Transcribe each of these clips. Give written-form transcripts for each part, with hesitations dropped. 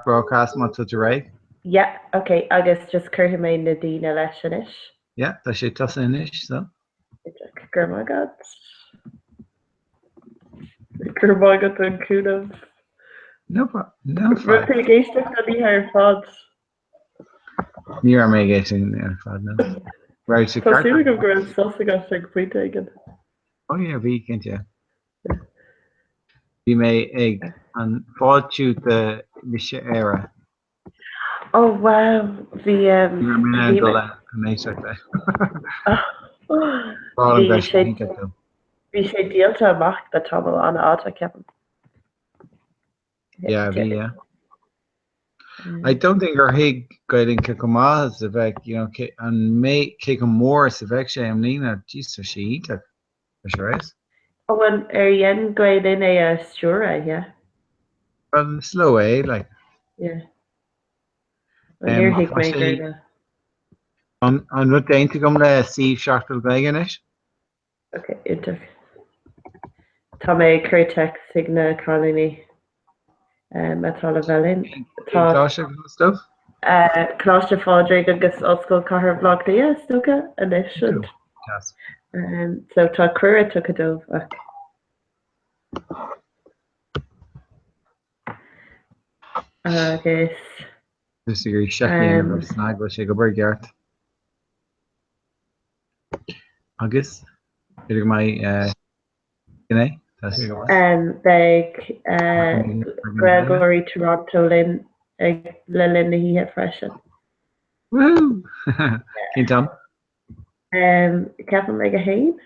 broadcast má tu ré? Yeah, okay, agus just chuir mé na dtíine leis sin is. Yeah, tá sé tosa inis so. Gur mágad. Gur mágad an cúnamh. No fine. Rutí géisteach a ní ar fad. Ní ar mé géisteach ar fad no. Right, so Tásúla go gur an sosa gas ag puinte igen. Oh yeah, bhí cinnte. Bhí mé ag an fáiltiú de mise éire. Oh wow, bhí bhí sé díalta amach de tamil an áta ceapan. Yeah, yeah. I don't think our hig guiding Kikumas the vec, you know, and make kick more as the vec sham Nina, Jesus, she eat it. Sure is. Oh, when yen guide in a stura, yeah. Well, slow, eh? Like, yeah. Here hig maker. On what day to come there, see Sharkle Baganish? Okay, it took Tommy Kurtek Signa Colony. Metala Velin. Stuff? Cláiste fádra agus oscail caithear blogdaí stocha a leis sin. So tá cuara tu a dómh ach. Agus This is Shaki snag was she go burgart. Agus idir mai gné Beg Gregory Toronto Lynn ag le linn híthe freisin. Woo! Cin tam? Ceapan le a hain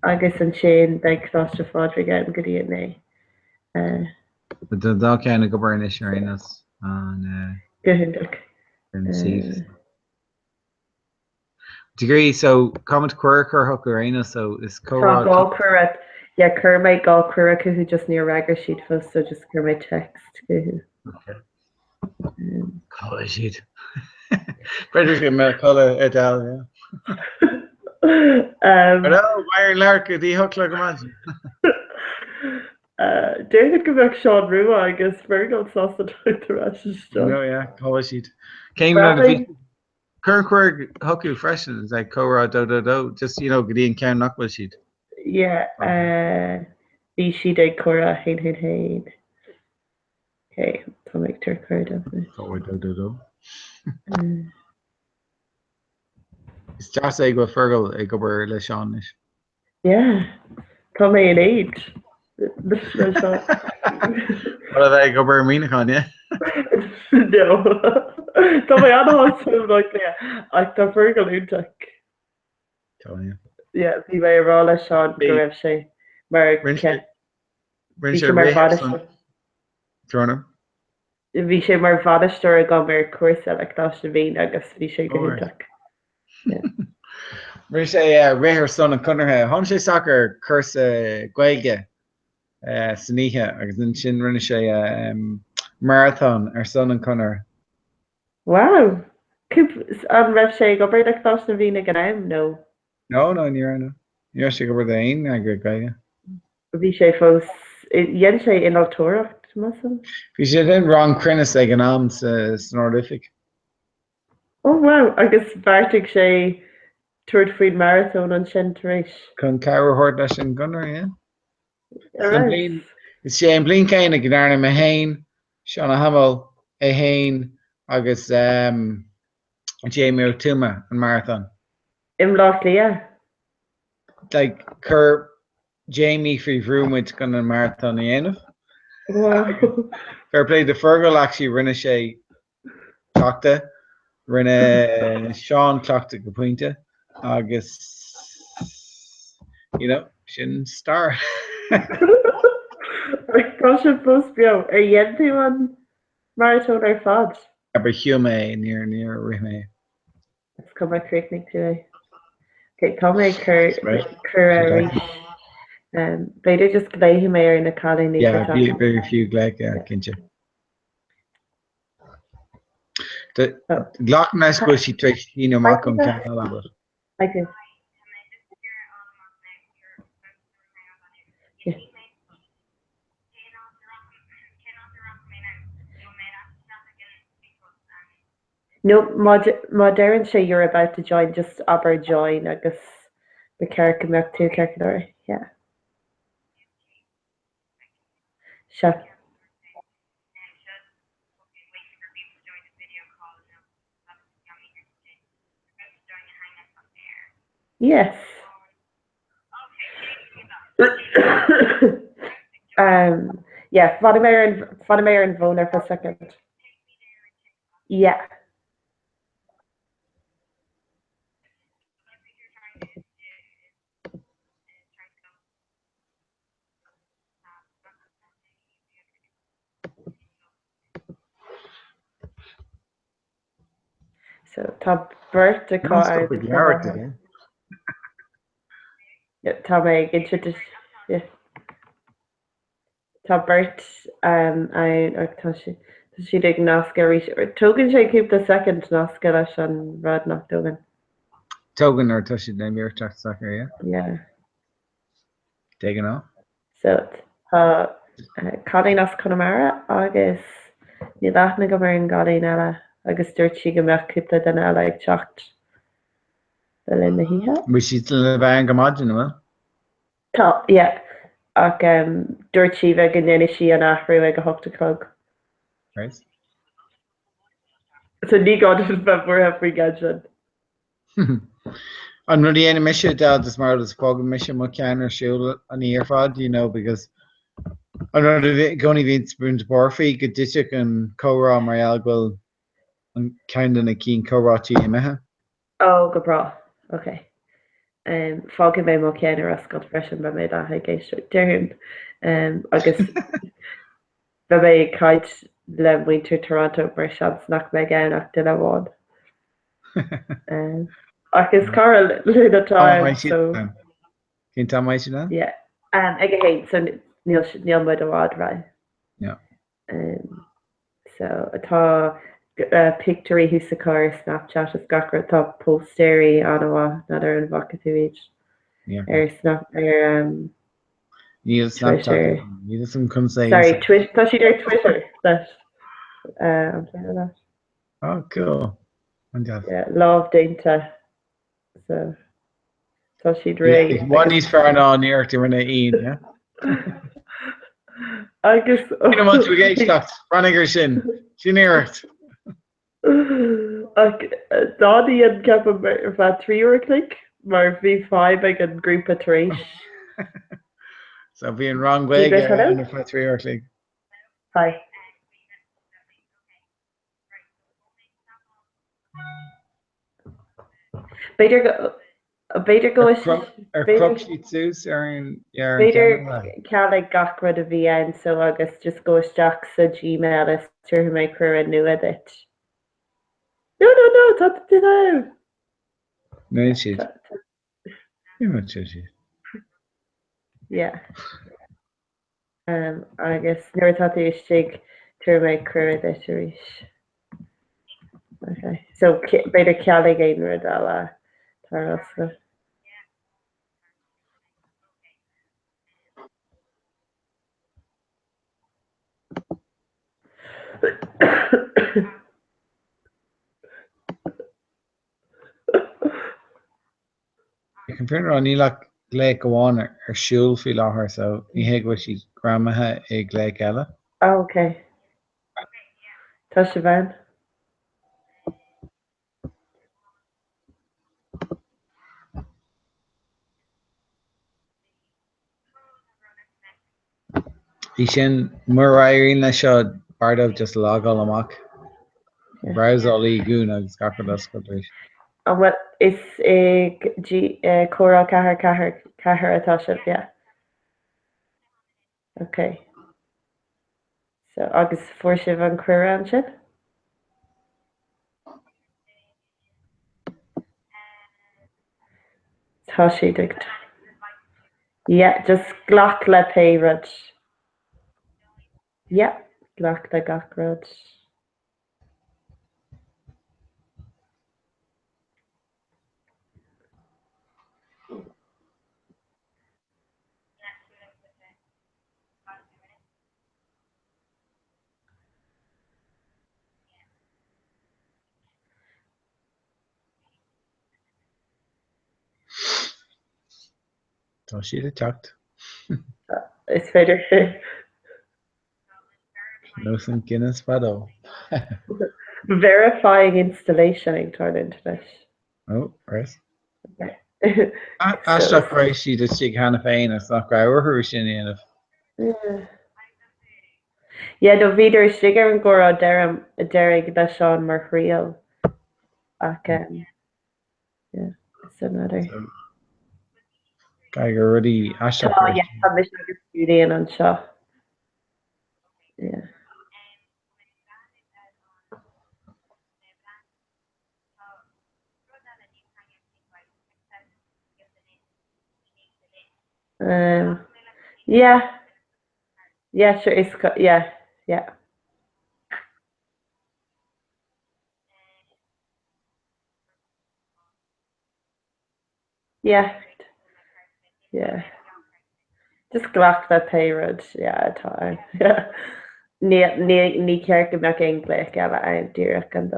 agus an sin beag cláiste fádra an go dtíana dá ceanna go burn is arénas an gohundach. Degree so comment quirk or hook arena so is cur méid gá cuara who just near ragger sheet first so just cur my text call sheet Frederick me color et al yeah hello wire lark the hook like imagine David go back Sean Rua I guess Virgo sauce the rest no yeah call sheet came out of Kirkwerg Hoku freshen is like Cora do just you know Gideon can knuckle sheet. Yeah, the she did Cora hey. Okay, to make her card of it. Oh do. It's just a go Fergal a go ber le Sean. Yeah. Come in age. What are they go ber Minacon, yeah? No. Tá mé anhasú le ach tá Virgo úntaach. Yeah, bhí mé rá le seán go raibh sé mar bhí sé mar bhadisteir a go mar cuasa le táiste bhín agus bhí sé go úntaach. Ri sé réir son an chunarthe hon sé soccer cursa gaige saníthe agus in sin rinne sé marathon ar son an chunar. Wow. An raibh sé go bre ag táiste bhína gan aim nó? No, ní no. Ní sé go bre daon a go gaige. Bhí sé fós dhéan sé in altóracht masan? Bhí sé den rang crinnes ag an am san Nordific. Oh wow, agus bharrtaigh sé tuairt faoin marathon an sin tar éis. Chun cabhairt leis an gunnar, yeah. Is sé an blin céine go darna a hain, Seán a Hamel a hain agus Jamie O'Tuma an marathon. Im lách lia? Like cur Jamie free Vroomwich gun an marathon I enf. Wow. Fair play the Fergal actually rinne sé clockta rinne Sean clockta go pointe agus you know sin star. Tá sé post beo ar dhéan tú an marathon ar fad? Aber hume near rime. Let's come back correctly today. Okay, come back cur beidir just gléithe mé ar na cadí. Yeah, very few glad kinse. The Glock nice go she takes Malcolm Canada. I do. No, modern say you're about to join, just aber join, I guess the character back to character. Yeah. Sure. Yes. Yeah, Vladimir and Voner for a second. Yeah. So tá Bert de Non stop car with de Garrett for again. yeah, tá me gin yeah. Tá Bert I or tá si ag nasca rí tugann sé cúp the second nasca leis an rad nach tugan. Togan or Tushid name your track soccer, yeah? Yeah. Taking off. So tá Cadí nas Connemara agus ní leithna go mar an gadí eile agus dúirt si go meach cúpla den eile ag techt le lin na hithe. Was she still in the bang imagine, well? Tá, yeah. Ach dúirt si bheith go nnéine si an ahrú ag go hoachta clog. Right. So ní gá before every gadget. An rudí ana mission dad is mar is fog mission mo cean ar siúil an íarfad, you know, because an rud goni vín spoons borfi go ditich an Comhrá mar algwil an kind na cín Comhrátí imethe. Oh, go bra. Okay. Fágin bheith má cean ar ascot freisin ba méid a géistú dearn. Agus ba mé caiid le winter Toronto mar seans nach mé gceannach du le bhád. Agus cara lunatá so Cín tá mai sin na? yeah. Ag a héin so níl mud a bhád ra. Yeah. So atá picturí hús a car Snapchat is gachar tá postéirí anhá na ar an vacatúid. Yeah. Snap Níl Snapchat. Twitter. Níl some come say. Sorry, tá si ar Twitter that I'm saying that. Oh, cool. Yeah, love dainta. So tá si ré. One is fair ná níir tí rinne íon, yeah? Agus Ina mu tú géistecht, Ranniger sin, sin éirt. Dádaí an cap bheit 3 or click mar bhí 5 ag an grúpa taréis. So bhí an wrong way under 3 or click. Hi. Beidir go ar crop-sheet sús ar an Beidir ceall ag gachrad a bhí an so agus just go isteach sa Gmail is tuair mé cru a nua it. No, tá tú ná. No siad. Ní siad. Yeah. Agus nuair tá tú istigh tuair mé cru it éis. Okay. So beidir ceall ag éon rud eile tar osca. Computer an nílach lé goháin ar siúil fi láthair so ní héag bhfuil si gramathe ag lé eile. Okay. Tá se bhain. Bhí sin mar éiríonn le seo bardmh just lágáil amach. Browsáil í gún agus gachar oscail. What is Comhrá cethir atá sib, yeah. Okay. So agus fuair sibh an cuir an sin? Tá si ducht. Yeah, just ghlach le péirad. Yeah, ghlach le gachrad. Tá siad a teacht. Is féidir nó san Guinness fadó. verifying installation ag tar internet. Ó, res. Okay. Aisteach rééis siad is si hena féin as nach raibhú sin aanamh. Yeah, do viidir stigar an go a derig le Seán mar chríal ach yeah, it's another. Cai gur rudí aisteach Tá yeah, tá mis agus stúdíon an seo. Yeah. Yeah. Yeah, sure. It's yeah. Yeah. Just glach the payroad. Yeah, time. Yeah. Ní ceir go meach English eile an dúach an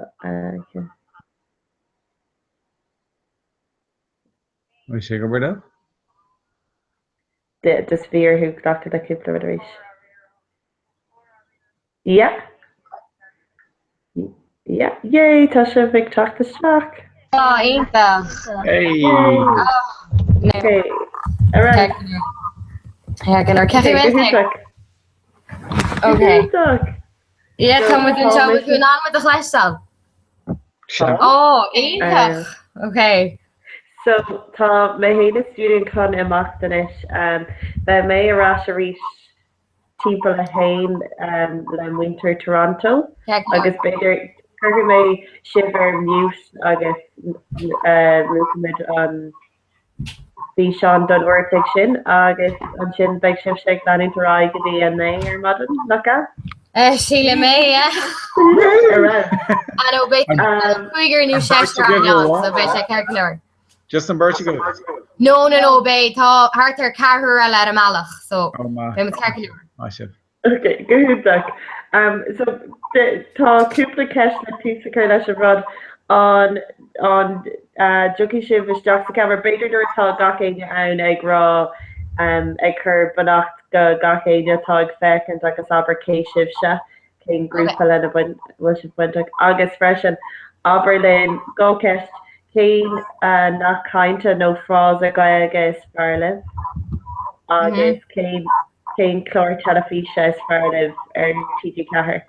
Mu sé go bud? just fear who glach the cúpla éis. Yeah. Yeah. Yay, tá sé big talk the stock. Hey. Okay. All right. Hagan ar cafe Okay. Yeah, come with an on with the lifestyle. Oh, okay. So tá mé héna student chun imachtanis be mé arás a rís timppla a hain le Winter Toronto agus beidir chugur mé sibar mute agus luid an bhí Seán don orteigh sin agus an sin beag sib sé leanú rá go dtí an é ar madan lecha? Sheila May, I know, but figure new chefs are on, so basic calculator. Just an birch go. No, babe. Tá hartar carú a le malach, so I'm calculator. Okay, good luck. So tá cúpla ceis na túsa leis a rud an joki sib is deach sa camera beidir tá gachéine ann ag rá ag chur bannacht go gachéine tá ag fecinn agus aber céisih se cén grúpa le bhfuil si buinte agus freisin Aberlin go ceist cén nach cainte nó frás a ga agus fearlih agus cén chlór telefiise is fearlih ar TG cethir.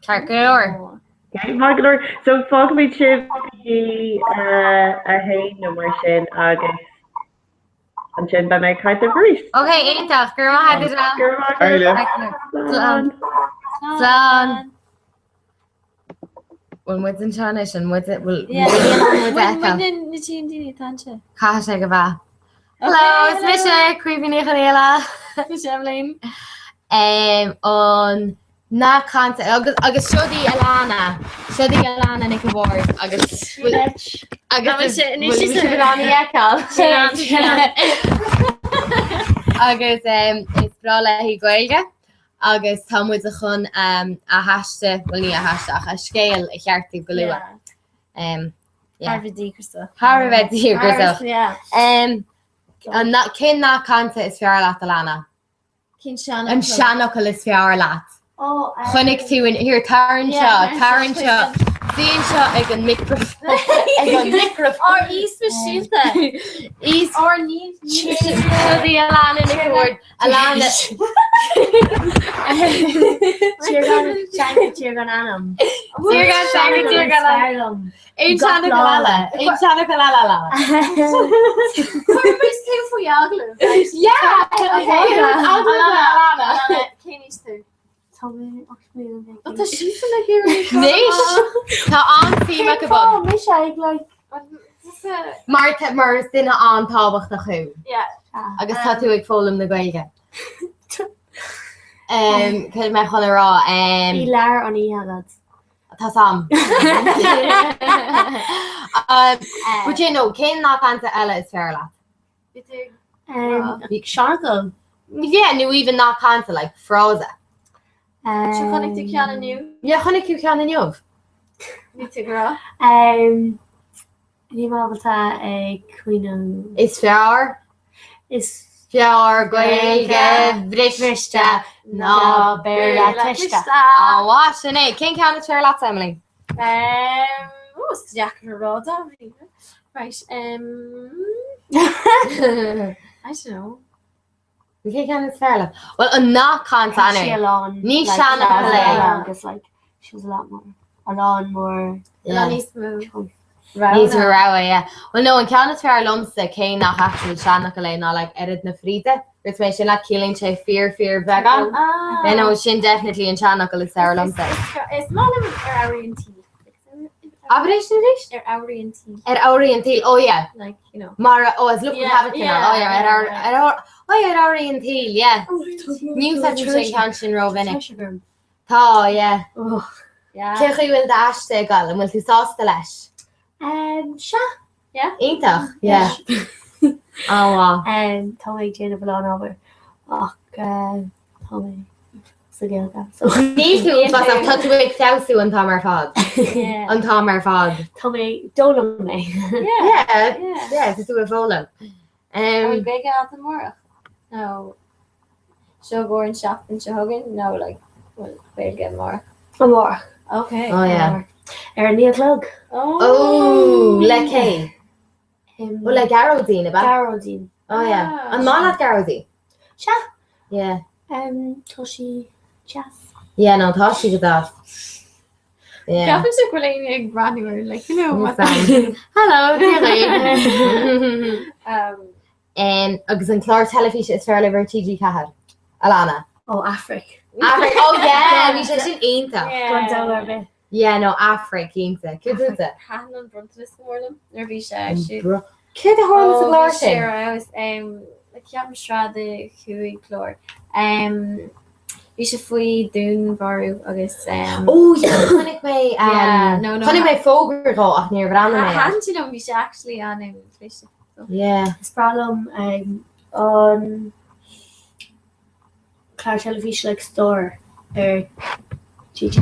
Calculator. Okay, Magdalor. So fog me chip a hay no mar sin agus an sin by me kind of reach. Okay, Ainta, girl, had this Son. When what's in Spanish and what's it will Hello, it's Misha, creepy Nicola. On na content agus shodi Alana Nickelboard agus agus is brala hi goilge agus támuid a chun a haiste bhil ní a haisteach a scéal I cheartú go lua. Harvardí an cin ná canta is fear leat Alana. An seanachil is fear leat. Chunnig tú in here Taran seo Díon seo ag an microphone or East Machilta East or Need the Alana Nickelboard Alana You're gonna anam. Ein Chana Kalala. Where's two for Yaglu? Yeah. Alana. Kenny's two. What does she feel like here? Nish. Tá an fíma go Oh, Misha, like. Martha Murs duine an tábhacht a chu. Yeah. Agus tá tú ag fólam na gaige. Cud me chun rá Í lear an íhagad. Tá sam. But you know, cén ná canta eile is fear leat. Big Sharkle. Yeah, nu even ná canta like froza. Chonig tú ceanna nniu? Yeah, chonig tú ceanna nniu. Ní tú gra? Ní mábaltá ag cuiinú. Is fear? Is Fiar goige brista na berla tista. Oh, what an it. King count chair lots, Emily. What's Jack Roda? Right. I don't know. We can count fair. Well, a knock on Alon. Ní Shanna because like she was a lot more. He's Smooth. Rawa, yeah. Well, no, in Count fair lumsa came not actually Shanna not like edit na frida. It's my like killing che fear vegan. I know shin definitely in Shanna is Sarah lumsa. It's not an oriental. Operation Dish? Oriental. At Oriental, oh yeah. Like, you know. Mara, oh, it's looking have it yeah, oh yeah, at Oriental, yeah. News that you can't row in it. Oh yeah. Yeah. Kirchi will dash say gal and will you sauce the lash. Sha. Yeah. Intach, yeah. Oh wow. Tommy Jane of Alon over. Tommy. So These two was I've touched with Sousu and Tom Fod. Yeah. On Tom Fod. Tommy Dolan me. Yeah, to do a follow. Are we big out tomorrow? No. Show Goran shop and Shohogan? No, like we'll get more. More. Okay. Oh yeah. Neil Clug. Oh, Lecky. Well, like Garrodine about. Garrodine. Oh yeah. And Malat Garrodine. Sha. Yeah. Toshi Chas. Yeah, no, Toshi did that. Yeah. Captain Sucralane Granular, like you know what Hello, agus an chlár telefiche is fairly ver TG Cahad. Alana. Oh, Afric. Oh yeah, we should ain't Yeah. Yeah, no, Afric ain't. Good is it? Han on Bruntless morning. Nervisha. Kid the horns of Larson. Sure, I was like Captain Strada Hui Chlor. We should flee Dune Varu, I guess. Oh yeah, Connick May. No. Connick May Fogger go off near Brandon. Hadn't you know we should actually on him? Yeah. This problem on Claire Television like store Gigi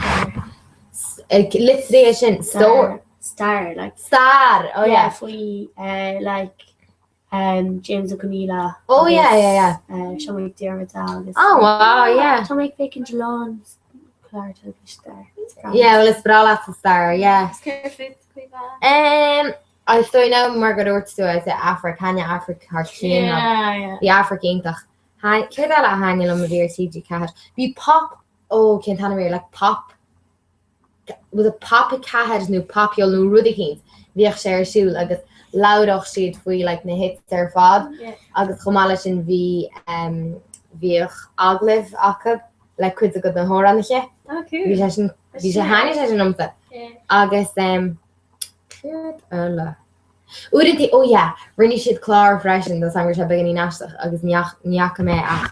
Literation store. Star like Star. Oh yeah. If we like James O'Connell. Oh yeah. Shall we Dermatal? Oh wow, yeah. Shall we Bacon Jalons? Claire Television Star. Yeah, well it's Brala to Star, yeah. I thought now Margaret Orts do I say Africania Africa cartoon. Yeah. The African Hi, kid that hanging on the VRCG cat. Be pop can't like pop. With a pop a cat new pop you'll know Rudy Kings. Viach share shoe like loud off sheet for like na hits their fod. Agus Komalishin V Viach Agliv Akab like quid a good the hor on the shit. Okay. Vi hang as number. Agus Uriti oh yeah, rinne siad chlár freisin do sang se beginní nasach agus neacha mé ach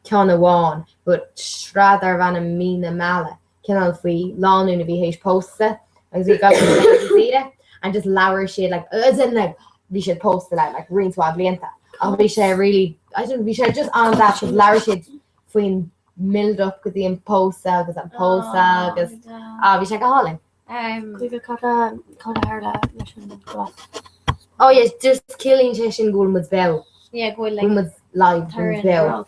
ceanna bháin, but srád ar bhana mína mala cinál faoi láúna bhí hééis posta agus bhí gab and just lower siad like as in like bhí siad posta like rinsá blianta. Ach bhí sé really I don't bhí sé just an that just lower siad faoin milled up go dtíon posta agus an posta agus bhí sé go háling. Oh yes, just killing session goal with BEO. Yeah, go like with live BEO.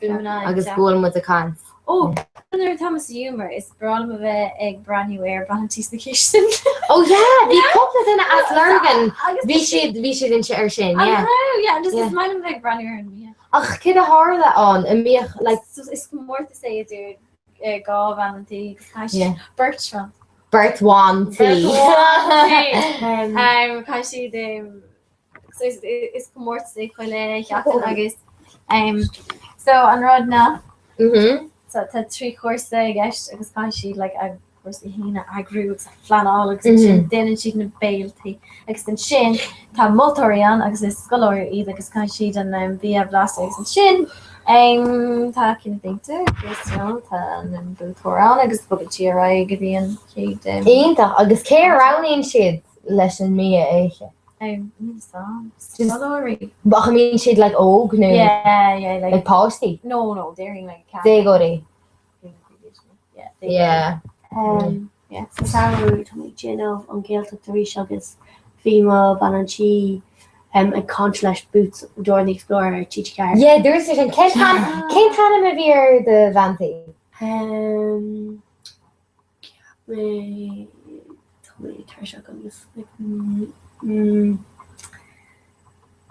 Agus goal with the cans. Oh, another Thomas humor is problem of a brand new air brand kitchen. Oh yeah, the couple in at Lurgan. We should in share shin, yeah. Yeah, just is mine like brand new yeah. Ach, kid a horror that on and me like it's more to say dude go van the Bertrand. Bert one tea. Kashi the so it's more to say August. So on road now. So that's 3 course I guess because Kashi like I course hina I grew flan all then and she can bail tea extend shin ta motorian agus is scholar either because Kashi and be a blast and shin talking thing too and the Toran agus bookcheer I give in Ainta agus care around in shit lesson me Sorry. But I mean she'd like oak no yeah like posty no daring like cat they go to yeah so Sarah Tommy Gino on Gail took the Rish agus Fima Bananchi a conch boots Dora the Explorer Chichi Car. Yeah, there's an Kent Hannah Mavir the Vanti.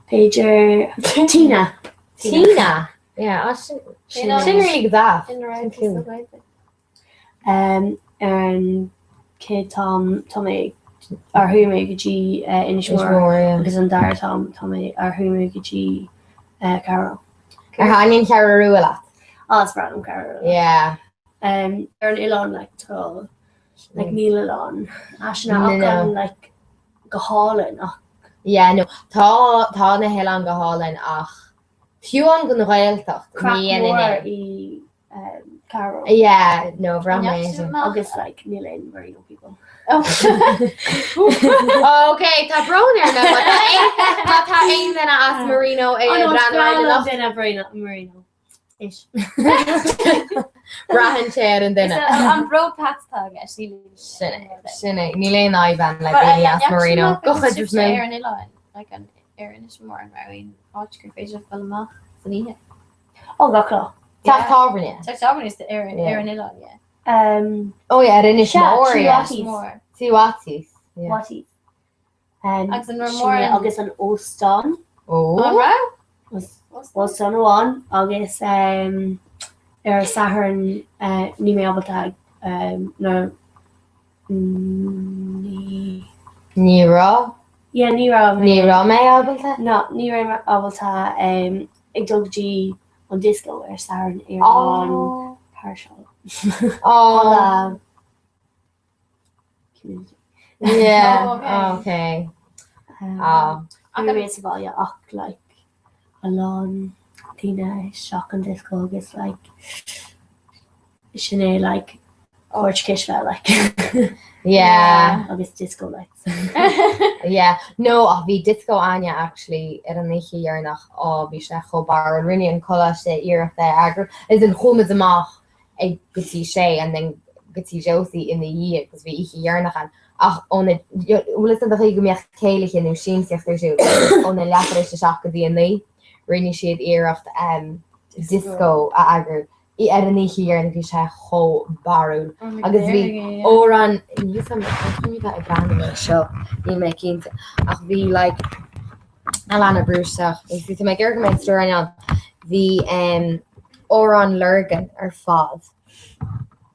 Pager Tina. Tina. Yeah, she really good that. And kid Tommy ar thuúma G Inishmore agus an dar Tommy ar thuúma G Carol. Ar hanging Carol a lot. As Brandon Carol. Yeah. Ar an Ilon like tall. Like Neil Ilon. Ashna like Gahalin. Yeah, no. Tá na Hilan Gahalin ach. Few on gon railtocht. Me and Carol. Yeah, no, amazing. August like Neil and Marino people. Okay, tá broner na tá ein na as Marino Marino. Ish. Brahan chair and then an bro Pat's tag sinne ní le Ivan le as Marino. Go just me ar an Ilan like an Erin is more an Marin águr féidir filmach san ihe. Oh gaclo. Tá tábhairne. Tá tábhairne is ar an Ilan, yeah. Oh yeah, Erin is more. Two Watties. Watties. Agus an more agus an Ostan. Oh. Was son one August Saharan ní mé abalta no Nira. Yeah, Nira mé abalta? No, Nira abalta ag doggy on disco Saharan on partial. Oh. Community. Yeah. Okay. Ach like Alon Tina shock and disco gets like Sinead like Orch Kishla like Yeah. I guess disco lights. Yeah. No, bhí disco Anya actually ar an nichi yearnach bhí sé chobar an rinne an cola sé iirecht agur is an chumas amach ag gotí sé and then gotí Josie in the year because bhí ichi yearnach an ach on listen the go meach céilich in sin seach siú on leafar is seach go DNA rinne siad iirecht disco agur I ar an nichi yearnach bhí sé cho barú agus bhí ó an you got a band show you make it ach bhí like Alana Bruceach is to make arguments during on the ó an Lurgan ar fád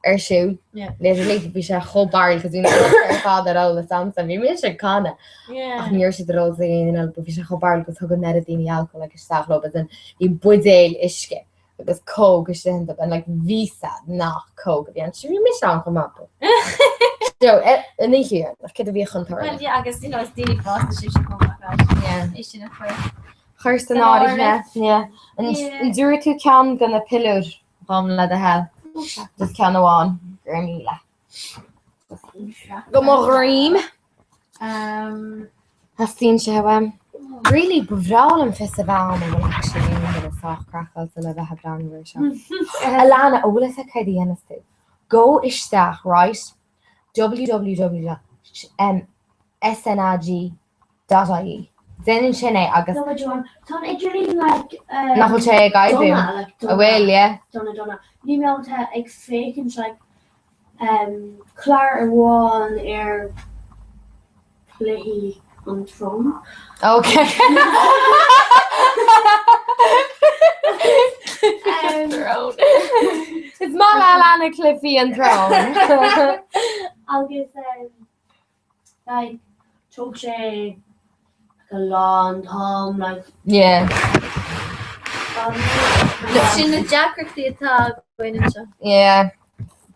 ar siú literally bhí sé cho barú because bhí ar fád ar all the sounds and bhí mé sé canna ach níor si ró in bhí sé cho barú agus thug net daoine alcohol like staach lo and bhí budéil isce agus cóg is sin and like visa nach cóg bhí an si bhí mis an come up so in here nach kid bhí chuntar agus is daoine fásta si kom is sin Chuirst an áirithe and dúir tú cean gan na pilúr ram le a hell just cean amháin gur míle go mo réim has tín se really bhrál an festival an actually a soch crachal le a brandwer Alana ólas a caidiana tú go isteach right www.snag.ie Then in Chennai agus nachhol sé gaidú a bhfuil Donna ní mé ag fécinn like Clar ar bháin ar léhí an trom. Okay. It's mal Alana Cliffy and throne. Agus like tóg sé a long Tom like Yeah. sin na Jackreachtaí atá goine se. Yeah.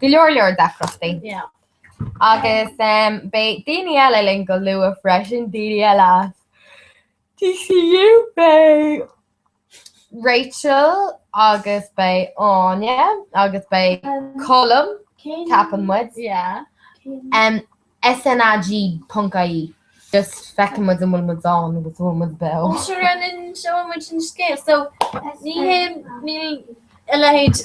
Go leor dacrochtaí. Yeah. Agus bé daoine eile linn go luú freisin daoine eile. TCU bé Rachel agus bé Anya agus bé Colm Capan Woods. Yeah. SNAG.ie just fecin mu an mu on was one with BEO. Sure an show much in scale. So ní LH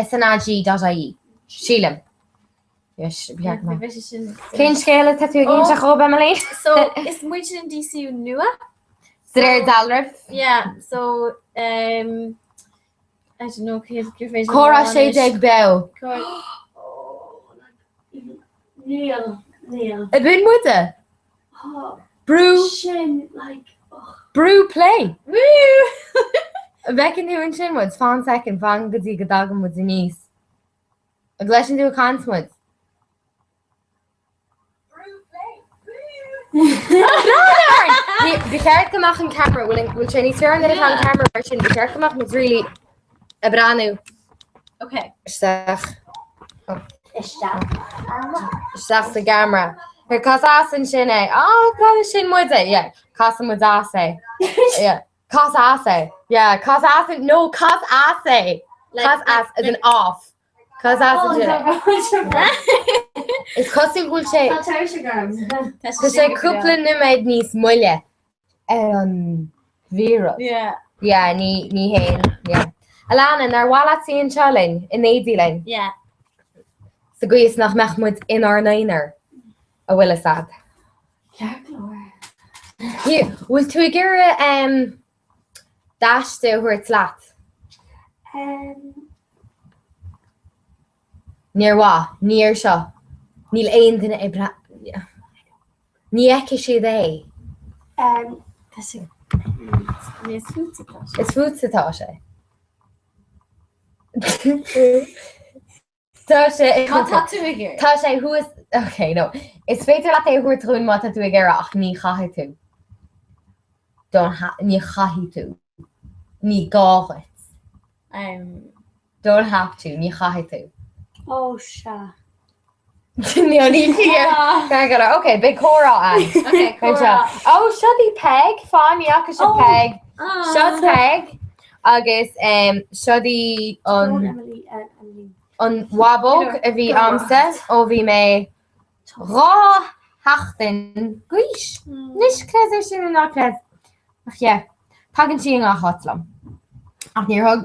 SNAG.ie Sheila. Yes, beag ma. Cén scéile tatú gin se cho be malí? So is mu in DCU nua? Sir dalrif? Yeah, so I don't know Cora sé ag BEO. Neil. A bun muide? Brew Shin, like, brew play. Woo! A becin tú an sin mud, fan second, fan godí godagam mud níos. A gleisin tú a cansmud. Be ceart goach an camera, bhfuil sé ní fear an camera mar sin, be ceart goach mud rilí a branú. Okay. Isteach sa camera. Her cas as an sin é. Gra sin muide, yeah. Cas mud asé. Yeah. Cas asé. Yeah, cas as no, cas asé. Cas as is an off. Cas as an sin. Is cosú bhfuil sé. Tá sé cúpla numéid níos muile an víros. Yeah. Yeah, ní héin. Yeah. Alana, nar bhla sí an seolin in édílein. Yeah. Sa gcuis nach mechmud in ar nainer a bhfuil sad. Bhfuil tú ag gur dáiste chuir tlaat? Níor bhá, níor seo. Níl aon duine é bra... Ní eice siad é. Is fuúdsatá sé. Tá sé... Tá sé who is... Okay, no. Is féidir le é chuir trún má tú ag gur ach ní chaithí tú. Ní chaithí tú. Ní gáhait. Don't have to, ní chaithí tú. Oh, sha. Ní go okay, big Comhrá an. Okay, Comhrá. Oh, siodí peg, fáníach is peg. Siod peg agus siodí an wabog a bhí amsa ó bhí mé rá hachtain gúis. Nis cléir sin an nachléir. Ach yeah, pagan sí an hotlam. Ach níor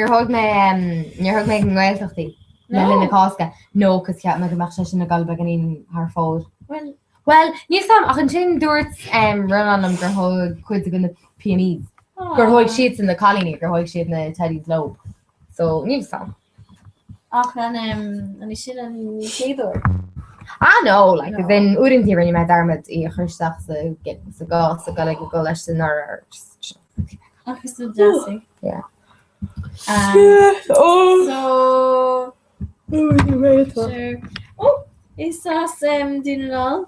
thug mé an ghilteachtaí. Na cáca. No, cos ceap me go meach sin na galba ganín haar fód. Well, níos sam ach an sin dúirt run an gur thug chuid go na PMEs. Gur thug siad in na colíní, gur thug siad na Teddy's Lobe. So, níos sam. Ach an is sin an chéadúir. No, like is in úintí rinne me darmid í chuisteach sa gá sa gal go leis sin ar. Ach is tú jazzing. Yeah. So sure. Oh, is as dúnal?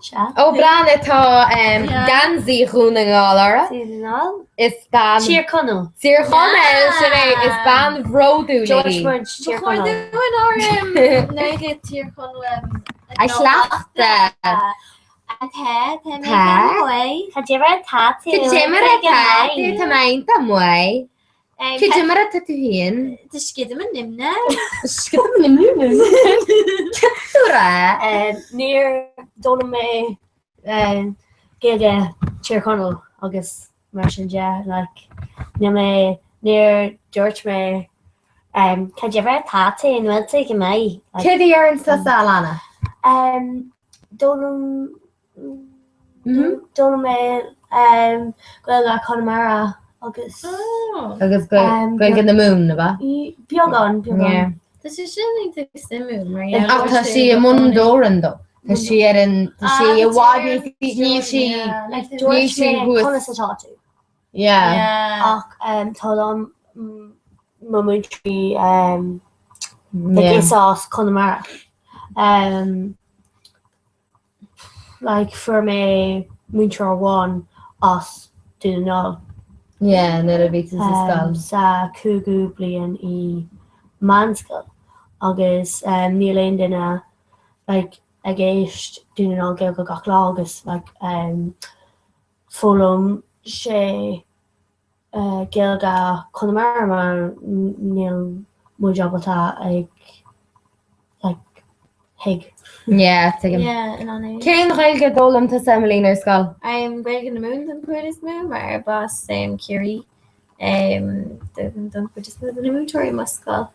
Bran atá gansaí chuúna gálara. Is ban Tír Connell. Tír Connell sin é is ban bhródú George Munch, Tír Connell. Nege tír chun I sleachta. Cadíra tátaí. Cudimar a tátaí tá mainta muoi. Cudimar a tatuíon. Tá skidam an nimna. Scudam na múna. Túra. Níor dóna mé géige Tír Connell agus mar sin de, like, níor George mé cadíra tátaí an bhiltaí go mé. Cudí ar an sa Alana? Dóna mé goilga Conmara agus Agus goil gan na mún, na ba? Biogan. Tá sé sin ag simú mar Ach tá sí a mún dóran do. Tá sí ar an tá sí a bhád ní sí George sí mé who is- Connell sa tátaí. yeah. Ach tá má muintrí ás Conmara. Like for me muintir bháin as dúnal. Yeah, na a bit sa Sa cúgu blian I manscail agus níl aon duine like a géist dúnal ge go gach lá agus like fólum sé géilga Conmara mar níl muideabalta ag like hiig. Yeah, tegum. Yeah, in an Cén réilge dólam tá semlín ar scal? I'm breaking the moon than Curtis moon mar boss Curie the Curtis moon the moon Tori Muscal.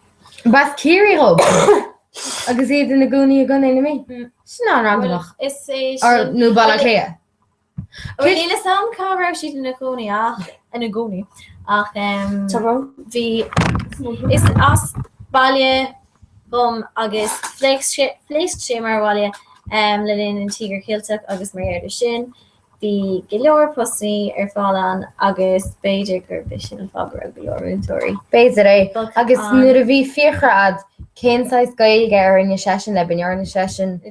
Bas Kiri rob. agus iad na gúnaí a gan éile mí. Sná randach. Is é Ar nó balla clia. Níle sam cá si in na gcónaí ach in na gcónaí ach bhí is as bailile bum agus fléist sé mar bhaile le linn an tígur céilteach agus mar de sin bhí go leor postnaí ar fáán agus beidir gur bit sin an fágur a go leorútóirí. Béidir é agus nuair a bhí fiochrad céáis gaige ar in sesin le bear na sesin.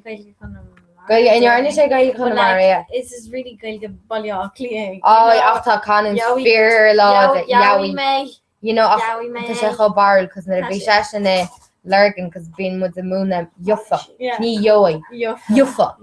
Inarne sé gaige chun Maria. Is really good go bailile clí. Achtá canan fear lá jawi mé. You know, tá sé cho baril cos na bhí sesin é lergan cos bíon mu a múna juffa. Ní jooi. Juffa.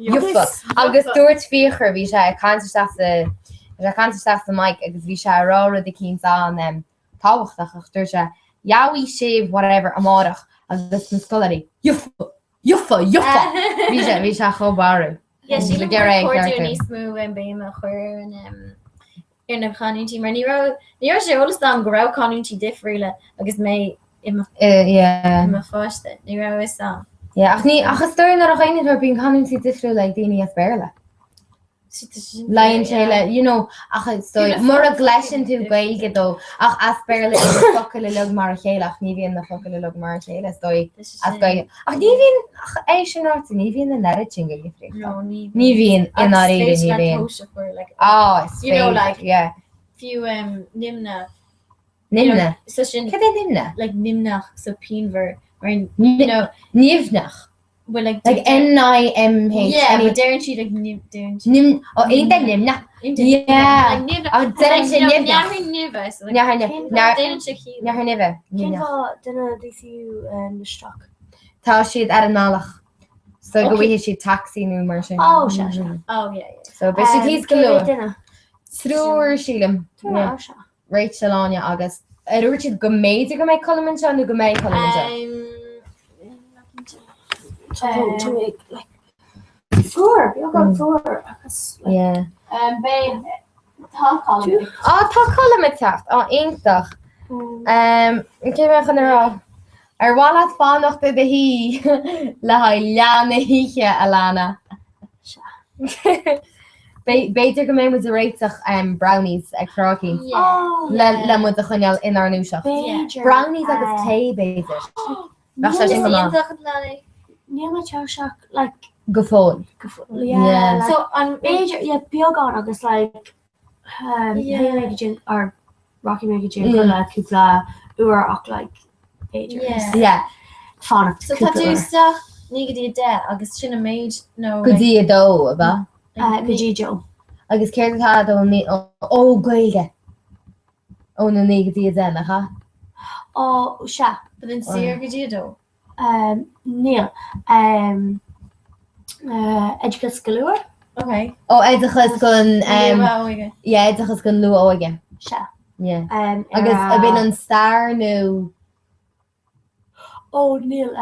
Agus dúirt fiochar bhí sé cantasteach mic agus bhí sé rára de cín an táhachtach dúir se jawi séh whatever amárach agus na scolarí. Juffa. Bhí se cho baril. Sí le níos smú an bé a chuir ar na canúntí mar ní sé olalas an go rah canúntí difriúile agus mé fáiste ní ra is an. Ach ní achas stoir na a chéine ar bíon canúntí difriú le daoine as béle. Leon séile, mar a gleisin tú gaige dó ach as béle focail le lug mar a chéileach ní bhíon na focail le lug mar a chéile stoi as gaige. Ach ní bhíon é sin áta ní bhíon na neriting go gifri. Ní bhíon in áíire ní bhíon. Fiú nimna. Nimna? Cad é nimna? Like nimnach so pínver Níomhnach? Well, like N-I-M-H. Yeah, but daren't she like nim? Ain't that nimna? Yeah. Daren't she nimna? Nehar nive. Duna DCU na stock. Tá siad ar an nálach. So go bhí si taxi nú mar sin. Oh, yeah. So be si tíos go leor. Duna. Trúir sílim. Rachel Anya agus. Rúir siad go méid go méid colman se nó go méid colman se? To make like 4. You'll go 4. Yeah. Babe, tá column. Tá column tacht. Intach. Cé me chun ará. Ar bhála fánacht de hí le ha leanna híe a lána. Beidir go mé mu a réiteach brownies ag croí. Le mu a chuneal inar núiseach. Brownies agus té béidir. Níl teach like go fóil. Yeah. So on major beagán agus like Hay or Rocky Magazine like cúpla uair ach like major. Yeah. Fánacht. So tá dústa ní go dtí de agus sinna méid nó go dtí a dó a ba? Go dtí Jo. Agus céir atá dó ní ó gaige. Ó na ní go dtí a de nach cha? Ó se. But then séir go dtí dó. Níl Edgus galúir? Okay. Ó éidechas gon éidechas gon lu óige. Se. Agus a bhín an star nó ó níl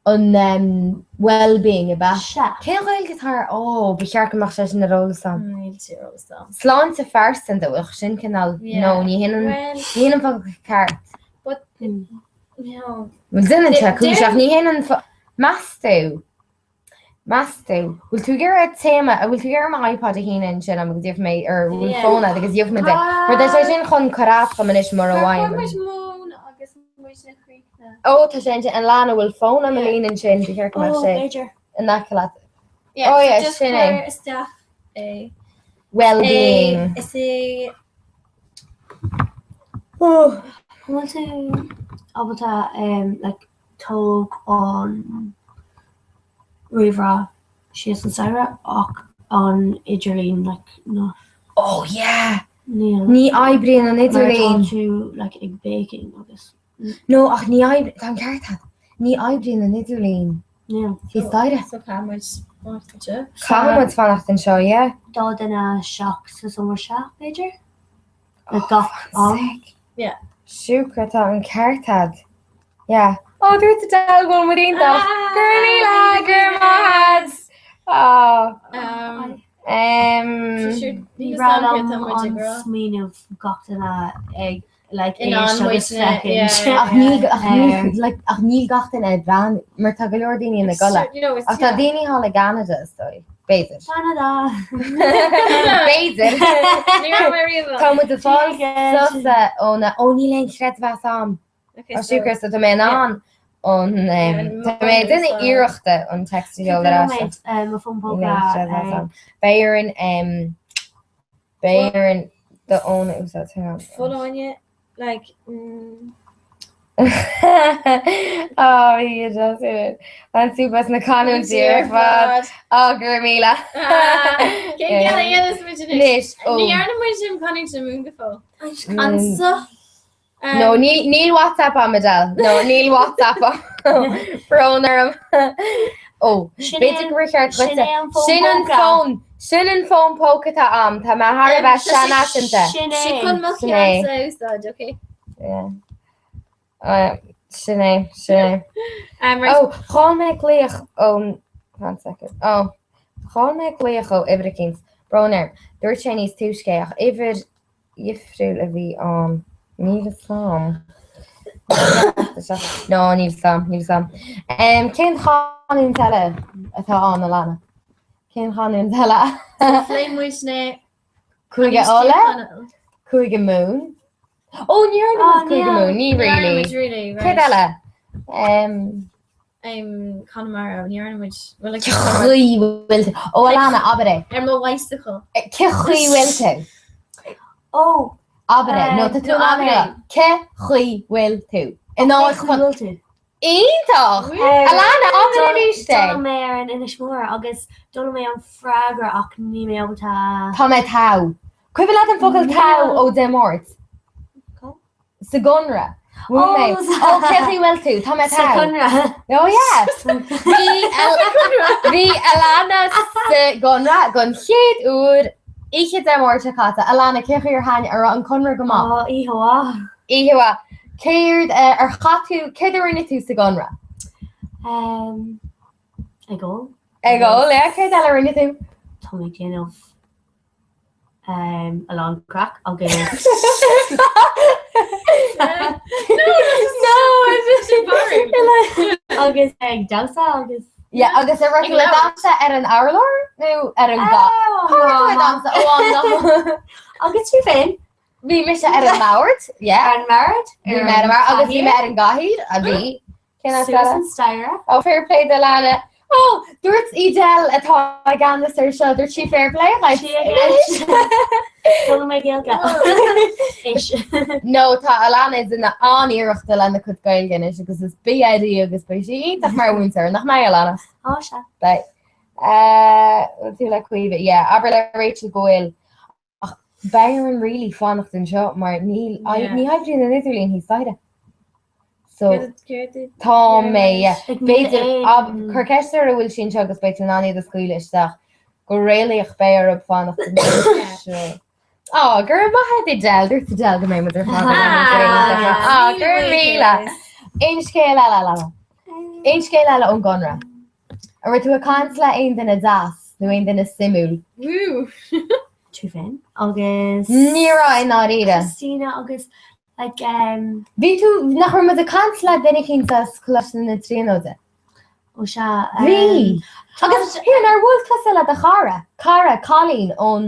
an well-being a ba. Se. Cé bhfuil guitar ó bhí seach amach sé sin na róla sam. Níl sé róla sam. Slán sa ferstan do bhfuil sin canal nó ní héanam fá ceart. But no. Bhfuil duine se cúiseach ní héanam Mastú. Bhfuil tú gur a téma a bhfuil tú gur am iPod a híanaan sin am go dtíobh mé ar bhfuil fóna agus dtíobh me de. Ru é sé sin chun choráach go manis mar a bhhaim. Ó tá sé an lána bhfuil fóna am líonann sin de cheir go mar sé. In that colour. Yeah, oh yeah, just Sinead. Stuff. Well-being. Is a want to abata like tog on River she is Sarah on Idreen like no. Oh yeah. Neil. Ní eibríon an idirlín. To like egg baking I guess. No, ach ní eibríon gan ceart. Ní eibríon an idirlín. Yeah. Hís daire. so cameras. Cámad fannacht an seo, yeah. Dod in a shock so somewhere shock major. Like got on. Yeah. Siúcra tá an ceartad. Yeah. Oh, dúirt a dal go marínta. Gurní le gur mahads. Oh. Ní ran on smín of got in a egg like In an muisne, yeah. ach níl gatain é bran mar tá go leor daoine na gola. Ach tá daoine hála Canada stoi. Béidir. Canada. Béidir. Tá mu a fáil sosa óna óní lein chred bhe sam. Siúgur sa tá mé an tá mé duine iireachta an textil ma fun poga. Béirin the owner was that Following like oh he just it fancy bus na cannon dear fad oh Gurmila Nish Connington moon before no Neil WhatsApp on Medal no Neil WhatsApp Broner oh basic Richard Shin phone pocket am tá ma har ba shanasinte she couldn't look outside okay yeah Sinead oh call me gleich 1 second oh call me gleich everykins Broner door Chinese toeskeach ever jifru a vi on Níl sam no níl sam cén chanin tele atá an Lana cén chanin tele flame muisne Cuige óla Cuige moon oh níor moon ní really Cé Comhrá ní which well like chuiwilte ó Lana abere mo weisticle ce chuiwilte Oh abere no tú abere ce chuiwilte in áil Ítach Lana abere líste mé an ina smór agus donna mé an freigar ach ní mé tá Tá mé tá Cuifu le an focail tá ó de mórt sa gunra bhfuil tú Tá mé tá oh yes Bhí Alana sa gunra gun chéad úr Iche de mórt a chatta Alana cechu ar hain ar an conra go má Ihuá céird ar chatú ceidirna tú sa gunra go le céir eile rinne tú Tommy déanamh a long crack agus agus ag dasa agus agus a ru le dansa ar an airlór nó ar an dansa agus tú féin Bhí me se ar an mát an married Bhí me mar agus bhí me ar an gahíd a bhí Steire ó fair play de Lana oh dúirt idel atá gan the social der chief fair play like mé no tá Alana is in na aníireachta lena chud gailgan is agus is BID agus bei sí ach mar winter nach mai Alana se tú le cuive aber le Rachel goil ach Bayern really fannacht an seo mar ní haidrin an Idirlín hí saide so tá mé beidir chuceir a bhfuil sin se agus beidir naí a scuúileisteach go réalaoch béar ab fannacht gur maithe del dúirt a del go mé gur míle Ein scéil eile ón gonra a ru tú a cant le aon den a das nó aon den a simú tú féin agus nírá in áíide Christina agus Bhí tú nach mu a cant le denna cinntas clusan na tríóide ó se Bhí agus hir ar bhfuil cos le a cara Colleen ón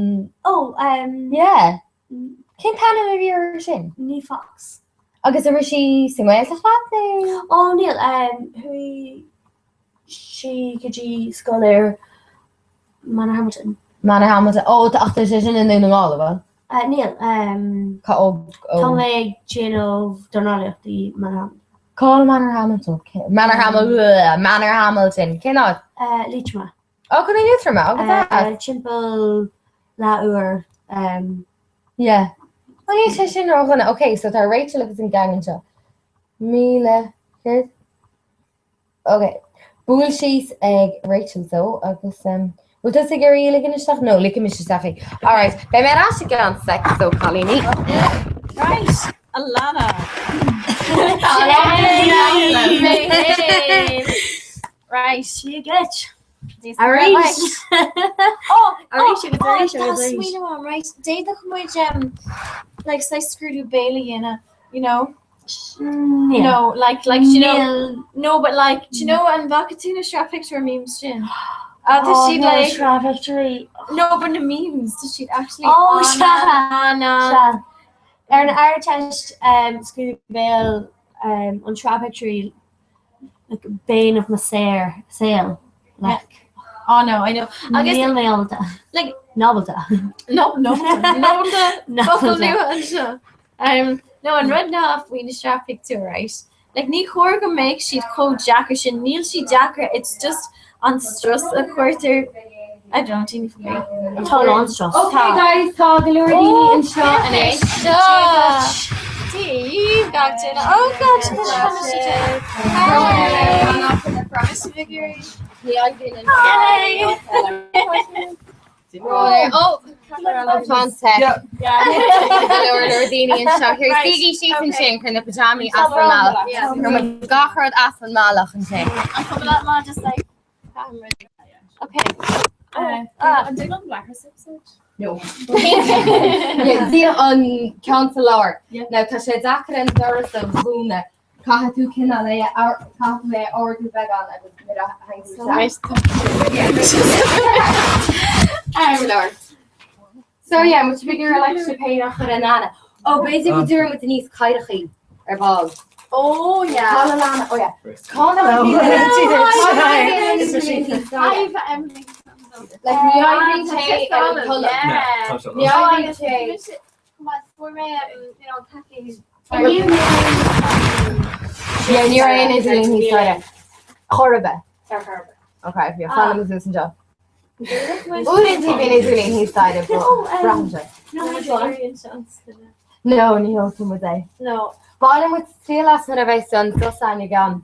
cin tanna a bhí sin ní fox agus a si Samuel a chlá ó níl hui si gotí scoir Manor Hamilton ó achta sé sin in nuála níl Tá mé Jane Donnaíochttaí Call Manor Hamilton Manor Hamilton cin ná líma ó chun nutrama agus timppel láúr ní sé sin áganna ok so tá Rachel agus an gangan seo míle ok búil síos ag Rachel so agus Well, does it get really gonna stuff? No, look at Mr. Staffy. All right, they might ask you get on sex, so Colleen. Right, Alana. Right, you get. All right. Oh, that's sweet one, right? They look much like say screwed Bailey in a you know. Yeah. No, like you know, no, but like you know, and Vacatuna shot picture memes, Jin. That she'd like Victory. no, but the memes that she'd actually Sean. An artist screw bell on Victory like bane of my sale. Like oh no, I know. I guess like novelty. no, no, and right now if we the shot picture, right? Like Ní Chorga make she'd code Jacker, she Neil she Jacker, it's just on stress a quarter. I don't think Total on stress. Okay, guys, tá go leor daoine an seo inis. Steve got it. Oh God, promise figure. Yeah, I'm doing Oh, Fan tech. Leor daoine an seo. Here, Siggy sheets and sin chun na pajami as an mal. Ru gachard as an malach an sin. I'm coming out now just like I'm ready. Okay. I'm doing on the Blackhurst episode. No. Sí an counselor. Now tá sé dachar an doras a bhúna. Caithe tú cinna le caithe mé orú vegan agus mid a hang So yeah, much bigger election pay nach an Anna. Oh, basically doing with Denise Kaidachi or ball. Oh yeah. Colin, oh yeah. Like Niagara Tay and Colin. Niagara Tay. Yeah, Niagara is in his side. Horrible. Okay, if you're following this and job. Who did he be in his side of Ramsey? No, Neil was I. No. Bottom with still last night I son so sang again.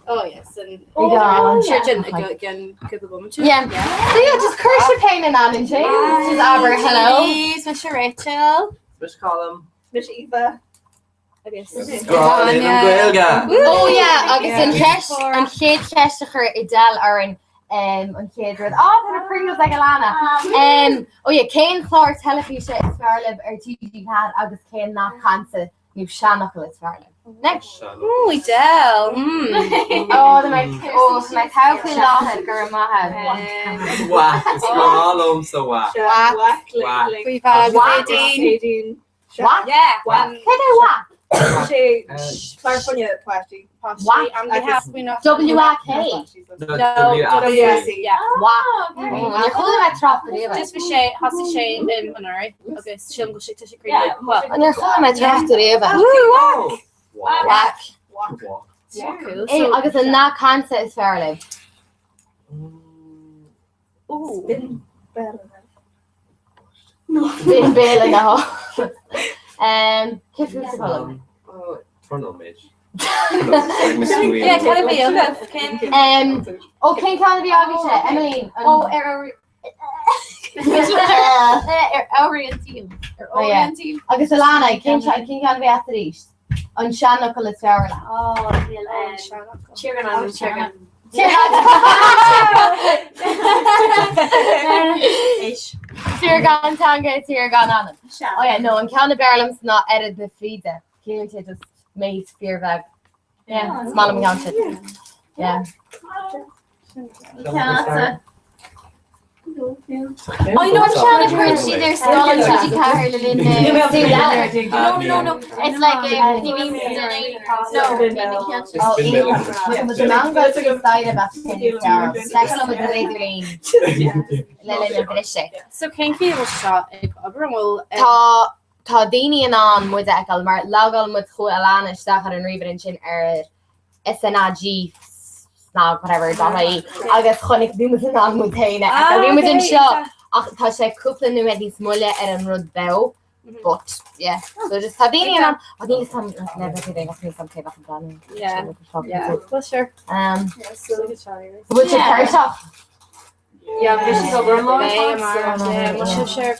Oh yes, and Sure, again, good woman too. yeah. So yeah, just curse your pain and on and change. Just Aber, hello. Mr. Rachel. Which column? Miss Eva. I guess. Oh yeah, agus an chéad chéisteachar I del ar an chéad rud. Oh, the Pringles like Alana. Oh yeah, Cain Clár telefiche is fearlib ar TG had agus Cain nach cansa you shanachal is fearlib. Next. Oh, we del. Oh, the my how can laugh gur maha. Whack. It's from all home, so whack. Whack. We've had Whack. Nadine. Whack? Yeah. Can I whack? She California party. Whack. I have we not W-A-K. WSC. Yeah. Whack. You're calling my trap anyway. Just for Shay, has to Shay in Monterey. Okay, she'll go shit to she create. Well, And you're calling my trap anyway. Whack. Whack. cool. Hey, agus an na cansa is fairly. Ooh. Been bailing a hole. Kif is the column. Tornado Mage. Yeah, can it be okay? Oh, King can be obviously. Emily. Oh, Orient team. Oh, yeah. Team. Agus Alana, King can be at the east. On Shannockle is fairly. Oh, Cheering on cheering. Tiergan Tanga, Tiergan Anna. Oh yeah, no, and Count Berlim's not edited the feed there. Can you just make fear bag? Yeah, small and counted. Yeah. I know Shannon heard she there's small and she carried it in No. It's like With the mango to the side of us, second one with the lady green. Lily Brisha. So Kinky was shot. Everyone will. Tá daoine an mu eil mar lagal mu chu Alana stachar an river sin SNAG sná whatever agus chonig dúmas an mu taine dúmas an seo ach tá sé cúpla nu dí smuile an rud BEO but yeah so just tá daoine an I think some never kidding I think some came up and done Yeah, for sure. Which is her shop Yeah, this is over share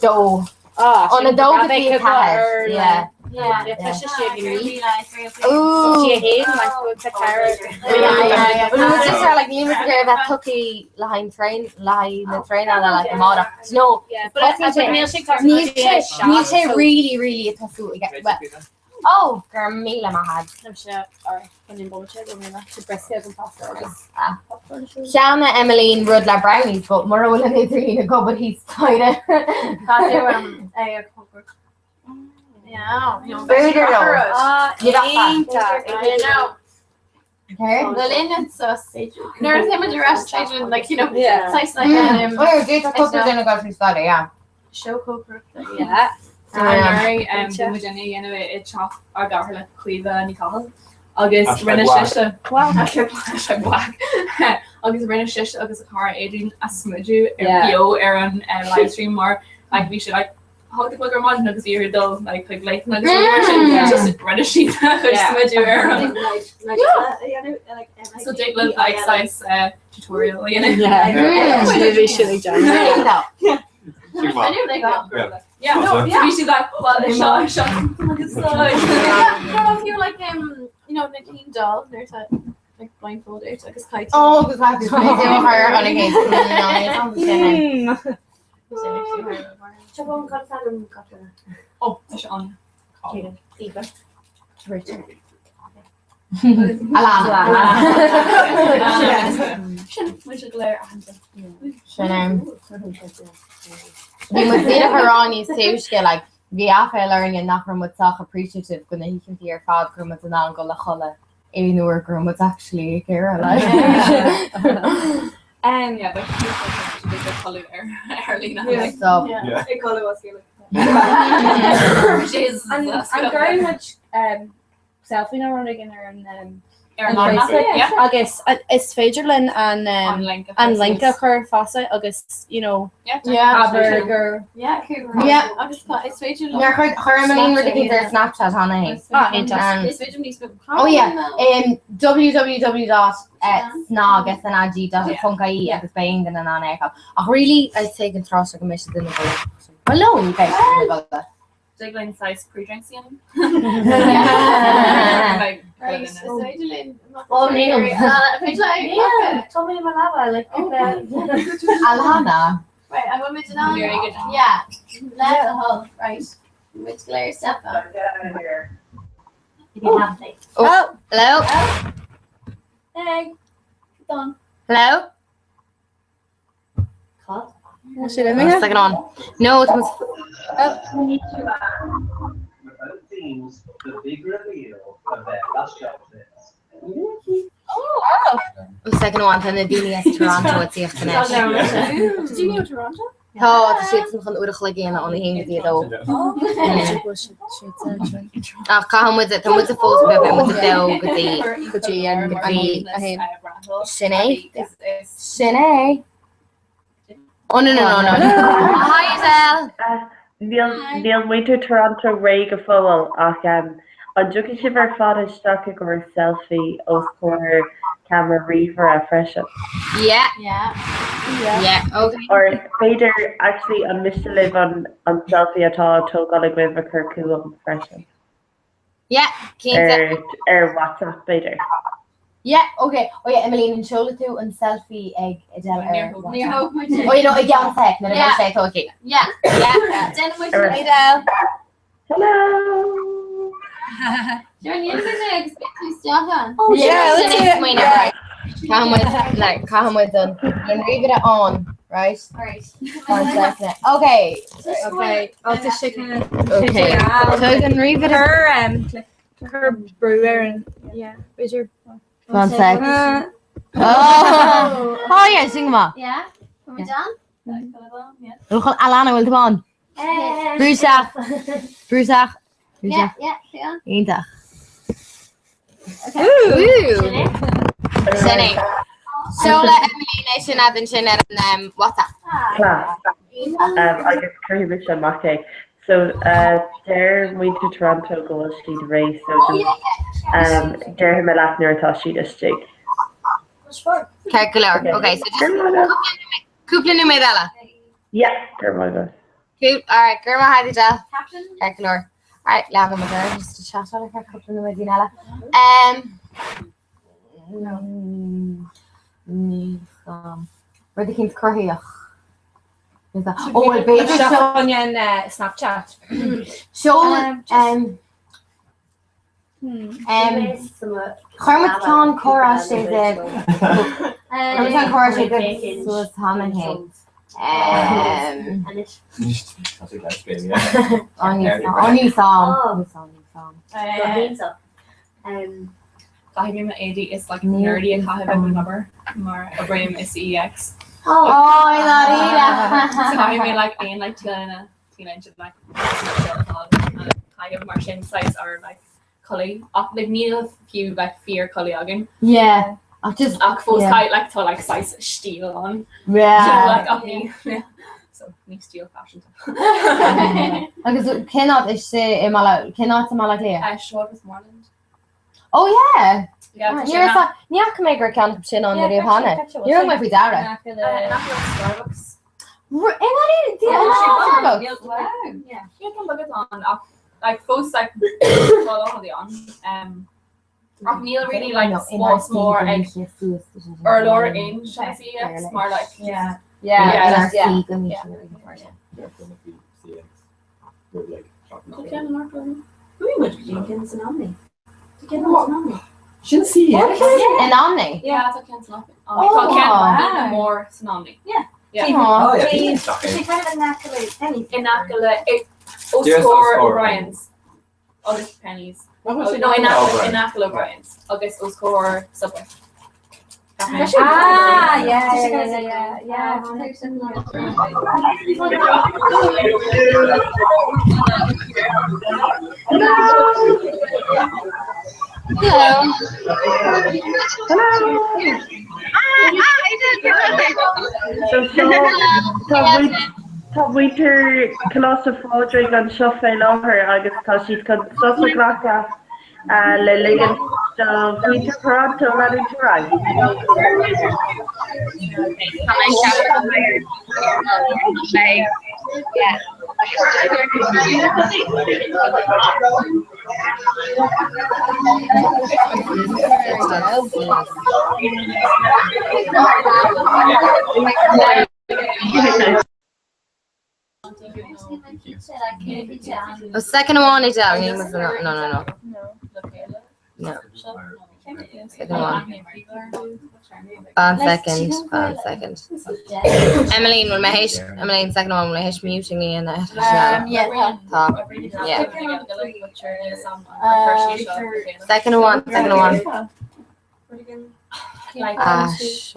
do on a dog yeah Yeah. Tá sé sé Really nice, very appealing. Ooh. Si hé go te cara. Yeah. But it was just like you were there that cookie line train the train on like a moda. No, But Neil say really a tough food to get wet. Oh, Garmila my had. Shanna, Emmeline, Rudla brownies, but more will they three go, but he's tied it. Yeah. Burger Well, in it's sus. There's him in the rest station, like, you know, Yeah. size like Oh, good. I thought they're go through study, yeah. show cooker. Yeah. Yeah. Mary Jenny anyway it chop I got her like cuiva ni cathal. Agus rinne Hashtag siiste. Wow, hashtag black. Agus rinne siiste agus a car Adrian a smidú BEO an live stream mar like we should like how the bugger mod agus you're dull like late just rinne sheet smidú so take look like size tutorial you know. Yeah. Should I knew they got yeah, no, Yeah. we should like well they shot look at I don't know if you're like you know, Nadine doll, there's a like blindfolded, like a kite. Oh, because I just made them higher on again. oh that's on we should glare We must see if Harani Sushka like the after learning and not from what's appreciative when he can hear fad grum at an angle la chola. Even though grum was actually here like yeah but the color early now so Yeah. the color was good I'm very much selfie now running in her and yeah agus is féidirlinn on an link an linka chur fasa agus you know yeah burger Yeah, cool. Yeah. I just thought it's very yeah Harmony were the their Snapchat on it. It's very nice. Oh yeah, www.snog.funkai agus Bain and an echo. Really, I've taken trust of commission in the hello, you guys. Jiggling size pre-drinks in Right. Oh, Neil. Told me my lava, like, Alhana. right, I want me to know. Very good. Yeah. That's the whole, right. Which Claire step on. You can have it. Oh, hello. Hey. Done. Hello. Cut. Second on. No, it was. Themes the big reveal of their last job is. Second one, and the DNS Toronto at the afternoon. Did you know Toronto? Oh, the shit's nog een oorlog liggen on the heen die though. Ah, come with it. Come with the full bit with the dough, with the and Shanae. Shanae. Oh no. Hi, Isel. Neil Winter Toronto Ray go full ach an joki shiver fada stock go selfie os corner camera reefer a freshen. Yeah. Okay. Or Vader actually on Mr. Live on selfie at all to got a with a cool freshen. Yeah. WhatsApp Vader. Yeah. Okay. Oh yeah, Emmeline and Shola too and selfie egg Adele. Oh, you know, again sec. No, never say okay. Yeah. Then with Adele. Hello. You're in the expect to start on. Oh yeah. Let's do it. Right. Come with them. And leave it on. Right. Alright. 1 second. Okay. I'll just shake hand. Okay. So you can leave it. Her brewer and is your 1 sec. Oh yeah, sing ma. Yeah. Are we done? Yeah. Alana will come on. Brusach. Yeah. Eentag. Okay. Sinning. Shola, Emily, Sinead and Sinead and WhatsApp. Class. I guess Curry Rich and Mackay. So they're going to Toronto goal sheet race. So they're my last near thought sheet is jig. Calculator. Okay, so just couple nu medalla. Yeah, they're my god. All right, Germa had it. Captain. Calculator. Alright, level my there just to chat on for a couple of minutes, Nella. Where the King's Curry? Oh, well, baby, on your Snapchat. show Kermit John Cora says John Cora says was Hammond Hay. Only song. Kahibim AD is like nerdy and Kahibim number. Mar Abraham is EX. Oh, I love Kahibim like and like teenage like Kahibim Martian sites are like Cully. Like Neil few like fear Cully again. Yeah. I just full sky like to like size steel on. yeah. Like me. Yeah. So me steel fashion. Agus cannot is say imala cannot imala clear. Short with Morland. Oh yeah. Yeah. You're a Niak maker can chin on the Hana. You're my free Dara. Starbucks. Wow. Yeah. You can look it on like post like follow the on. Neil really like wants more or lower in CX more like Yeah. Shouldn't see it. And Omni. Yeah, it's a cancel up. More tsunami. Yeah. Oh, yeah. Inacula Oscar O'Brien's. August Pennies. No, Inacula O'Brien's. August Oscar Subway. Tá winter colossal an shuffle láthir agus tá siad chun sosaglacha le ligan do winter Toronto leading to right. The second one is out. No. Second one. Second. Emmeline will make Emmeline second one will make muting me and that. Top. Yeah. Second one. Ash.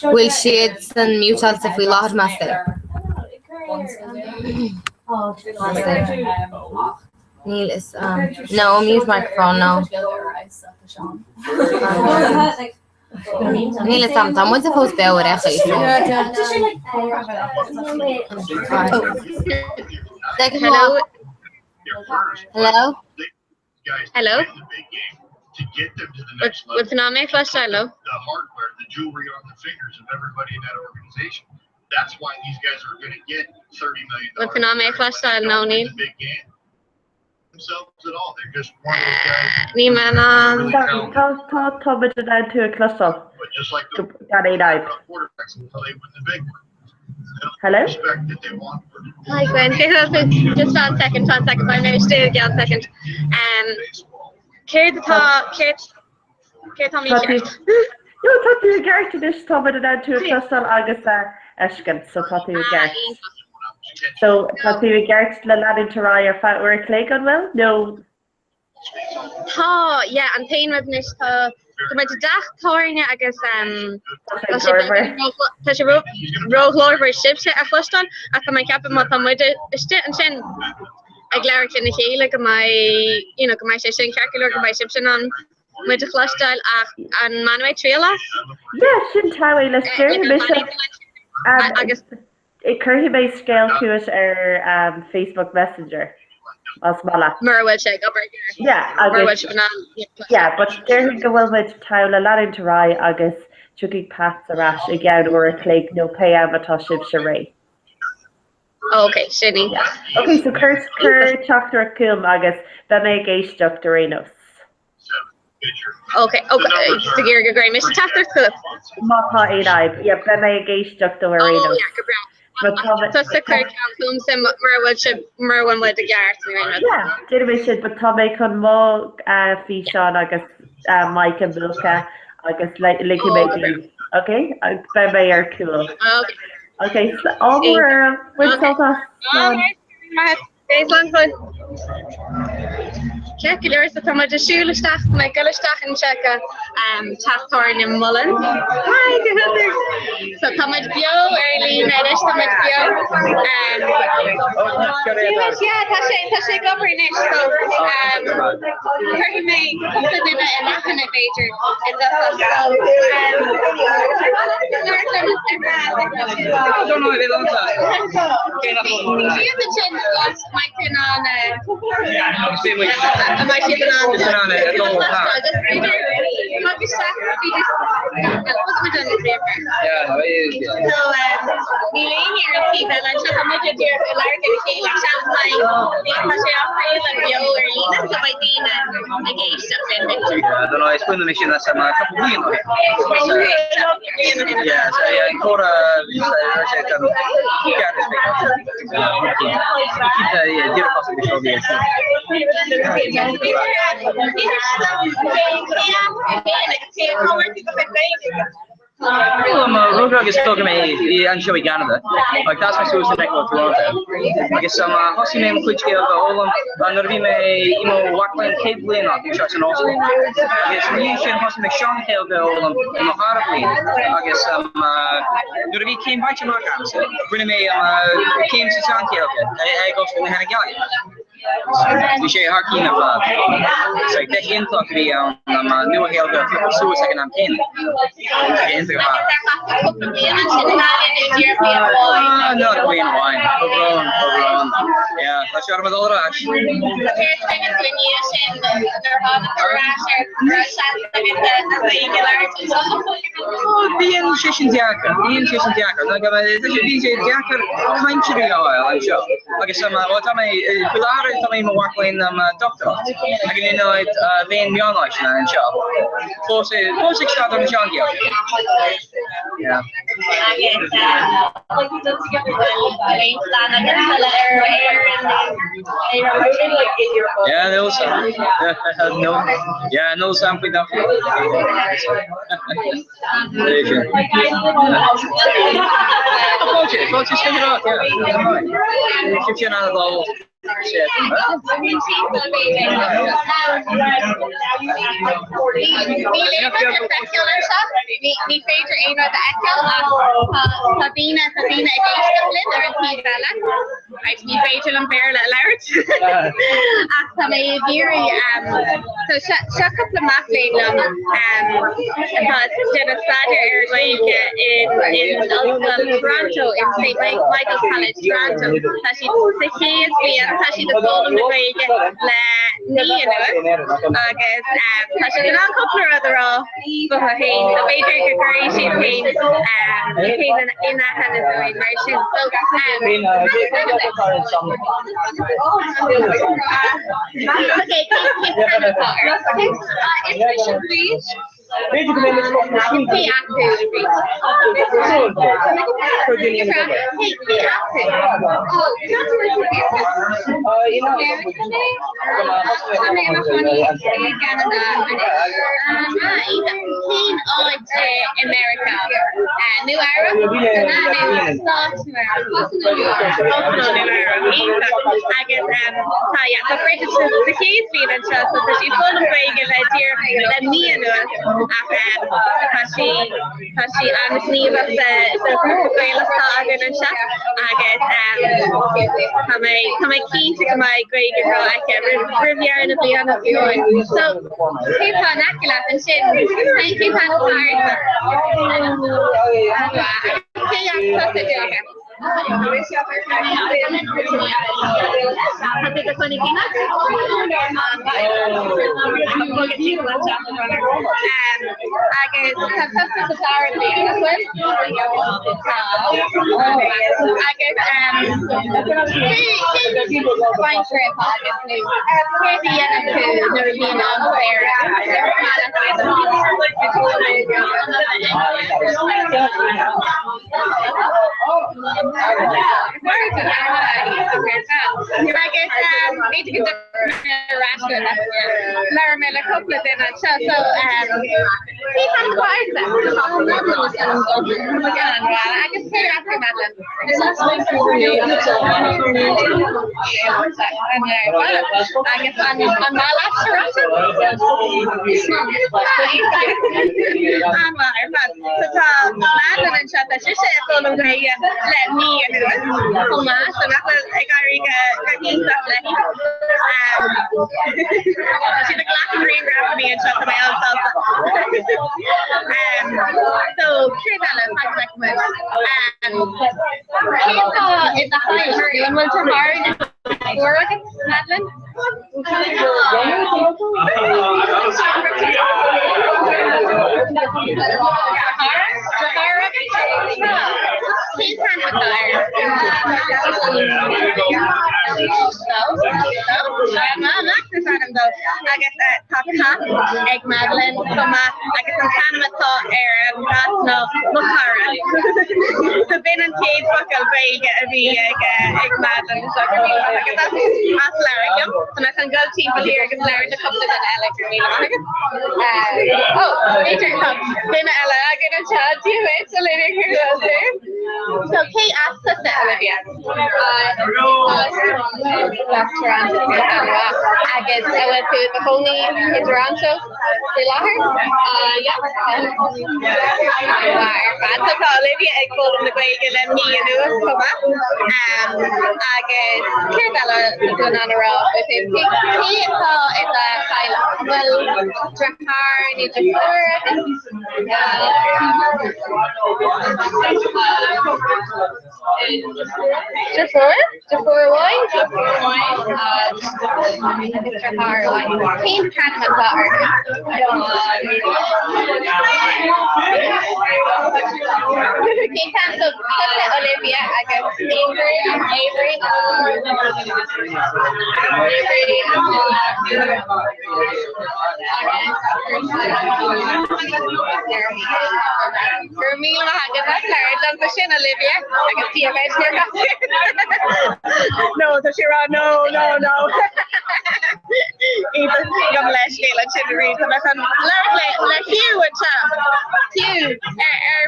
Will she send mute us if we lost master? Neil is no mute microphone no. Neil is something. What's supposed to be with actually? Hello. Hello. To get them to the next level. What's an Ame flash silo? The hardware, the jewelry on the fingers of everybody in that organization. That's why these guys are going to get $30 million. What's an Ame flash silo now, Neil? Big game. Themselves at all. They're just one of those guys. Tá bit down to a cluster. But just like the quarterbacks until they win the big one. Hello? Respect that they want. Hi Gwen, just one second, I may stay again a second. Care the top, care Tommy shirt. No, tá tú gart to this tá bit down to a cluster agus escan, so tá tú gart. So tá tú gart le lad to rye or fat work lake on well? No. Oh, yeah, and pain with this my dach touring I guess roglor ships a fluston after my cap mat muide iste an sin ag leir in chéile go mai go mai sé sin calculor go mai shipsin an muide chlustal an manway trailer. Yeah, sin tawe le steer agus curry base scale to us Facebook Messenger. Merwell check up right here. Yeah, but there go well with Tyler Latin to Rye August tugi pats arás I gceann or a clé nó pe amatá sib se ré. Okay, sinny. Okay, so cur teachtar cum agus be mé géisteach do rénos. Okay, so gear go great. Mr. Tafter cook. Mátá é aib, yeah, be mé géisteach do rénos. Oh, yeah, so sick cum sim Merwin with the guards. Yeah, did we should but tá mé chun mó fi seán agus Mike and Luca agus like maybe. Okay, be mé ar cool. Okay, so all more with Check it is from a shule staff, my girl staff and check Tathorn in Mullen. Hi, good. So come at BEO early, Nedish, come at BEO. Yeah, that's a government. So, may something in a nothing a major. I don't know if they don't am I keeping on? It's on it. It's all hot. Yeah, it is. Yeah. So, we lay here and keep it. I'm sure how much of your large and like champagne because you're afraid of the over eating. So, I think I get something. I don't know. It's going to make sure that's a couple of years. Yeah, so yeah, ancora Roadrug is talking me and showy Canada. Like that's my social network Toronto. I guess some hosting name quick scale the whole and there be me Wackland Cabling on shots and also. I guess new shit hosting me Sean Hill the whole and Harvey. I guess there be came by to my house. Bring me came to Sean Hill. I go from the Hanagali. We share hard keen of it's like that in talk me on new hill the so second I'm in. No, Queen wine. Overgrown. Yeah, that's your middle rush. Being Shishin Jacker. Like DJ Jacker country oil, I'm sure. Like some what I may Walkline doctor. I can know it Lane Mionlish and shop. Force start on the John here. Yeah. Yeah, no some. No something up. Mi favorite aim of the echo Sabina I'd be fatal and barely allowed. After my very so shut up the mapping did a Saturday in Toronto in St. Michael's College, Toronto. So she the golden way knee in it. So she did a couple of other but her hand the way drink a she pain in that kind of immersion. So please. America New Era the keys feeling so she's full of break and let me and because she honestly was the greatest dog in the shop. I guess come I keen to my great girl I can review and be on the viewing. So keep on acting up and shit. Keep on hard. Happy the funny peanut. Laramela couplet in it, so he had quite that. I can say after Madeline. I guess on my last Toronto. Madeline and shut that she said let me and do it. Oh my, so that was I got she's the glass and green grab me and shut my own self. So sure that I recommend. Is the high and went to hard work, Madeline? He's kind of tired. I guess that top egg Madeline, I guess I'm kind of a thought area, that's no Mokara. So Ben and Kate buckle big egg Madeline, so I guess that's Larry, and I can go people here because Larry's a couple of that Alex or me. Major come. Then Ella, I get a chat to you, it's a lady here. So Kate asked us to Olivia. Left Toronto. I guess I went to the Pony in Toronto. They love her. Yeah. So Olivia, I called him the great and then me and Lewis come up. I guess Kirabella is going on a roll with him. He thought it's a pilot. Well, Jahar needs a four. Jafar wine. Jahar wine. Team kind of a car. Team kind of Olivia. I guess Avery. For me, mahagad na Larry lang pa siya na Olivia. I can see a nice haircut. No, so she wrote, no. Even gamlash kailan siya rin. So nasan, Larry, like Hugh would siya. Hugh,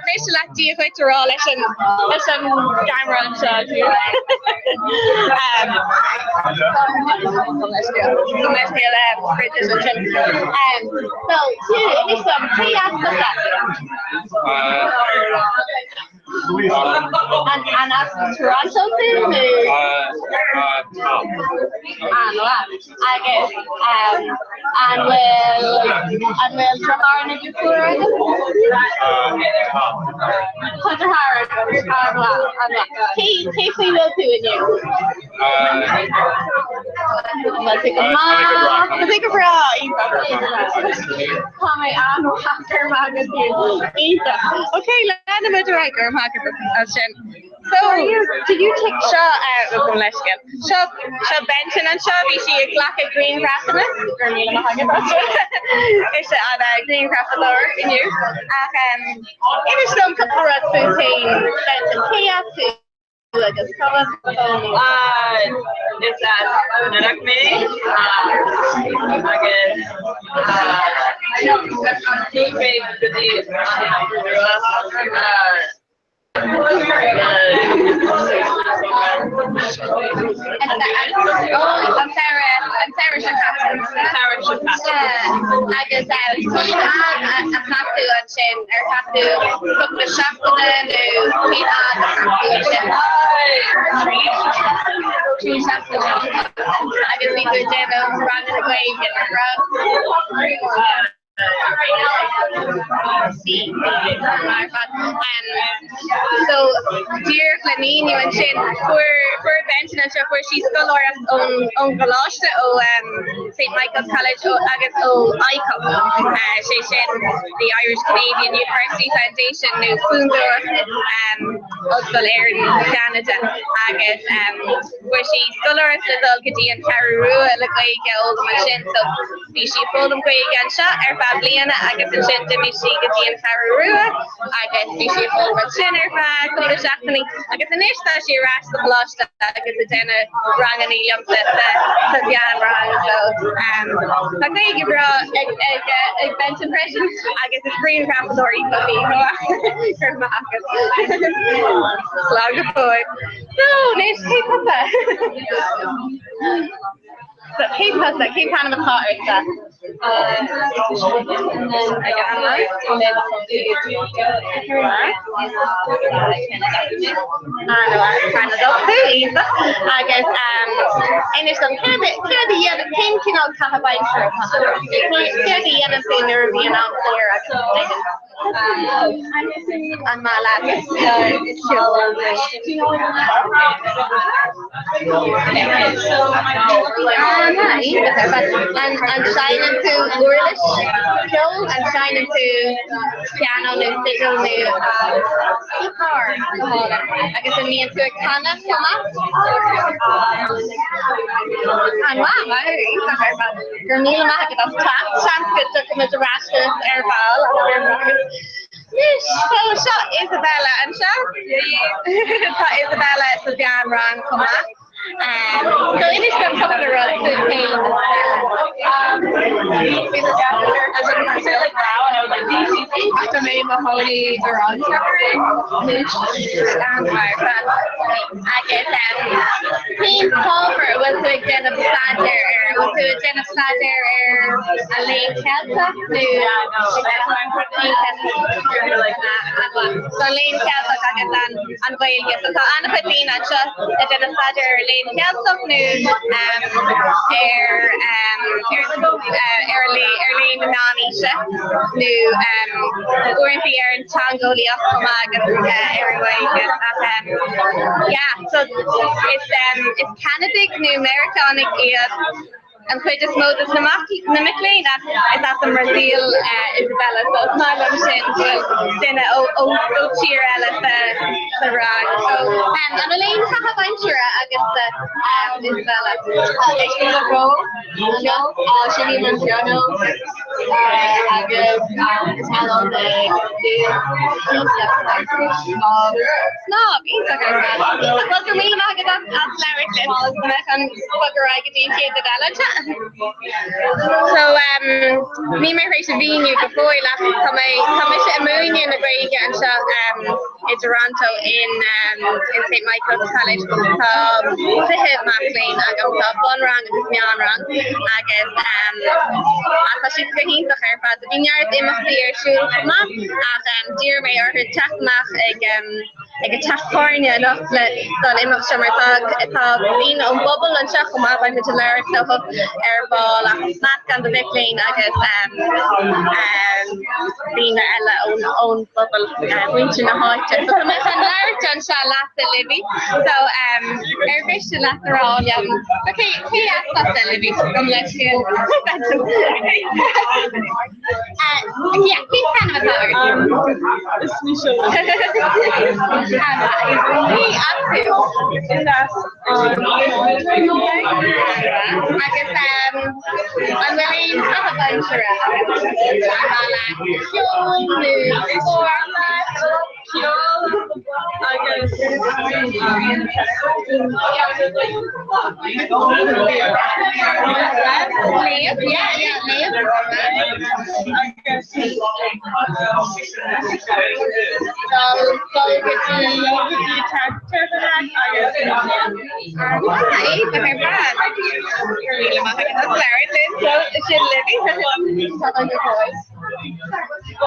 facial active quite to roll. Listen, camera and shot Hugh. Let's get British and so Hugh, it's some pre-asked of that. And as Toronto too? I guess. And will Jahar and Jafar? Casey will too in you. Let's take a mom. Let's take a bra. Tommy, I'm after magazine. Okay, let me do right, girl. So, do you take shot out of Leshkin? Shot Benton and shot BC a black and green graphic? It's a green graphic in you. It is some couple of routine Benton chaos. It's that me. I'm Sarah Shakata. I guess I have to unchain or have to cook the shop for them to feed on I guess we could do them running away, get around. So dear Flanini and Shin we're benching and stuff where she's scholar on Galashta St. Michael's College agus ICO. She Shin the Irish Canadian University Foundation new Fundor Osval in Canada agus where she scholar is Gadi and Karurua like old machine so she pulled them great again shot Fabliana agus and Shin she Gadi and Karurua agus she pulled machine Koda Jackson agus an ishta she rashed the blush agus the dinner rang and Eliam said Jan rang so I think you brought a bench impression I guess it's green craft story for me for Marcus Slug boy no nice keep up that keep kind of a thought and then I got online and then kind of up too I guess and there's some kind of the other thinking of kind of buying for the other thing there being out there I guess on my lap and shining to Urlish Joel and shining to piano new signal new guitar I guess me into a canna and wow you're Neil Mac of top good to come to Rastus airball yes, so shot Isabella and shot Isabella so Jan Ron come back so it is a couple of roads to paint after me Mahoney around I guess Team Culver was to a den of Sander was to a den of Sander a late Kelsa to so late Kelsa and Wales so Anna Patina just a den of Sander late Kelsa new early Nanisha new going the air in Tangolia everywhere yeah so it's Canada new Americanic and quite just mode is namically that is at the Brazil Isabella so it's not then cheer the rag so and Elaine Cahavantura I guess Isabella Shani Mangiano I guess hello no he's okay well for me I get that so me my race of being you before I left come in the great and so in Toronto in St. Michael's College to hit Maclean I got one wrong and this man wrong I guess I she's going to her but the vineyard in my year shoe come up and dear may or her chat mach like a California enough that done in summer talk being on bubble and shop come up to learn stuff of airball mask on the big lane I guess being own bubble winching a hot so I'm John Shaw last the Libby so fish to last around okay that's the Libby let's go yeah he's kind of a power it's Michelle in that I guess I'm willing to have a bunch of So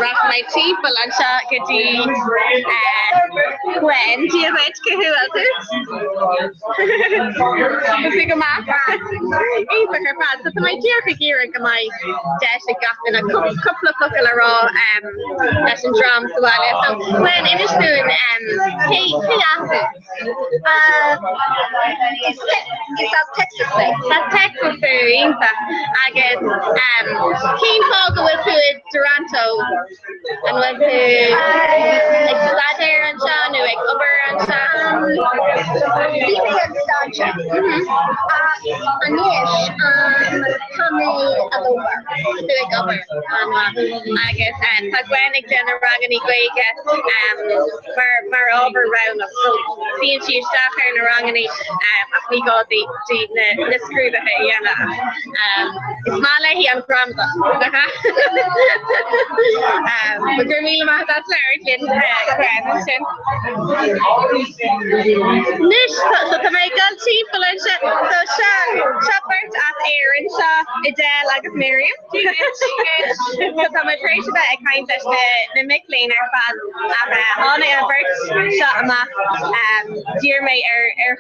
rock my teeth, but I'm shot get the when do you bet who else is? The big map. Even her pad. So my dear figure and my dash got in a couple of fucking raw dash and drums so when it is doing hey after is that Texas thing? That's Texas thing. I guess Keen Fog went to Toronto and went to like Slater and Sean, like Upper and Sean. Anish, Tommy Adobar, like Upper. I guess Tagwanik Jenna Ragani Quake, Mar over round of seeing she staff her in the Ragani, we got the screw the Yana. Smalley and Grandpa. But Gramila that's Larry Nish, so to make gun cheap and shit. So shoppers at Aaron Shaw, Adele, like Miriam. Because I'm afraid that I kind of the McLean are fan of Hannah and Bert shot a map. Dear me,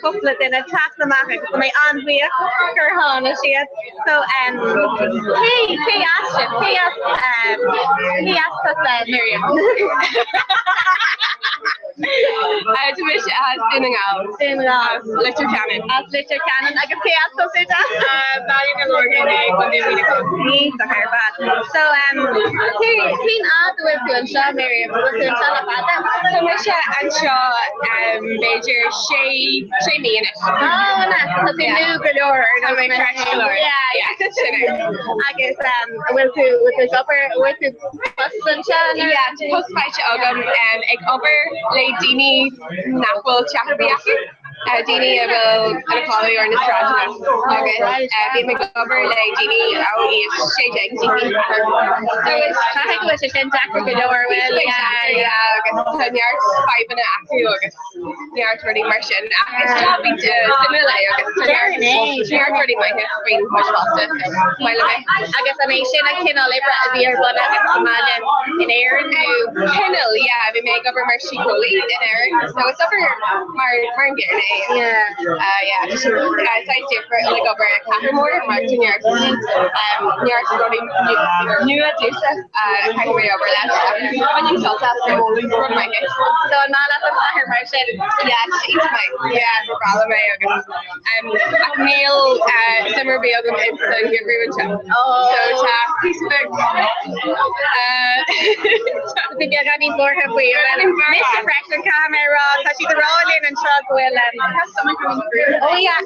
hopefully then attack the map because my aunt Via, her Hannah, she had. So, he asked us Miriam. To wish standing out. Litter Cannon. As Litter Cannon. I can say as so say that. Value and organic when they really go. So, clean out the way to Shaw Miriam. What's the Shaw about them? So much and Shaw major Shay me in it. Oh, nice. So they knew galore. No, my fresh galore. Yeah. I guess with the upper with the bus and Shaw. Yeah, to post by Ogum ag upper lay Dini Napwell Chatterbiaki. Dini will quality or Nostradmus. Okay. Be McGover lay Dini is Shay Dini. So it's I think it was a 10 Dr. Galore. Well, yeah. 10 yards, 5 and a half. Yards really immersion. It's stopping to simulate. 10 yards already might have been much faster. I guess I mean, Shane and Kinnell, they brought the air, but I guess imagine in Aaron. Kinnell, yeah, we make up a Mercy Coley in Aaron. So it's over Martin Gear. Yeah. It's different, like over Cathermore, Martin York. York running new at least, kind of way over that. When you saw that, run my head. So not at the fire motion. Yeah, it's my, for Ballamay. Neil, Summer Beogum, it's the everyone chat. Oh. So, Facebook. I think I got me more halfway. Mr. Freshman camera, because she's rolling and truck will have someone coming through. Oh yeah.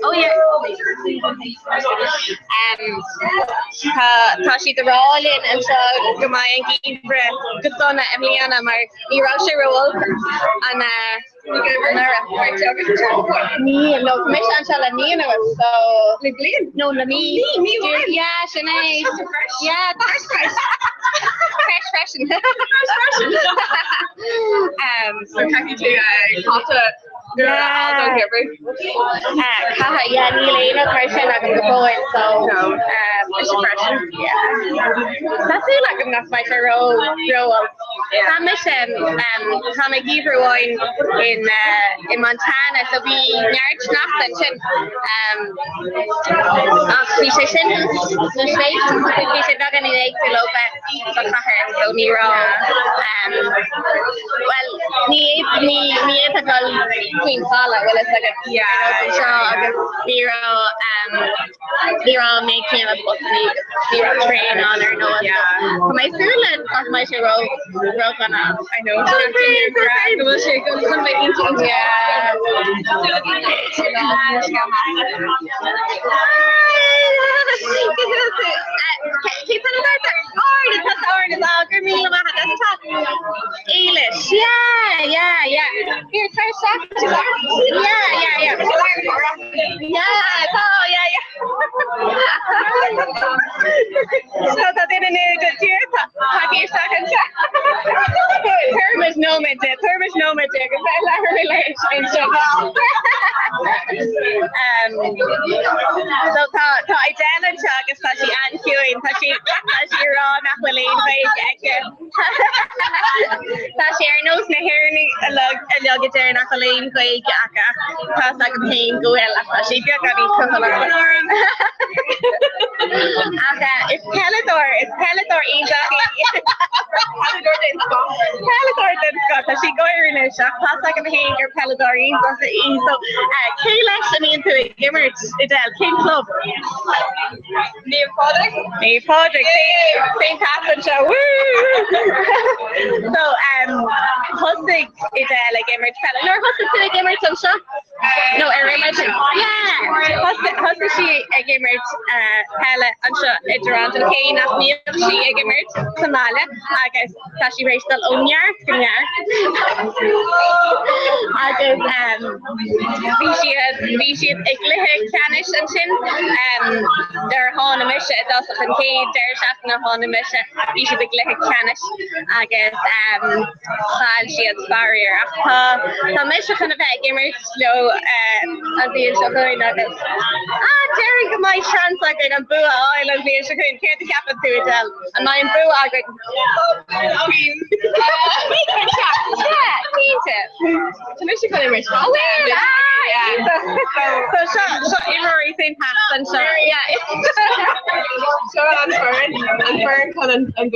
She's rolling and so Gamay and Gibra, Gusona, Emiliana, my Russia roll and no, commission shall I mean it was so no, me. Yeah, Sinead. Yeah, that's fresh fashion. So talking to Kata. Yeah, Nilena Carson, I'm going so that's it like I'm not my roll. Mission Tommy Giver wine in Montana so we Yarch nothing we say not any egg below but so Nero well Queen Paula, well, it's like Nero making a book Nero train on her nose. My student of my show wrote on I know. Keep on about that. Orange is all Gramila that's top. English. Yeah. Here, try to stop. Yeah. So that didn't need to do it. Have you second check? Thermos nomad, because I love her relation. So I didn't check, especially and ciúin tá sí rá nach bhfuil éon bheith ag tá sé ar nós na hirirní a legadir nach bhfuil éon bheith acha tá a go féin gohfuil a sí beag a bhí cola is Pelador Pelador den Scott tá sí goirne seach tá a go féin gur Pelador so cé leis an íon tú gimmert idel King Club Ní Podrick St. Catherine show so hustig idel like gimmert Pelador hustig tú gimmert an show no hustig sí gimmert Pella an show idirant an cé nach níl sí gimmert Somália agus tá sí rééistal ónhear gonnear agus bhí siad ag gluthe canis an sin ar tháina mise das an céad deir seach na tháina mise bhí siad ag gluthe canis agus fáil siad barrier ach tá mise chuna bheith gimmert le an bhíon se chuin agus Jerry go maiid trans agad an bua áil an bhíon se chuin céir ceapan tú idel an mai an bua agad Commission kind of rich. Oh, yeah. So Emery St. Pat's and so yeah. So I'm Fern kind of and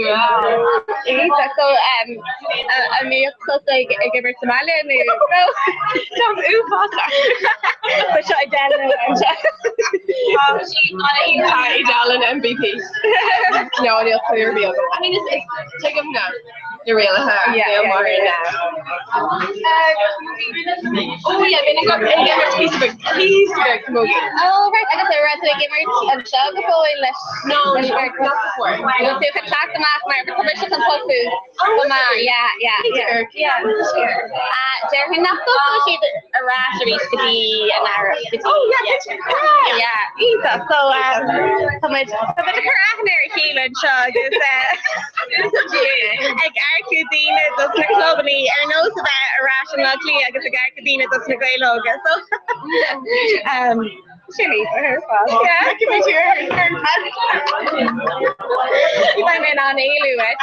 so I mean close like I give her Somalia and so pasta. But so I did she Dallin MVP. No, they'll clear me up. I mean it's take them now. You're real, huh? Yeah. Oh yeah, then I got piece of camogie. Oh right, I got the red gamer and shove the boy list. No, not before. I don't see if it's back the math, my permission and put food. Yeah. There enough to she's a rash to be an Arab. Oh yeah. So how much her ordinary healing shug is Garcudina does na clubní ar nós a bheith irrationally agus a Garcudina does na gailóga so Chili for her fault. Yeah, give me your turn. I'm in on Aluet.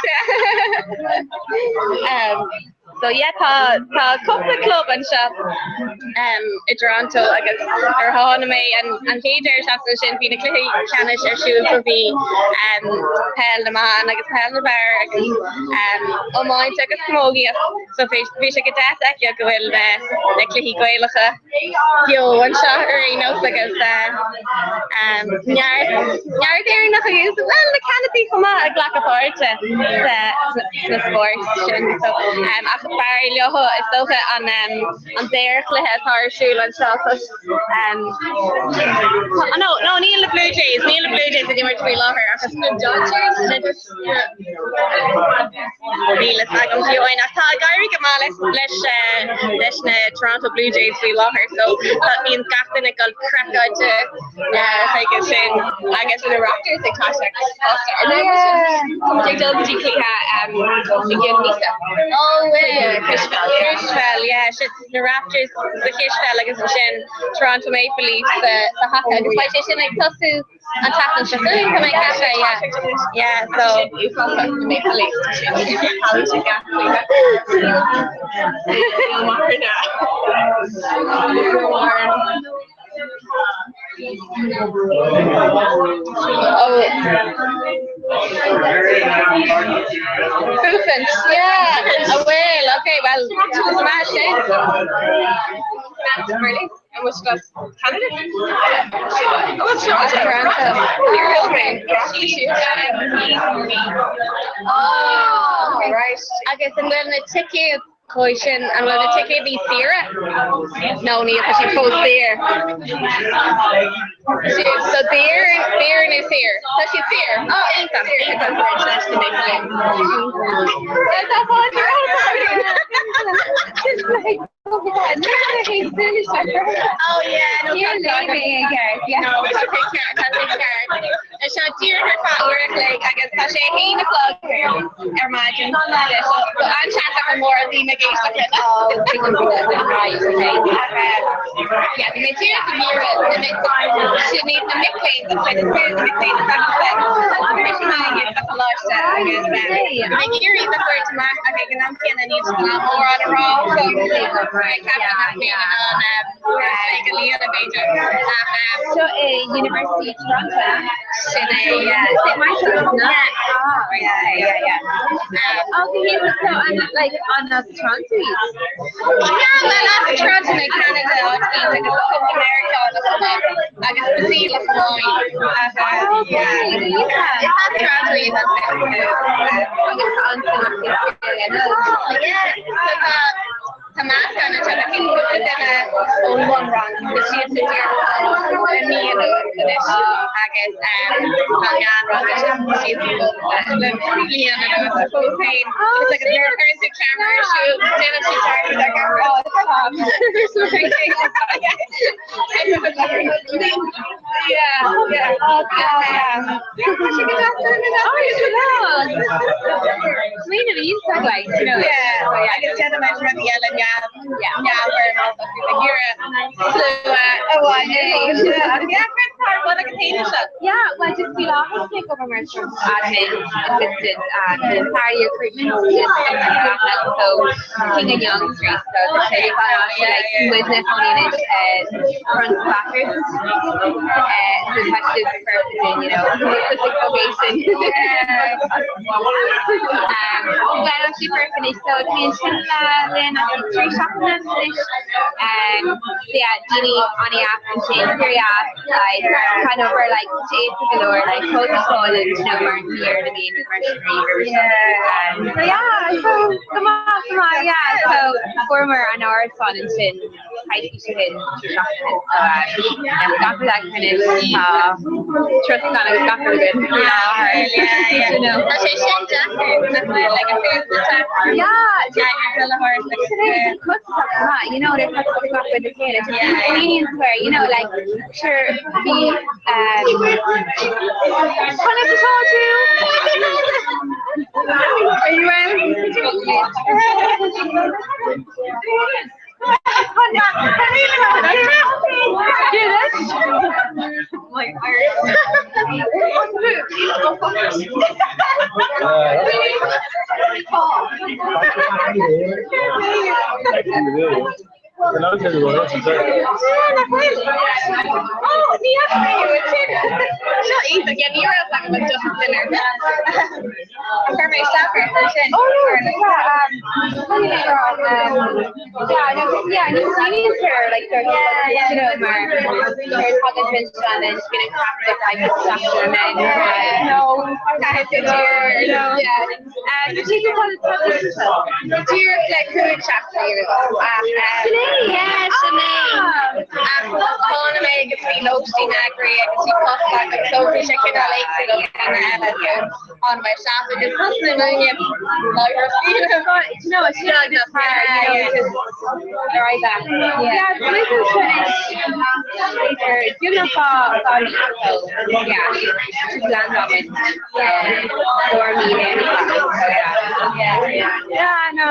So yeah, tá couple club an shop I Toronto agus ar hána mé an féidir shop sin bhí na cluiche canis ar siúil go bhí pell na man agus pell na bear agus ómáint agus camogie so bhí sé go deas aici go bhfuil na cluiche gaeilge bio an seo ar éonos agus near there nach use well na canopy chuma a glacapáirte na sport sin so Barry Loho is socha an there cluthe tharsúil an seo no níl the Blue Jays a gimmer to be láthir agus Dodgers níl agam fiúin ach tá gairí go mála leis na Toronto Blue Jays fi láthir so that means gaftain ag crackáte sin agus the Raptors ag táisteach Kishfell, yeah, shit. The Raptors, the Kishfell, like it's in Toronto Maple Leafs, the Haka, despite she like Tosu and Tackle Shaffer, come my cafe, yeah, so Maple Leafs. Poofins, yeah. Oh well, okay, well, smash it. Really? And what's that? Canada? Oh, it's not Toronto. You're real great. Oh, right. I guess I'm going to take you. Coisin and when the ticket be Sarah? No, Neil, because she posts there. So there is here. So she's here. Oh, income. Income for international make it. That's how fun you're oh yeah, no, you're leaving again. Yeah. No, we should take care. I can't take care. It's a dear her power, like I guess that she ain't a plug. Imagine that. So I'm chatting for more of the McGee. Oh, right, okay. Yeah, the material the mirror, the mix. She needs the mixing. The mixing. That's a lot. I guess. Like you're even for to mark. Okay, and I'm feeling needs a lot more on the raw. So I can't be on like a Leona major. So University of Toronto. St. Michael's, no? Yeah. Okay, so like on a Toronto. Yeah, well, that's Toronto, like Canada, like America, I guess the sea of mine. Yeah, it's not Toronto, yeah. Tamasca and each other. I think we did only one wrong because she had to do and me and the dish. I guess she's really and it was so pain. It's like a very big camera shoot. Then she started like oh it's tough. I guess gentlemen from the yelling well, just feel off take over my sort of admin assistant and part of your recruitment is something like that. So King and Young Street, so the city like business only front to backers. So effective person, specific location. Well, actually perfect. So it's me and Sheila, then I think 3 shopping and finish. Jeannie on the app and Shane Fury app, like kind of were like shades of galore, like protocol and weren't here to be in the mercenary. So come on, so former and our son and Shin, I think she did shopping. So after that kind of trust kind of got for good. They're cuts up with the kid. It's just convenience where, like, sure, be, wanted to talk to you. Are you in? On my shop and just listening to him. It's not just they're right back. Yeah, this is finished later. You're gonna fall on so she's land on it. Or meeting. No.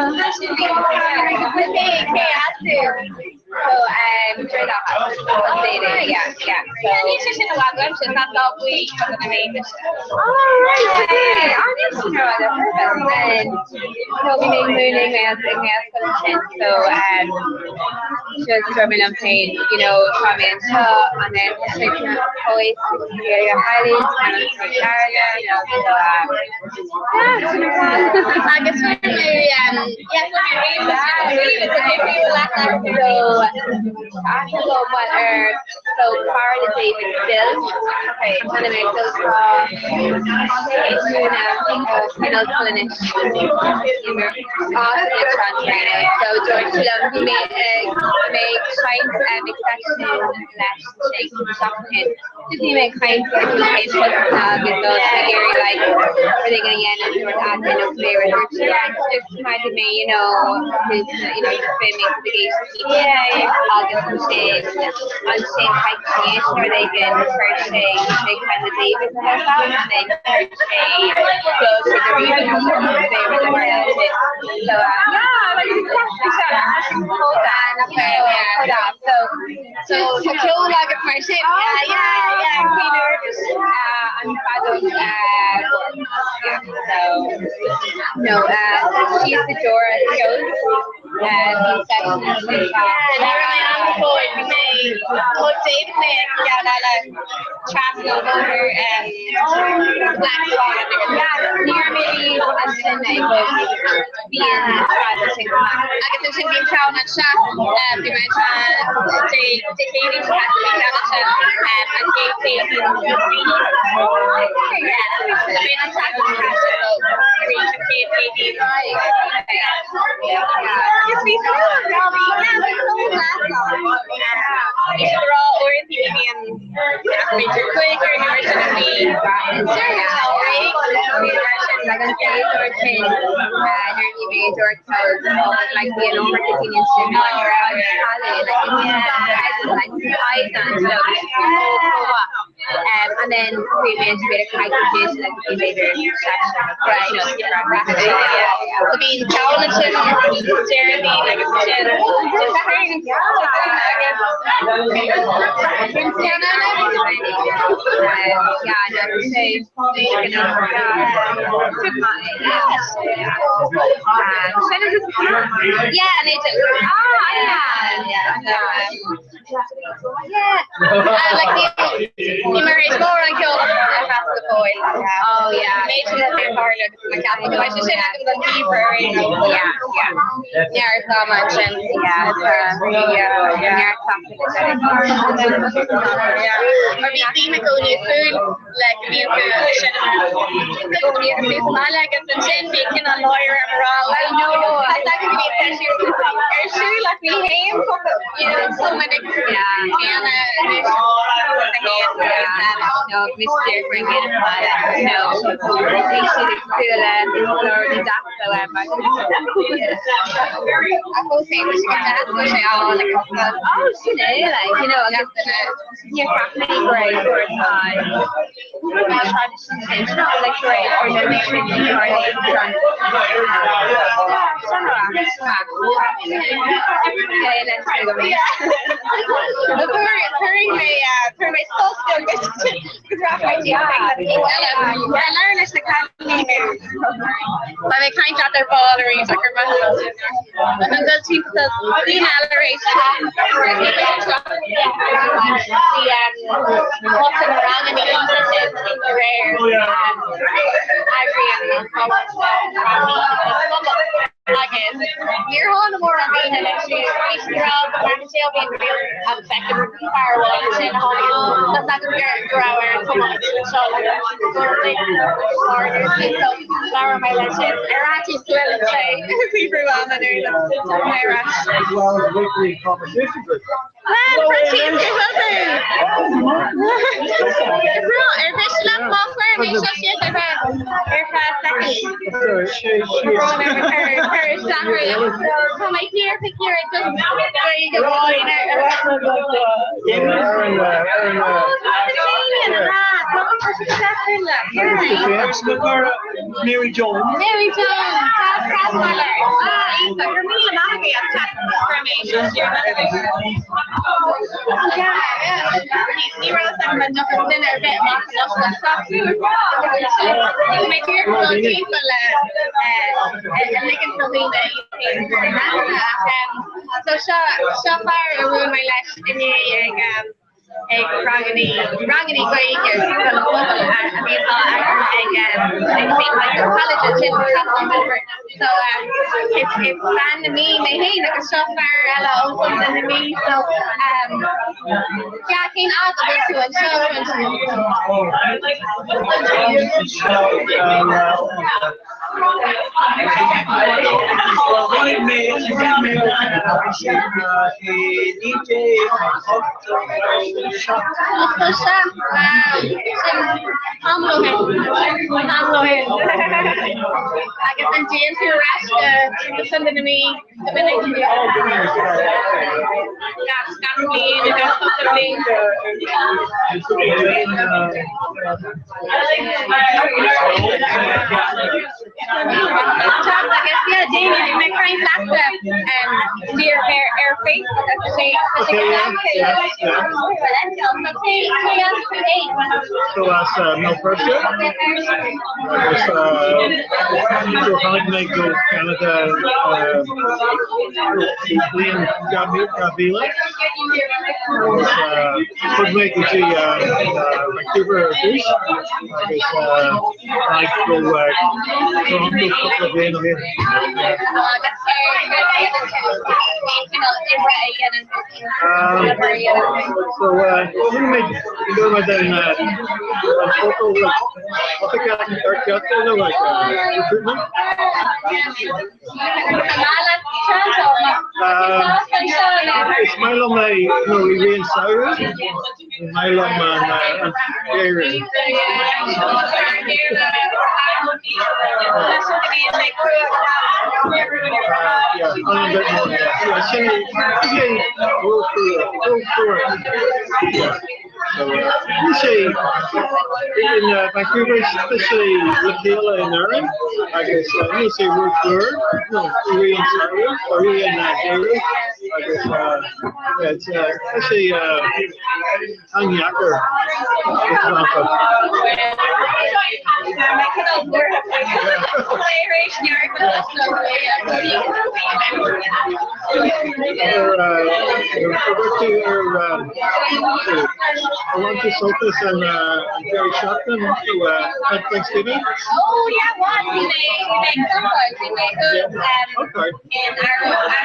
So during that updated, So she's in the web, she's not that week, but I mean I need to know other and he'll be mooning so just drumming and playing, coming and shot and then taking voice your highlights and I guess when so far the David still I'm trying to make those so George he made kind exception shake did he make kind like everything again and George admin of favorite just reminded me his famous investigation August and Shane on Shane Pike Creation where they can first say big kind of David and all that and then first go to the reading of the favorite word. So like hold on, okay, yeah, so cool like it's my shit. Yeah, quite nervous. I'm no, she's the Dora shows. And then we made a kind of dish like we made a section of I mean, Carolyn, Jeremy, like it's Mary Jones. Mary Jones, an James who rashed the Sunday to me the minute So that's no first year. So how make go Canada Liam Gavila could make it to Vancouver Goose. I go Toronto couple of days here. So we make go with that photo I think I can start out there like recruitment. It's my long we in Saudi, my long and Gary. Yeah, a little bit more. Yeah, so you say in Vancouver, especially Lakela and Erin, I guess you say word for word, no, we in Ontario, or we in Nigeria. I guess yeah, it's especially Anyaker. I want to focus on Jerry Shotton at Thanksgiving. Oh yeah, what? We make cookbooks. We make good Okay. in our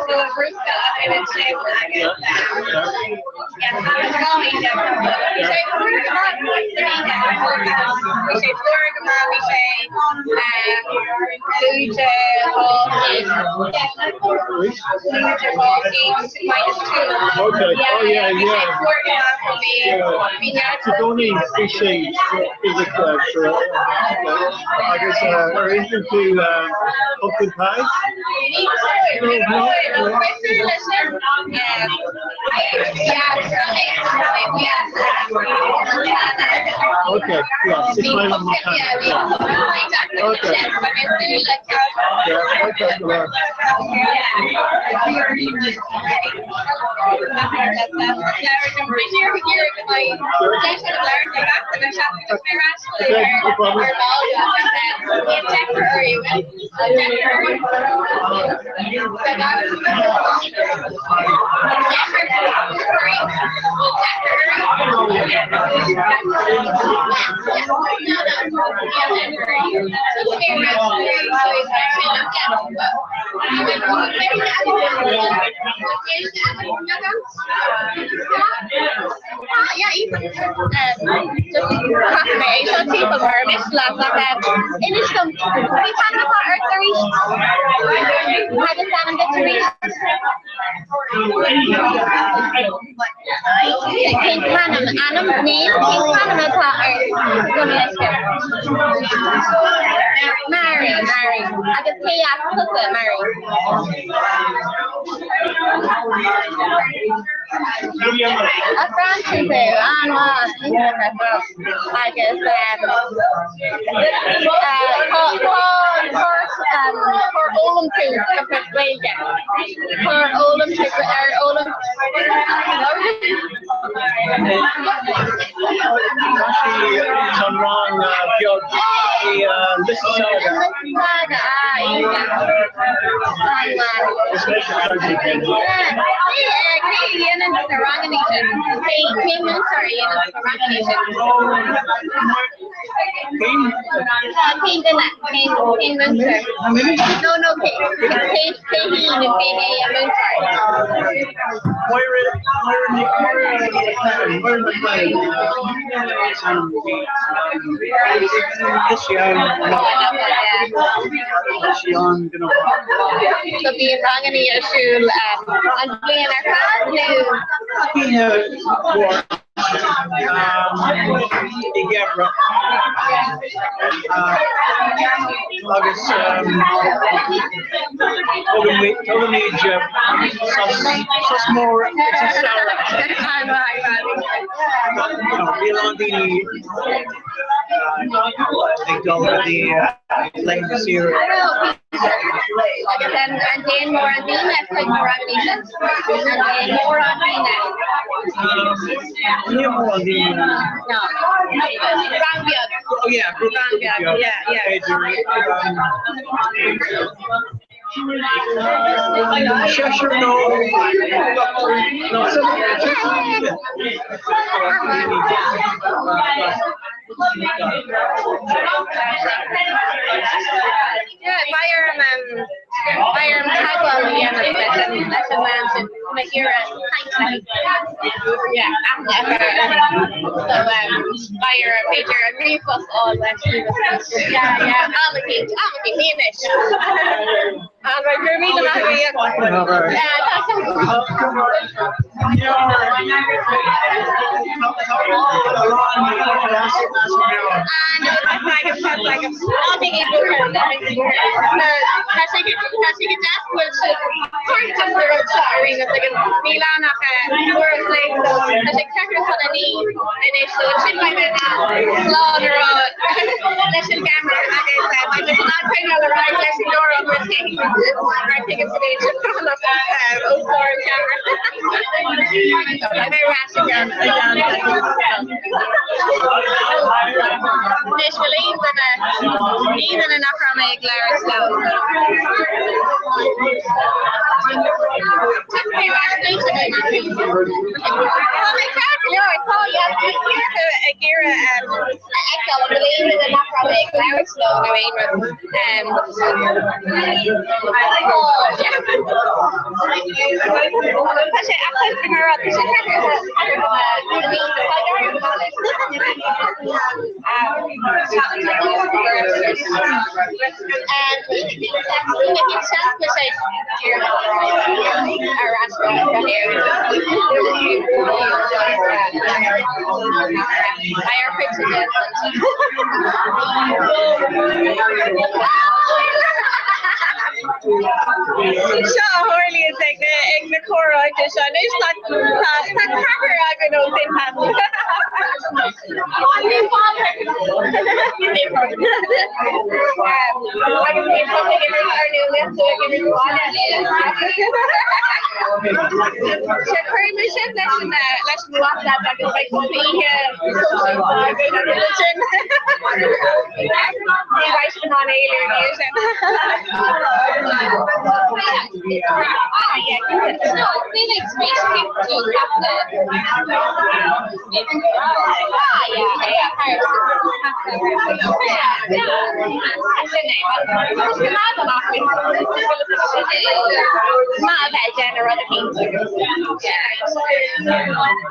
so Bruce got up and it's shaped like it. We say Florida, we say Luja Okay. Oh yeah, yeah. It's only cliche physics I guess are anything to pumpkin pie? No. Okay, yeah, it's my own time. Okay. Yeah, okay, well. Mary. I can pay out to cook Mary. A Francis I guess for Olympic persuasion. For Olympic Some wrong this is So being wrong in the issue and playing our cards and then more on Dina, like more on Dina, and then more on Dina. No, Grandbiog. Oh yeah, Grandbiog. Yeah. Cheshire, no. Yeah, Bayern Tagwell again that's a man to make your yeah, I'm never so Bayern major and refus all West yeah, I'm a king Danish. And my Germina even an acromic Lara Slow.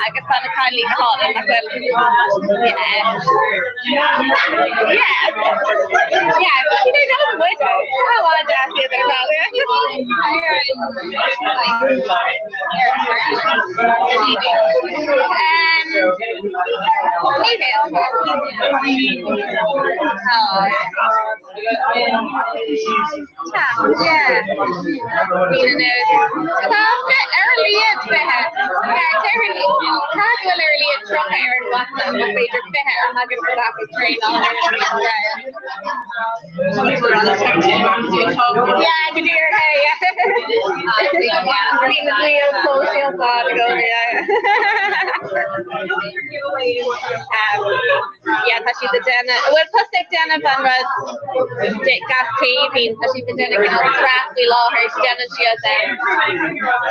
I could find a kindly call and I could, Yeah, tá si dena. Well, plus they've done a van rod gas TV, tá si dena kind of craft we law her dena she has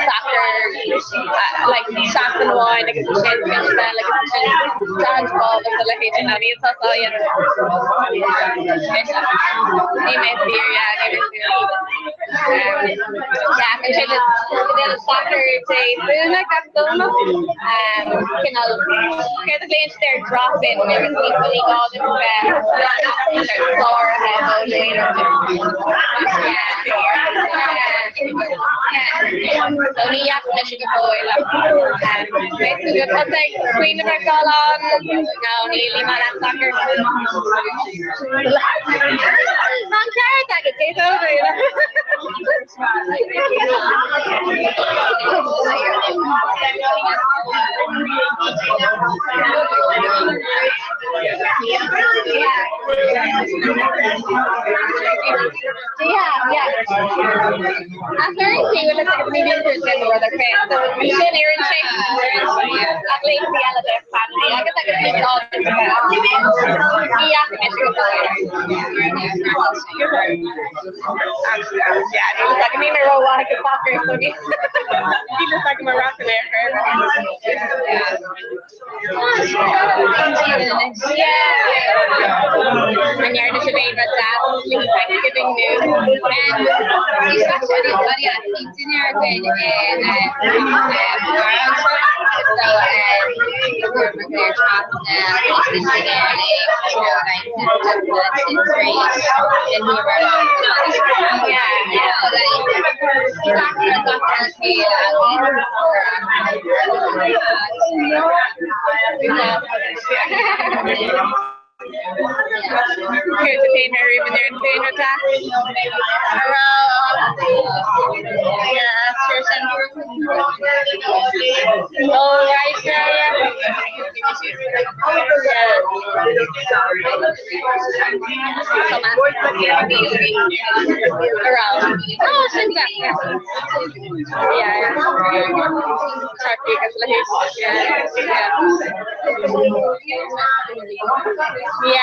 soccer, like soccer and wine, like it's a shit pitch that, like it's a dodgeball, the facilitation of it, so yeah. He made beer, yeah, he made beer. Yeah, and she did soccer day, like that's done. You know, get the bench there, drop in, there was equally all this there's floor ahead of later. So he asked me to go just like Queen of our call on. No, nearly my last soccer. On carrot, I could take over, you know. Yeah. After he would look like a medium to the other face. So he's in here and shaking at least the elevator family. I guess I could take it all into that. He asked me to go. Yeah, he looks like a meme robotic soccer, so he looks like a Moroccan there. And you're just about that. Thanksgiving news. And he's got anybody at the dinner with here's the painter room in there and painter that. Yeah, sure. Oh, right, yeah. Around. Oh, since that. Yeah.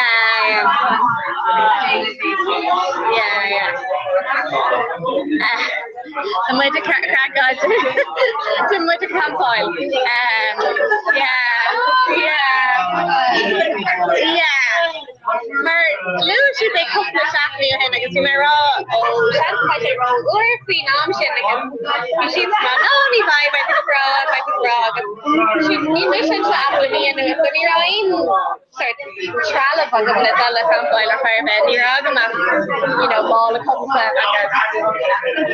I'm going to crack on to much camp oil. Maar Lou should they cook the saffron and I can see my raw. Oh, that's my raw. Or if we know shit, like she's not only vibe by the frog. She's mission to apple me and it's going to be right. Trala pag ang natala camp oil or fire bed. You're all gonna, you know, ball a couple of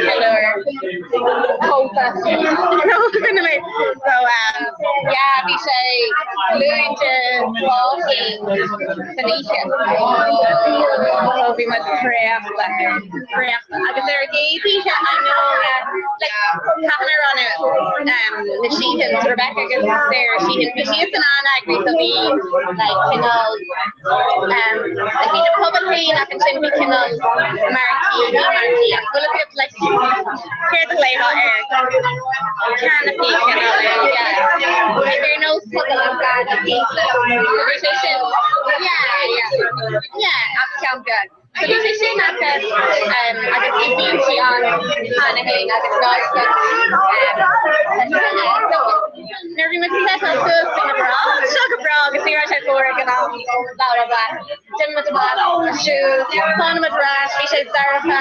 color copa. So yeah, we say learn to walking Phoenicia. So we must craft. I guess there are gay t-shirt. I know, like having her on it. The Sheehans, Rebecca gets there. She's an on-agri, so we like. Like in a publicly, I can send me Marty. Well, look at like here to play hot air. Canopy, yeah. Like there are no fucking like that. Yeah, up camp good. So this is saying that I guess if you on Hannahing, I guess nervy with the so sugar bra, because you're at work and all that. Jim with the shoes, Con with rash, he said Zarafa,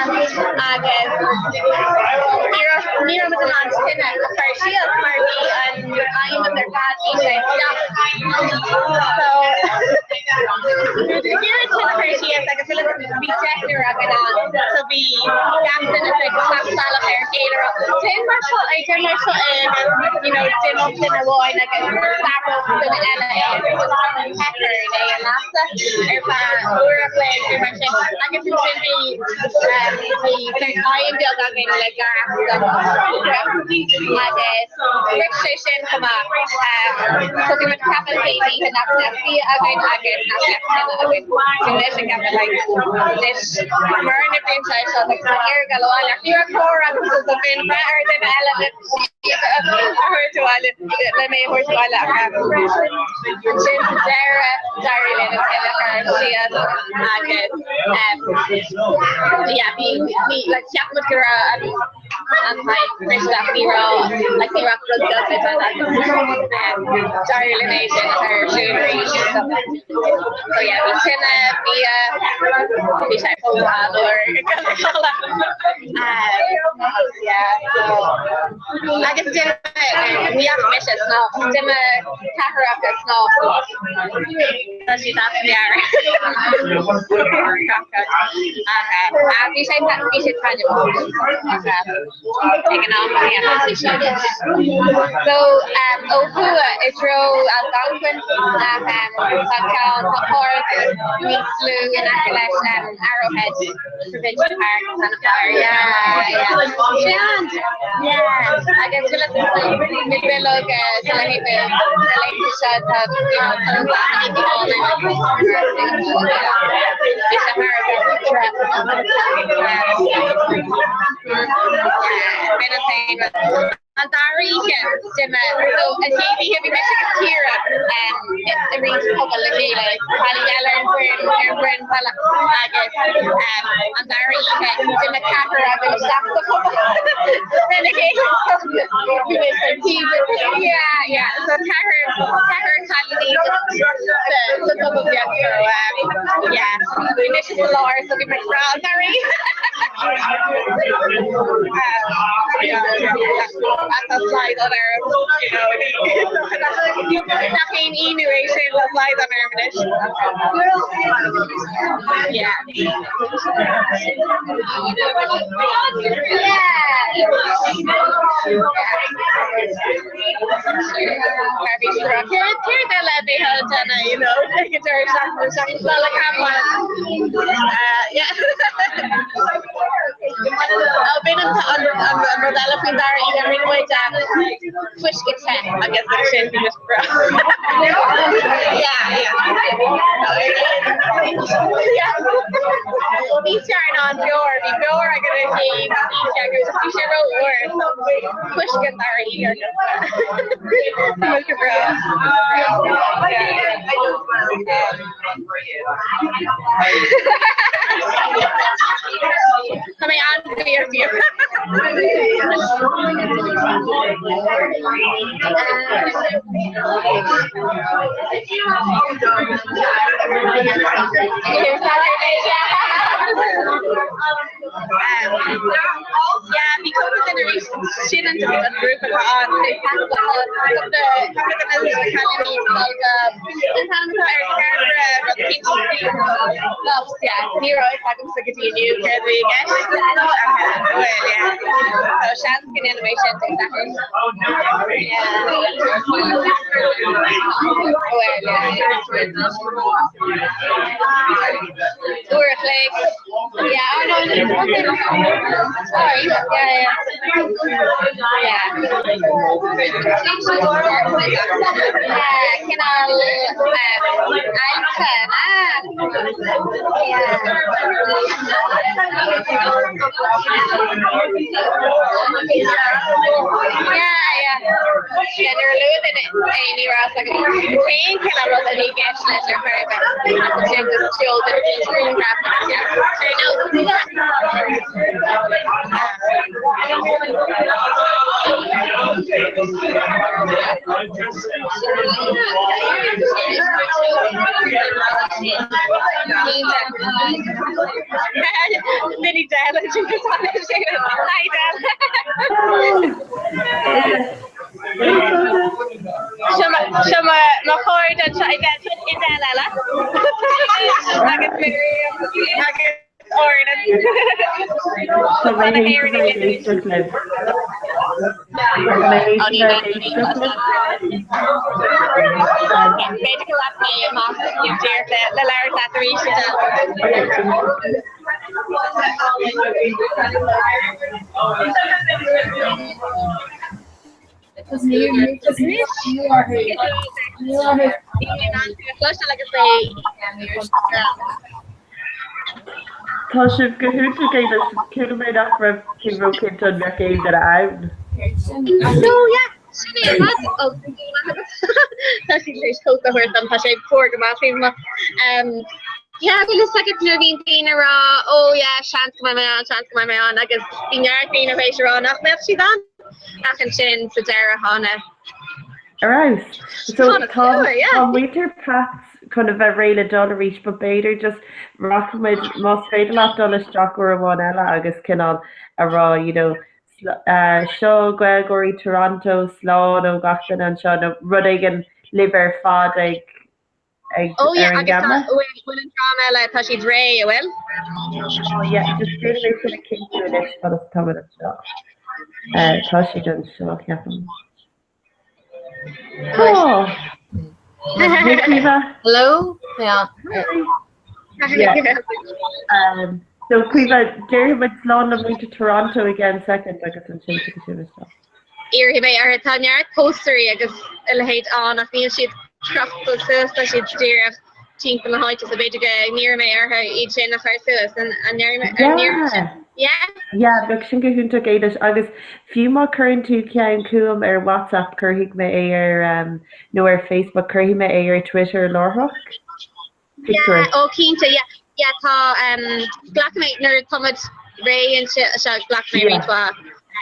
I guess. Nero with the lunch dinner, she has Marty and I'm with their bad, he said stop. So if you're a she has like a little be technical to be gapping a big slap salad there, gator up. Tim or something, you know, Tim up in a wine, like a stack up in an LA, pepper, and lasta. If we're playing too much, I guess it's going to be I am the other thing like that. I guess Rick Shishin, come on. Cooking with Captain Katie, and that's nasty. I guess this burn it inside, so like here, go on. If you're a core, I'm supposed to be better than element. Hortuáile le mé hortuáile sin deire dairlin siad agus ní le ceapmu go an Christoph Nero like the rock was good dairlination ar siúí so yeah we tinna be type of or yeah agus dim níach mis sná dimme caharach a sná si dar vi sé tan so Oku is ro al Dalwin Meetslu in Arrowhead Provincial Park Santa Clara yeah I guess midbelog an daríchen stimme so a TV heavy Michigan Kira the reach couple of days Paliella and Bryn Pala agus an daríchen stimme capper of the staff then again yeah so Taher colony the couple of yeah initial law so give my crowd sorry at the slide on our, nothing enuation the slide on our yeah. I've been developing there even way down push get 10 I guess the shit just bro yeah he's turn on before I gotta see push get there here push bro coming on to your view yeah, because the generation shouldn't have a group of they pass the academy yeah, Nero is having to continue because we get so chance can animation exactly yeah, oh no, sorry, yeah. Yeah, they're losing it. Any Ross like pain can I was any gash letter for it. Just children screen graphics. Yeah, Mini dialogue. Hi, Dan. Shama McCord and I get it in Ella. I get Miriam. I get Orin. So my name is Strickland. Medical apnea, master, you dear, the Larry's at the reach. Tá sibh go húta cé cé méid nach raibh cin ro cinnta me céim de ann. No, yeah. Sinné had to her an tá sé poor go ma. Yeah, we just like it no bhín daoine rá, oh yeah, sean go mé an agus bhíar daoine bhééis rá nach mé si dan ach an sin sa deire hána. Arouse. So Tom winter packs kind of a réile dollar each, but Bader just rockmid most féidir lá dollar stock or one ella agus cinál a raw, you know, show Gregory Toronto slán ó gachtain an seo no rudigan liver fad ag oh yeah, agus when an drama like tá si dre well. Oh yeah, just really for the king to it for the top of the shop. Tá si done show happen. Oh. Hello? Yeah. So Quiva, Jerry went slán of me to Toronto again second agus an sin to the stuff. Here he may ar tanjar postery agus hate on of me she'd craft the she'd dear of team from the height of the big near me or her each in the first and yeah but sin go hunta gaidis agus few more current tú cean cuam ar WhatsApp curhiig me ar no ar Facebook curhi me ar Twitter lorhook. Yeah, oh Keenta, yeah, tá Blackmate nerd Thomas Ray and Blackmate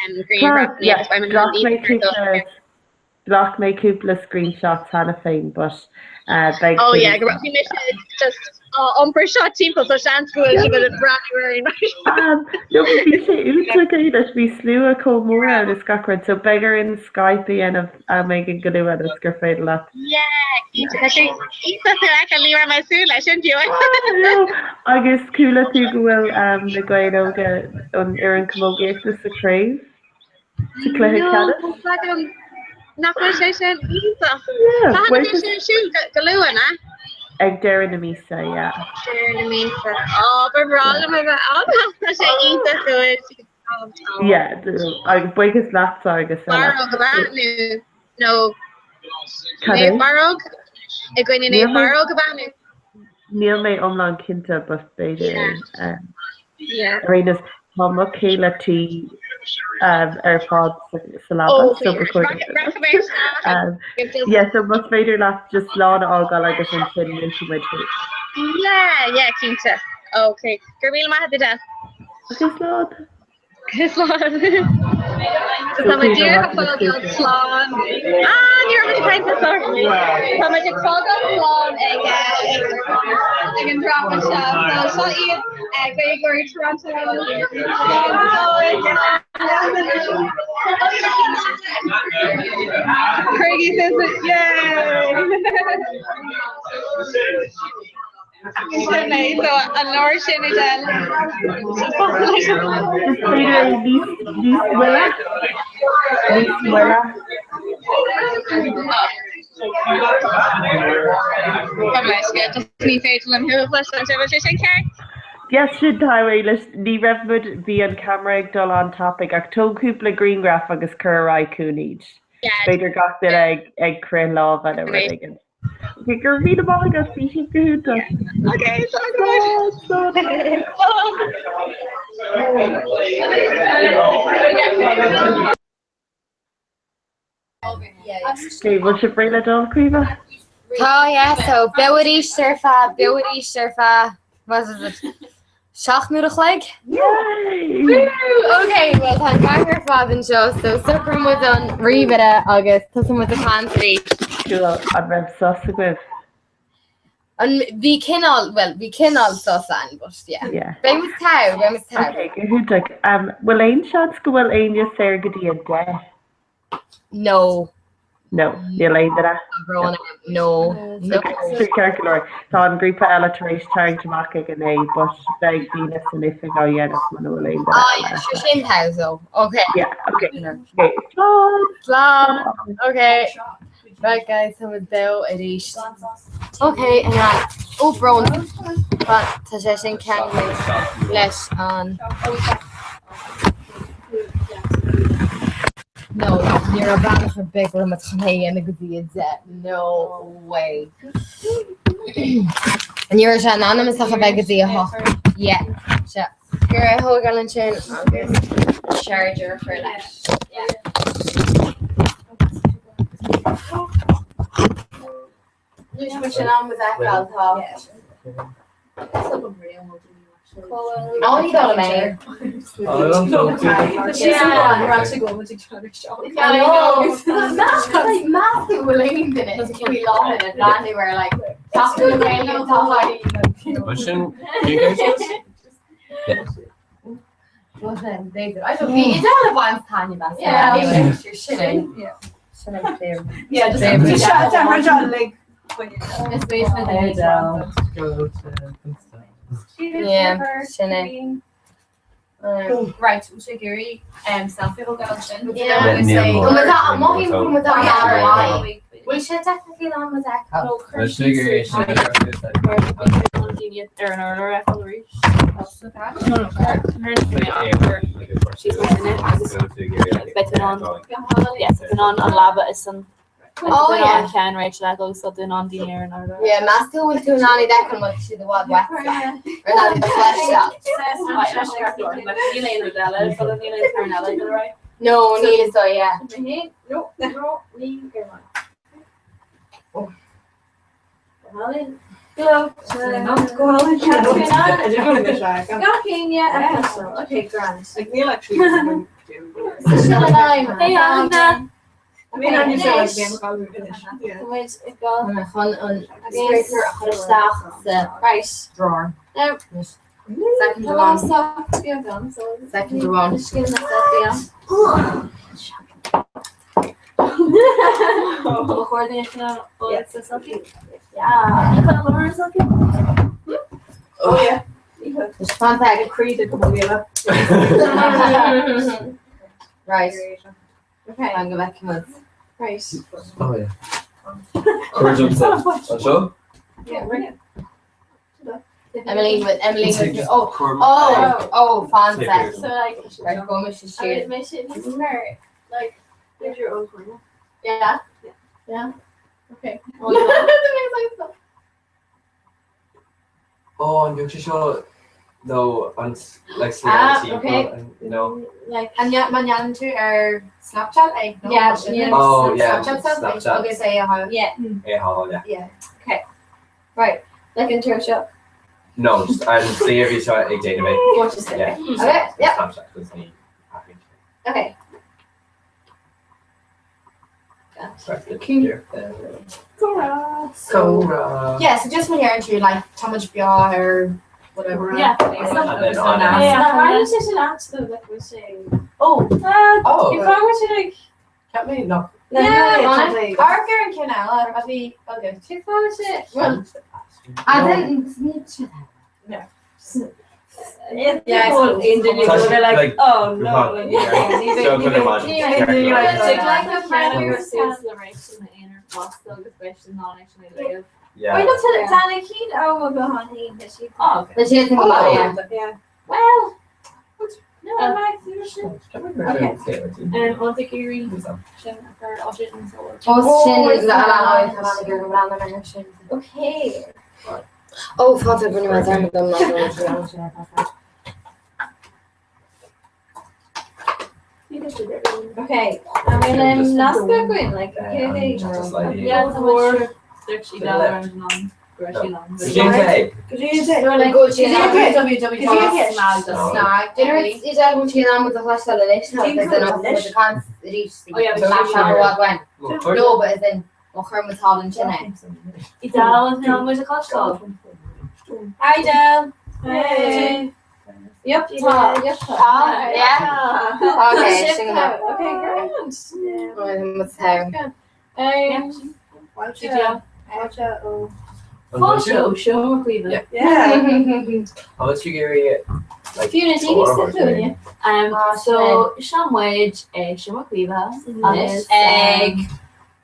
to green rock yeah, Blackmate couple screenshots Hannah Fane, but oh yeah, just umper shot team so chance go a brand no we slew a Comhrá is scacred so beggar in Skype and of making good at a scrafade lot. Yeah, I can leave my soul, I shouldn't you? I guess cooler to go the guy on Aaron Camogia to the crave to clear his not going to say Ag Darren na Misa, yeah. Darren na Misa. Oh, but wrong about I say eat yeah, ag buigas lapsa agus Barog no. Barog? Ag going in Barog about Neil may omlan kinta but Bader yeah. Arenas Mama Kayla T AirPods Salaba so recording. Yeah, so much Vader last just lawn all got like a sin into my tweet. Yeah, Kinta. Okay. Gerbil ma had the death. His lord. His lord. So my dear Slán. You're with the kind of sort. So my dear Slán I can drop a shot. So shot you Gregory Toronto. Craigie says it, yay! So a Laura Shinidan. Yes, should highway list the Revwood be on camera dull on topic. October couple green graph agus Comhrá Coonage. Later got the egg crane love and everything. Okay, girl, read about like a species good. Okay, so good. Okay, what's your brain at all, Quiva? Oh yeah, so Bewity surfa. What is it? Seach leg? Yay! Okay, well, I'm ganger fad show, so Sucrum was on Rivera August, Tussin with the fancy. Cool, I'd rev sauce And we can all sauce on, but yeah. Yeah. When was cow? Okay, who's like, will Ain shots go well Ain your Sergadi a day? No. No, you'll aid that. No. Okay, calculate. So I'm group of Elateration trying to mark a name, but like Venus and if I go, yeah, that's one will aid that. Oh, yeah, she's in house though. Okay. Yeah, okay. Slán. Okay. Right, guys, so with BEO at east. Okay, and oh, brown. But possession can make less on. No, you're about to big room at me and the no way. And you're anonymous of a bag of the yeah. Gur hogan an sin agus charger for leis. Nus mar sin an was eáiltá. Only got a mayor. Like massive willing in it. We love it. And then they were like, talk to the mayor, talk I don't mean, it's all about Tanya Bass. Yeah, you're shitting. Yeah, just shut down her jaw leg. It's basement. Yeah, Shannon. Right, so Gary, selfie will go on. Yeah, we say. Oh my God, I'm not even with that. We should definitely on with that. No, Oh yeah. Can Rachel go so doing on the air and order. Yeah, Master was doing on that and what she the what wet. Or not the flesh out. No, Neil so yeah. Okay, grand. Like Neil actually. Hey, Anna. I mean, I'm just like game of finish. Yeah. Where's it go? I'm on Right. drawer. No. Second Come one. on, so you're done. So Second one. just give myself coordination on it's a selfie. Yeah. Oh yeah. Just contact Creed a couple of Right. Okay. I'm go back to months. Right. Oh yeah. Courage upset. On show? Yeah, bring it. Emily with fun set. So like Right, go Mrs. I Shear. would mention her like there's your own corner. Yeah. Okay. Oh, and you're sure though on like celebrity okay. and you know. Like And yet man to our Snapchat like Oh yeah. Snapchat. Snapchat. Okay, say how. yeah. Yeah. Right. Like in tour shop. No, just and see every shot a day to make. What you say? Yeah. Okay. Yep. Snapchat because he happy. Okay. Comhrá. Yeah, so just when you're into like how much BR or whatever. Yeah. And then on I was just an answer that was saying. Oh. If I were to like. Can't we no. Parker and Canal, I'd be okay. If I were to. Well, I didn't need to. Yeah, so they're like, oh no. So could imagine. like a friend or celebration in her the question non actually live. Yeah. Wait, not tell Danny Keane. Oh, we'll go on him. But she doesn't about Yeah. Well. No, I'm actually. On the Gary. Okay. Oh, Father, when you were there, I'm not Okay, I mean, last week going like okay, yeah, $4 on Could you say like go to snag? Is that what you know with the flash television? Because then with the cans reach the flash or what went? No, but then Herman's Hall in Chennai. Idal, no, where's the cost of? Hi, Del. Hey. Yep. Yeah. Okay, sing that. Okay, great. What's hair? Watch out. Show Cleveland. Yeah. How much you Gary? Like Fiona, do you still doing it? So Sean Wedge, Sean Cleveland, egg.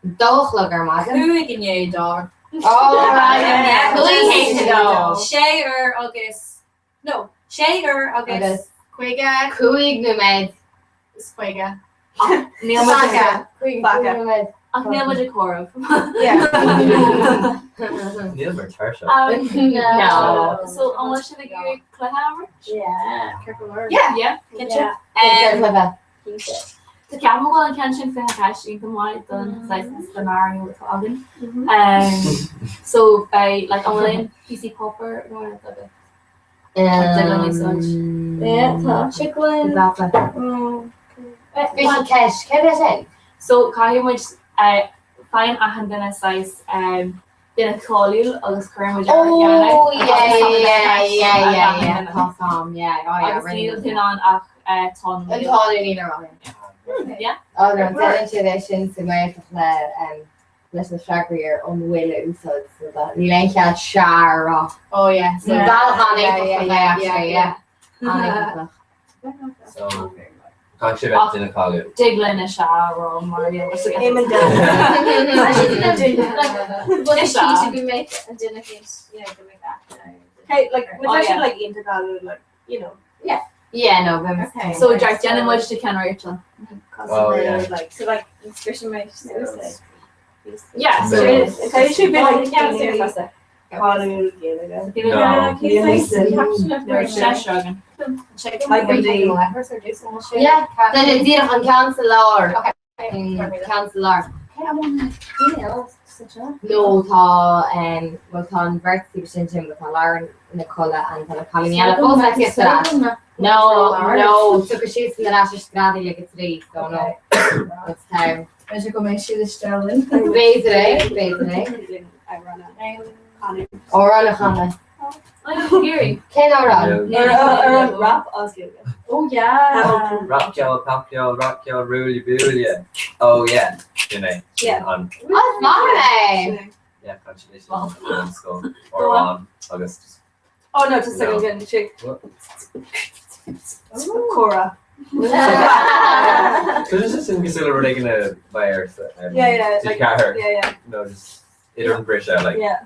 Doglager, man. Who can you dog? Oh, right. Who hates it all? Shay or August? No, Shay or August? Quiga. Cuig nu med. Quiga. Saka. Cuig nu med. Ach níl muid a chomh. Neil mar tarsha. No. So an sin ag cluhammer? Yeah. Kitchen. Tá ceam bhil an cean sin fithe caiisí go maiid don den áú agan. So by like online PC Popper chicken. So caiimiid fine a han duna size duna choúil agus chuirmuid tin an ach ton sin sa mé le leis na stragraíar an bhfuile úsad ní le cead searrá So can't you bet in a collar? Diglin a shower Mario. Hey, like like intercolor, like no, okay. So Jack Jenna much to Ken Rachel. Like so like inscription my Yeah, so it should be like an cancelar. Cancelar. No tá tá versi sin with lá na cola an Colonial No, tu si na ra gradi le trí so no. It's time. go make sure the sterling. Or on a Hannah. Ken or rap Oh yeah. Rock y'all, pop y'all, rock y'all, rule you. Oh yeah. You know. Yeah. On congratulations school or on August. Oh no, just a second chick. Cora. So just in consider we're taking a buyer. Yeah. Like her. Yeah. No, just it don't brush out like. Yeah.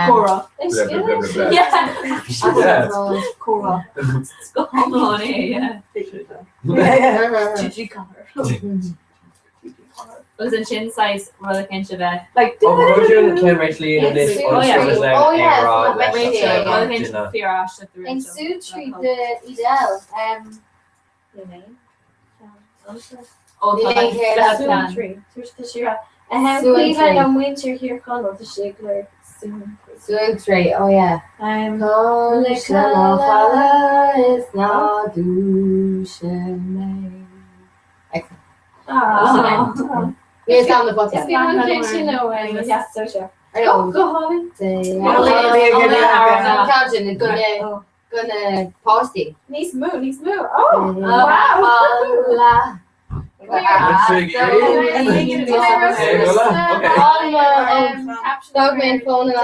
Cora. Cora. Come on, yeah. Gigi cover. Was in chin size rather can she be like Ken Rachel in this in Sutri the Idel Cleveland and winter here Connell the Shigler soon straight yeah is not Yes, on the podcast. It's been one thing to know yeah, so sure. Go Holly. Counting gonna posting. Needs move. Oh, wow. Dogman phone and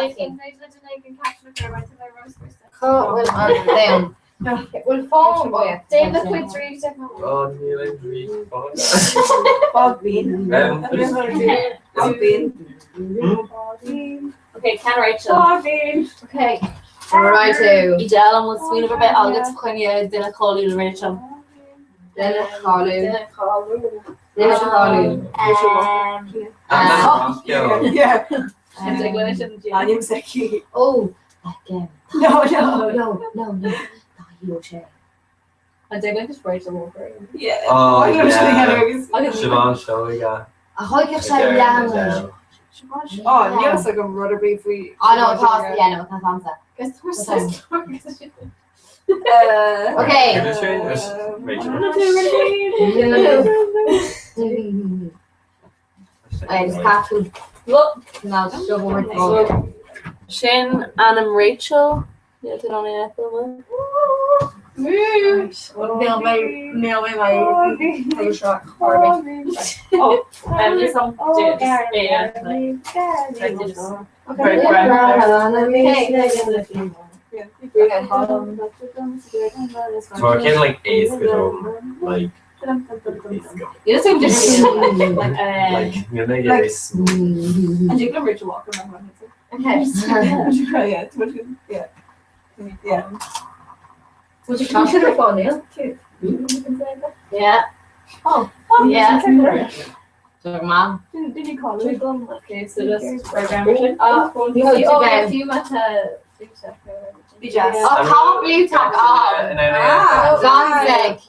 Well, phone boy. Dave, look with 3 seconds. Bog bean. Okay, Ken Rachel. Bog bean. Okay. Right too. Idel was sweet of a bit. I'll get to Quenya. Then I call you Rachel. Then I call you. Yeah. I'm Seki. Oh, again. No. And they're going to spray some over. Yeah. Oh, Siobhan Showiga. Ahoy, you're so young. Oh, yes, like a rudder beef. No, toss. Yeah, no, that's answer. Guess we're so strong. Okay. I just have to look. Now, show more. Shane, Anna, Rachel. Yeah, did on the apple. Nail my shot. Oh, and there's some So I can like ace go like you seem just like you make it ace. and you can reach a walk around. Okay. Yeah. Would you consider phone nail too? Yeah. Oh, yeah. Mom. Did you call it? Okay, so just program. Few mata. Oh, call blue tack off. John's leg.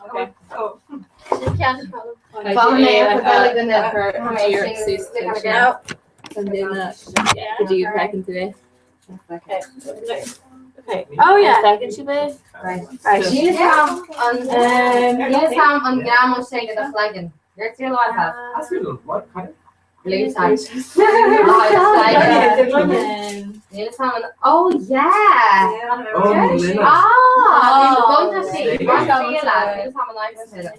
Okay. Oh yeah. Second she did. Right. She's on Gramo shake the flagging. You're still on that. What kind of? Blue tack. Oh yeah.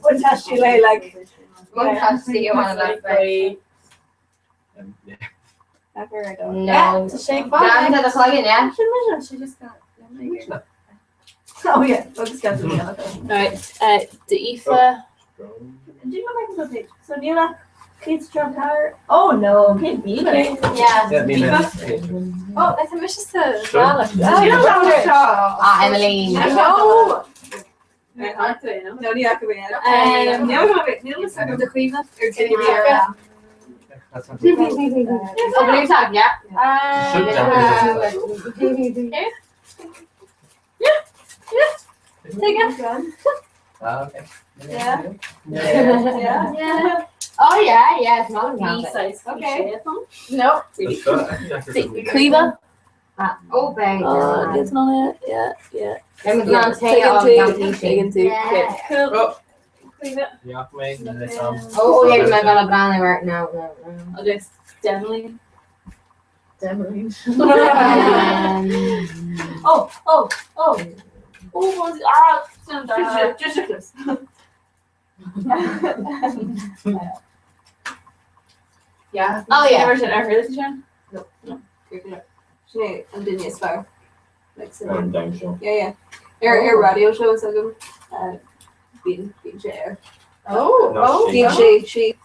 One touch you like. One touch you want to like. No. To shake Down to the flagging, yeah. She just got. Oh yeah, let's get the yellow. Right. The Aoife. Do you go back to the page? So Neela, Kate's Trump Tower. Oh no, Kate Beaver. Yeah. Oh, I can miss this to Emily. No. No, Neela could be in. Neela was the Queen of Oh, blue tack, yeah. Take it. Okay. Yeah. Oh yeah, it's not a size. Okay. No. Cleaver. Oh, bang. It's not it. Yeah. Taking two. Cool. Yeah, Oh, yeah, my God, brand right now. I'll just definitely. Oh, was Just a close. Yeah. Oh, yeah. Never said I heard this, Jen? No. She didn't aspire. Like so. Down show. Yeah. Her radio show is like being share. She.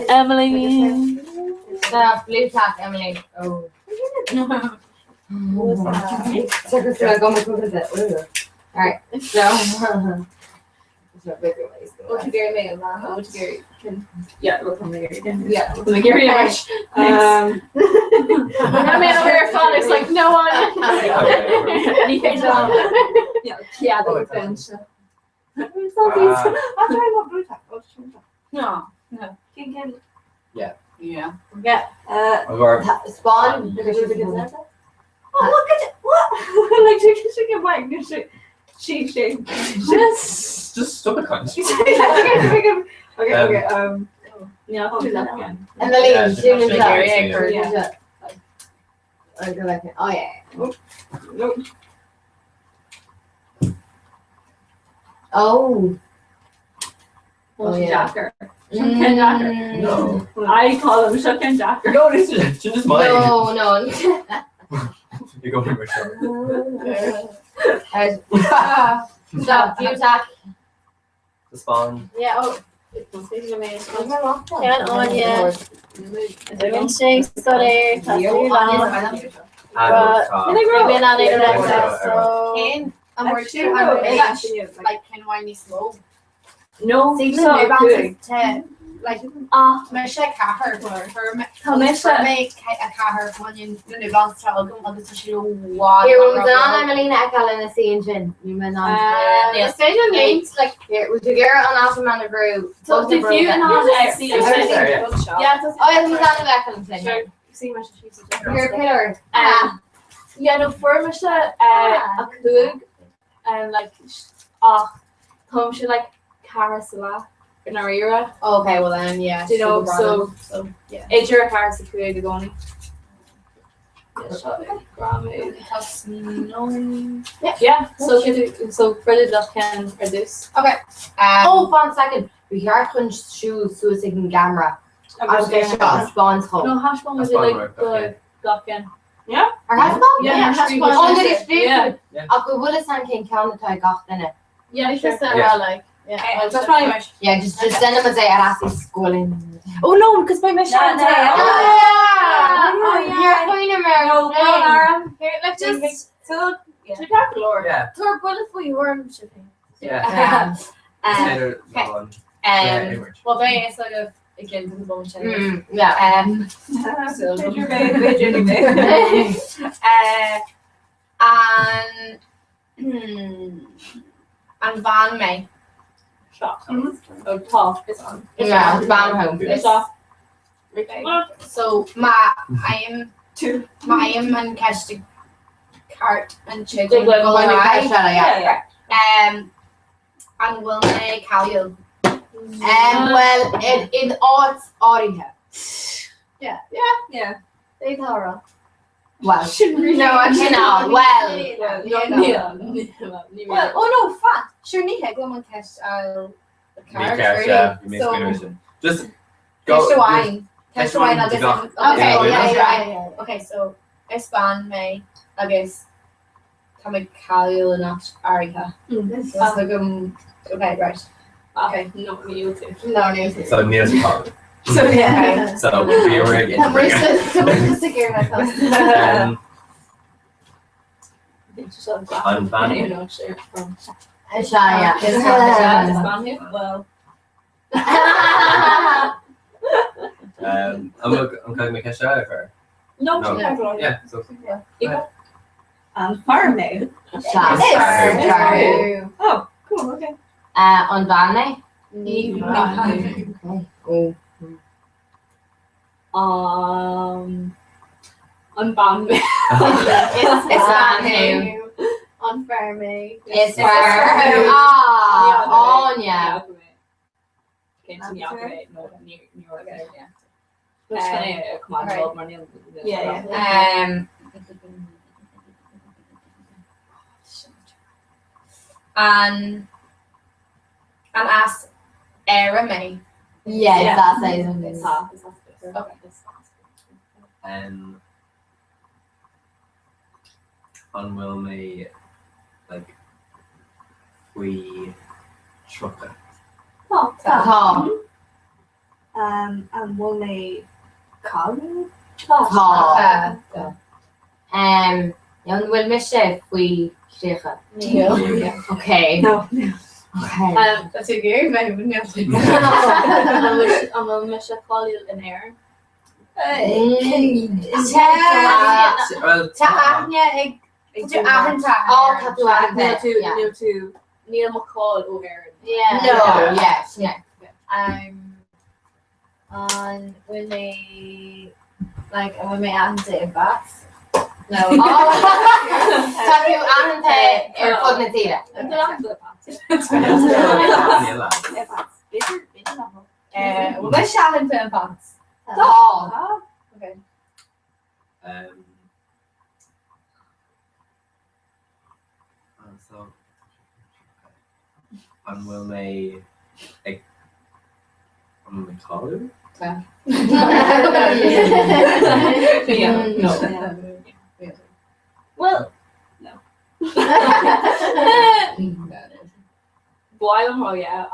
Emily. Blue tack, Emily. Oh. Alright, so. What you Gary Megan, what you Gary can. Yeah, look on Gary again. Yeah. Thank you very much. Man over here fun. It's like no one. Yeah, the bench. So these. I'll try not blue tack. No. Can Yeah. Spawn. Oh, look at it! What? Like she can bite. She. Just stop it, cunt. Okay. Yeah, I'll do that again. Emily, Yeah, she was Gary Oh yeah. Oh. Oh, yeah. Jacker. Shucken Jacker. No. I call him Shucken Jacker. No, this is just mine. No. You go to my show. Stop, blue tack. The spawn. Yeah. Oh. No, like me sé cahar Tá Emelina Ecalin is seeing Jin. You mean on like here, would you get on after man brew? So if you and all that see Oh, you're a killer. Yeah, no, for me a cúig and like Tom she like Carasala in our era. Okay, well then yeah. Do you know so yeah. Adrian Harris a cúig the goni. Yeah, so Freddie Duck can produce. Okay. Oh, 1 second. We are going shoes so it's in camera. I'll get shot spawns home. No, hash bomb was like the Duck in. Yeah. Our hash bomb? Yeah, hash bomb. Oh, the street. Yeah. I'll will it send King Count the got in it. Yeah, It's just sure. like That's probably much. Yeah, just send them and say I'll ask you schooling. Oh no, because my mission. Oh yeah, Queen America. Here, let's just So to talk Lord. Yeah. Tor bullet for your shipping. Yeah. Okay. Yeah, Well, they is sort of again to the bullshit. Yeah. So Ginger baby. And van me. Shot. Oh, top is on. Yeah, van home. It's off. Okay. So I am and catch the cart and chicken. Yeah. And will make Calio. Well, in odds Oriha. Yeah. They Tara. Well, Well, oh no, fat. Sure, Nika, go on catch the cart. Just Catch the go. wine. Catch the wine. I'll just. Okay. Yeah. Okay, so Espan me, I guess. Come Calio and not Arika. Okay, right. Okay, No, you too. no. So Neil's called. So yeah. So we were again. I'm just secure myself. On Van. You know, share from. Well. I'm going to make a shout for. No. Yeah. So. Farming. Oh, cool. Okay. On van me. Unbound me. It's van who. On farming. It's where. Oh, yeah. Came to me okay. No, New York. Yeah. Come on, Right. money. Yeah. And ask Erame. Yeah, that's it. Okay. On will me like we trucker. Tom. And will they call you? Tom. Young will miss if we share. Okay. No. Okay. That's a good maybe. I'm a miss call you in air. Neil McCall over. On when they when they answer bats. No. Have you ante fognetira? We're shouting to bats. Okay. So on will me call you? Well, no. Boy, oh yeah.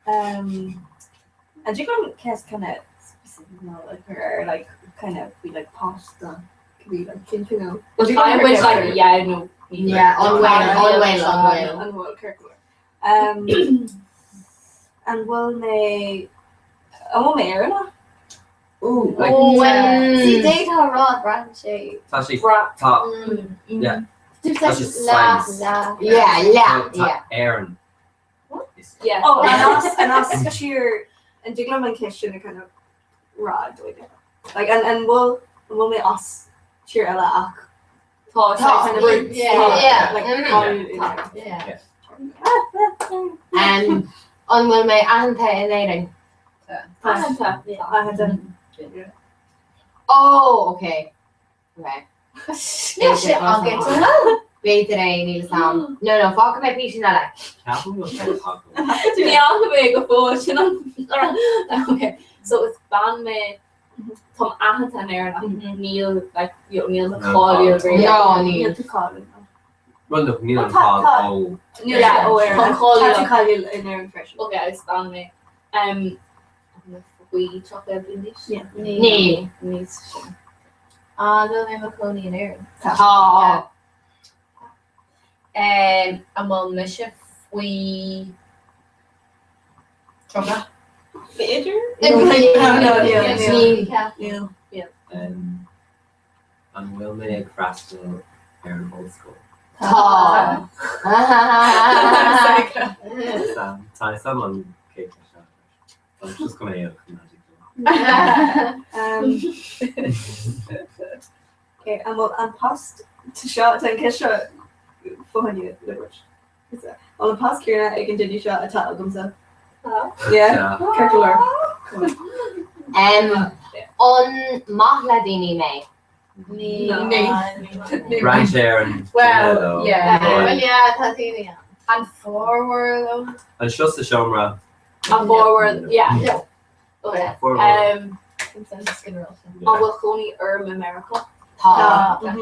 And you can cast kind of specific, or like kind of be like pasta, could be like you know. Well, you can like yeah, no. Yeah, on Kirkwood. And will they? Oh, Marina. Ooh, See, they got raw brandy. It's actually top. Yeah. That's just science. Yeah. Aaron. Yeah. Oh, and us, especially your and Diglam and Kishin are kind of raw doing it. Like and we'll make us cheer Ella talk. Kind of And on will me ante enating. Oh, okay. I'll get to Beter Neil Sam. No, fuck my piece in that. Okay, so it's ban me Tom Ahan there Neil like Neil McCall Neil to call him. Well, no, Neil call. Yeah, call you in their impression. Okay, it's ban me. We talk about this. Yeah. Neil. They'll name a Coney and Aaron. Am wel misje we Trump. Theater? An bhfuil mé ag freistal ar an old school. Tá. Tá sam an cé just go mé Okay, an post to shot an kisha for you on the post here I can do shot a title comes up. Yeah, circular. On Mahladini me. Right there and Well, yeah, Tatiana. And forward. and just the Shomra. And forward, yeah. Oh yeah. Forward. Skin roll. I will only America. Tá. Yeah.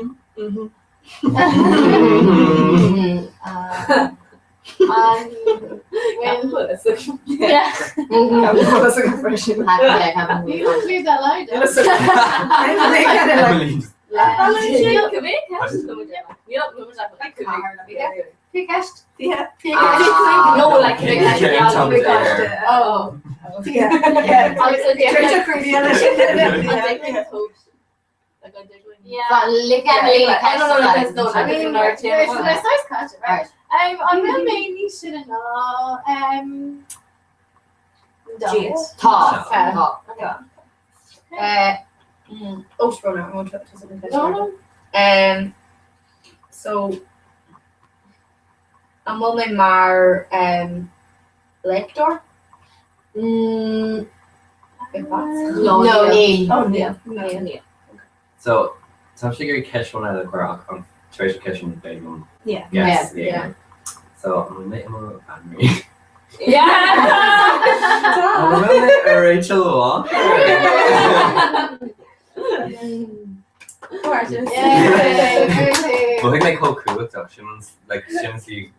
No, like oh. I'm mainly shouldn't know. So I'm only maar lector. No, So some sugar cash one out of the treasure cash on the big one. Yeah. Yes. Yeah. So I'm gonna make him a family. Yeah. I'm gonna make a Rachel Walker. Gorgeous. Well, I think like whole crew with Shimons, like Shimons you.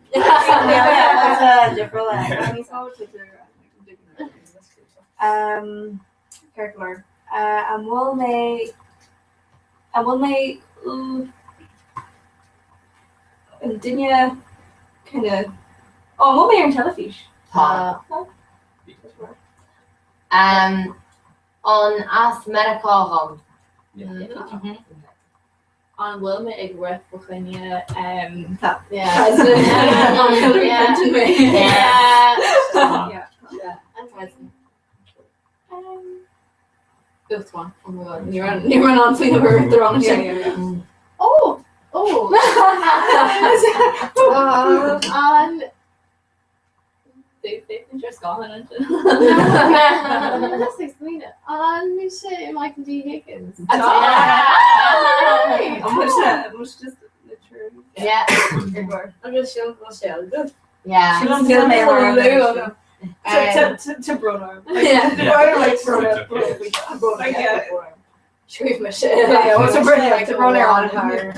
Circular. I will make Dinya kind of we'll make her telefish. On as medical On Wilma Igworth Virginia This one. Oh my god. You're on to the wrong thing. Oh. On they just gone into let's explain it. On shit Michael D. Higgins. Much just literally. Yeah. I'm just showing good. Yeah. She doesn't get to Bruno. Screw my shit. Yeah, what's a Bruno like to Bruno on her.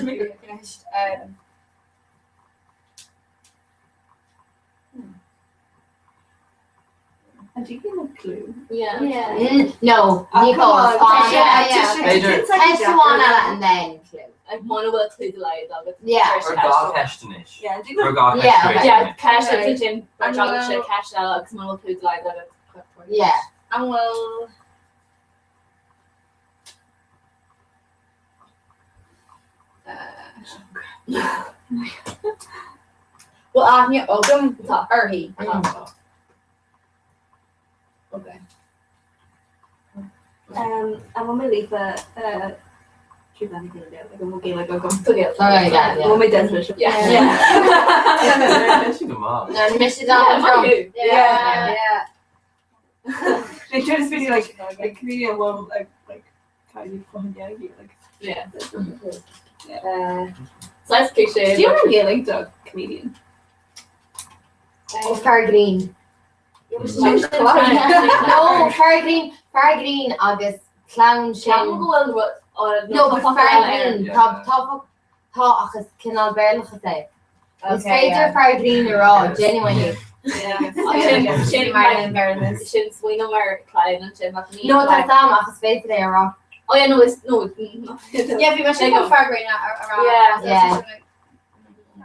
And you give a clue. Yeah. No, Nicole's fine. Test one and then clue. Like one will clue the light dog. Yeah. Or dog heshtonish. Yeah. Cash at the gym. Or dog shit cash out because one will clue the light dog. Yeah. And well. Well, I'm here. Oh, or he. Okay. I'm gonna leave keep that again. Like I'm okay. Like I'm going together. We'll make that special. Yeah. And Mrs. Donald. Yeah. They try to speak like comedian will like kind of fun like yeah. So that's cliche. Do you want to get linked to a comedian? Far Green. No, Far Green August clown shin. No, but Far Green top agus cinál beirlacha sé. Is féidir Far Green ará genuinely. Sin Marlon Berlin. Sin swing mar Klein and Jim. No, tá sam agus féidir é ará. Oh yeah, no, it's no. Yeah, if you must go Far Green around. Yeah.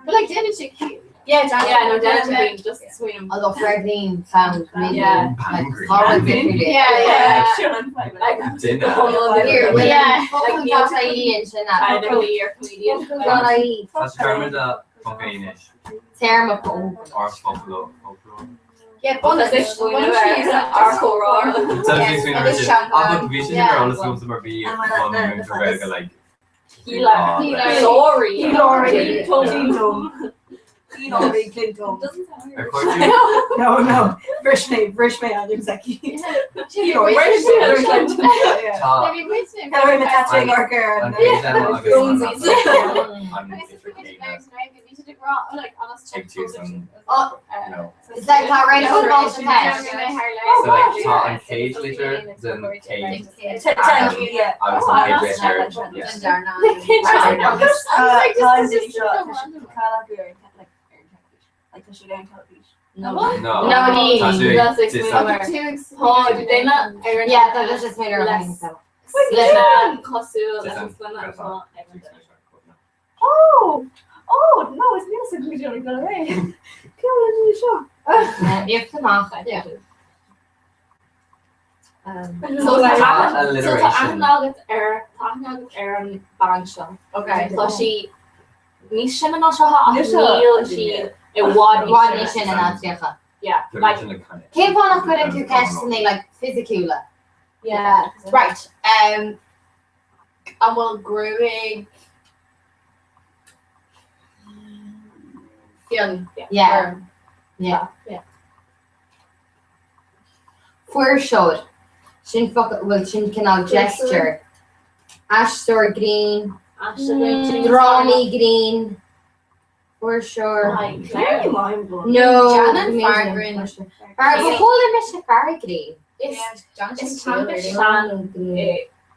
But like Jenny she cute. Yeah, no, Yeah. Jenny just swing him. Although Ferdinand found maybe Yeah. like horrible different. Yeah. Like, Dinner. Here, well, Yeah. fucking got I and shit I now. know you're a comedian. Got I That's German that fucking-ish. thermopole. Or folklore. Yeah, But but this one of our core. So Yes, between it is Richard, champagne. aber wir sind Yeah. ja alles so zum Beispiel von Verwerker like Sorry. Hillary Clinton. Doesn't sound I weird. quote you. No. Fresh me, exactly. Hillary Clinton. Yeah. Ta Maybe what's name? Hillary Mataching Orker. an Asian agus Like honest check. Oh, no. is that how right over all the time? So like ta an cage later than cage. Yeah. I was on cage later. Yes. Like the shooting television. No. No, Ta sé That's dis explain Oh, did they not? Yeah, that was just made her Less. thing. So. Cosú, Dis let's explain that as well. Oh, no, it's innocent. We don't go away. Kill the show. You have to knock. Yeah. So Ta to alliteration. acknowledge an banshell. Okay. So she ní sin an níl she it wad One nation and that's yeah. yeah like Came on up with into questioning like physical. Yeah. Right. And well growing. Young. Yeah. Yeah. For sure. Shin fuck well shin canal gesture. Ashtor green. Ronnie green. For sure. Very mind-blowing. No. Janet amazing. Fargren. Fargren. Hold Mr. Fargren. It's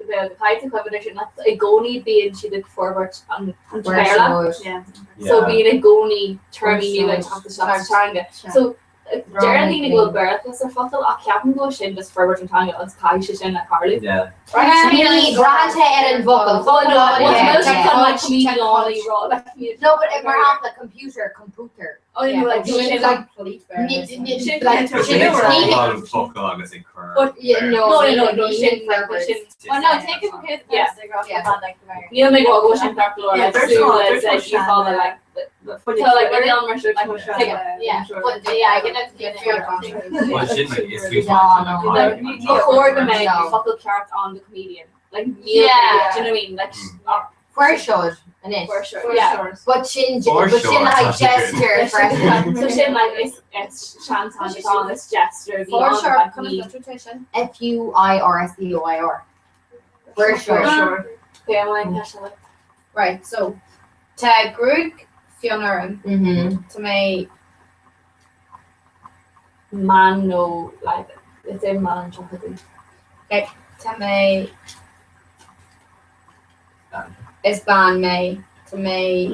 the fighting competition a goni being she did forward on Ireland. Yeah. So being a goni termini like after Tanga. So Geraldine go Bertha a fotal a Captain go shin just forward from Tanga on Kai shin at Carly. Yeah. Me grant head and vocal. Oh no, Yeah, it's yeah. not like me only raw. No, but if we're on the computer. Oh yeah, like Shin like Focal agus in curve. But yeah, no, shin shin farmers. shin. Oh no, take it from kids. Yeah. Like the You make go shin dark lord. Yeah, Like there's Sue no- was there's no like you follow shin like so like we're on my shirt like yeah. But yeah, I get it. Well, shit, like, it's too Yeah, no. like before the make fucking chart on the comedian. Like Yeah. do you know what I mean? Like For sure. And it. for sure. Yeah. But shin For like sure. gesture. So shit like it's chance on the song, it's gesture, For sure. like Come me. on, translation. FUIRSDOIR. For sure. Okay, I'm like actually. Right. So, to Grug Fionn Mm-hmm. to me. Man no like it's a man chocolate. To me. Is ban me. To me.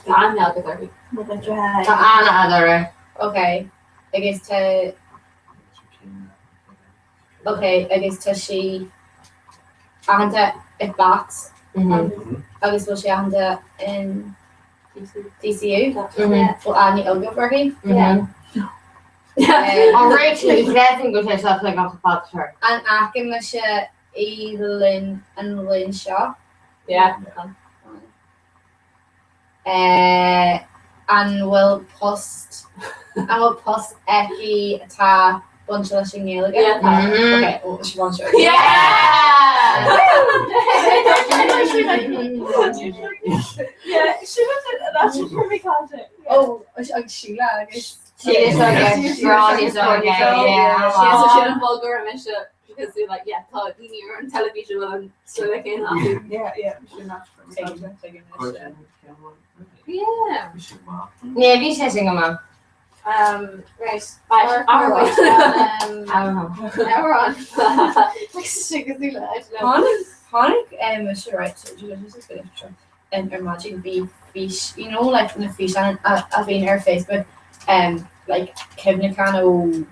I'm not good. Anna Adara. Okay. I guess to. Okay. I guess to she. Anta it backs. Mm-hmm. I guess what she anta in DCU. Mhm. Well, Annie Ogilbergy. Mm-hmm. Oh, Rachel, you can go to yourself like off the pot, sure. And Akimasha, Evelyn, and Lynn Shaw. Yeah. And we'll post Eki ta bunch of Shingale again. Yeah. Mhm. Okay, well, she wants to. Yeah, she was that's a perfect content. Oh, Sheila, I guess. She is okay. Ron is okay. Yeah. She has a shit and vulgar and shit because they're like, yeah, thought you're on television and so like in Yeah, she's not Taking this shit. Yeah. Yeah, vi ses inga man. Right. Our way. I don't know. Now we're on. Like, shit, because you Hanik, sure, right, so this is good. And imagine be fish, you know, like from the fish and I've been her Facebook, like Kevin Cano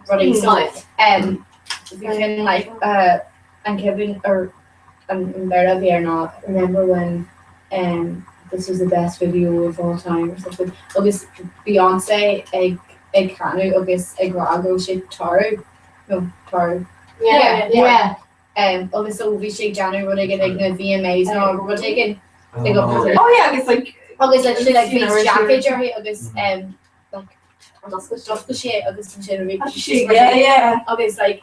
running so, we can like, and Kevin or and Berta Vierna, remember when, this was the best video of all time or something. Agus Beyonce ag canú agus ag rago sé taru. No, taru. Yeah. Agus so bhí sé January rud ag na VMAs ná rud ag Oh yeah, I guess like she like these jacket or agus like just sé agus sé yeah. agus like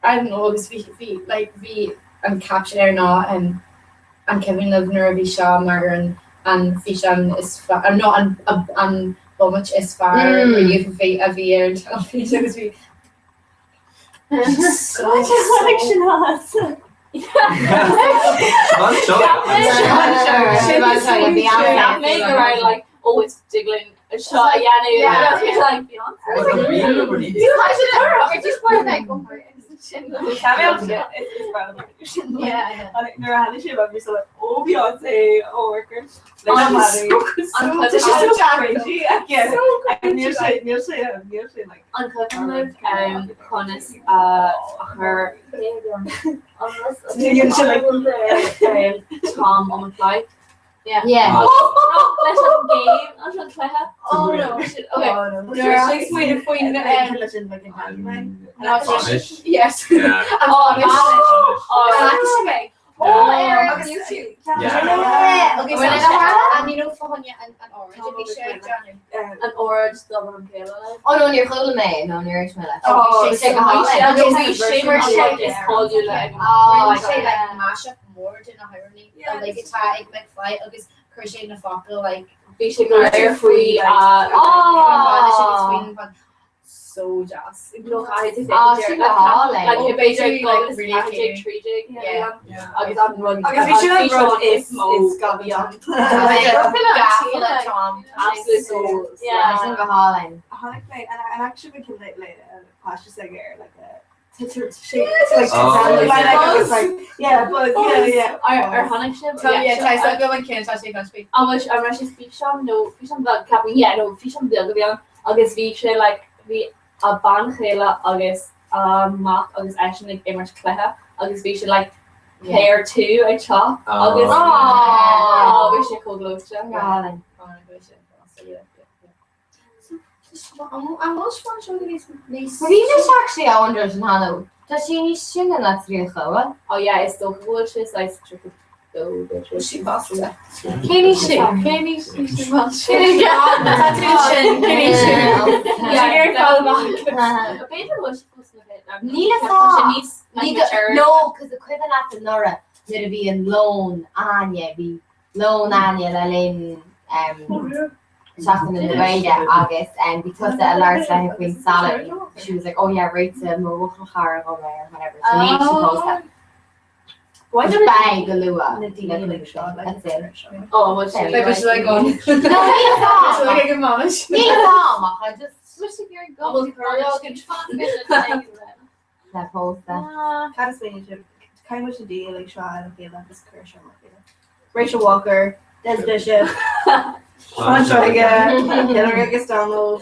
I don't know agus vi an caption ná an Kevin Lovener bhí se mar an fi is no an much is far you fi a bhí ar agus vi like always jiggling a shot at Yanni. Like Beyonce. I just want to like Yeah. Nor had she about me so like, oh Beyonce, oh worker. Like she's so crazy. Yeah. Near say like Unclipping Conus her Tom on the flight. Yeah. Let's have a game. I'm trying to play her. Oh no. Okay. She's waiting for you to listen like yes. Yeah. YouTube. Yeah. Okay, so and you know for an orange, big shade an orange double and pale. Oh no, you're close to me. No, you're Ishmael. Oh, she's like a shimmer shade is called you like. Oh, I say like mash up more to na irony. Like it's high, like flight. Agus crochet na focal like. Basically, air free. So just look how it's like a basic like really treating. Yeah. I guess I'm running. I guess we should have brought is got beyond. Absolutely. Yeah. And actually we can like Pasha Seger like a yeah, our Hannah ship. Yeah, so go and can't actually can speak. How much I'm actually speak some no fish on the cap. Yeah, no fish on the other beyond. I guess we should like we a ban chela agus math agus action like image cleha agus we should like pair two a chop agus we should call those I'm not sure show these Venus actually I wonder Hannah. Does she need shin and that's real cool? Oh yeah, it's still cool. She's like tricky. She passed it. Kenny shit. Yeah, you're called back. A baby was supposed to be. No, because the quiver at the Nora did be in loan Anya be loan Anya Lalin Shafton in the radio August and because the alerts that have been salary she was like, oh yeah, rates a more hard or whatever. So maybe she posted that. Why did I buy the Lua? That's it. Oh, what's she like on? No, he's on. Like a mama. He's on. I just switched if you're going. That post that. How to say it? Kind of should do like Sean okay, like this Kershaw. Rachel Walker, Des Bishop. Hillary gets download.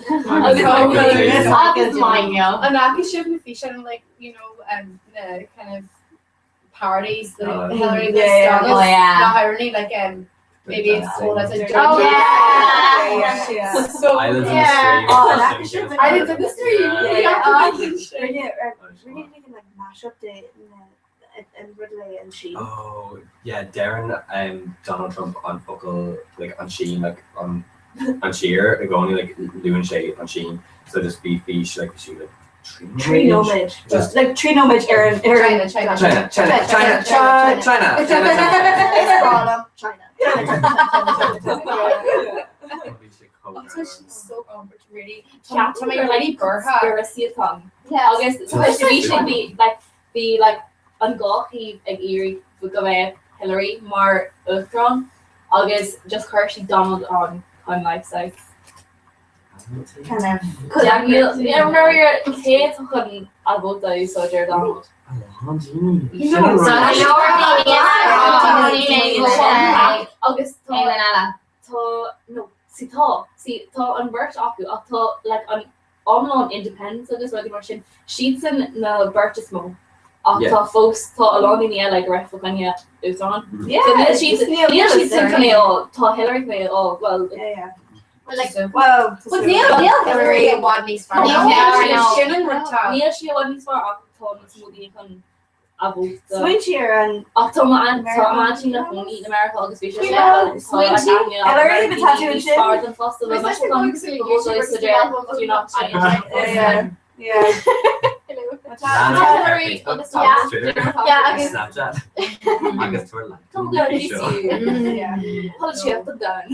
Anaki should be featured in like, you know, the kind of parties that Hillary gets download. Oh yeah. Not irony, like maybe it's all as a joke. Oh yeah. So yeah. Islands of the Stream. We need to like mash up the and Ridley and Sheen. Oh yeah, Darren Donald Trump on focal like on Sheen like on Sheer going like Lou and Shay on Sheen. So just be fish like she like tree nomage. Just like tree nomage Aaron China. So really to me really burha. Yeah, I guess we should be like ungochi ag iri go go Hillary mar Uthron agus just Hershey Donald on life sites. Kind of. Yeah, remember your kids couldn't about those so dear Donald. Agus no si tá an burt acu ach tá like an online independence agus ruí mar sin sheets in na Burtis mo Tá folks tá along in like refa kanya is on. Yeah. So she's kind of tá Hillary me oh well. Yeah. Well, like, well, but Neil Hillary one these far. Neil she one these far after smoothie kan abo. Switch here and October and imagine that we in America August we should Hillary the tattoo and shit. And festival much you know yeah. Hillary I guess Snapchat. I guess Twitter. Yeah. Hold you up done.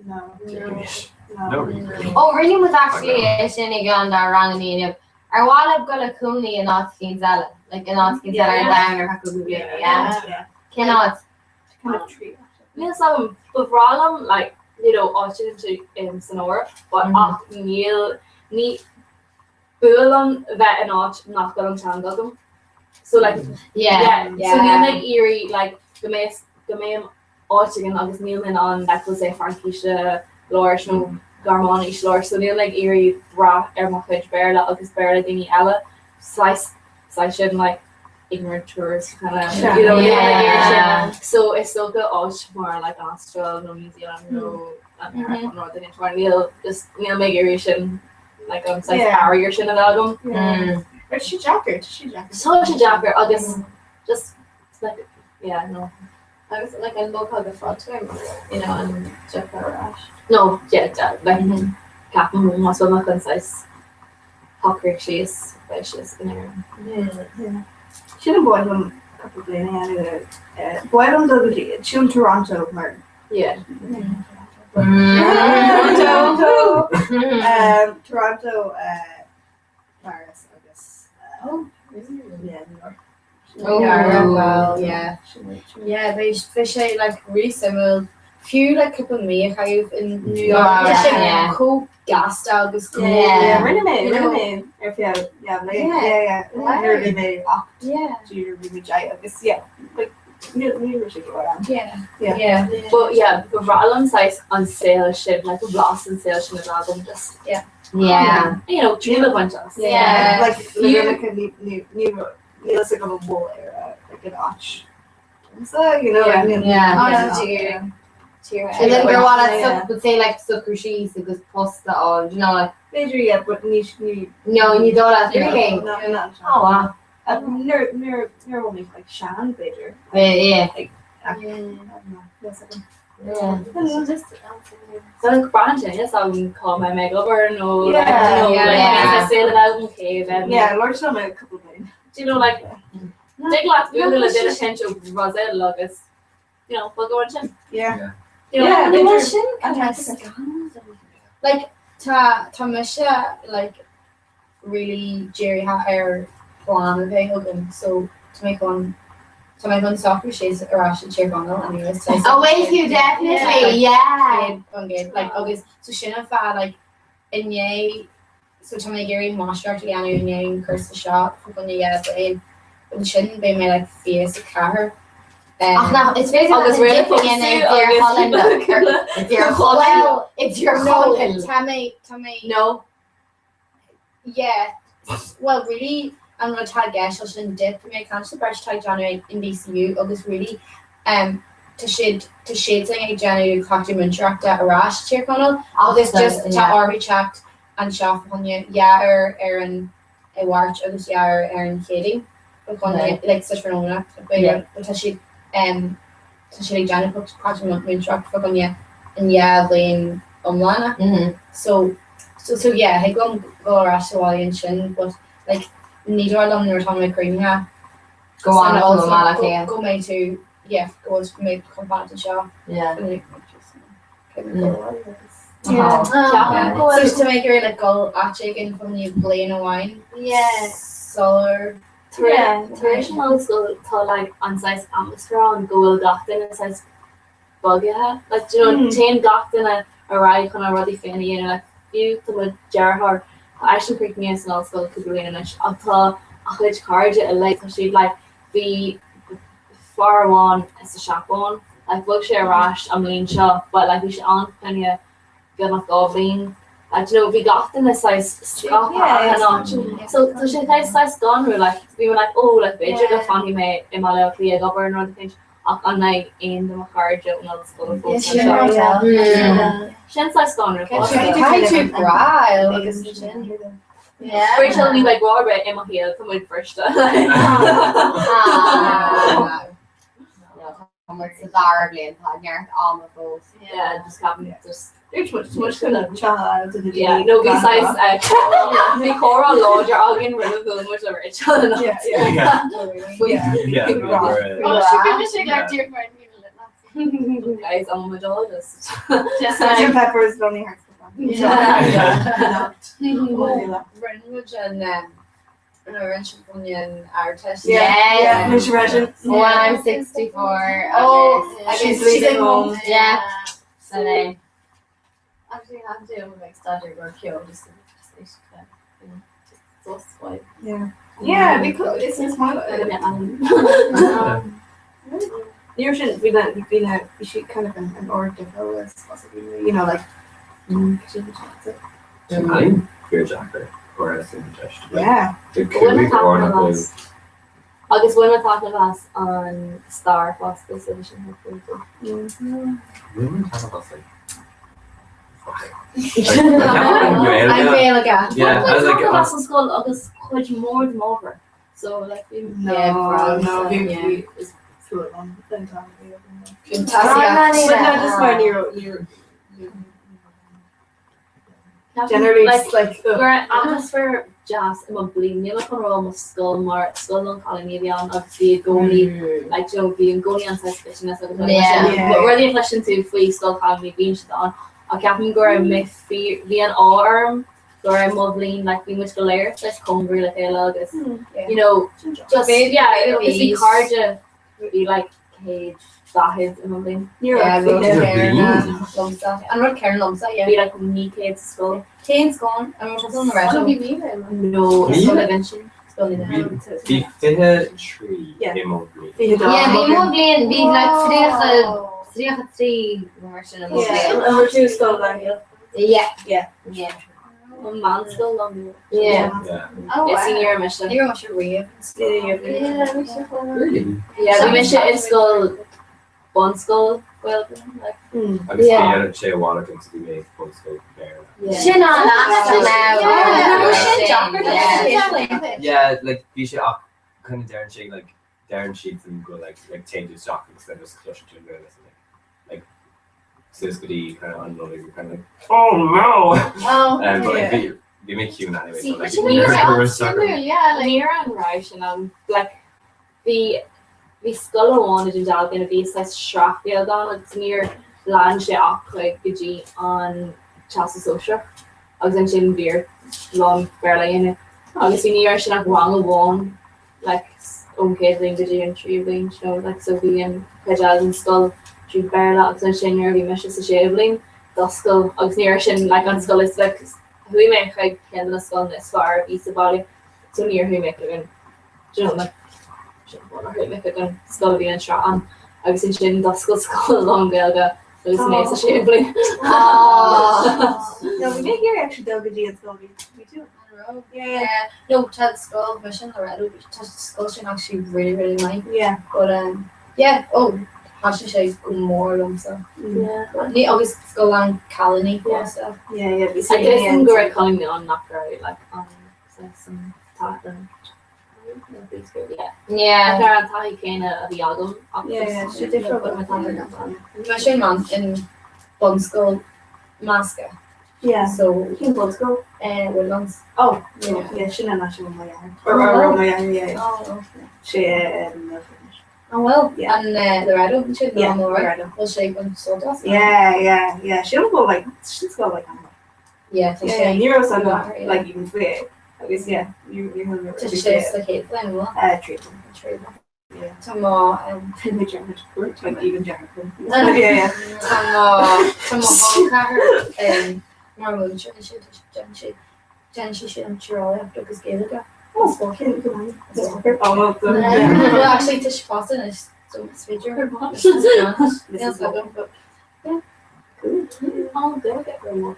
No, really. Oh, really was actually a shinnig on the wrong name. Or while I've got a cooney and not skin salad, like a not skin salad down or hackle yeah. Cannot. Kind of treat. Yes, but Rollum like you know, auction to Sonora, but Neil Bulam vet and arch not got on Changagum. So like so Neil like Erie like the main auction and August Neil on like was say Frankisha Lorsh no Garmon ish Lorsh. So Neil like Erie bra Ermachage Berla August Berla Dini Ella slice like ignorant tourists kind of you know so it's so good arch more like Australia, no New Zealand, no America, Northern International, just make irrigation like on size irrigation of album. But she jacker. Such a jacker. I guess just like I was like I love how the front term, you know, and jacker rash. No, like Captain was one of my size. How she is, she's in there. She didn't boil them a couple of days. Boil them the Chum Toronto, Martin. Yeah. Toronto, Paris, I guess. Yeah, New York. Yeah, they say like really similar. Few like couple me how in New York. Cool gas style was cool. Rename. If really made like you should go around. But Rollum size on sale shit like a blossom sale shit in album just you know Dream bunch of like new like a wall era like an arch. So you know and then there was would say like sucrushi because pasta on you know like Major but niche no you don't have to no oh wow near only like Shan Major like I don't know so like Brandon yes I would call my mega burn or I say that album cave and Lord show me a couple of things do you know like take lots of little attention to Roselle Lucas you know we'll go on chin like Tamisha like really Jerry had plan of Hogan so to make one soccer she's a Russian cheer on anyways oh wait you definitely like August so Shinafa like in yay so to make Gary Monster actually and curse the shop for when you get it but shouldn't be my like face a car no, it's very if you're Holland. Tammy, no. Yeah. Well, really, I'm gonna tag Gash and dip for my cancer brush tag January in DCU. Of this really, to shade saying a January cocktail interact at a rash cheer panel. All this just to RV checked and shop on you. Aaron, a watch. Of this Aaron Katie. Like such for no but she. So she like Janet put catching up in truck for you and Lane Lana. So I go rush to Wally and Shin, but like neither of them were talking about cream go on go me to go to make combat and shop. So to make her like go chicken from you playing a wine. Solar. Traditional school to like on size Amstrad and gold Gachtin and size Bugya. Like you know, chain Gachtin a ride kind of really funny and like few to with Gerhard. Actually picked me as an old school could be in it. Until a huge card it like so she'd like be far one as a shop on. Like we'll share rash, I'm lean shop, but like we should on plenty of good enough goblin like you know we got in this size scrap and on so she kind of size gone we were like oh like better the funny me in my little clear govern or things on night in the card and all the school folks she's size gone yeah Rachel we like Robert in my heel come in first Darably and Pagner, all of those. Yeah, just having just there's much kind of child to the no besides the Cora Lord you're all getting rid of them much of Rachel and yeah guys I'm a geologist Sgt. Pepper's Lonely Hearts Brentwood and Orange artist. Yeah. Miss Regent. When I'm 64. She's leaving home. Yeah. So then. Actually, I'm doing like study work here. Just Yeah, because this is my. You shouldn't be that. You should kind of an orator as possibly. You know, like. Queer jacker. Or a interest. Yeah. I guess when we're talking about us on Star Plus this edition hopefully too. I feel like yeah, I was like us in school August quite more than over. So like we through it on then time. Generally like we're atmosphere jazz I'm a bleeding you look on almost skull and calling maybe on obviously going like you know being going on suspicion but we're the inflection to free skull calling being shit on I can't go and make fear be an arm or I'm modeling like being much layer that's Comhrá like a lot is you know just it'll be hard to be like cage Zahid and something. And what Karen loves that, be like me Kate's skull. Kane's gone, and we're talking on the rest of it. No, it's still eventually. Be fit tree. Yeah, be moving, be like three version of and we're two skull down here. Yeah. One man's still long. Yeah. It's in your mission. You're much rave. Yeah, we mentioned it's skull. One skull, well, like. I just say water things to make one skull fair. Yeah, like we should kind of Darren sheets and go like change his jock instead of just clutch to this like Siskity kind of unloading kind of like oh no. But like we make human anyway. See, so like Nira and Raish and like the skull wanted to dal gonna be such Strathfield on it's near land up like G on Chelsea Social. I was in Jim Beer long barely in it. Obviously near she not wrong one like okay thing to do in tree range, you know, like Sophie and Kajal and skull tree barely I was in Shin nearly mishes the shaving. The skull I was near Shin like on skull is like who make like hand the skull this far east the body. So near who make it in you know like skull being shot on. I was in Shin skull long go. It was nice to shapely. No, we make here actually Delgagy and skull. Me too. Yeah. No, Chad skull vision the red skull should actually really like. Yeah. But yeah. Oh, actually should go more so. Yeah. They always go on colony stuff. Yeah. I guess I'm going calling me on not very like some pattern. Yeah. Parang tayo kayo na the album. Yeah. Should they put my time Machine month in Bun Skull Maska. Yeah. So in Bun Skull Woodlands. Oh, yeah. She not actually my yard. Or my yard, yeah. Oh, okay. She oh well. Yeah. And the Rado should go on the right. Rado. We'll shake when so does. Yeah. She don't go like she's go like yeah. Yeah. Nero's on like even free. I guess you to chase the cake then well. Trade. Yeah. Tomorrow and the German work like even German. Yeah. Tomorrow Marvel should after this game ago. Oh, spoken. Well, actually, Tish Boston is so much feature. This is but Cool. Oh, they'll get very more.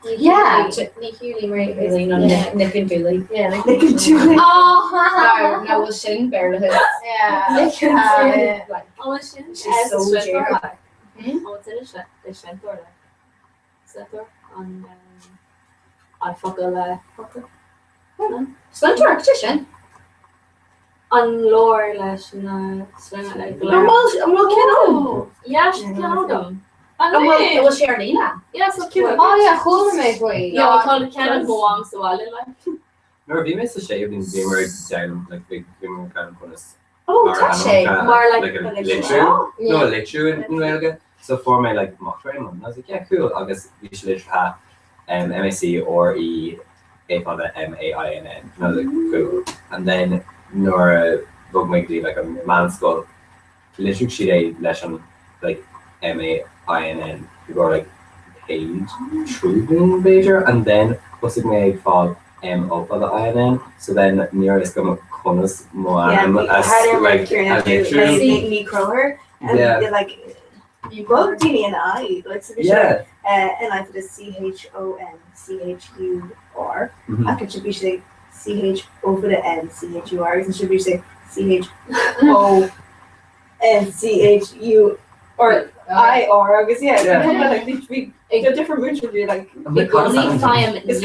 Yeah. Ní hiúlí mar really no Nick and Julie. Yeah, Nick and Julie. Oh, No, was sin bear to his. yeah. Nick and Julie. Oh, sin. She's so dear. Oh, it's in the Shentor. Shentor on focal. Splinter, Christian. On lore leis na slinga le Well, yeah, she's Canada. it was Sharlina. Yeah, so Oh, yeah, cool me boy. Yeah, I call it Canada go so well like. No, if you miss a shave in January down like big kind of bonus. Oh, touche. More like a lecture. No, a lecture in Welga. So for my like mock training, I was like, yeah, cool. I guess we should literally have MAC or on the MAINN. I was like, cool. And then Nora book my like a man's skull. Literally she did lesson like MAINN. You go like page true major and then what's it made for up on the INN. So then Nora is going to Conas Moam as like a lecture. Me Kroger. And they're like you both Dini and I like so and I put a CHONCHUR. I could should be say CHO for the N CHUR and should be say CHONCHU or IR because like we a different route should be like it's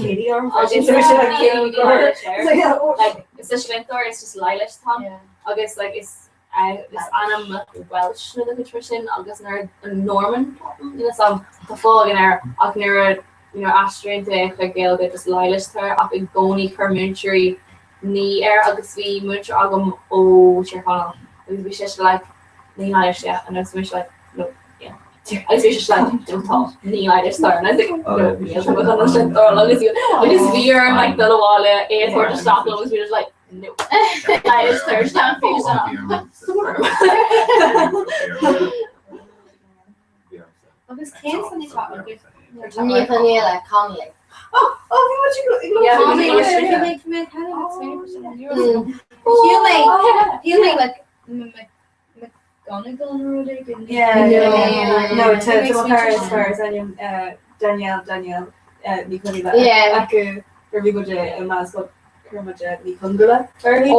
Katie or like it's a Shentor, it's just Lilash Tom. I guess like it's Anna Welsh na nutrition agus nar Norman some the fog in our Astrid like Gail bit just Lilash her up in Goni Kermentary ni agus we much agam Cherhana we just like ni Lilash and it's like no I was just like don't talk ni Lilash star and I think because we are like the wall or the stop was we just like no. I just Thursday Agus céim san ní tá Níl Conley. Healing like McGonagall no to her Danielle Nicola we go to mascot Kermaja Nikungula early.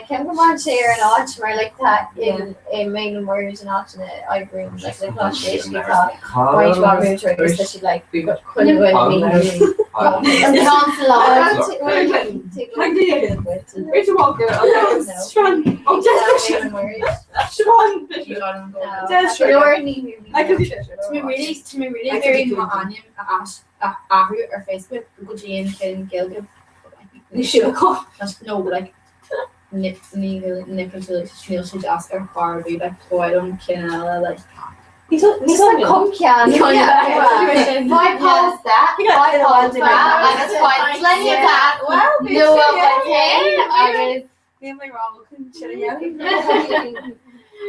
Can come on share an arch more like that in a main words and option I agree like the conversation especially like couldn't go Rachel Walker to me really very onion or Facebook Google Jane can Gilgib no like nip until she'll ask her Barbie like I don't can like he's like come can bypass that bypass that I just quite plenty of that well no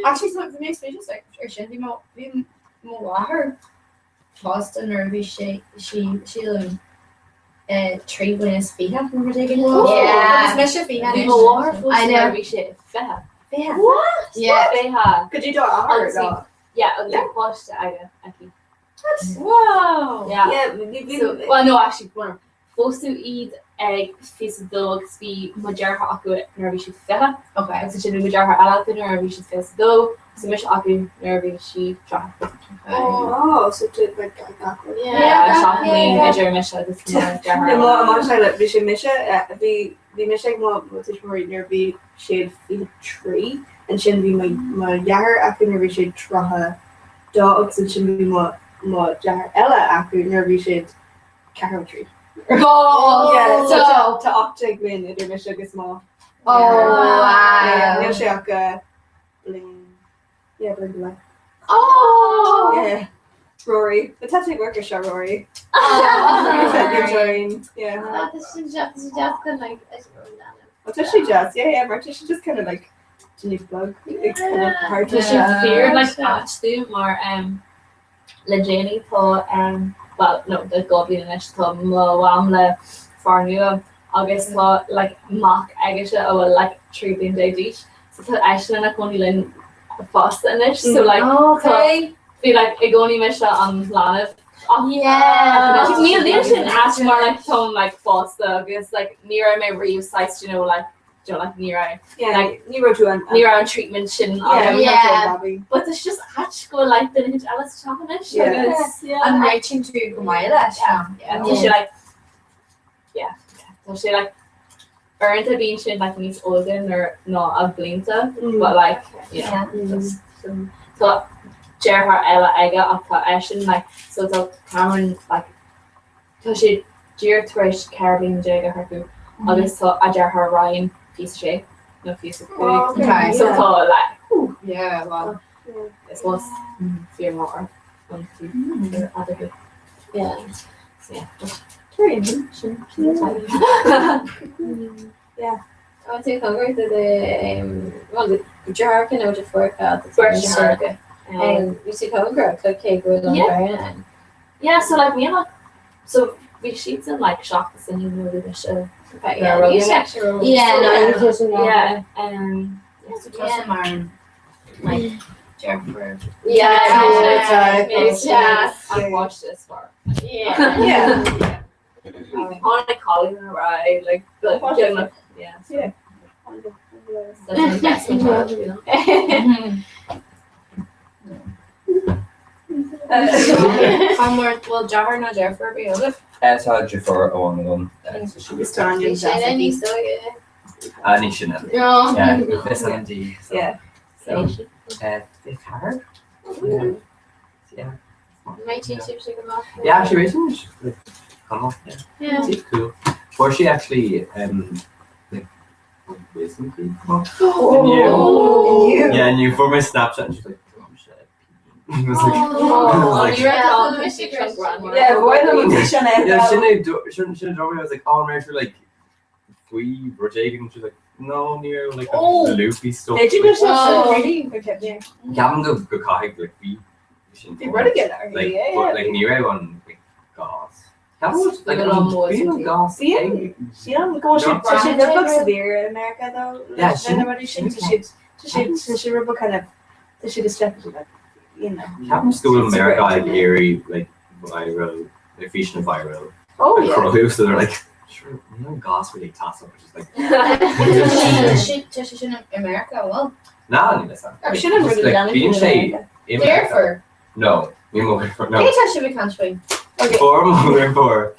actually so the next page is like or should be more her tossed a nervy she tree when it's feet up when we're taking I know shit what yeah could you do it yeah watch the idea wow yeah well no actually one supposed to eat egg face of dogs be majar aku nervy she feha okay so should be majar ala nervy she face do so mish aku nervy she try so to like yeah shopping majar mish this like we should miss it the missing what more nervy shade tree and shouldn't be my yar aku nervy shade traha dogs and shouldn't be more jar ella aku nervy shade carrot tree to optic win idir me agus má sé bling Rory the tattoo worker se Rory she just mar she just kind of like blog. fear like actually more le Jenny to well no the goblin to le farnu agus tá like mock aige ó like treating day so actually na only lin fast inish so like okay feel like I goni me an planet ask more like tone like fast agus like near my reuse you know like near like near on treatment shin but it's just go like the Alice chocolate and reaching to go my so she like so she like earned a being shin like means organ or not a blinta but like so Jer her Ella Ega up Ashen like so the Cameron like so she Jer Trish Caribbean Jagger her food August so I Jer her Ryan piece of shape no piece of food so like wow this was fear more other good so very interesting I want to conquer the well the jar can know the forecast and we see conquer cake with so like me like so we sheets and like chocolates and you know the show like Jennifer I watched this far on a calling right like such an investment child, you know. Well, Jar no Jennifer be other. That's how Jennifer on the one. So she was Any Chanel. No. Yeah, this Andy. Yeah. So, it's hard. Yeah. My teacher should come off. Yeah, she recently come off. Yeah. It's cool. Or she actually like recently come off. Yeah, and you for my Snapchat and she's like, oh shit. It was like, yeah, why don't we Chanel? Yeah, shouldn't I was like, oh, I'm for like we were taking. She's like, no, near like the loopy stuff. Did you go really? Gavin go kahig like we. You better get that. Like, but like near one like gas. Gavin like being gas. She don't go. She looks severe in America though. Yeah, she rub kind of. She distracted like. You know, Captain School in America like eerie, like viral, like featuring viral. Oh like, yeah. Crows, so they're like, sure, you know, gas really tassel, which is like. She shouldn't America well. Nah, I think that's She didn't really like being shade. Therefore. No, me more for no. Can you tell she can't swing? Okay. For more for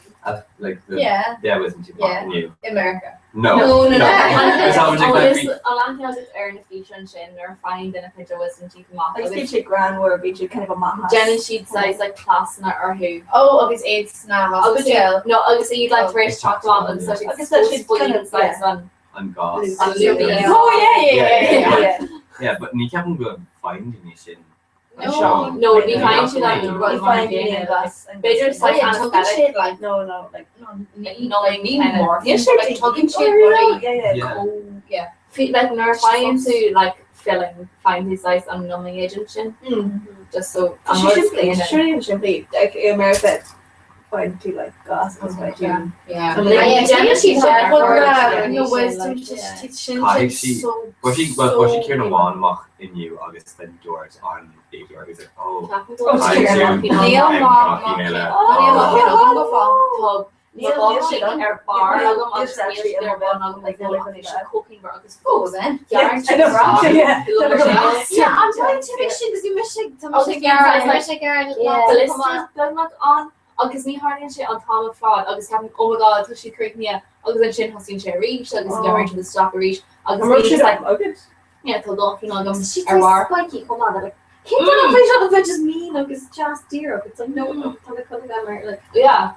like the yeah wasn't too fucking new. America. No. It's how much Along has its earn a feature and shin or find in a picture wasn't too mock. Like feature grand where feature kind of a maha. Jenny sheet size like plasma or who. Oh, it's not hospital. No, obviously you'd like to raise chocolate and such. I guess that she's kind of size one. And gas. Oh yeah. Yeah, but you can't go find anything. No, we find you like you find in gas. Better like anesthetic. Like no, like like me more. Yes, like talking shit. Yeah. Feel like nerve fine to like filling find his size on numbing agent shin. Just so I'm simply like America find to like gas as well. Yeah. Jenny she's no wisdom just she cared one mock in you August then doors on the door. He's like, oh, agus ní hard sé an Tom fraud agus have oh my god tu si create me agus an sin has sin sé reach agus go to the stop reach agus like yeah to don't agus war spiky come on like can't play just mean agus just dear it's like no like yeah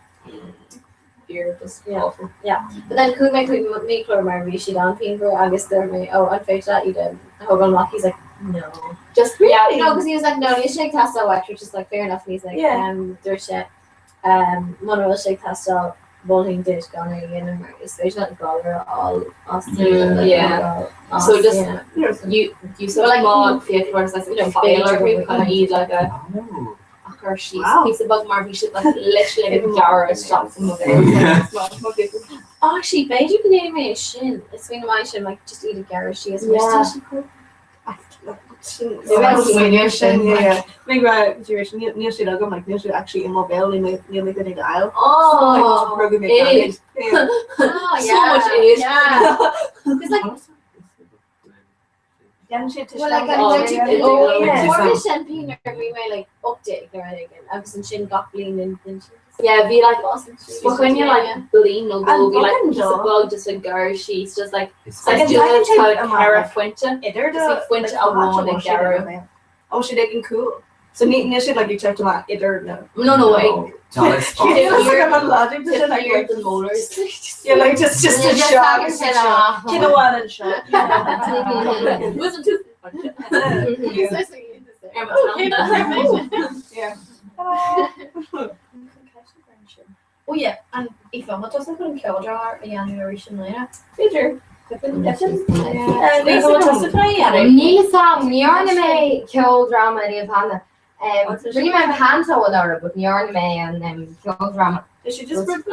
you're just awful but then could make me clear my rishi down pin for August there may on face that you did hold on like he's like no just no because he was like no you should test out which is like fair enough and he's like there's shit Monroe shake test out voting did gone again, especially like dollar all So just you said like more favors like failure who can eat like a she's piece of bug Marvy should like literally a jar of shop from actually Beijing can name me a shin. It's been my shin like just eat a jar she is actually immobile in the aisle. Oh, program so much age. It's like champagne we may like update again. I was in Shin got lean and be like awesome. But when you're like lean no go be like just a bug just a girl she's just like says you have Cara Fuente. They're just Fuente a one and Gara. Oh she digging cool. So neat shit like you checked them out either no way. Logic to like the motors. Yeah, like just a shot. Kilowatt and shot. Wasn't too Oh yeah, and if I'm not just going to kill jar a generation later. Peter. Níl sam níorna mé ceol drama a bhana. Really my panto with her, but níorna mé an ceol drama. Did she just bring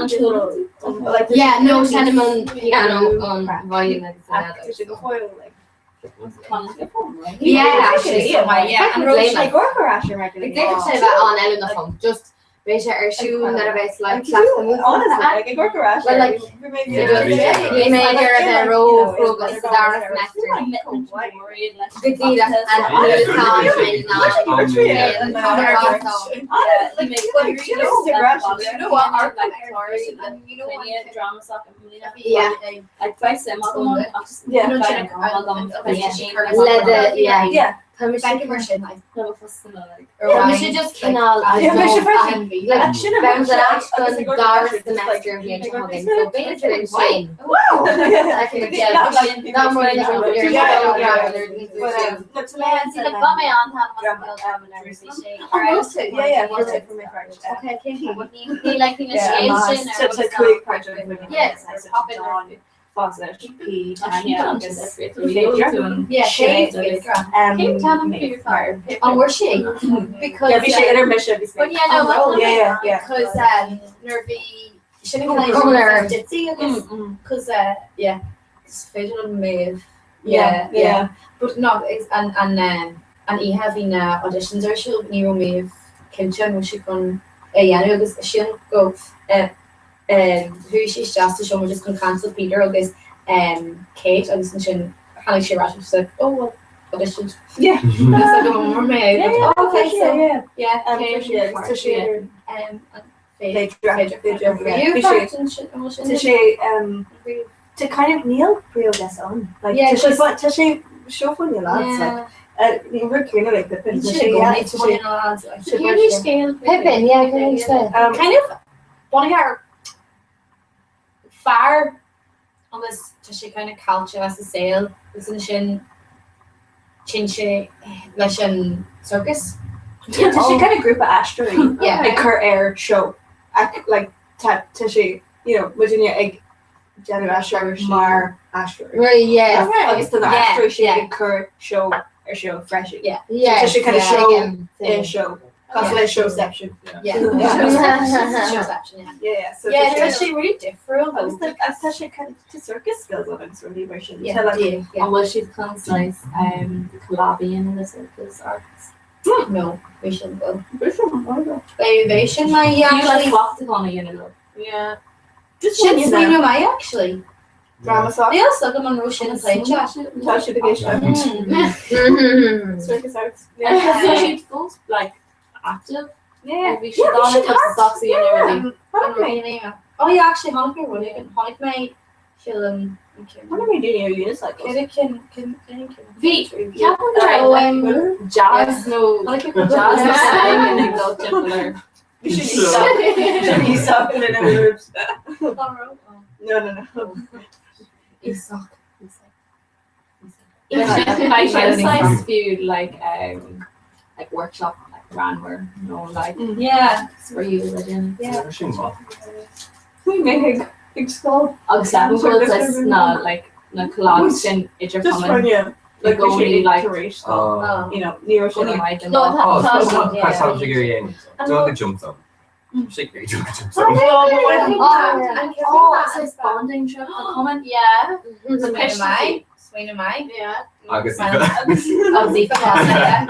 yeah, no cinnamon piano on violin. Yeah, actually, and Rose like work or Asher regularly. I think it's about on Ellen the phone. Just Beise shoe that bit like honestly, like work or Asher. Well, like we made her the row progress Dara semester. Good deal, and we saw it drama sock yeah, like twice a month. Yeah. We should just canal bounce it out on Dara semester of nature hugging. So basically in Shane. Wow. I can get not more than and were she because she intermission but yeah because nervy shouldn't because it's fatal move but no it's and he having auditions or she'll new move kitchen she can because she'll go who she's just to show me just going to cancel Peter agus Kate I was in how she rushed she's like oh well auditions yeah more me okay to kind of kneel real guess on like to she show for your lads like we're kind of like Pippin kind of one of her far almost to she kind of culture as a sale was in chin Russian circus she kind of group of asteroid like her air show like to she Virginia egg Janet Asher Mar asteroid right I guess the asteroid she her show or show fresh so she kind of show their show cosplay showception so she really different I was like especially kind of to circus skills of it really version and well she's concise collabing in the circus arts no we shouldn't go they should my actually walked on a just shouldn't you my actually drama song they also come on Roshan and play chat circus arts she's full like active we should on it with Soxy and everything oh yeah actually Hanukkah running Hanukkah may she'll what are we doing here units like can V jazz no jazz we should be sucking in our groups no Isak nice food like workshop like ran where like where you live in We make a skull. agus leis na like na collage sin idir Just common run you. like only like you know, near only right and Oh, that's how figure in. Don't get jumped on. Shake your jump. Oh, it's bonding trip. Comment. Yeah. Swing of mine. Yeah. Agus Yeah.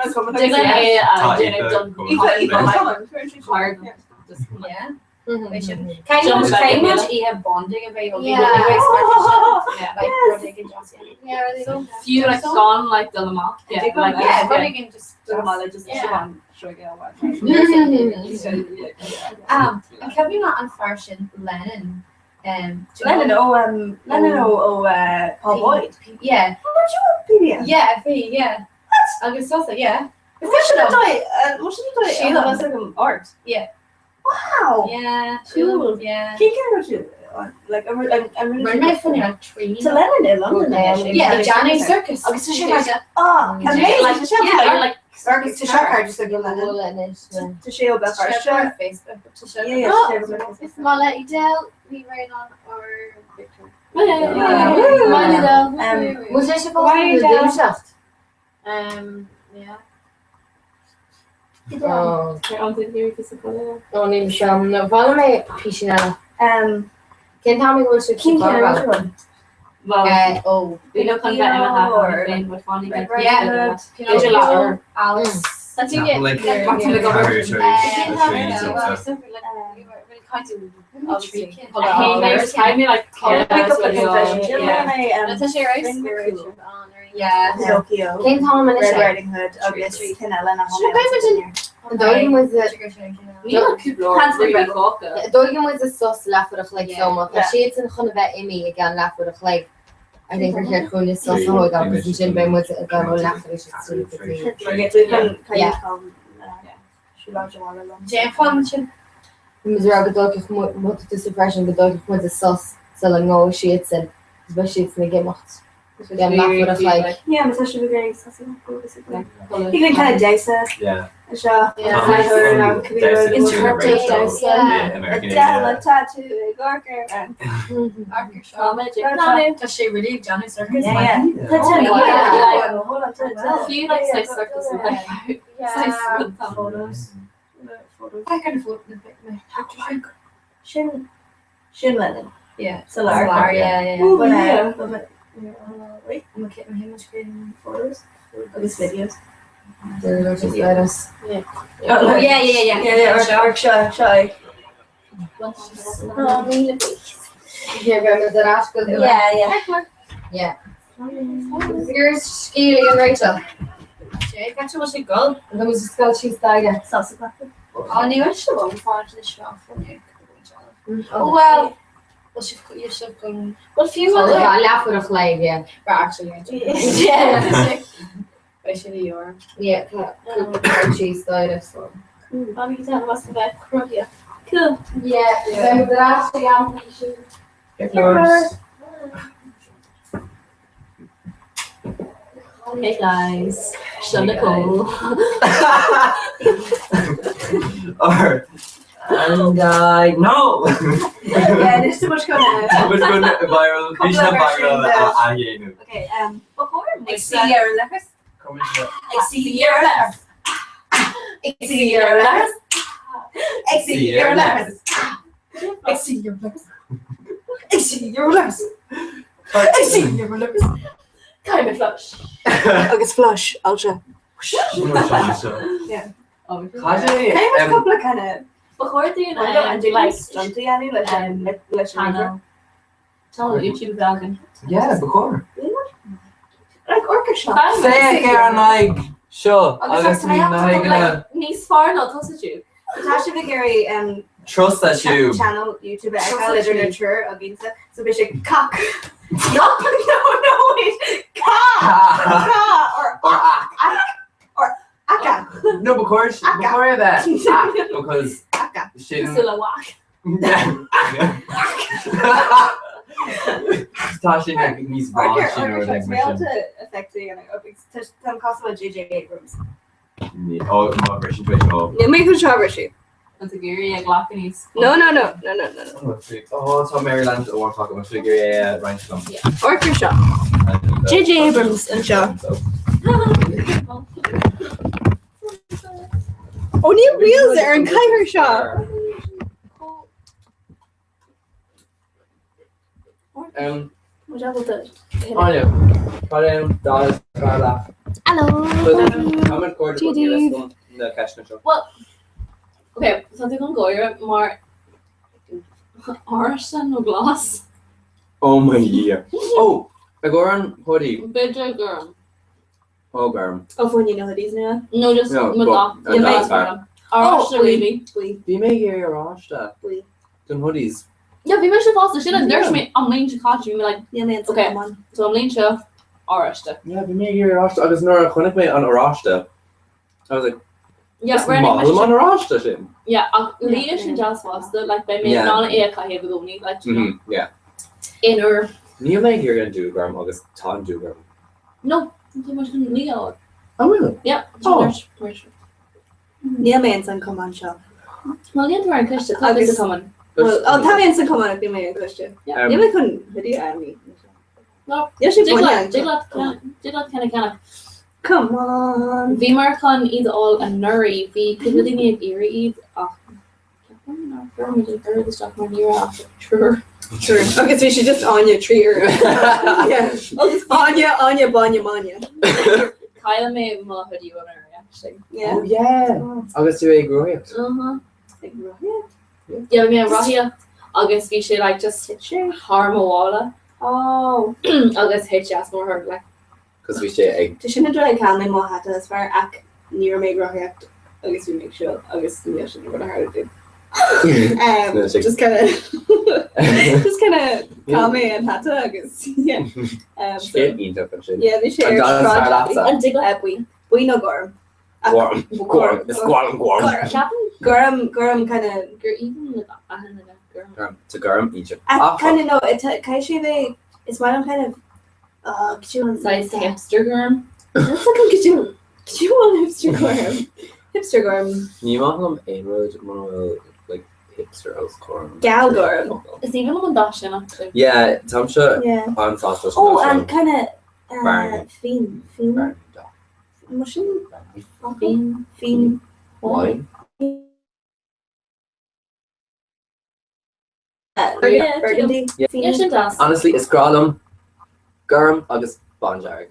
Mm-hmm. Kind of Jump much have bonding about few like gone like the lamont. Yeah, like but you can just and can we not unfarsion Lennon? Lennon Paul Boyd. Yeah. Yeah, yeah. Agus also, yeah. Sheila was like art. Yeah. Wow. Yeah. Cool. Yeah. Can you like I'm really funny on tree. To Lennon in London. Yeah, the Johnny Circus. Okay, so she like amazing. Like circus to show her just like Lennon. To show about her show Facebook. To show. Yeah. It's Mala Idel, we ran on our Victor. Was er supposed to do Dinsdag? Yeah. Oh, Oh, neem Sam. Nou, vallen mij Piscinella. Ken Tommy was a Kim Well, oh, we look on that or with funny. Yeah. Pinocchio, Alice. That's it. like Yeah. Pinocchio. Ken Tommy Red was Riding Hood. Obviously, Canella. Doigen was a Doigen was a sauce laugh like so much. She's in Hunna Amy again laugh like I think her hair grown is so got because Jim Ben was a girl laugh moet de suppression bedoeld met de sauce zullen no shit en especially it's gemacht. Yeah, like yeah, but should be very accessible. You can kind of dice it. Yeah. Adele, tattoo, Gorker, and Does she really Johnny Circus? yeah. Hold on to a few like size circles photos. I kind of look Shin Lennon. yeah. Solar. Yeah. Wait, I'm looking at him screen photos of his videos. they're just let us. Oh, yeah. Workshop. Here remember the rascal. Yeah. Here's Skeely and Rachel. Jake, that's what she got. And then was the skull she's tiger. Oh, nu is ze wel van de schwach van je. Oh Well, you should go. Well, few Oh, months. I laugh with a flag, yeah. But actually, Yeah. especially your. Yeah, she's tiger, so. Mommy, you tell us the back. Yeah. Cool. Yeah, remember the last young Hey guys, so Nicole. Or and no. Yeah, there's too much going on. Too much going viral. Vision viral. Okay, before Ik zie je lekker. Ik zie je lekker. Ik zie je lekker. Ik zie je lekker. Ik zie je lekker. Ik zie je lekker. Ik zie je lekker. Kind of flush. Oh, it's flush, ultra. Yeah. Een couple kind of. Before doing channel YouTube vloggen. Yeah, before. Like orchestra. Say again, like sure. Níos far not tosa tú. Natasha Vigary Trust that you. channel YouTube literature against so basically cock. No, wait. Or aka. No, before that. Because she Still a walk. Tasha needs branch, you know, like Mail to effective and tam cost JJ Abrams. Oh, my version. Yeah, make controversy. That's a Gary Glockenese. No. Oh, Tom Maryland. I want to talk about figure Ryan Schlum. Orchard Shaw. J.J. Abrams and Shaw. O'Neill Wheels there and Kyher Shaw. What able to? Oh yeah. Dollars. Hello. I'm in court about the Cashman show. Well, okay, so they're gonna go here more arson or glass. Oh my year. Oh, I go around hoodie. Better girl. Oh, girl. Oh, when you know hoodies now. No, just No, with but- that. that's fine. Arson really. Vi meg er Rasta. Den hoodies. Ja, vi måste fast shit and there's me I'm leaning to catch you like yeah, man, okay. So I'm leaning to Arsta. Ja, vi meg er Rasta. Agus nor chunig me an Rasta. I was like, Yeah, we're in on Rasta shit. Yeah, leaning to just was the like by me Yeah. non e ka have go need like you know. Yeah. Inner Neil meg you're gonna do gram Agus Tom do gram. no, too much Leo. Oh really? Yeah. Oh. Neil Manson come on Shaw. Well, the other question is coming. Well, Tom Manson come on if you may a question. Yeah. You may couldn't hoodie at me. No. Yes, you Diglat kind of. Come on. Vi mar kan either all a nuri vi kudin ag iri eid True. Okay, so you should just Anya tree her. Yeah. Anya, Banya, Manya. Kyle may mulla hoodie on her actually. Yeah. Oh yeah. Agus do a grow. Yeah, me rahia. Agus vi should like just harm a walla. Oh. Agus hit just more her like. Because we say egg. Tu sin dra calmly má hat as far ac near me rocht agus we make sure agus we should what hard to do. Just kind of calmly and hat agus yeah. Straight eat up and shit. Yeah, they share and dig up we no gorm. Gorm. It's gorm. Gorm kind of you're even with Gorm. To gorm Egypt. I kind of know it kind it's why I'm kind of size hipster girl. That's like could you want hipster gorm? Hipster gorm. You want him a road like hipster house gorm. Gal gorm. It's even on dash actually. Yeah, Tomsha. Yeah. On fast. Oh, and kind of fiend. Machine. Fiend. Wine. Burgundy. Yeah. Honestly, it's Gralum, Gurm, Agus Bonjarg.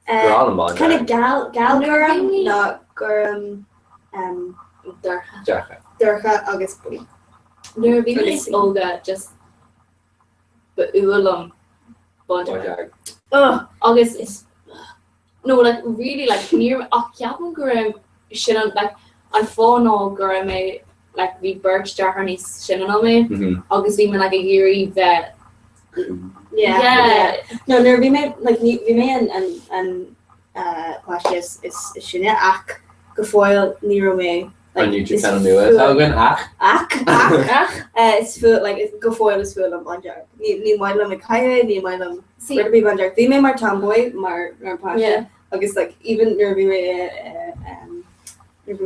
Gralum Bonjarg. Kind of gal Gurm, not Gurm, Durcha, Agus Bui. There be nice Olga just but Ulam Bonjarg. August is no like really like near Akyapan Gurm shouldn't like on phone all Gurm like we birch jar her niece shouldn't me. August we like a year that Yeah. No, we may like we may and Clash is Shina Ak Gafoil Nero May. And you just kind of knew it. How going Ak? It's full like it's Gafoil is full of Banjar. Ni Mailam Mikaya, ni Mailam. Where to be Banjar? We may mar tomboy, mar Pasha. I guess like even Nervy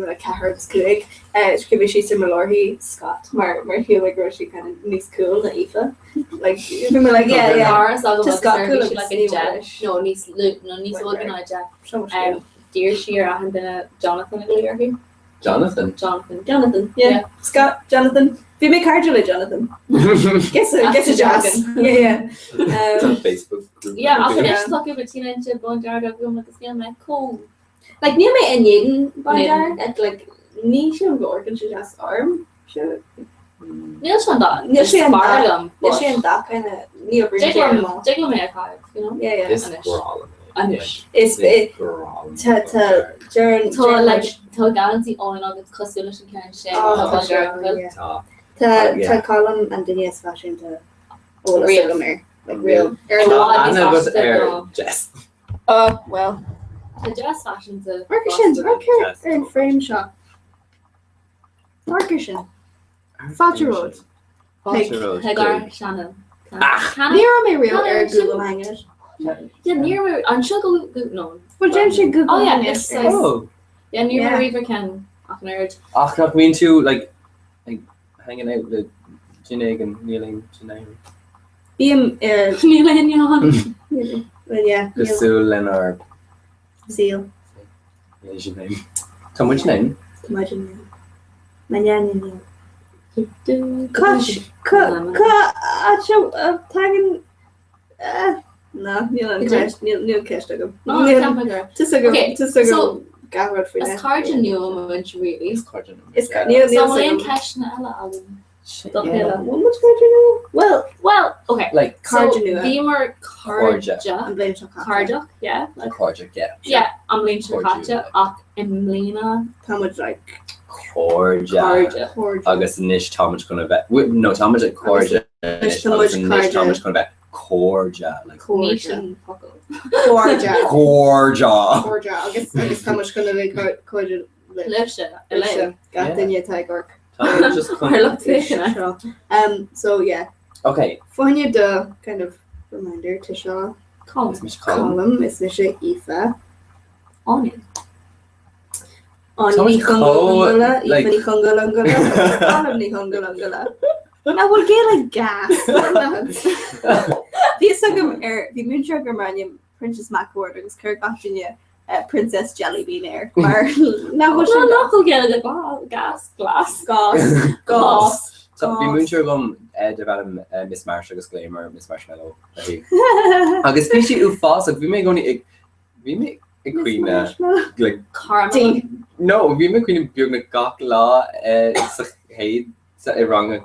like Cahards Kuig. It's could be she's similar Scott. Mar like she kind of needs cool Naifa. Like remember like yeah. Just Scott cool like a jet. No needs looking at a jet. Dear Sheer I had been a Jonathan earlier here. Jonathan. Yeah. Scott, Jonathan. We make Carjula, Jonathan. Guess a jazz. Yeah. It's on Facebook. Yeah, I'll finish talking about teenage Bonjar of with the skin like cool. Like near me and Yaden Bonjar at like niche of organ she just arm. Sure. Neil's on that. Yeah, she and that kind of neo Jiggle me a card, you know? Yeah. It's Anish. It's to during like to Galaxy on all the customers can share. To Colin and Denise fashion to all real like real. Anna was Jess. Oh well. The Jess fashion to Markishin, in frame shop. Markishin. Fatcher Road. Hagar Shannon. Near me real Google hangers. Yeah, near where I'm sure go no. Well, Jen should Google. Oh yeah, it's yeah, near where River can nerd. Ach, mean to like hanging out with Janae and Neeling Janae. Well, yeah. Gasul Leonard. Seal. Yeah, Janae. Tom, what's your name? Imagine. Mañana. Tagging. No, Neil Cash. So, Garrod for as Cardian Newman, really. It's Cardian. It's Neil. Someone Cash na album. Well, okay. Like Cardian. Beamer Carja. Carja, yeah. Carja, yeah. Yeah, I'm leaning to Carja. Emlina. How much like Carja. August Nish Thomas gonna bet. No, Thomas at Carja. Nish Thomas gonna bet. Corja, like Corja. Agus how much gonna be Corja. Lifsha. Got then you take work. So yeah. Okay. Fáinne the kind of reminder to Shaw. Column is Misha Aoife. Onion. Onion Kungala, Aoife Kungala, Column Kungala. Now we'll get like gas. These the moon sugar manium Princess Macward agus Kirk Virginia Princess Jellybean Air. Now we'll get a gas. So we moon sugar develop Miss Marsh agus Glamour, Miss Marshmallow. Agus fishy ufas we make only we make a queen like caramel. No, we make queen bugna gach law hey wrong.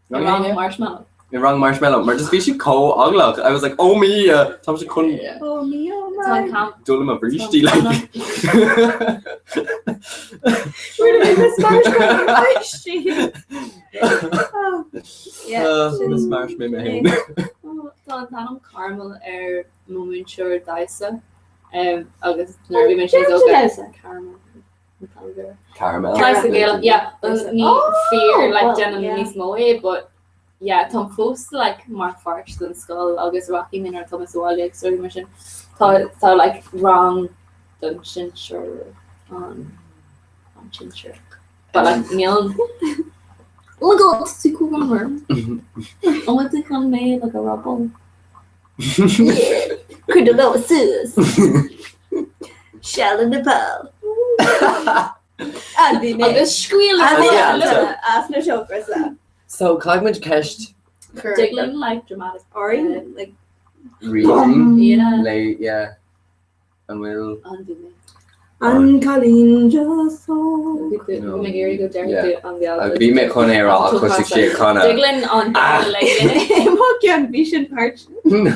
Wrong marshmallow. Wrong marshmallow. Maar just fishy co oglach. I was like, oh me, Thomas couldn't. Oh me, oh my. Dole my briefty like. Where did Miss Marshmallow? Yeah. Miss Marsh made my hand. Tanam caramel moment sure Dysa. August nervy mentions okay. Caramel. Yeah, fear like Jenna Nice Moe, but yeah, Tom Foust like Mark Farsh than Skull, August Rocky Min or Thomas Wally, so you mentioned thought like wrong dungeon sure on Chinchur. But like Neil oh my god, it's cool rumor. I want to come made like a rubble. Yeah. Could have known sis. Shell in the bell. So Cogman cashed Diggling like dramatic Ori like reading yeah and we'll Colleen just so be me con era acoustic shit Connor Diggling on like vision part no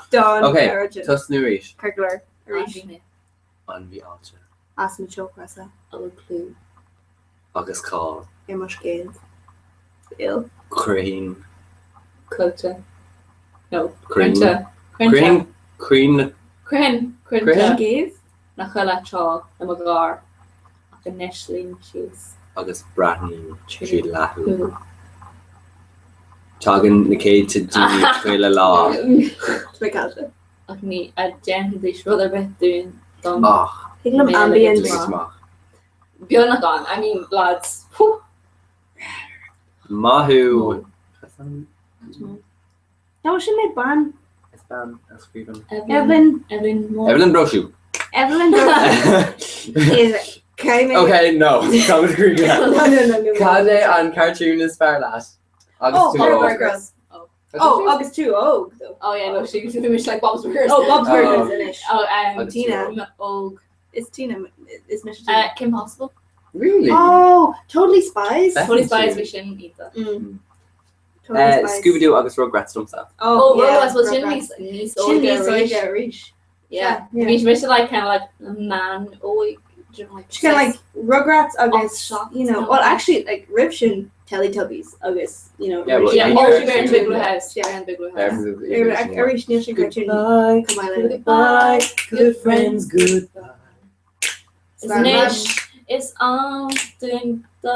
Dawn okay just nourish Kirkler on the altar Asna Chokrasa clue August call Much games ill Crane culture no Crane gave na chala chaw na magar a neshling shoes August Bratton tree lahu Tagan Nikkei to Trailer Law me a gently brother bit doing ambient Bjornagon, I mean lads. Mahu. No, she made ban. It's ban. That's Stephen. Evelyn Broshu. Evelyn Broshu. Is okay, no. Thomas Green. No. Kade on cartoonist far last. August 2. Girls. August 2. Oh yeah, no, she was like Bob's Burgers. Oh, Bob's Burgers. Tina. It's Tina. It's Michelle. Kim Possible. Really? Oh, Totally Spies. Totally Spies. We shouldn't eat that. Scooby Doo. August Rugrats himself. Rugrats was shouldn't reach. Yeah. We should like kind of like man. She kind of like Rugrats. August. Well, actually, like Ripshin. Teletubbies, August, Yeah, Big Blue House. Yeah, Big Blue House. Every nation cartoon. Goodbye, good friends, goodbye. It's on doing the.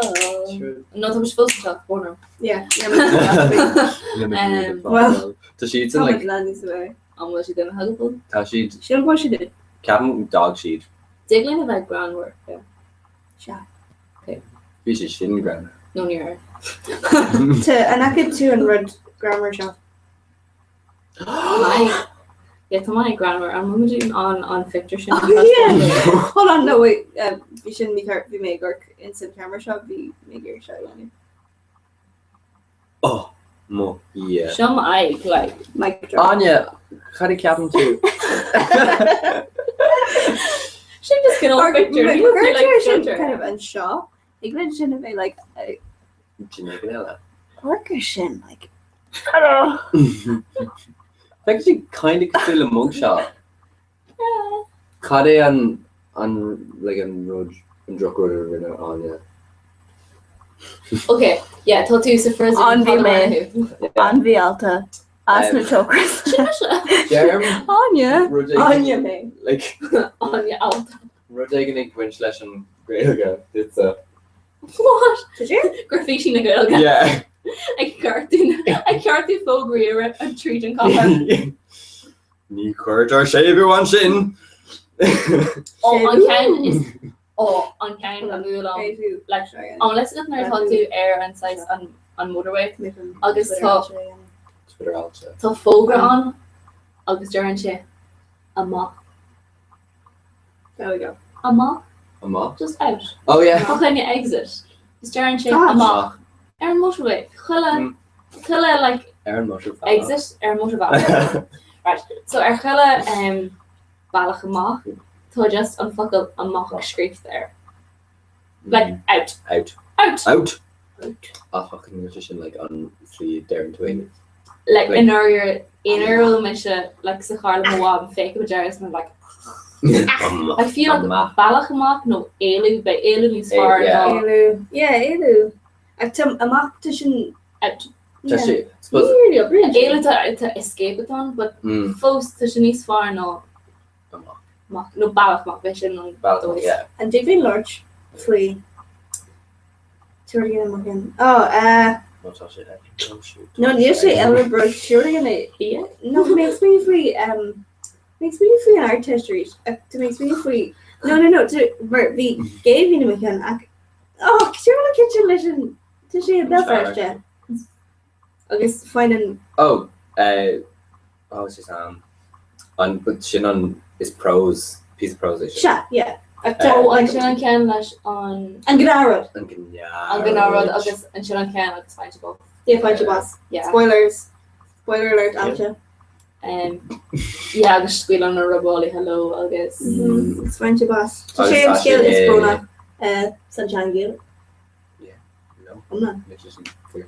No, to be supposed to talk porno. Yeah. Well, so she eats in like. Was she doing huggable? She don't what she did. Captain dog sheet. Diggling about groundwork. Yeah. Shot. Okay. Bhí sé sin gran. No near. And I could too and read grammar shop. Yeah, to my grammar. I'm moving on fiction. Hold on, no wait. We shouldn't be made work instant camera shop. Be make your shot on Oh, mo, yeah. Some I like. Mic drop. Anya, how do Captain too? She just get all picture. Kind of in shop. England shouldn't be like Orcushin, like I don't know. Actually kind of still a mugshot. Yeah. Cade on like on road and drug road on yeah. Okay, yeah, Totu Sifers On the Alta. Asna Chokras. Anya me. Like Anya Alta. Rodagan Gwynch lesson Grailga. It's a What? Did you? Graffiti na Grailga. Yeah. I cartoon fogri a treat and cover. Ní cuairtar sé bhhain sin. An ceann is an ceann a múla like unless it nar tá tú air and size an motorway agus tá fógra an agus dearan sé amach. There we go. Amach? Just out. Oh yeah. How can you exit? Is dearan sé amach. Air motorway. Chuile like Aaron motor exit air motor right. So chuile bailach amach tá just an focail amach scrípt there. Like out. A fucking musician like on three Darren Twain. Like in our me se like sa charla mawab fake with Jairus and like I feel like bailach amach no élu by élu ní far Élu. Yeah, élu. Amach tishin out. Élu to escape it on, but fós tishin ní far no no bailach amach vision on yeah. And David Lodge free. Again. No, usually Ellerbrook surely no makes me free art history to makes me free no to be gave you again sure kitchen listen to see a Belfast I guess finding what's his on but Shannon is prose piece of prose chat yeah an Shannon Ken leis on an Gannarod agus an Shannon Ken agus find both. Yeah, find your boss. Yeah. Spoiler alert, Alta. Yeah, agus squeal on a roboli hello agus. It's find your boss. Shame scale is Brona. Sunshine Gale. Yeah. No. I'm not.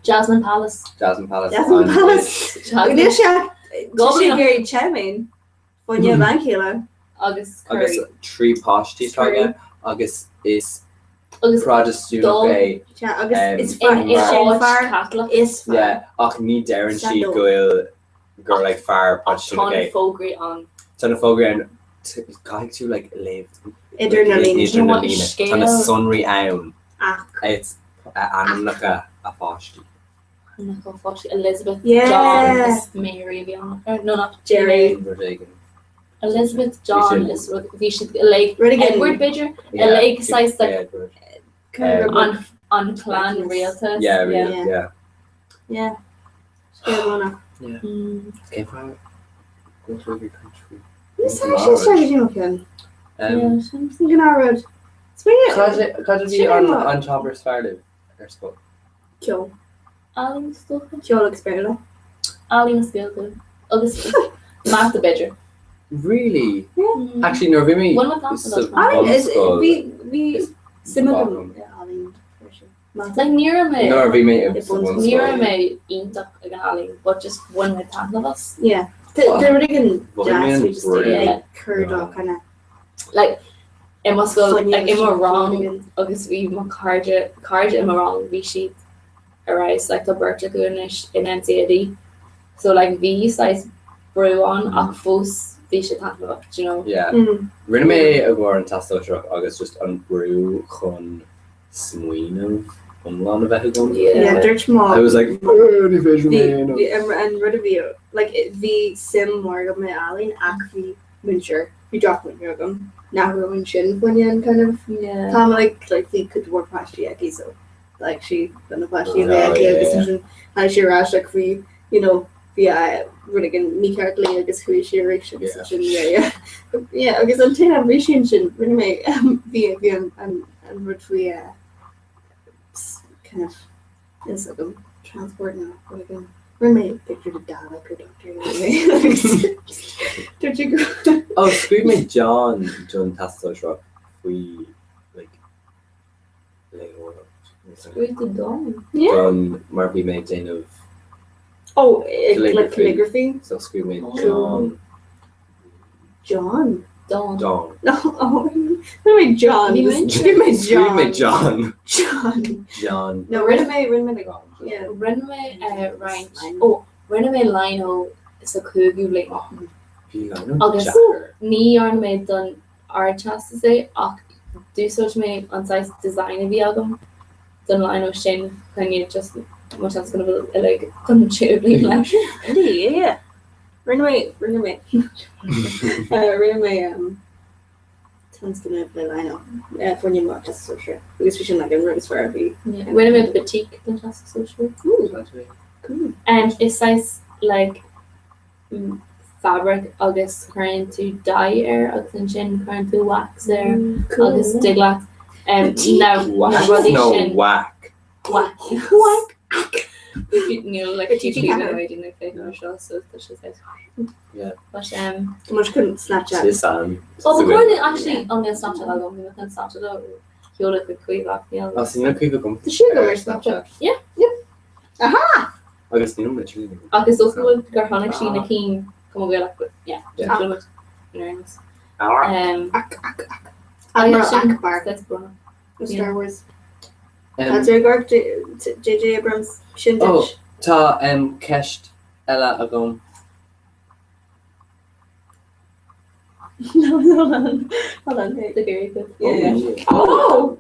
Jasmine Palace. Goblin very charming. When you're bank healer. Agus three posh tea target. Agus is Protestant UK. It's far. Yeah. Ach ní Darren she go like far Protestant UK. Fogri on. Ton of fogri and going to like live. Adrenaline. Ton of sunry own. It's I'm like a posh tea. Elizabeth. Yeah. John is Mary. No, not Jerry. Elizabeth John is we should like Edward Bidger a lake size like on clan realtors. Yeah. Scare Okay, fine. Go to your country. This actually started him again. I'm thinking I road. Could it be on top of Sfarley? Or spot? Kill. Ali still Kill experience. Ali still August Martha Bidger. Really? Yeah. Actually, no, me. One with that. I mean, we similar. Like near me. No, near me intach again Ali, but just one with half of us. Yeah. They're really good jazz. We just do curd or kind of like. It must go like am I wrong? August we my card am I wrong? We sheet arise like the birthday goonish in NCAD. So like V size brew on fós. They should have it, you know. Yeah. Rinne me a go an tasto truck agus just an brew chun smuino umlan of it. Yeah, they're small. I was like, and rid of you like the sim more of my alley and vi muncher we drop when you're now we're in shin when you kind of yeah kind of like they could work past you so like she gonna flash you decision how she rash like we running in me carefully I guess who she reaction decision I guess I'm taking a vision when me be and what we kind of Instagram transport now again. We made picture the dad like her doctor anyway. Don't you go? Oh, screw me, John Tasso Rock. We like Screw the Dawn. Yeah. John Murphy made Jane of. Oh, like calligraphy. So screw me, John. Dawn. No, oh, John. John. John. No, Rinme. Yeah, Rinme range. Oh, Rinme Lino is a cúgú agus ní ar mé don áirteas sé ach dúsóid mé an size design a bhí agam don Lino sin chuine just much as gonna be like considerably less. Yeah. Rinme. Tons gonna play Lino. For new mark just so sure. Because we should like rooms for every. Rinme the boutique don tas so sure. Cool. And it says like fabric agus trying to dye air agus an sin trying to wax there agus diglax whack. If you knew like teaching I didn't think so that's just yeah but much couldn't Snapchat oh the one actually on the Snapchat I don't even Snapchat you'll look at quick back yeah I'll see you quick come the sugar Snapchat yeah aha I guess you know literally okay so cool garhonic she na keen come over like yeah Akbar that's Bruno Star Wars that's regard to J.J. Abrams Shindish. Oh, tá ceist eile a gom. No, hold on. Hey, the very good. Yeah. Oh!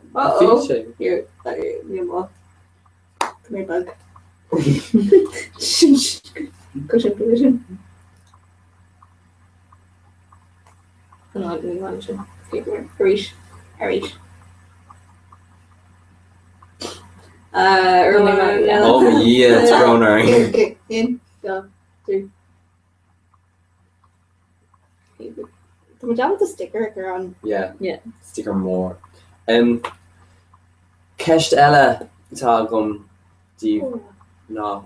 Here, more. Come here, bug. Cushion position. I'm not doing lunch. Harish. Oh yeah, it's grown already. Okay, in, go, 2. Do we have the sticker on? Yeah. Sticker more. Ceist eile tá gom díobh ná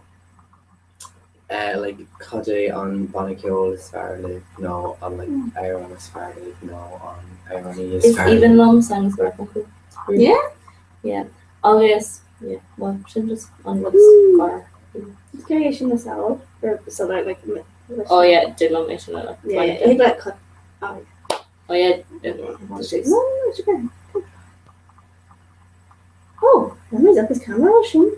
like cadé an Bannaceol is fearr nó an like Éireann is fearr nó an Éireannaí is fearr. It's even long songs were cool. Yeah. Always. Yeah, well, should just on what's car. It's creation of salad, or so like. Oh yeah, did not mention that. Yeah, he like cut. Oh yeah, no, it's okay. Oh, let me up his camera, Shin.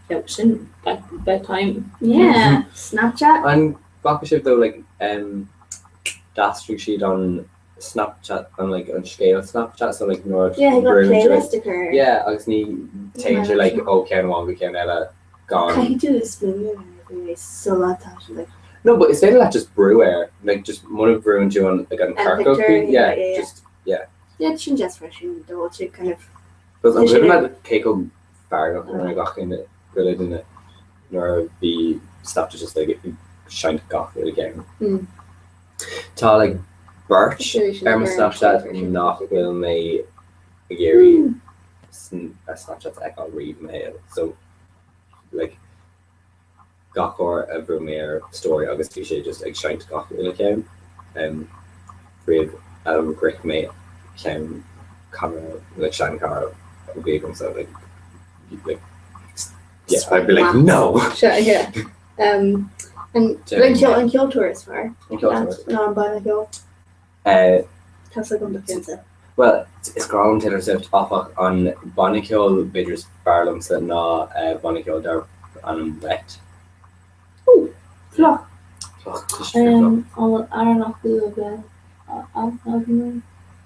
Yeah, Shin. By time. Yeah, Snapchat. And Bakaship though, like Dastry sheet on Snapchat and like on scale Snapchat, so like North. Yeah, he got playlist sticker. Yeah, I just need change like Ken one weekend Ella gone. Can you do this so that like no, but instead of that just brew air, like just one of brewing you on like on cargo. Yeah. Yeah, it shouldn't just fresh in the door to kind of because I'm good at cake up far enough when I got in it good in it nor be Snapchat just like if you shine cock it again. Tá like Birch Snapchat nach will me a Gary Snapchat echo read mail so like gachor a Vermeer story agus tu sé just ag shine gach again read Rick me came camera like shine car big so like yeah I'd be like no yeah and kill tours far no but kill well, it's ground to intercept off on Bannaceol bidders Barlums that na Bannaceol there on wet. Oh, flock. I don't know who again.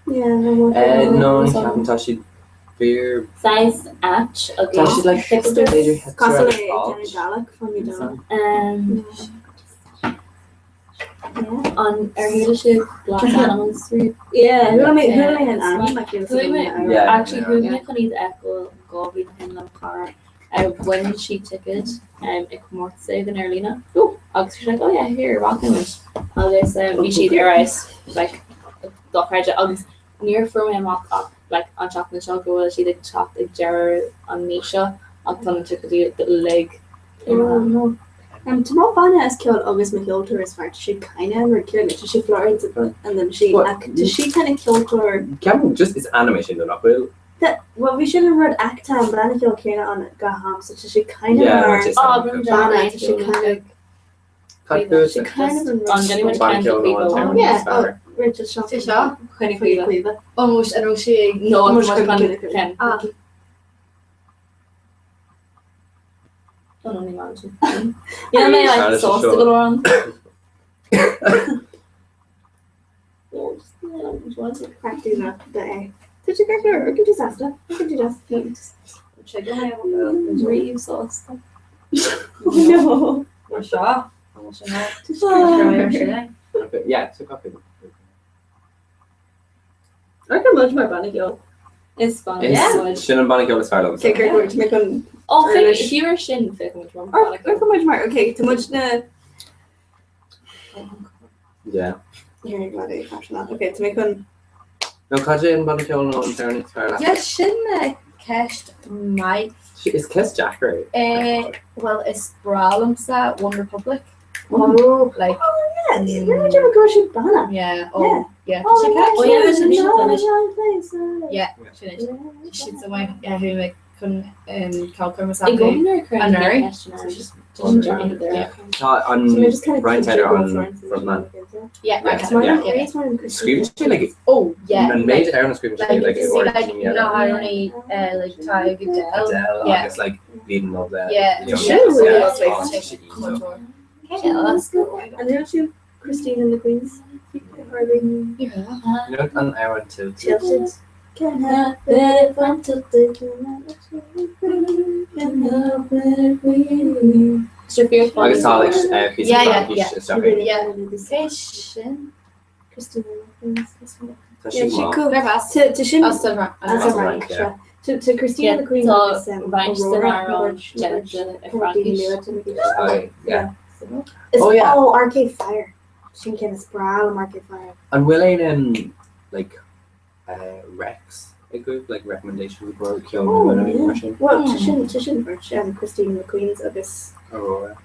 Yeah, no, I haven't touched beer. Size atch. Touched like hipster. Castle Gallic from me down. On our leadership, Black Animals. Yeah, who am I Yeah, an it's animal? fine. Like, Who am I- Yeah, Actually, who yeah. am I going to echo Gobi in the car? When she ticket, ik mocht zeggen Erlina. Agus she's like, oh yeah, here, rocking it. Agus we she'd arise like the project agus near from him like on chocolate shop go she did chop the jar on Nisha on ton took the leg. No. To má banna is ceol agus me ceoltóir is feart si caiine mar ceol si Florence and then she kind of ceoltóir. Ceapan just is animation do nach bhfuil. Well, we should have read acta and banna ceol céine an gaham so she kind of Yeah, mar which is banna she kind of She kind of on genuine kind of people. yeah, Rachel Shaw. Shaw? Kind of Cuiva. Almost, I know she. No, I'm Much much kind Ken. Ah. Don't only imagine. You know, like Alice is sauce to sure. go around. Practicing up the A. Did you get her? Or could you just ask her? Could you just? Check it out. Reeve sauce. No. Or Shaw. Yeah, it's a copy. I can munch my banna ceol. It's fun. It's Shin and Bannico is hard. Take her to make one. Oh, he or Shin fit much more. Or much more. Okay, too much na. Yeah. Here you go. After that. Okay, to make one. No, Kaja and Bannico no internet fair. Yeah, Shin cashed my. Is Kiss Jack right? Well, it's Bralamsa, One Republic. Oh, Like. Oh yeah, remember Jimmy Gorship banna? Yeah. Oh, yeah. Oh, Yeah. She's the one who like couldn't calculate was I go in there and Mary. Just join there. Yeah. On Ryan Taylor on Frontman. Yeah, right. Screaming like oh yeah. And made Aaron screaming Like like you see, like you know how only like Ty Goodell. yeah. It's like leading of that. Yeah. You know, She really yeah, was like oh, take she- contour. Yeah, that's cool. And then she Christine and the Queens. You know, on Aaron too. Tilted. Can't help it if I'm tilted. Can't help it really. I just saw like piece Yeah. Yeah. Christian. Christine and the Queens. So Yeah, she she cool. cool. They're fast. To Shin. That's the right. That's right. Yeah. To Christine and the Queens. So Ranch Aurora, Jennifer, Yeah. Oh, Arcade Fire. She can sprawl Arcade Fire. And will it like Rex a group like recommendation would work Oh, on yeah. question? Well, Tishin Birch and Christine McQueen's of this Aurora.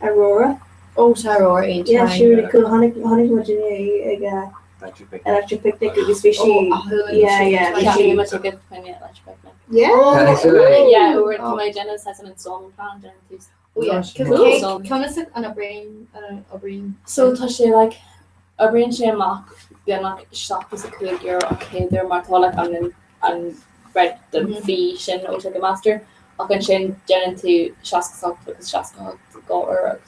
Oh, Aurora. Yeah, she really cool. Honey, Virginia, electric picnic. It was fishy. Yeah, much a good point. Electric picnic. Yeah, over to my Jenna's has an installment plan. Jenna's. Oh yeah, because come on a brain. So tá sé like a brain sé amach bí like shop is a cool girl okay they're martolic and bread the fee sin ó go master ach an sin Jenna to Shaska sock because Shaska go or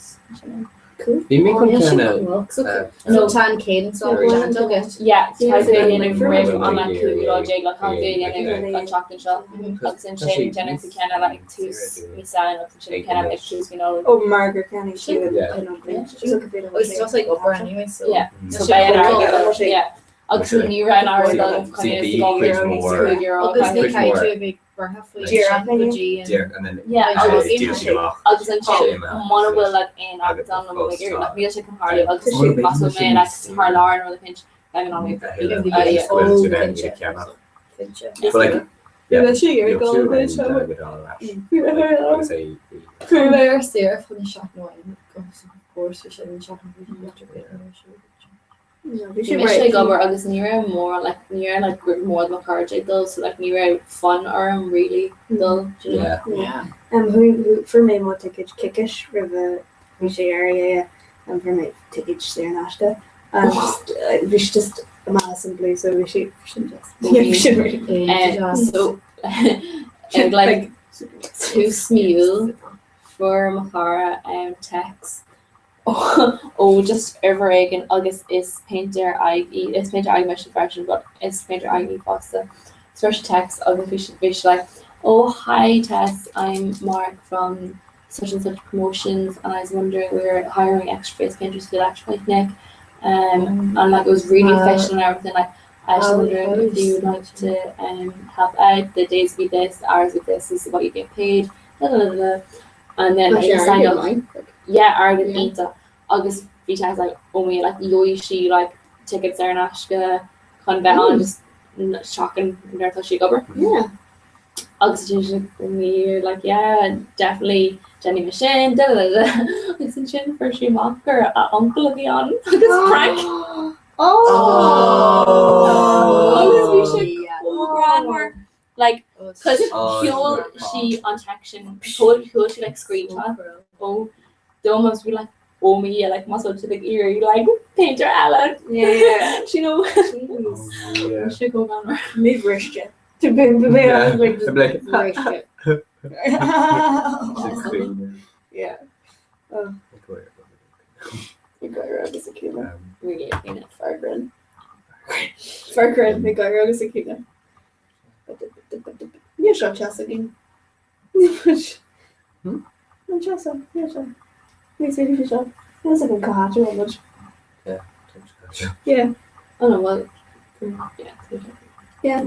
cool. You make No tan cadence or yeah Yeah, right from on that cool girl Jake like how good and chocolate shop ach sin sin Jenna to kind of like two me sign up to kind of like choose you know Oh, Margaret Canning. She would. Yeah. She's a bit of a It's just like upper anyway, so yeah So so by an cool. hour yeah ach you ran hour done kind of cool girl August Push they carry more. to a big for halfway Jira. And then yeah I'll just Shame, one will like in Aberdeen and like you're not me just come hard I'll just shoot muscle man like hard Lauren or the pinch I'm not me But like Yeah, she you're going with We're Sarah from the shop now. Of course, we should be shopping Mish gobar agus ní more like group more than carja though so like ní fun or really dull yeah who for me more ticket kickish river Mishi area and for me ticket there Nashka and just a Madison blue so we should just so like too small for Mahara text oh just over again August is painter I mission version but it's painter I pasta special text August we should like oh hi Tess I'm Mark from such and such promotions and I was wondering we were hiring extra face painters for the electric picnic and like it was really efficient and everything. Like I just wondered if you would like to help out. The days be this, the hours with this is what you get paid. Da, da, da, da. And then I signed up. Yeah, Argan Inta. August Vita like only like Yoishi like tickets are Nashka con on just shocking there till she cover. Yeah. August me like yeah, definitely Jenny Machine, da da da. Listen Chin for she mocker uncle of the on this prank. August we should grammar. Like, cause he'll she on action he'll she like screenshot. Oh, they almost be like, oh me, yeah, like muscle to the ear, like painter Alan. Yeah. She know. Yeah. Should go down. Mid wrist to be like yeah. Oh. Migaira agus a cúna. Really in it Fargren. Fargren, Migaira agus a cúna. Nie seo čas agin. An čas, nie seo. Nie sé fi seo. That's like a cahatra on much. Yeah. Yeah. Oh no, well, yeah.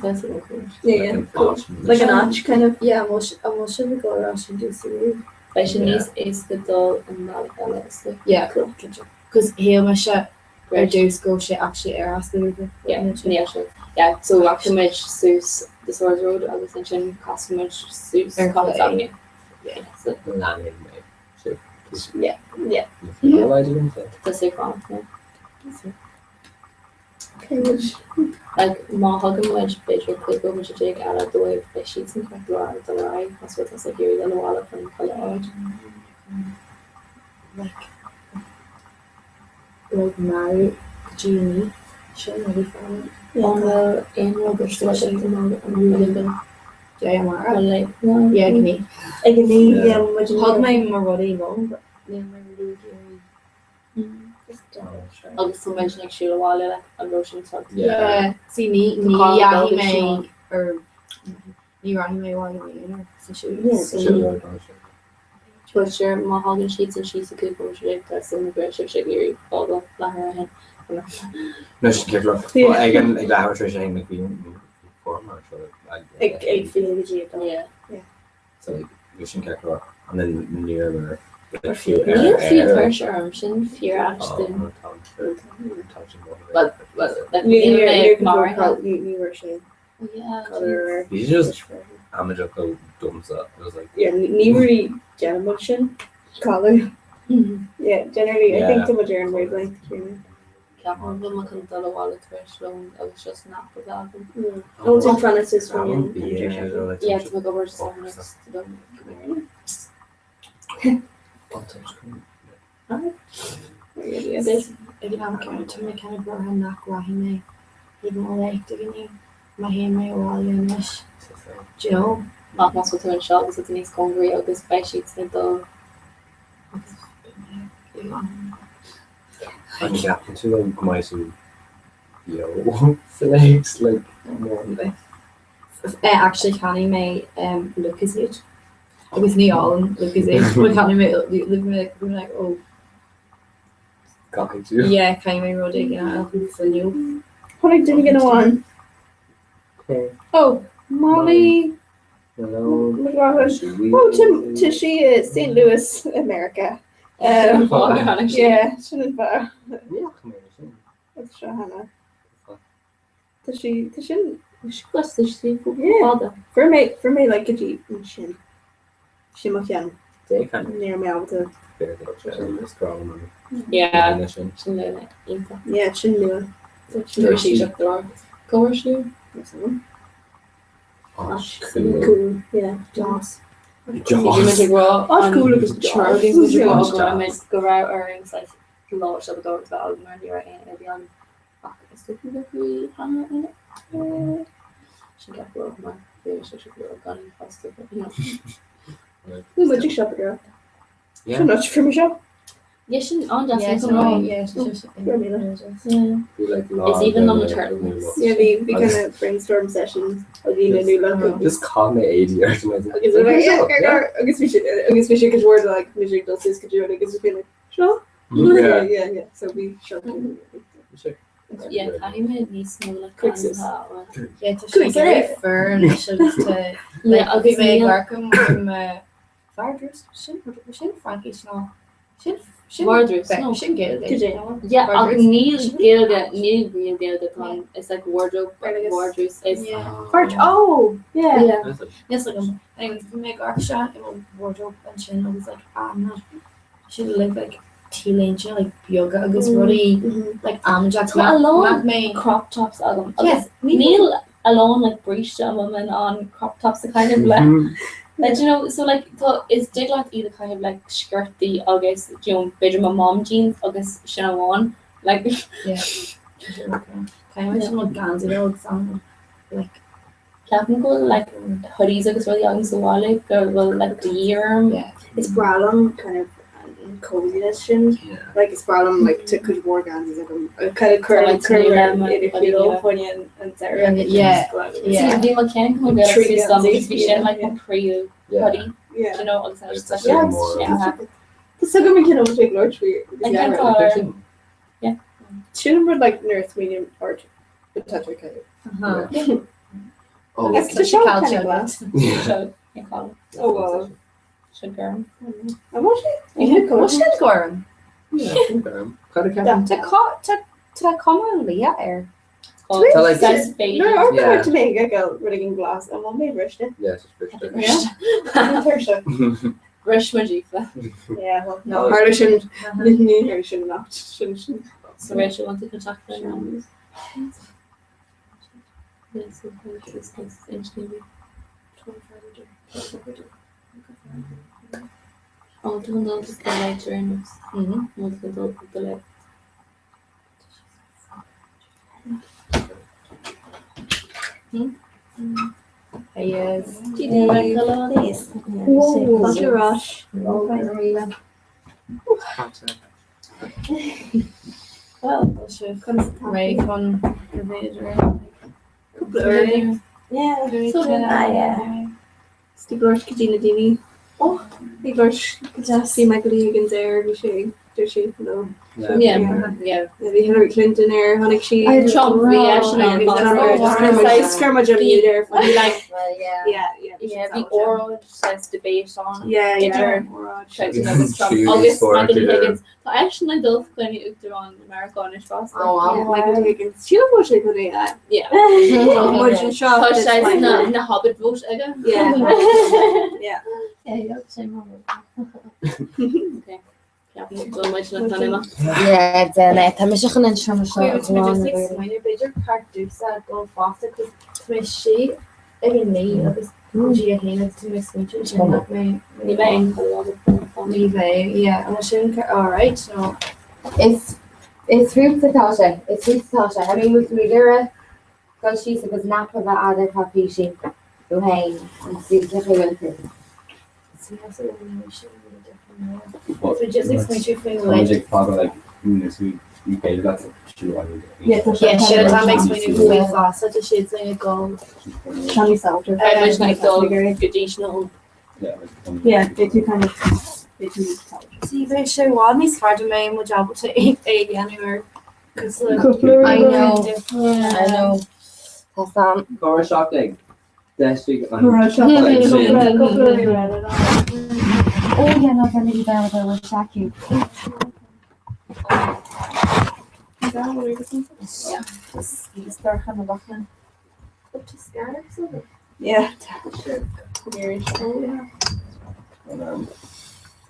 That's a cool. Yeah, cool. Like an arch kind of. Yeah, I'm sure we go around and do some. Fashion is the dull and not like Yeah, cool. Because here my shirt, I do school shit actually air asking. Yeah, yeah. So actually, much suits the Swords Road. I was thinking costume suits College Avenue. Yeah, so yeah. That's it. Okay, which like my hugging wedge visual clip over to take out of the way of the sheets and quite dry the lie. That's what I said here in the wall from color. Like Mario, Genie, show me from on the annual discussion and living. Yeah, like yeah, me. I can need hug my Marodi long, but yeah, my Agus tú mention ag siúla bháile le an rosin tucht. Yeah, sí ní yahi mé ar ní rahi mé bháile mé sa siúla. Tuair má hagan sheets and sheets a cúpa sé that's in the great ship shigiri báda lethar ahead. No, she's good luck. Again, like that was saying like we form or so like feeling the yeah. So like we should get luck and then near where fear arm sin fear ashton but you were saying yeah you just amateur dumps up it was like yeah nearly generation color yeah generally I think too much Aaron wavelength I was just not for that I think Francis from yeah to go over to next to them Ag an ceirte mé cena bratha nach rahí mé hí má leite gní má hé mé bháil leis. Jo nach mas tú an seo agus níos congraí agus speisiid na dó. And you happen to like my so legs like more actually canny mé Lucas age. Agus ní all Lucas age. But canny mé like oh yeah, kind of roddy, yeah, for you. What I didn't get on. Okay. Oh, Molly. Hello. Oh, Tishy is St. Louis, America. Yeah, shouldn't bar. That's Shahana. Tishy. Yeah. For me, like a Jeep and Shin. Shimokyan. Near me out to. Yeah, yeah, shouldn't do it. She's up there. Go shoe. Cool. Yeah, Joss. Cool because Charlie was go out earrings like launch of the dogs that album and you're in every on she got broke my she should be gun faster Who's the shop girl? Yeah. Too much for me shop. Yeah, she's on just it's it's even on the turtles. Yeah, we kind of brainstorm sessions. I'll give you a new look. Just call me 80 or something. I guess we should get word like music does this could you and I guess we feel like sure. Yeah. So we short. Yeah, caiime níos mó le Quicksus. fur Yeah, agus mé níl- garcum Fardrus sin Frankie sná Wardrus, no. sin gé Yeah, ach níl géalga níl bhíon géalga tá it's like wardrobe wardrobe is Oh yeah yeah. yes like anyways we make our shot in wardrobe and sin I was like I'm not she look like teen like yoga agus really like Jack Tá alone me crop tops agam. Yes, Neil alone like breached a woman on crop tops are kind of like you know so like is dig like either kind of like skirty August you know bedroom my mom jeans August Shannon like yeah kind of some guns example like Captain go like hoodies agus really young so like well like the year yeah It's bralum kind of coziness sin. Like it's bralum like to could war guns like a kind of curly Like Tony Lemon, funny and Sarah. yeah be mechanic go get Tree some guns, be shit like a pre hoodie Yeah. you know also Yeah. The second we can almost make large for you. yeah Two were like nurse medium or potential kind of. Oh, That's the show kind of glass. so you call it Oh wow. sugar I watched it. What's that Gorham? Tá come Leah air. So like that's fake No, I'm Yeah. going to make a girl running glass and one made rushed it. yes, it's Rush Majifa. Yeah, well, no, I shouldn't. I should not. Shouldn't. So Rachel want to contact them now. Yes, this engineering. Oh, don't know just the light journals. Most of the light. Yes. What's your rush? Well, Ray con Yeah. yeah. Stigorsh Kadina Dini. Oh, Stigorsh Kajasi Michael Higgins there, Vishay. There's she, no. Yeah. Maybe Hillary Clinton or Honig she. Trump reaction on Skirmish of you there. like Yeah. the oral says debate on Yeah. August Michael Higgins. I actually don't when you looked around America on his boss. Michael Higgins. She was like good at Yeah. Much in shock. Because she's in the Hobbit vote again. Yeah. Yeah, you have the same one. Okay. So much not anymore. Yeah, then tá mis an intro Beiidir cartús a go fásta cos mé sé ag ní agus dí a héine tú mé switch mé ní bheith an sin alright so It's rúptatá it's rúptatá. I mean with Mudura go she's agus napa bheith ada copy she go hain and see the winter. so just explain to you Magic Father like this week UK that's true. yeah sure that makes me do way fast such a shit thing go Tommy Salter. I wish like dog traditional. Yeah, they do kind of. They do. see they show one is hard to make my job to 8 anywhere because I know. That's Cora shocked egg. Last week on oh yeah, no, I'm really bad with it. We'll shock you. yeah just start kind of walking up to scatter so Yeah. very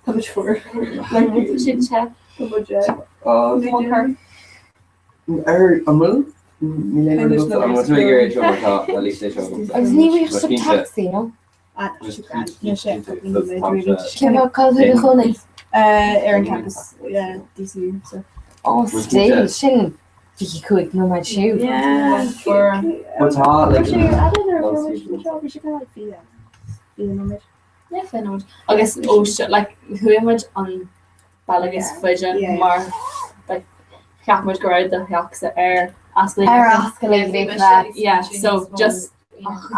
How much for? chit chat I'm willing. I'm going to make your age over top. At least they show them. I was near some taxi, you know. Can I call her the honey? Aaron campus. Yeah, DC. So. Oh, still, shin. You could no my shoe. Yeah. for What's hot? Like, I don't know. We should kind of feel that. Yeah, fair enough. I guess oh shit like who much on Balagus Fusion mar like cap much go out the hacks air asking Asking yeah so just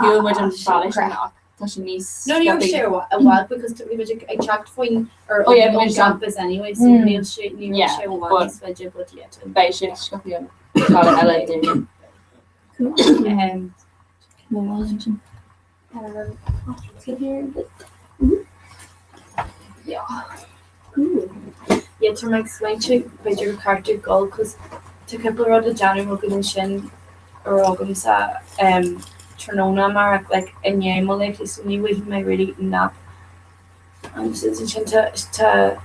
who much on Balagus níos. No, you share a while because to be I checked fine or on campus anyway, so Neil share one budget, but yet. Bei shit scopion. LA. Yeah, to make swing by your character goal because to couple rod the January good shin or organs Ternona mark like in Yamalik is only way my really nap. I'm just to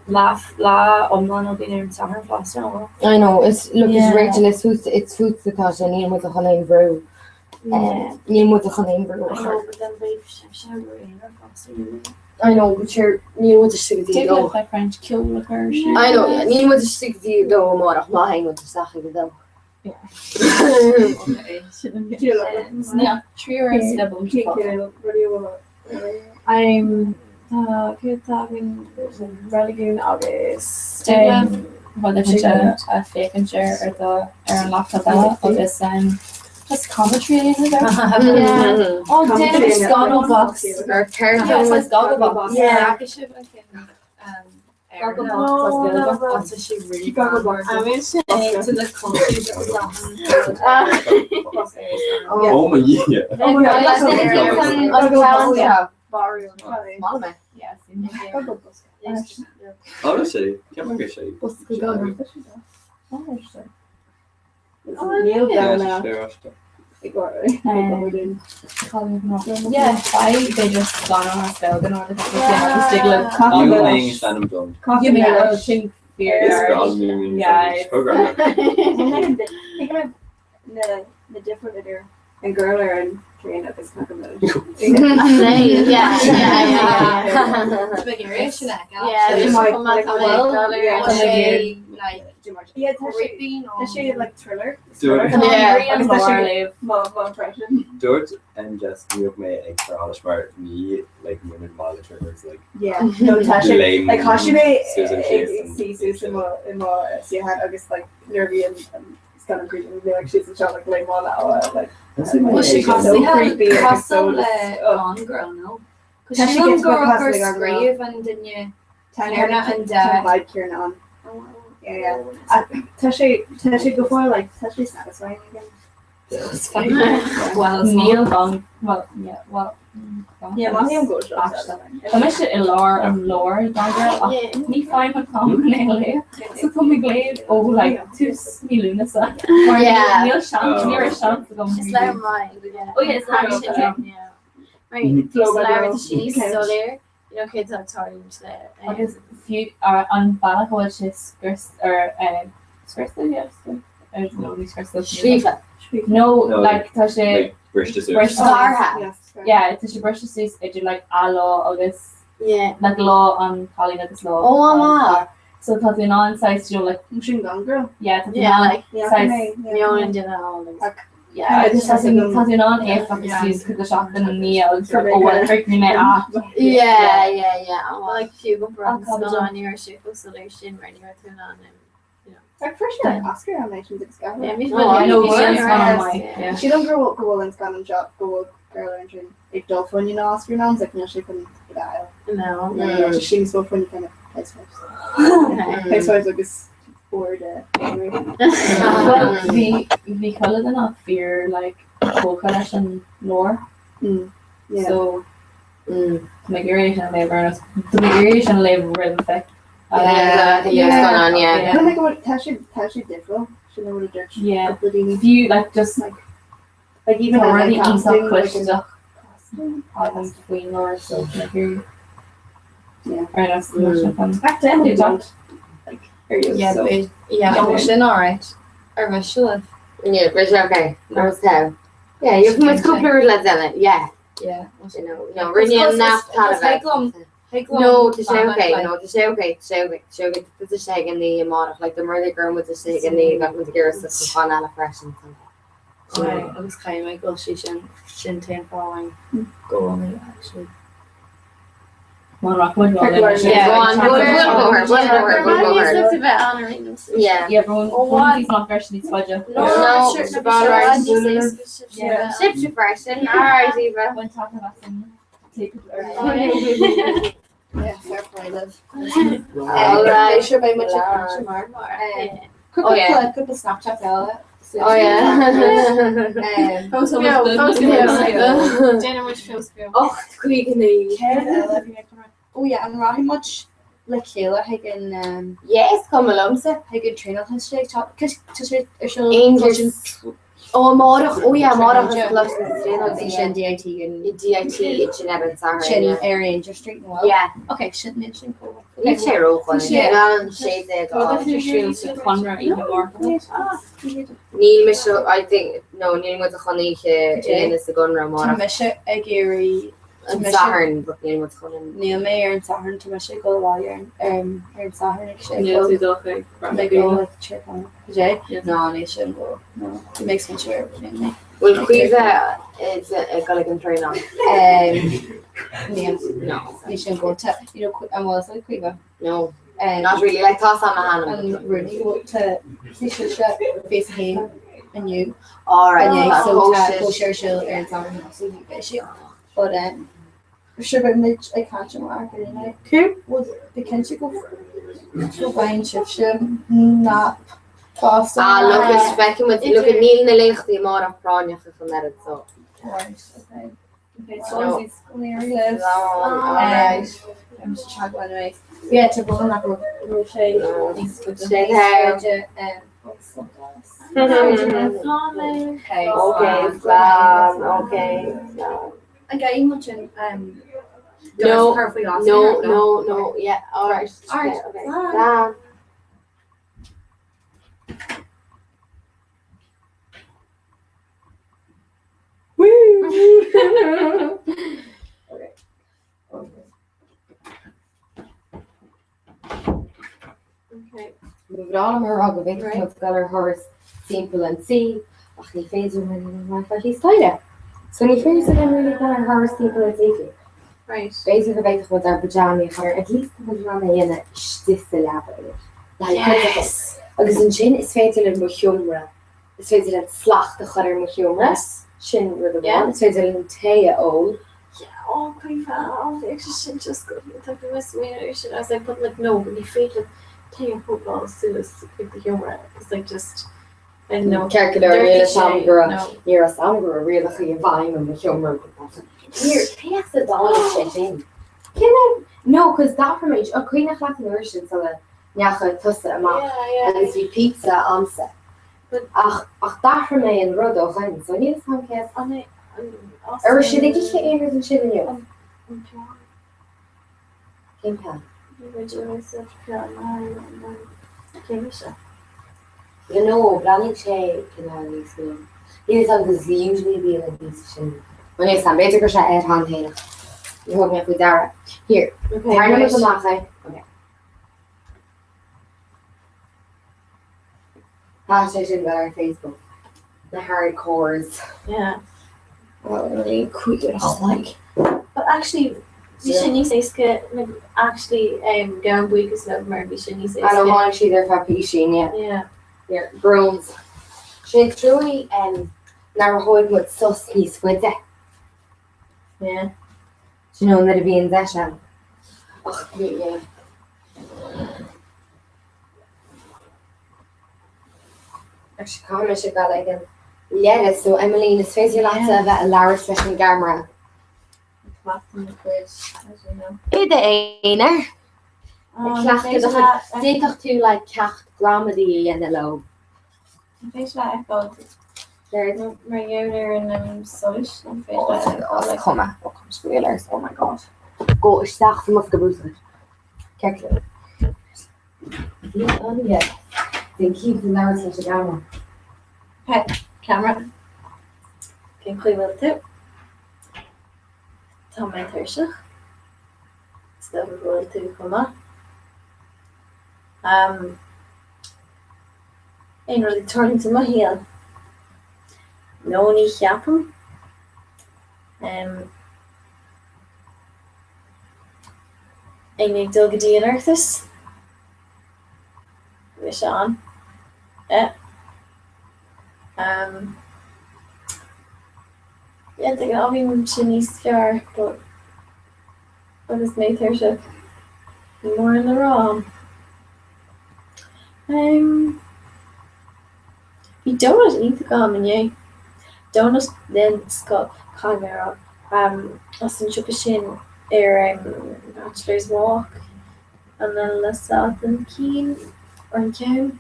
laugh la omlan being in summer plus now. I know it's Rachel it's food because I need with the honey brew. Need with the honey brew. I know, but you're new with the stick the dough. Take French kill with her. I know, yeah. New with the stick the dough more of mine with the sack of the dough. Yeah. Yeah. 3 hours I'm good talking Religion August. Well if a fake and share or the laptop August just commentary in there. Yeah. Oh, damn, it's goggle box. Or Carrington was goggle box. Yeah. I should goggle box. That's she really goggle box. I mean, to the country. Oh my yeah. Oh my God. Yes. Honestly, can't make a shade. Neil down yeah, they just gone on a spell in order to you being stand done. Give me a little chink yeah, program. Think about the different leader and girl and train up is kind of she like thriller. George and just you may extra all smart me like women monitors like no Tasha like Hashime Susan in my she had August like nervy and kind of creepy like she's a child like lame on that like well she constantly had so on girl no because she gets her grave and then you Kierna and Kierna on yeah Tasha before like Tasha's satisfying again. It's fine. Well, Neil gone. Well, yeah. Well, yeah. Mahiam goes. I wish it Laura and Laura. Dagger. Me fine with Tom Neil. So come we glade. Oh, like two me Lunasa. Yeah. Neil Shant. Near Shant. Just let mind. Oh yeah, it's yeah. Right. Larry, she's so there. You know, kids are talking today. I guess few are on Balak, which is Skrista, yes. I don't know these Skrista. No, like Tasha brush the yeah, Tasha brush the suits. I do like a law of this. Yeah. Like law on calling it this law. Oh wow. So Tatiana on size you like machine gun girl. Yeah, Tatiana size yeah, I just Tatiana on if I can use the shop and Neil for electric me yeah. Like few go from on your shape of solution when you're turn on and like first year Oscar nominations it's got. Yeah, I know she don't go and scan and shop go girl and like dolphin you know Oscar noms like she couldn't dial. No. Yeah, she's so funny kind of housewives like this bored anyway. Well we call it enough fear like Colcalash and lore. Yeah. So migration and labor the migration labor rhythm effect. I think it's going on, yeah. I don't think about Tasha Diffro. She know what a dirt. Yeah. If you like just like even already eats up questions up. I think between or so like you. Yeah. Right that's the most fun. Back to end don't like emotion alright. Or visual. Yeah, visual okay. Nose how. Yeah, you've made couple of lads in it, yeah. Yeah. You know, really enough No, to say okay. Put the shag in the amount like the murder girl with the shag and the got with the girls that's fun and a fresh and something. I was kind of like, well, she shouldn't take following go on it actually. One rock, one go. Yeah, we'll go her. Looked a bit on her. Yeah. Yeah, everyone. One's not fresh needs budget. No, sure, it's no, about sure, right. Andy says ship Yeah. Ship suppression. Alright, Eva. When talking about some take it. Yeah, fair play, love. Alright. Sure, very much Oh, yeah. Could be Snapchat Ella. Oh yeah. Post Jenna which feels good. Oh, quickly. Oh yeah, and Rahi much like Kayla Hagen Yes, come along, sir. Hagen trainer history talk because English. Oh, Morach. Oh yeah, Morach is close to the Shin DIT and DIT in Chinevin, sorry. Shin area in your street and well. Yeah. Okay, shouldn't mention cool. You share all one. Yeah, and shade it. Comhrá even more. Neil Mitchell, I think, no, Neil was a honey in the Gunra Morach. Misha Agiri And Saharn, but Neil was honey. Neil Mayer and Saharn to Misha go while you're in Saharn actually. Yeah, it's okay. They go like check on Jay. No, they shouldn't go. No, it makes me sure. Well, Quiva is a Gulligan train on. No, they shouldn't go to and was like Quiva. No, not really. Like toss on my hand. And really go to they should face him and you. Alright, Yeah, so go share shield and Saharn so you get shit. But sure, but Mitch, I can't show market and I would because you go buying chip not cost. Look, it's specking with look at Neil in the link the more of Pranya from that so. Okay. Okay, so it's clearly lives. Alright. I'm just trying to anyway. Yeah, to go on that rotate. Stay there. Okay. Okay. I got you much in No. Yeah. Alright. Alright. Okay. Bye. Okay. We've got all of our rug of it, we've got our horse simple and see. Oh, he feels really nice, he's tighter. So when he feels again, really got our horse simple and see. Right. Basically, with our pajama, at least the pajama in it, this the lab. Yes. Agus an sin is féidir le mo humra. Is féidir le slacht de chuir mo humra. Sin ru a bháin. Is féidir le tae ó. Oh, the extra shit just good. I was like, but like, no, when you feel like taking footballs to this, with the humor, it's like just, I don't know. Cercador réile samgra. Níor a samgra réile chu bhaim an mo humra. Here, take the dollar shit in. No, because that from age, queen of Latin version, so that neacha tusa amach. And it's pizza amsa. Ach, that from me in Rodo, so I need to find cast on it. Or should they just get Andrews and shit in you? Kimpa. You know, Brownie Che can have these things. These are usually be like these. When it's time, better go shot at hand here. You hold me up with Dara. Here. Turn them with the math. Okay. Hashtag about our Facebook. The hardcores. Yeah. Well, really quick like. But actually, we shouldn't say skit. Like actually, down week is not more. We shouldn't say. I don't want to see their fapishin yet. Yeah. Yeah. Browns. She truly now holding with sauce piece with it. Yeah. Do you know that it be in that sham? Oh, yeah. Actually, come she got like a lettuce. So Emmeline is facing lots of a large special camera. In the quiz, as you know. Is the einer? They talk to like cacht gramedy and the low. Fish like I thought. There's my owner and Solish and fish like come on, spoilers. Oh my god. Go start from off the booth. Calculate. Yeah. They keep the narrative to camera. Okay, camera. Can play with it. Tell my Thursday. Still going to Comhrá. Ain't really turning to my heel. No need happen. Amy Dulgadee and Earthis. Sean. Yeah. Yeah, they got him Chinese fair, but what is made her to more in the wrong. We donut need to come and yeah. Donut then Scott Comhrá as an Chupashin bachelor's walk and then let's south and Keen or Cown.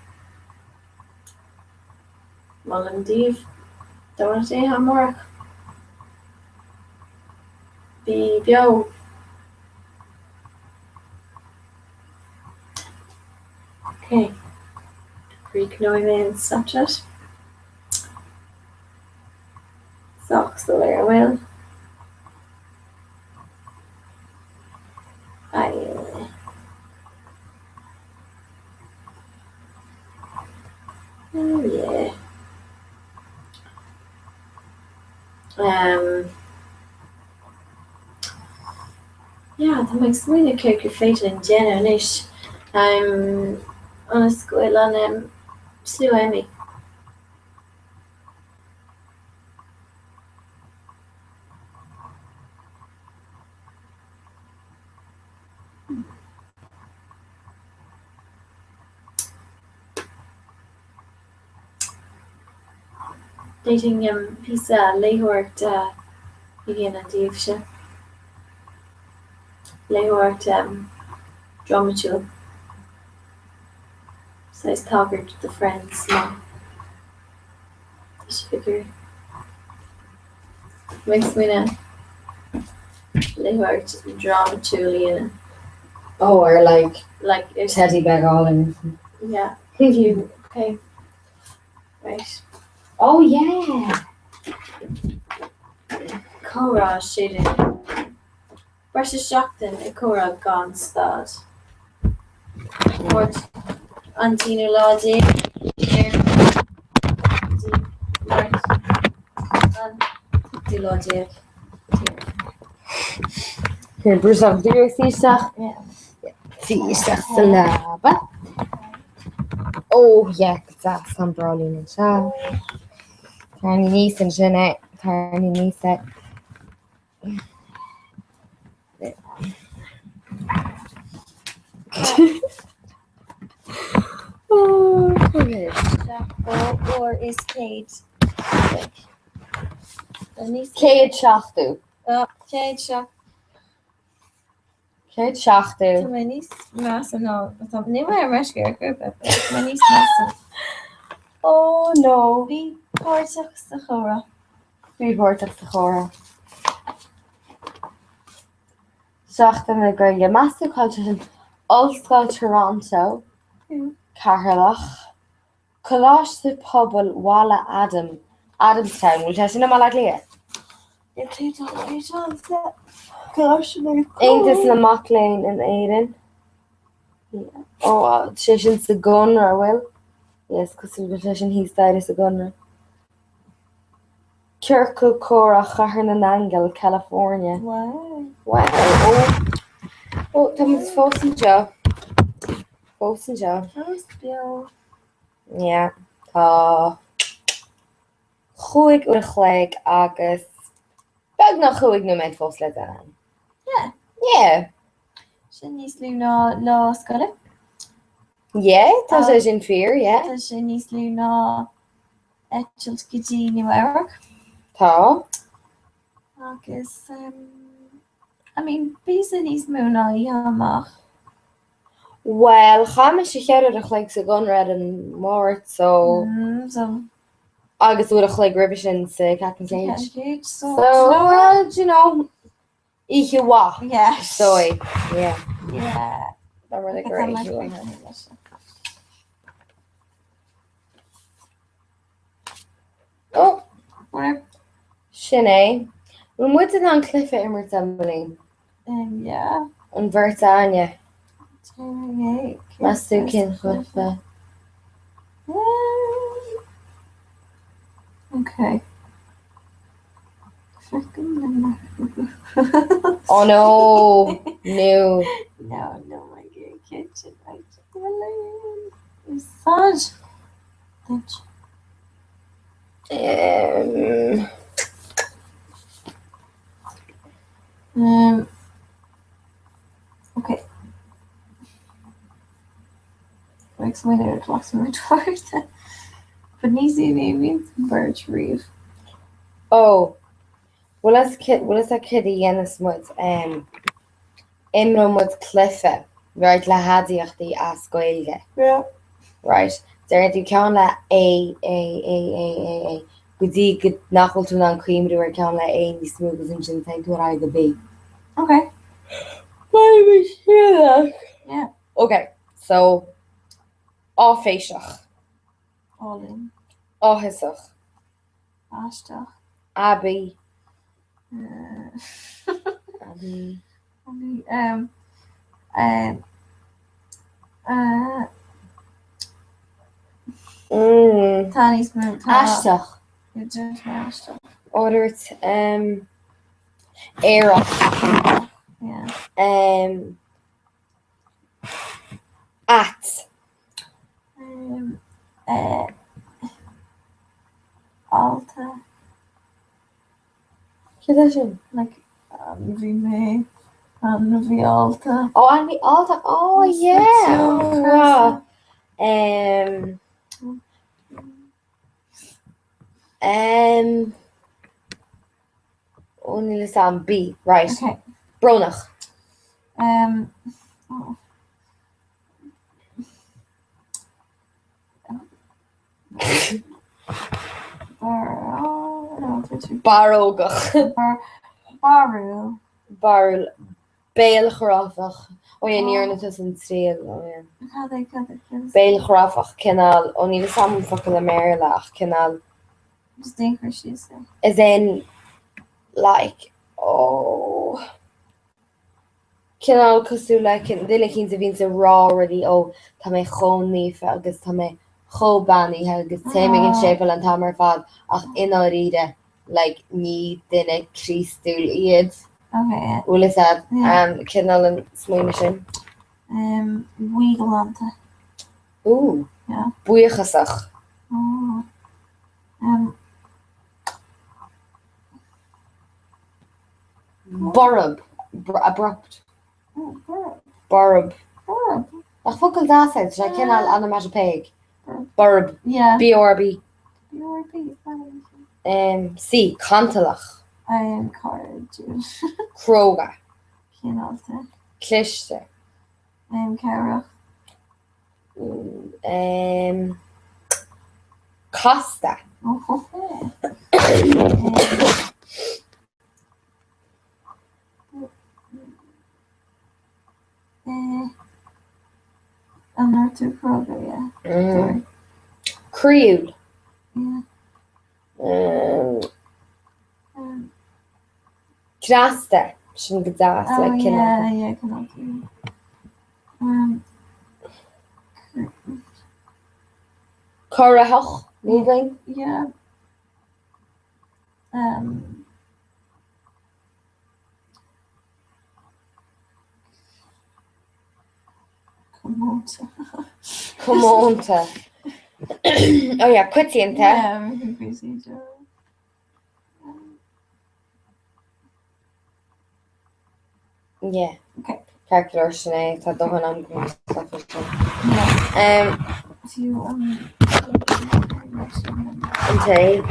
Mullen Dave. Donut day hamwork. BEO. Okay. Greek Noime Snapchat. Socks the layer well. Oh yeah. Yeah, that makes me cook your fate in Jenna-ish. I'm on a school on Sue Emmy. Dating he's Lehort again and Davesha. Lehort dramaturg. So he's talking to the friends now. This figure makes me now Lehort dramaturg. Oh, or like it's Teddy Bag all and yeah. You okay. Right. Oh yeah. Comhrá shaded. Versus Shockton a Comhrá gone stad. What Antino Lodge right. And Lodge. Here, Bruce, I'm doing stuff. Yeah. See stuff the lava. Oh yeah, that's some brawling and shall. Tiny niece and Jeanette. Tiny niece that. Oh, okay. Or is Kate? Kate Shachtu. Kate Shock. Kate Shachtu. My niece Massa no. Name I rescue group. My niece Massa. Oh no. We part of the Comhrá. We part of the Comhrá. Shachtu na Greg. Master culture. Ulster Toronto. Carlach. Kalash the Pobble Walla Adamstown. Which has in my clear. Ain't this in the Maclean and Aiden? Yeah. Oh, Session's the gunner, well. Yes, because the session he's died as a gunner. Kirkle Cora, Angle, California. Wow. Wow. Oh, Thomas Fossen Joe. Fossen Joe. First Bill. Yeah. Chuig o'r chleg agus bag na chuig no med fosle dan. Yeah. Yeah. Shanice Luna law scholar. Yeah, that's a in fear, yeah. Shanice Luna Echel Skiddy New York. Tá. Agus I mean, Shanice Muna Yamach. Well, chama she cheated a chleg sa gunred and mort, so agus would a chleg revision sa Captain Cage. So well, you know, ich wa. Yeah. So yeah. Yeah. That really great. Oh, where? Sinead. When we did on Cliff Immer Emily. Yeah. On Vertania. Okay. Master Kin Cliff. Okay. Oh no. No. No, my good kitchen. It's such. Okay. Makes my hair clocks my toward. But easy maybe birch reef. Oh. Well, let's that kitty Yennis was Imran was Cliffe, right? La Hadiachti Ascoilge. Yeah. Right. There you count la A. Gudi good knuckle to non cream to where count la A and the smooths and chin thing to what I the B. Okay. Why we hear that? Yeah. Okay. So all faciach. All in. All hisach. Ashtach. Abby. Abby. Tani smooth. Ashtach. You just Ashtach. Ordered Era. Yeah. At. Alta. Condition. Like Anvi Alta. Oh, Anvi Alta. Oh yeah. Only Sam B. Right. Okay. Bronach. Oh. Barogach. Baru. Barul. Bail Chorafach. Oh yeah, near it in steel. Oh yeah. How they got it. Bail Chorafach canal. Only the Sam fucking the Marilach canal. Just think what she said. As in, like, oh. Canal cosú like in the like a raw already. Oh, tame choni agus tame chobani agus taming and shapel and tamer fad ach inaride like ni dinne Christul iad. Okay. Will is that canal and smoinishin. Wiegelante. Ooh. Yeah. Buichasach. Oh. Borub. Abrupt. Borub. Ach fuck that said, I canal on a magic peg. Borub. Yeah. BRB. BRB. C. Cantalach. Carju. Kroga. Kinalte. Klishte. Carach. Costa. I'm not too Kroga, yeah. Crewed. Yeah. Krasta. Shouldn't get that. Like yeah, cannot do. Corahach. Moving. Yeah. Come on to. Oh yeah, Quitianta. Yeah, we can crazy Joe. Yeah. Okay. Calculator Sinead, I don't know I'm stuff. Yeah. So Tay.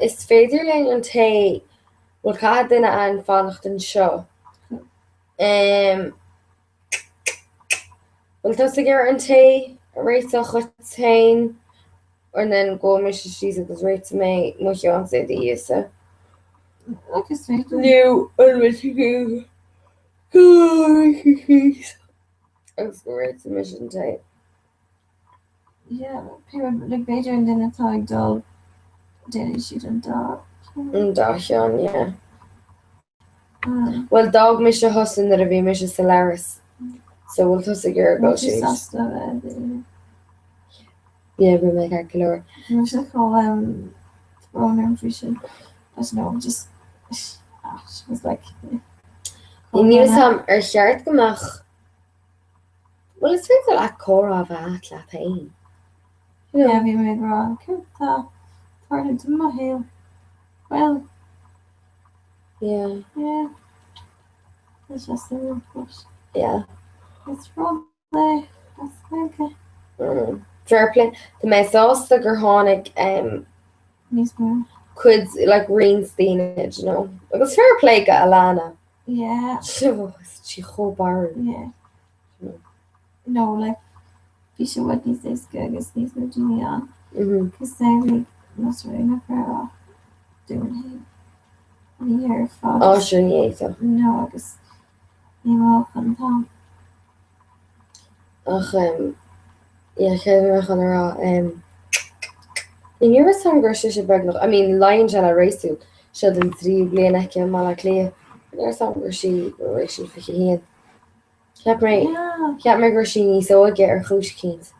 Is féidir lein an té bhfuil cad duine an fannacht an seo. Bhfuil tú gur an té réit a chutain or then go mis she's agus réit mé mu an sé díasa. Agus fé New unwitting. Agus go réit mission té. Yeah, like Beijing and then it's like dog. Did she done dog? Dachon, yeah. Well, dog mis a hosin that a bhí mis a Solaris. So we'll toss a girl go shoes. Yeah, we make our calor. I'm just call Ronan Fisher. I don't know, just she was like Die nieuwe sam shirt gemacht. Well, it's really like Comhrá bheith le pain. yeah, we made wrong. Turn into my heel. Well, Yeah. It's just a real push. Yeah. It's wrong there. That's okay. Fair play. The my sauce the Gerhonic quids like Reinstein, you know. It was fair play got Alana. Yeah. She whole bar. Yeah. No, like Fisher what these days go against these no Jimmy on. Because they like not really never doing him. And here Oh sure yeah. No, I guess you van Tom. Ach yeah, Kevin gaan er in your song she bag nog. I mean Lion Jana race to should in 3 blian ek mal clear. There's song she for heen. Heb my Gershini so I get her goose kind.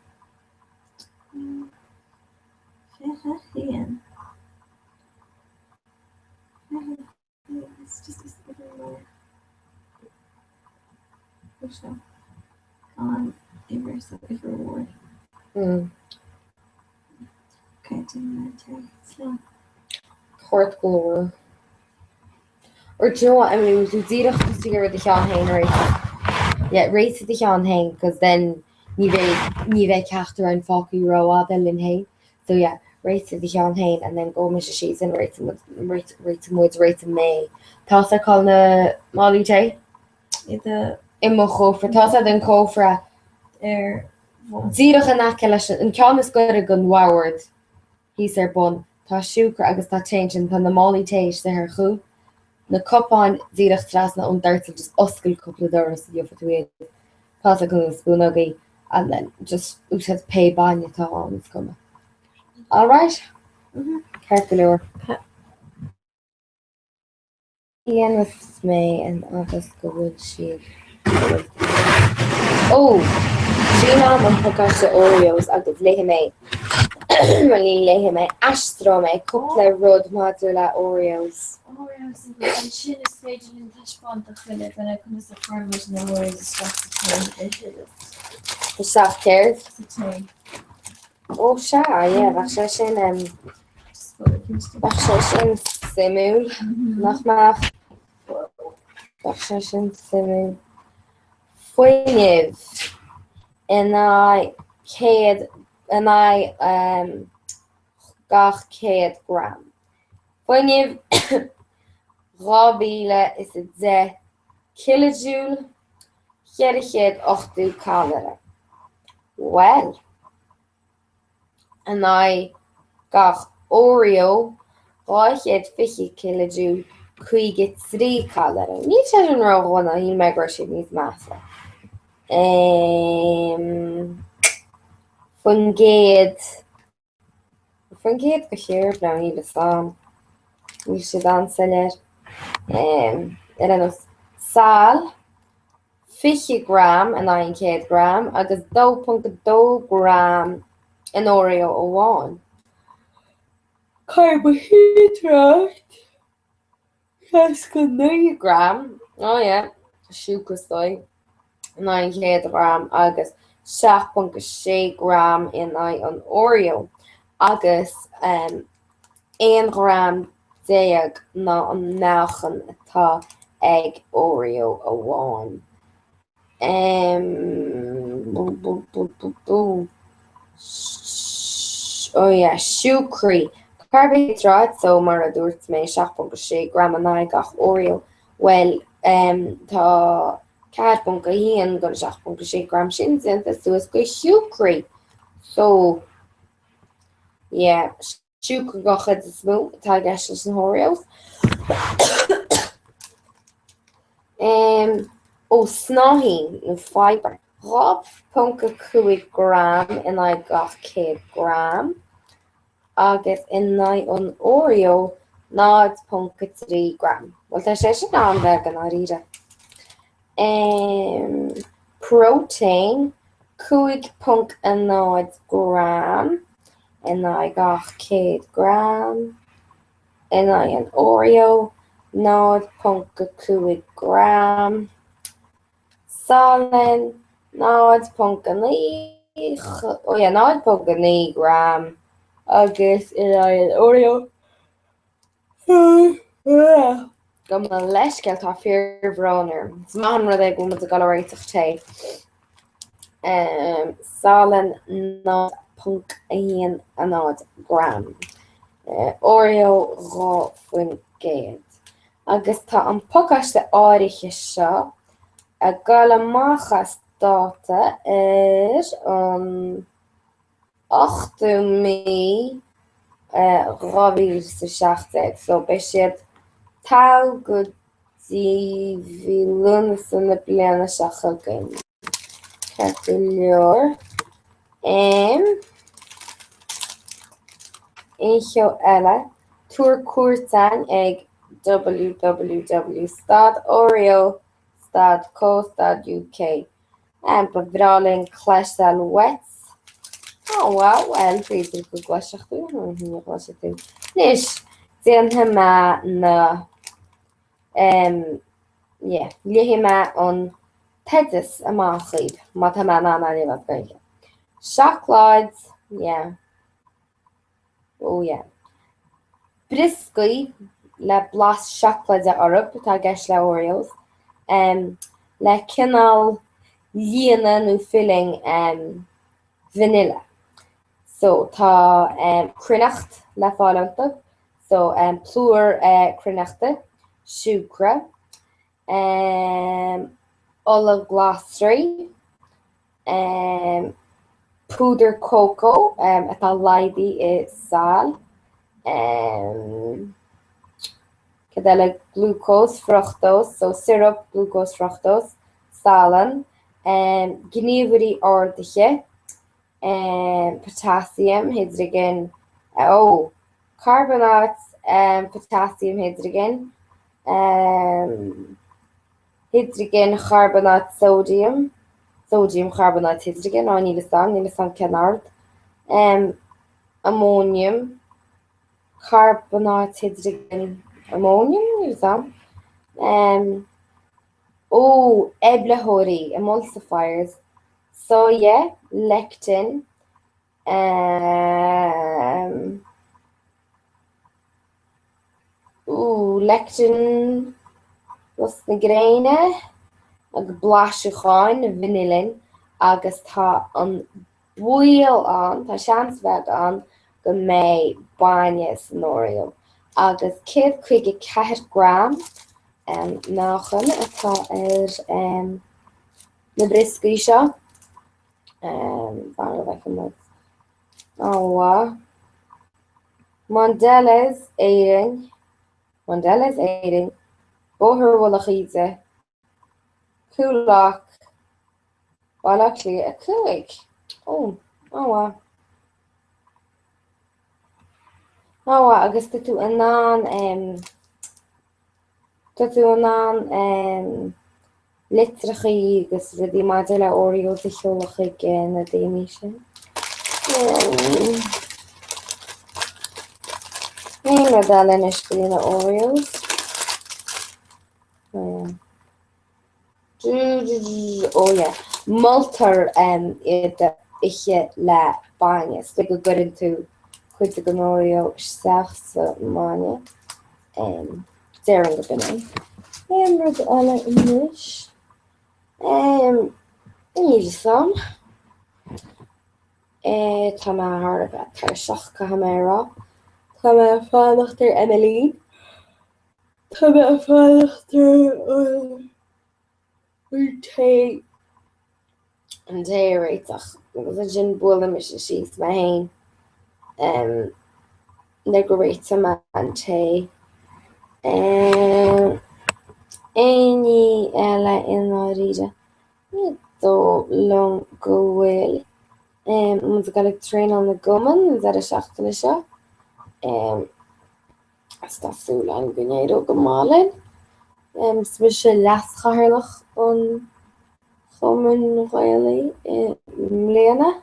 It's just everywhere. So, on everywhere. Okay, so Court galore. Or do you know what? I mean, we do figure the Sean Hain right. Yeah, race the Sean Hain because then you ve cachter and Focky row in Hain. So yeah, race the Sean Hain and then go Mr. Sheets and race in May. Toss I call the Molly Tay. The Immo Comhrá toss then Comhrá. Zírach an naceile an ceann is go a gun wahard. Hís bun tá siúcar agus tá tein tan na málaí tééis de ar chu. Na cupáin zírach trasna an dartil just oscail couple of doras diofa Tá a gun spúnagaí and then just ús pay baine tá an is come. All right? Careful. Ian with me and agus go bhfuil siad. Oh, Gina an thugáis de Oreos agus léthe mé. Malí léthe mé astrá mé cúpla rud máú le Oreos. Oreos and sin is féidir in taiispáint a chuile an chun is a farmers na Oreos is The seach céird? straach Oh, se, bach sé sin simú nachach bach sé sin simú. Foiineh in gach 100 gram. Foiineh rábíle is it 10 kilojoule, 8 calorie. Well, and gach Oreo, 50 kilojoule, 3 calorie. Ní sé an ráhna hí me gur si níos massa. Fungéad go séir bla ní le sam. Ní sé dansa leir. An sal 50 gram and 100 gram agus 2.2 gram an Oreo óháin. Carbohydrate has got 9 gram. Oh yeah, sugar soy 900 gram agus 6.6 gram in an Oreo agus 1 gram déag ná an náchan atá ag Oreo óháin. Oh yeah, sucre. Carbohydrate so mar a dúirt mé 6.6 gram an gach Oreo. Well, tá 4.1 go 6.6 gram sin so is go sucre. So yeah, sucre gachad is smú tá gasisi an Oreos. Snahin in fiber. 0.2 gram in gach 100 gram. Agus in an Oreo 0.3 gram. Well, tá sé sin an bheith gan áíre. Protein 5.9 gram in I gach 100 gram in I an Oreo 9.2 gram Salin 9.9 oh yeah 9.9 gram agus in I an Oreo go man leisceil tá fearbhrónar. Is maithan rud ag go mu a galréiteach té. Salin 9.1 gram. Oreo rá faoin géad. Agus tá an podcast áirithe seo a galamachchas dáta an 8 mí 2016 so be siad tá go dtí bhí luna san na bliana seacha gin. Ceirte leor. Inseo eile túr cuairteáin ag www.oreo.co.uk ba bhrálinn cleistal wets. Oh wow, well, féidir go gleiseach tú, ní gleiseach tú. Nis, déanthe me na léhí me an tedas amachchaid, má tá me ná léad gaige. Seachláids, Briscaí le blas seachláid a orb tá gceist le Oreos. Le cinál líana nó filling vanilla. So tá cruineacht le fáileanta, so plúr cruineachta, siúcra, olav glasry, púder cocoa, atá laidí I sal, cadéile glucose fructose, so syrup glucose fructose, salan, gníomhaí ordaige, potassium, hydrogen, carbonates, potassium, hydrogen, hydrogen, carbonate, sodium carbonate, hydrogen, níl san cenard, ammonium, carbonate, hydrogen, ammonium, níl san, eblehorí, emulsifiers, soya, lectin, lectin, was na gréine, agus blaisiúcháin, vanillin, agus tá an buil an, tá seans bheith an go mé baine san Oreo. Agus 154 gram nachan atá na briscaí seo. Mondelez éiring, bóthar bhfuilach ide, cúlach, ballach lí a cúig. Agus tú anán litrachaí agus rudí maidir le Oreo de cheolacha na daoine sin. Ní dalin is go na Oreos. Multar iche le baine. Sto go gorin tú chuid go Oreo seach sa máine. Déireann go binne. Rud eile inis. Níl sam. Tá me thar bheith tar seach go ha mé rá. Tá me fáileachtar Emily. Tá me fáileachtar té an té réiteach. Agus a gin bula me sé síos me hain. Le go réite me an té. Éini eile ina ríide. Ní dó long go bhfuil. Mu galig train an na goman, is a seachtainna seo. As tásúla an gnéadú go málinn. Smi sé leas chairlach an Chuman Royally Mléana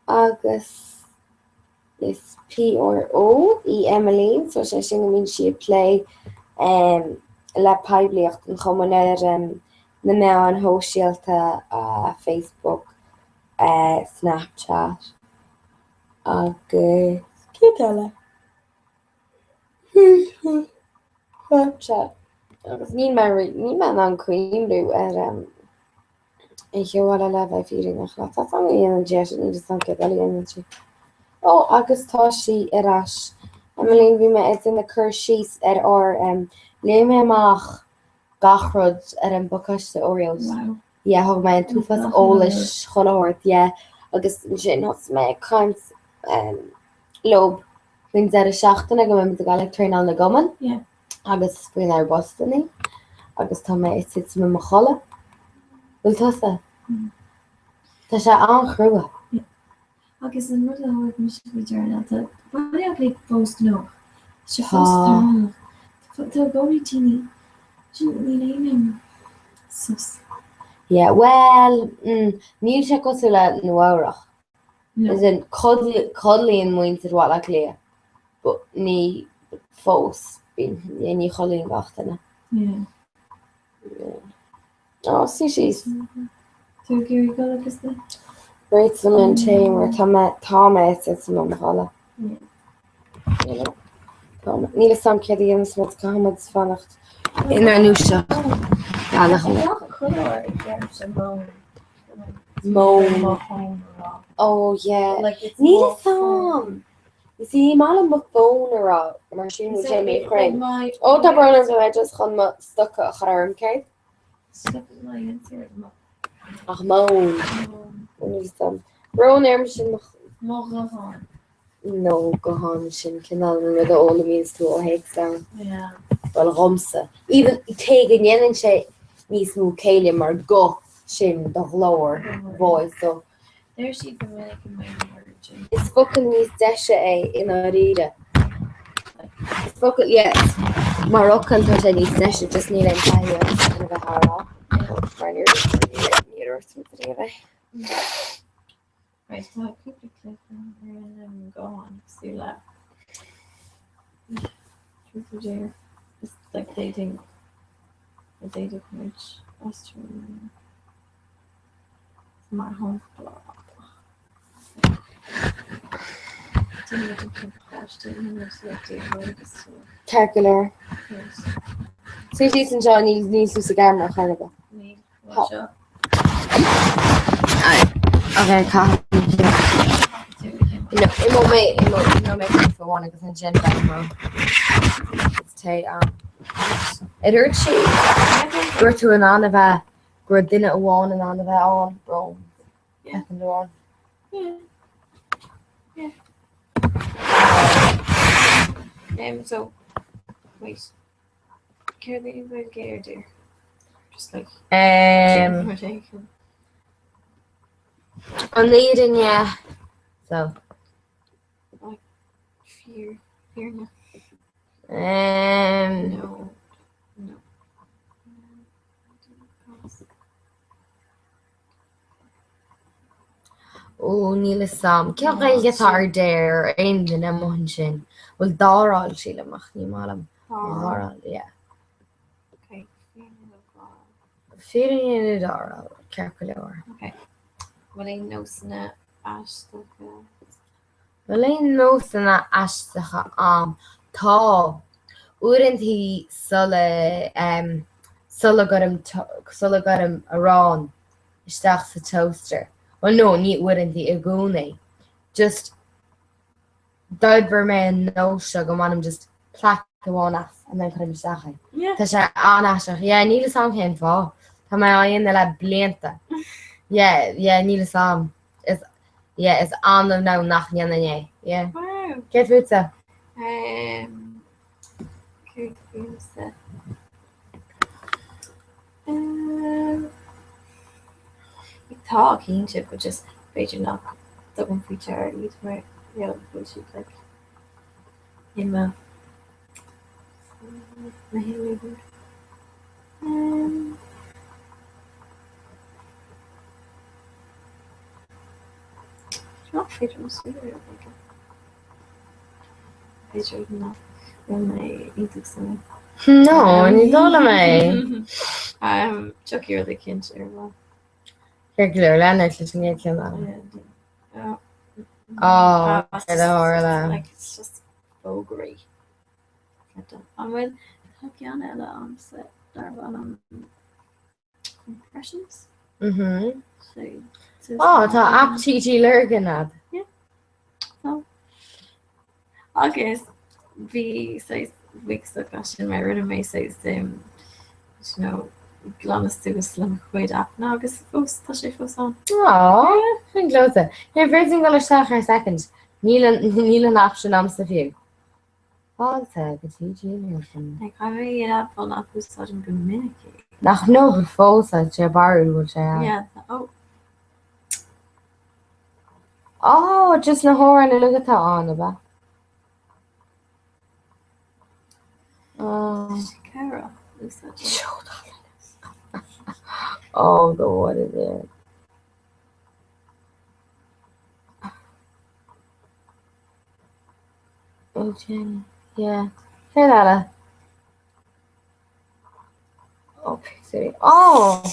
agus is PRO I Emmeline so sé sin min si play le pebliacht an chuman na me an hóisialta Facebook Snapchat agus Kitala Snapchat agus ní me an cuiimú ich war le fi nach an je san si. Oh agus tá si arás. Emmeline vi me in acur síos le me amach gachrod an bokaiste Oreos. Ja ha me an túfas ólis chohort agus sin has me kaint lob vin a seachtain go me gal trein an na goman agus fuin ar Bostoni agus tá me sit me ma cholle. Wil tosa? Tá sé anhrúa. Agus an rud áhar mis viidirna bli post noch. Se post Tá goí tíní ní léim sus. Ja, well, níl se go le nuach. Is in codlíon muinte wat le lé, ní fós ní cholín gachtainna. Sí síos. Tú gurí go agus le? Great some an chain where Thomas is some holla. Níl sam céim wat Mohammed's fannacht in ar núse. Oh yeah. Níl sam. You see mal an phone ra mar sin mu sé mé friend. Oh da brothers I just gan ma stuck a charm ke. Ach moan. Bro sin no gohan sin canal with all the means to all heads down. Well romse. Even tegen jennen sé nís mo Kayla mar go sin the lower voice so there she can make my origin. It's fucking nís deise in a ride. It's fucking yes. Moroccan to sé nís deise just need an tayo kind of a hara. Right, so I quickly click on here and then go on. See that. Truth or dare. It's like dating. A data coach. Australian. My home blog. Calcular. So Jason John needs to camera kind of. Okay, cut. No, make me for one because I'm Jen back. It's tay it hurt she. We're to an anava. We're dinner at one and anava on, bro. Yeah. On. Yeah. So wait. Care that you would get her dear. Just like I'm leading, yeah. So like fear no. No. Oh, Níl sam. Ceap gail guitar déir aon den am sin. Well dáráil síle amach ní málam. Dáráil, yeah. Okay. Fearing dáráil, ceap go leor. Okay. Well I know sanna aisteacha. Well I know sanna aisteacha tá uirintí sulla gom arán isteach sa toaster. Well no, ní uirintí a gúnaí. Just dodver me no se go manam just plaque goháin as and then chum isteach. Tá sé anaisteach. Yeah, níl sam chéan fá. Tá mé aon le blianta. Yeah, níl sam. Is an now nach nné. Yeah. Wow. Get futsa. Good futsa. Tá cínte go just féidir nach dogan fao charity mar bullshit like Emma. Not Peter Masuda. Peter no. My intuição. No, ní dóla mé. Chuck you're the kin well. Regular lenar lei sin cin. Oh, like it's just foggery. I mean, Ella on set on impressions. Oh, tá aptítí legan ad. Agus bhí says weeks a question my rid me says you know glanas tú slim chuid ap ná agus fós tá sé fós an. Oh, fin glóta. Hé bhréting go leach ar second. Níl an option am sa fiú. Fáilta go TG sin. Ag cha bhí apá nach úsá an go minicí. Nach nó go fósa sé barú bhil sé. Yeah, Oh, just na hóir na lugatá an ba. Cara. Oh, go what is it? Oh, Jenny. Yeah. Hey, Lala. Oh, sorry. Oh!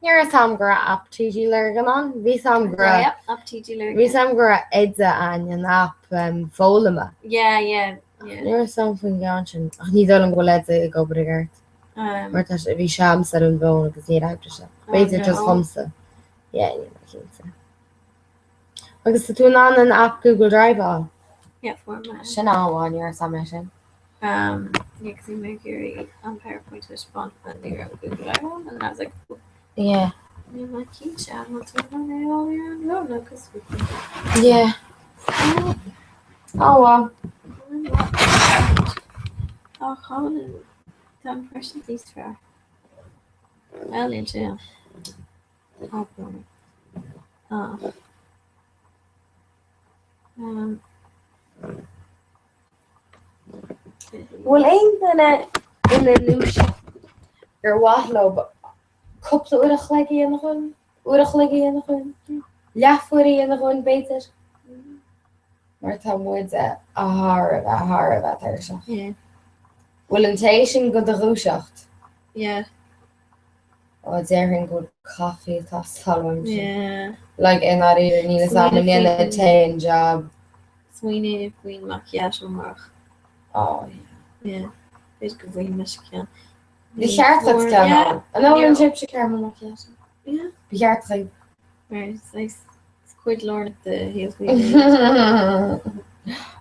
You're a samgra up TG Lurgan on. We samgra. Yep, up TG Lurgan. We samgra Edza and up Folema. Yeah. You're something gaunchin. I need all go let it go brigart. Maar tas vi sham sal un bone because need out to Beter just homsa. Yeah, you know. Agus tú ná an app Google Drive á? Yeah, for me. Sin áháin ar submission. Because you make your PowerPoint response and you're Google Drive and I was like, yeah. You're like, you chat, what's going on all year? No, because we Yeah. Oh, well. Oh, Colin. The impression these fair. Well, into oh, boy. Well, ain't in the news your wahlo couple of leggy in the gun, leggy in the gun, Lafuri in the gun beter. Martha Woods a horror that person. Yeah. Well, intation go the Rushacht. Yeah. Oh, there good coffee, that's all. Yeah. Like in that even need something in a tain job. Sweeney Queen maquillage mark. Oh yeah. It's good Queen maquillage. The shirt that's yeah. I know in Gypsy caramel maquillage. Yeah. The shirt like right, it's quite Lord at the heels.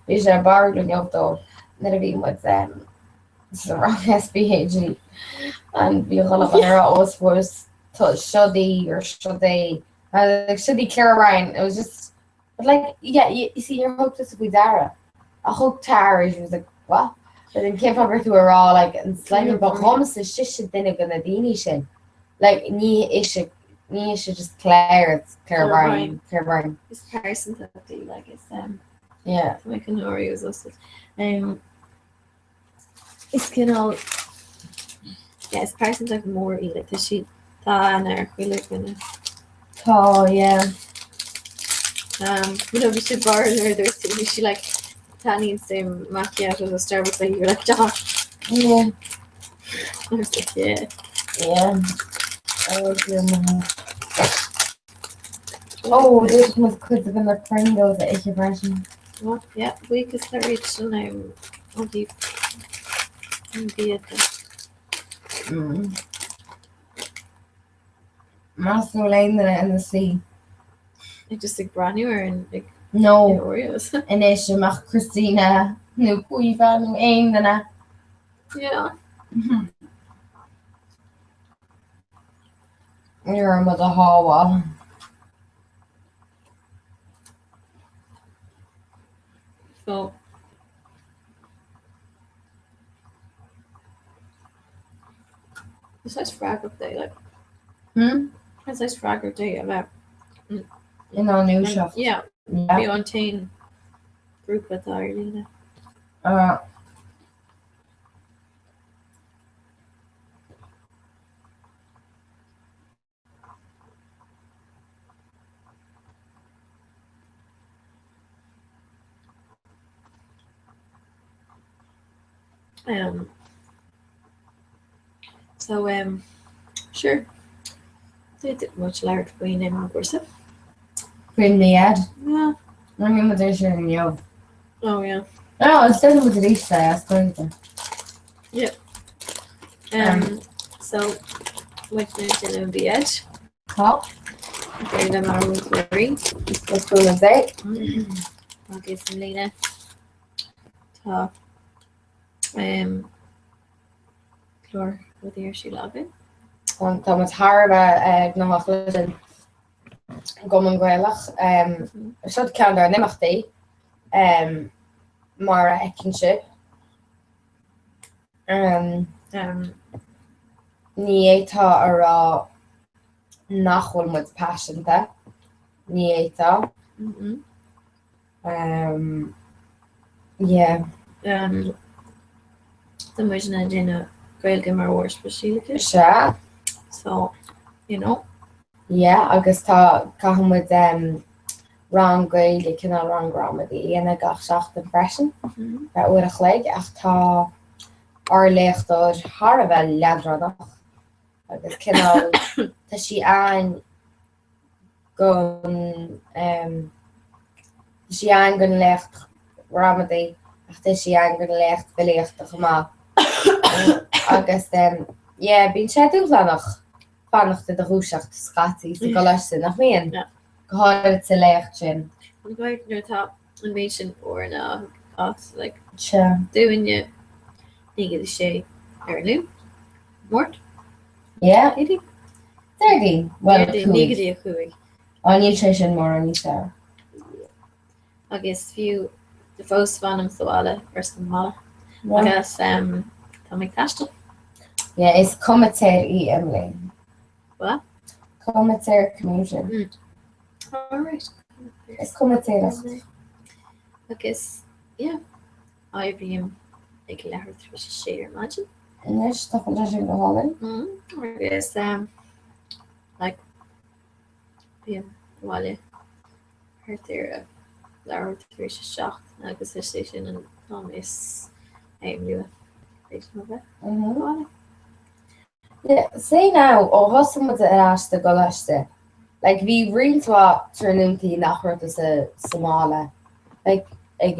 Is a bar looking up though. Never be with them. It's the wrong SPHG. And we all up on her always was shoddy or shoddy. Like shoddy Clara Ryan. It was just but like yeah, you see your hope this with Dara. I hope Tara she was like, what? But then came over to her all like and slanging but homes is shit then gonna dini shin. Like ni should just Claire Ryan. This person that they like it's yeah. Like an Oreos also. It's kind of yeah, it's person like more like the sheet and we look in it. Oh yeah. You know, we should borrow her there too. We should like Tani and same maquillage as a Starbucks like you're like Josh. Yeah. I was like, yeah. Yeah. I was your oh, this was could have been the Pringles that ich version. What? Yeah, we could start reaching all the Master Lane in the sea. Like just like brand new or in like no Oreos. And is je mag Christina nu koei van nu één daarna. Yeah. You're with a hawa. So it's nice frag up day, like it's nice frag up day about in our new shop. Yeah. Be on teen group with Arlene. So sure. Did much large between him and Gorsa. Bring me ad. Yeah. I'm in with this and yo. Oh yeah. No, it's still with the least I asked going to. Yeah. So went into the edge. Top. Very them our own glory. What's going to say? I'll give some Lena. Top. Chlor with the she loving. Want Thomas Harba nog achterliggend. Gommen gwelach. Should count daar nimmer die. Maar ekenship. Ní étá ará nachhfuil mu passionanta. Ní étá. Yeah. The muisna dinner gailge mar wars specific. Sure. So, you know. Yeah, agus tá caitheann with rang gailge cinál rang gramadí ana gach seach impression. That uair a chléig ach tá arléachtar har a bheith leadradach. Agus cinál tá sí an gon sí an gon lecht gramadí ach tá sí an gon lecht beleachta má. Agus yeah, bín sé dúlánach fanachta de rúiseach scatí sa go leisin nach mion. Goáir sa lecht sin. I'm going to top invasion or no us like sure. Doing you negative shade heirloom. Mort? Yeah. 30. Well, negative cooey. On nutrition more on you. I guess few the first fan of Sawala versus Mala. Yeah. I guess Tommy Castle. Yeah, it's commentary Emily. What? Commentary commutation. Alright. It's commentary. I guess yeah. IBM like let her through share imagine. And there's stuff on judging the Holland. I guess like yeah, Wale her there Lara through shocked agus station and Thomas new yeah, say now ó hosan mu aráiste go leiiste. Like bhí riomhtá turnúntaí nachhar sa Somála. Like ag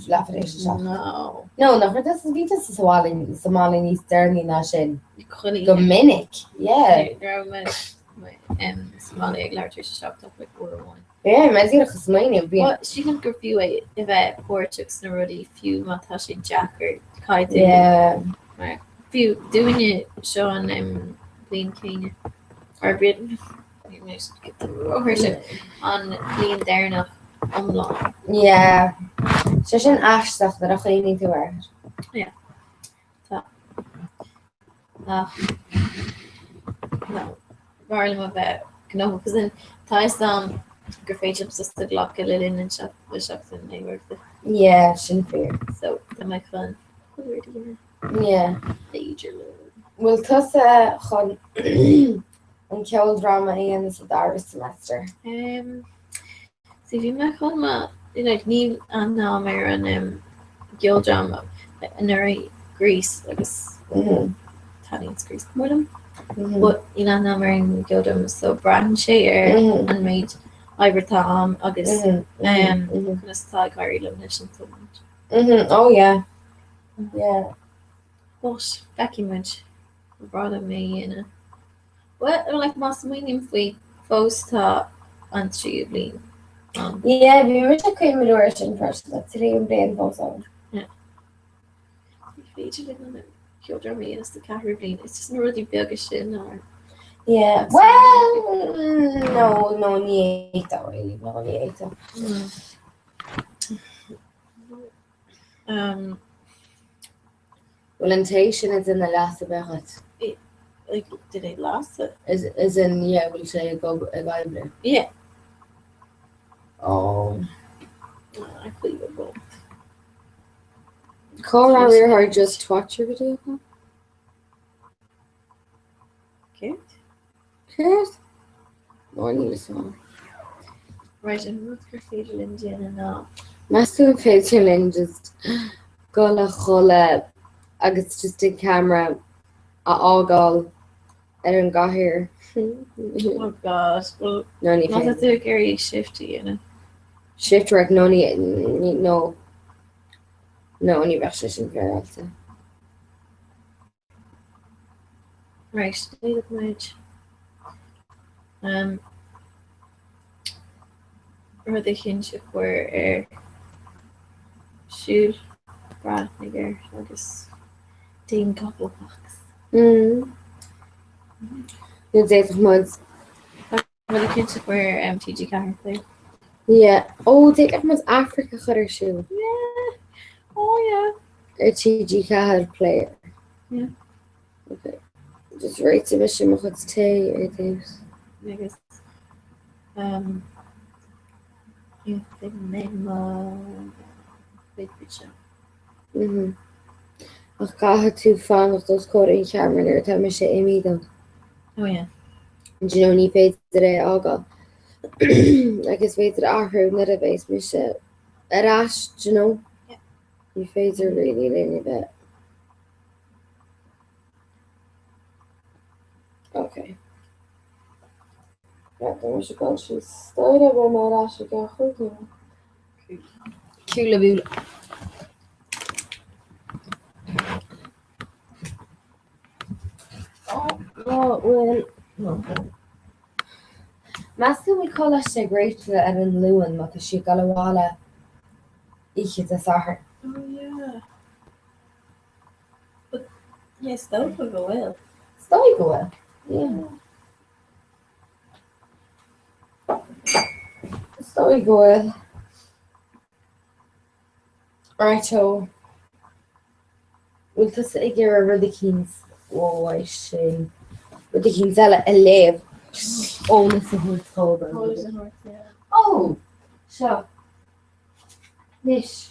lefanéis seach. No. No, nachhar ví Somála níos dearní ná sin. Go minic. Yeah. Somála ag leir shocked up like one. Yeah, me dtíach smaoine bhí. Well, she can go few if Portuguese na ruddy few matashi jacker kai. Yeah. Right. Few doing it showing Lean Kenya or Britain. You might get the version on Lean there enough long. Yeah. So sin aisteach that a chuoine tú air. Yeah. No. Barley about no because then ties down graffiti just the Glock a little and shop was shocked and they were yeah, sin fear. So am I fun? Yeah. Major Well tusa chun an ceol drama in sa dar semester. See if you make on my like Neil and now mer an guild drama an area Greece like Italian's Greece more them. But you know now wearing guild so brand share and made Ibertam August gonna start Kyrie Illumination so much. Oh yeah. Yeah. But Becky much brought me in a what like most meaning we post on Tuesday. Yeah, we were just going to origin first. That's today and brain falls on. Yeah. Featured in the children me is the Caribbean. It's just not really big shit or yeah. Well, no, nieta really, no nieta. Well, intention is in the last about it. Like, did it last it? Is in yeah, we'll say a Bible. Yeah. Oh. I could go both. Comhrá we heard just watch your video. Okay. Good. Morning this one. Right, and what's your favorite Indian and now? My favorite just go la chola agus just the camera ágáil an gahir. Oh god. Well, No ní not féidir. that they're very shifty, you know. Shift rec no ní ní bheith sin fearráta. Right, leave it much. Rud a chinse chuir siúl bra gur agus daon coppleachs. Nu déach mud. Rud a chinse chuir TG Car play. Yeah. Oh, déach mud Africa chuir siú. Yeah. Oh yeah. TG Car player. Yeah. Okay. Just right to mission mo chud té I think. Agus you think name big picture. Ach gaha tú fan of those coding camera there tá me sé imi do. Oh yeah. Do you know ní féidir é ága. Agus féidir áhrú na a bhéis me sé arás, do you know? Yeah. Ní féidir really léine bit. Okay. Ja, dan was ik al zo stil bij mijn raas. Ik ga goed doen. Cúla bhúla. Oh, well. Mas go we call us a great ar an luan mat si galhála ich a sahar. Oh yeah. But yes, that would go well. Stoi go well. Yeah. Stoi go well. Right, so we'll just get rid of the kings. Oh, I see. But the kings are a live. Oh, this is what's called. Oh, so. Nish.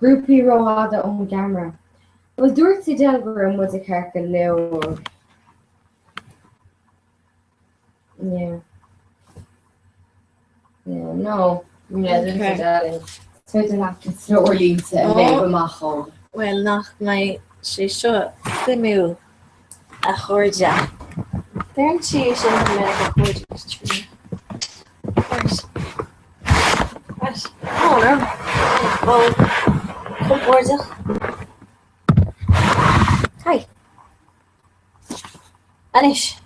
Groupie roada on camera. Was Dorothy Delgram was a character now? Yeah. Yeah, no. Yeah, there's a so it's like it's not really to Well, nach my she seo simú a chuirde. There's she sin me a chuirde. Right. Oh no. Oh, chuirde. Hi. Anish.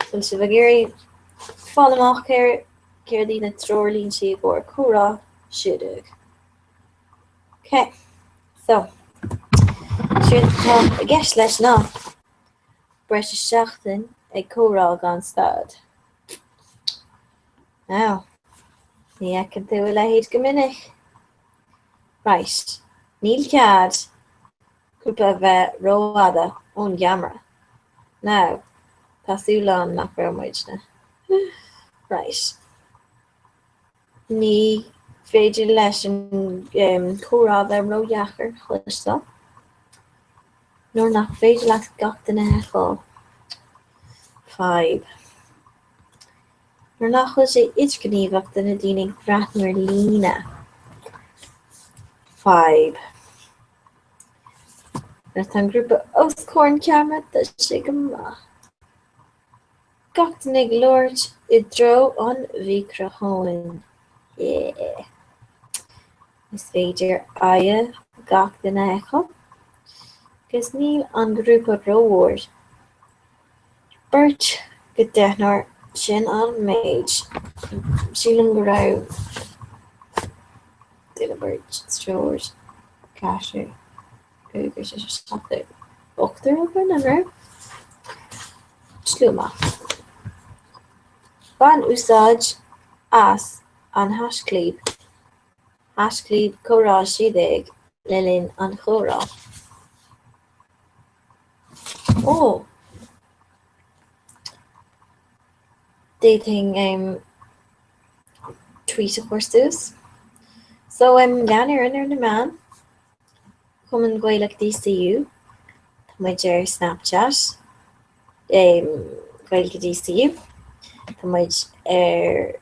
Sun si bhagéirí fáil amach céir dí na trolín si go Comhrá siúdug. Okay, so siúd tá a gceist leis ná breis seachtain ag Comhrá gan stad. Now, ní ecin tú le héad go minic. Right, níl cead cúpla bheith róáda ón gamra. Now, Tásúlan nach muidne. Right. Ní féidir leis an Comhrá bheith róheachar chluiste. Nóir nach féidir leis gach den eáil. 5. Nóir nach chuil sé idirgníomhach den na daoine bhreathnair lína. 5. Nuair tá an grúpa oscórn camera tá sé go maith. Gach den ag Lord I dro an mhícrachóin. Yeah. Is féidir aia gach den eáil. Gus níl an grúpa róhór. Bert go deithnar sin an méid. Sílan go rá duna bert stróir cáisiú. Agus is stoppa ochtar open an rá. Slúma. Ban úsáid as an hasclíb. Hasclíb Comhrá siúd le linn an Comhrá. Oh. Dating tweet a chuirstús. So leanir inar na man. Come an Gaelic DCU. Tá muid ar Snapchat. Gaelic DCU. Tá muid ar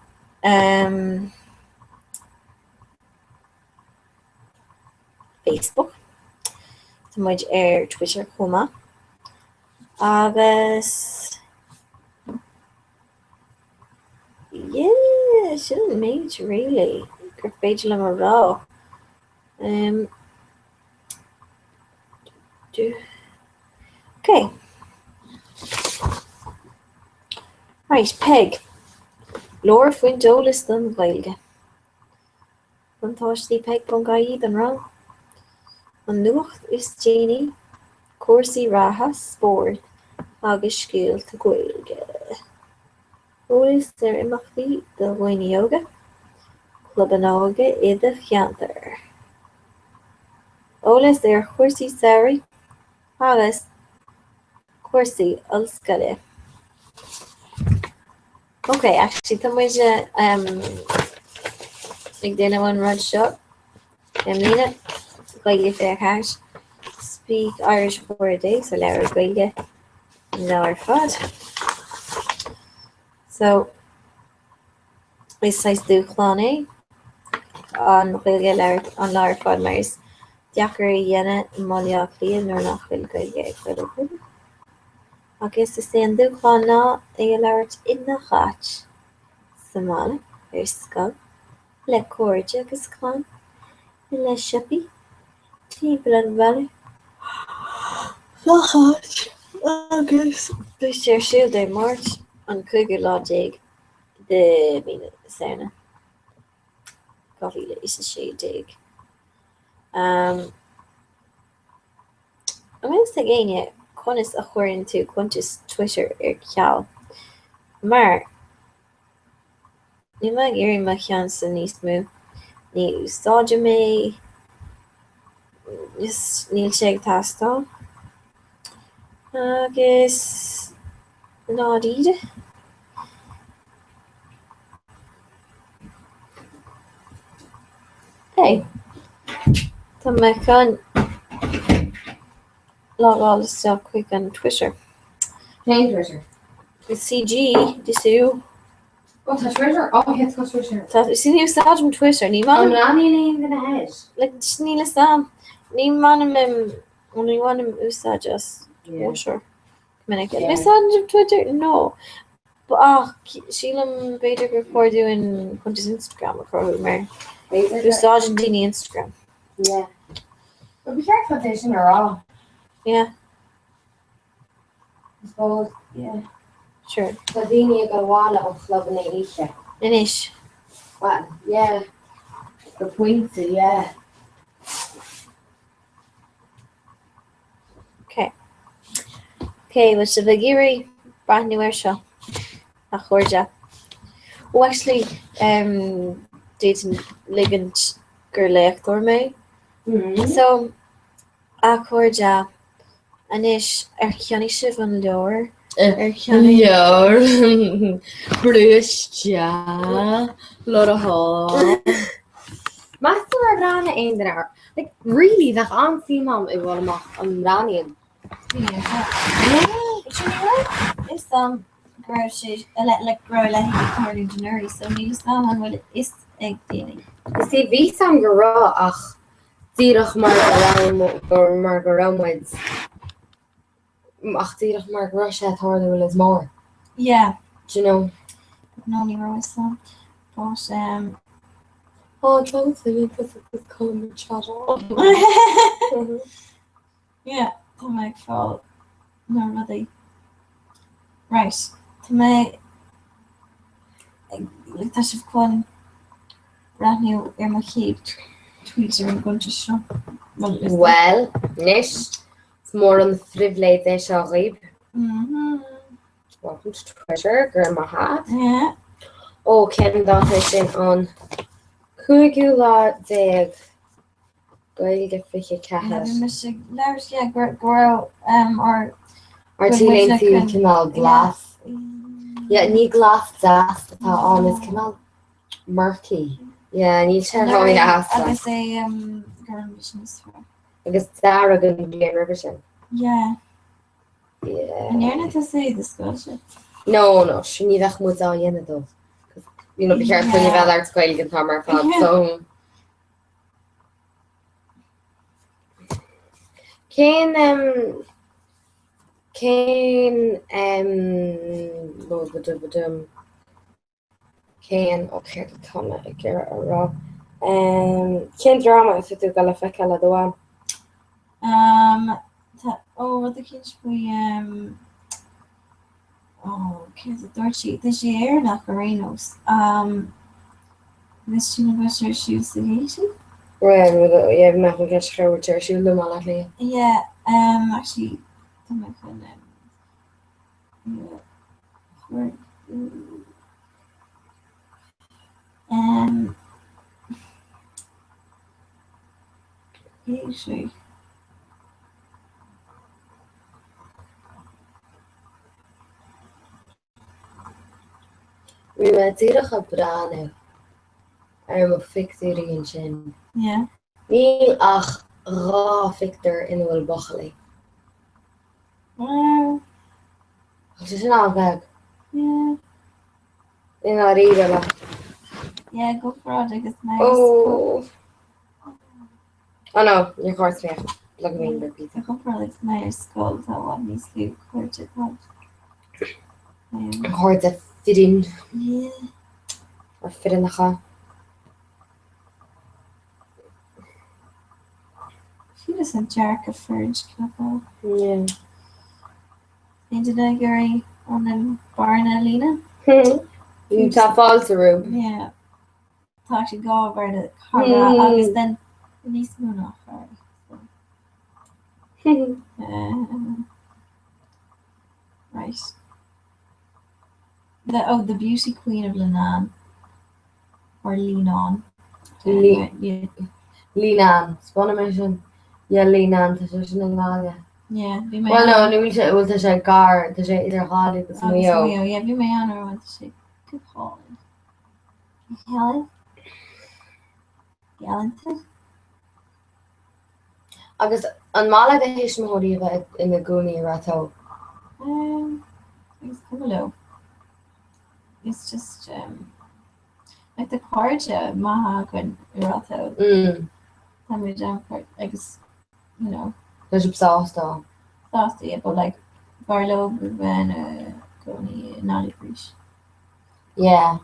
Facebook. Tá muid Twitter chuma. Agus yeah, shouldn't meet really. Gur féidir le mar rá. Okay. Right, Peg. Lord faoin dolas don Gaeilge. Antáistí Peg bon gaíd an rá. An nuacht is Janie, cuasaí ratha spór agus sciúil tá Gaeilge. Ólas imachtaí do bhaoine yoga, cluban ága iad a cheantar. Ólas chuasaí saoirí agus cuasaí olscoile. Okay, actually, tá muid ag déanamh an rud seo. Lína, Gaeilge fearchais. Speak Irish for a day, so leabhar Gaeilge leabhar fad. So, is sais dúchláin an Gaeilge an leabhar fad mar is deacair dhéine máileach líon nuair nach bhfuil Gaeilge ag chuile. Agus is an dúchláin ná ag leabhart ina cháit Somála scoil le cóide agus chlán le sipi timpeall an bhealach le cháit agus dúis sé siúil é máirt an 5 de míle saona. 2016. An minsta géine conas a chuirann tú chuntas Twitter ceall. Mar ní maith éirí mar cheann san níos mú. Ní úsáide mé níl sé ag tastáil. Agus nádaíde. Hey, tá me chun lágáil chuig an Twitter. Hey, Twitter. Is CG, disú. Oh, tá Twitter? Oh, het tá Twitter. Tá sin úsáid an Twitter, ní man. Ráníon éon gona head. Le ní le sam. Ní manam ní bhainam úsáid as sure. Minute. Yeah. Úsáid Twitter? No. But sílam beidir gur cuairú in chuntas Instagram a chuú mar. Úsáid an daoine Instagram. Yeah. But be careful this in raw. Yeah. I suppose, yeah. Sure. So daoine go bhála ó chloban é líise. Inis. Well, yeah. The point, yeah. Okay, what's the Vigiri brand new air show? A Georgia. Oh, actually, dating ligand girl door me. So, a Georgia, anish erkiani shiv on lower. Erkiani Lower. Brusja. Lot of hall. Master Rana ain't there. Like, really, that on female, it will not on Ranian. Is grow like grow like according to nurse, so needs someone what is egg dating. You see, we some girl ach dierach mar around ach dierach mar rush at harder will is more. Yeah. Do you know? No only wrote some. But oh, don't say me put this color chat on. Yeah. To my fault. No, really. Right. To my like that should call brand new my kid tweets are going to show. Well, nish. It's more on the frivolate they shall read. Welcome to Twitter, Grandma Hat. Yeah. Oh, Ken that is on Kugula Dig. Gaeilge fiche cahas. Yeah, grow or Artíléin tú cinál glas. Yeah, ní glas das tá an is cinál murky. Yeah, ní sé háí as. Agus é business. Agus Sarah gan bí revision. Yeah. Yeah. And you're not to say discussion. No, she ní ach mu á dhéana dó. You know, be careful you bheith art Gaeilge tá mar fad, so Céin céan ó chéir tána ag gur ará. Cén drama is tú gal fe le doá. Wat ik eens voor Dortje de zeer nach Arenos. Wist je was er shoes the Haiti? Je mag een schouwer siú le má lé. Yeah, actually dan ben ik van sorry. Ri me tíirecha brane ar mo ficúí an sin. Yeah. Níl ach rá fictar in bhfuil bochalí. Is sin á bheith. Yeah. In á ríre le. Yeah, go for it. It's nice. Oh no, you're course me. Look at me, pizza. Go for it. It's nice. Skull. That one needs to court it. Hard a fitting. Yeah. Or fit in the car. She doesn't jerk a fridge couple. Yeah. Did I agree on the barn Alina? You tap false room. Yeah. Thought she'd go over the Comhrá agus then níos mú nach right. The beauty queen of Lenan or Leanon. Leanan. Spana mission. Yeah, Leanan. That's in Naga. Yeah. Well, no, nu it was a gar. There's either Holly, but Mio. Yeah, be my honor want to say good Holly. Helen. Galanted. Agus an mala de héis móí bheith in na gúnaí rató. It's cool. It's just like the corja maha gon rató. Tá mé jam agus you know. There's a sauce Sauce, but like Barlow ben goni nali fish. Yeah.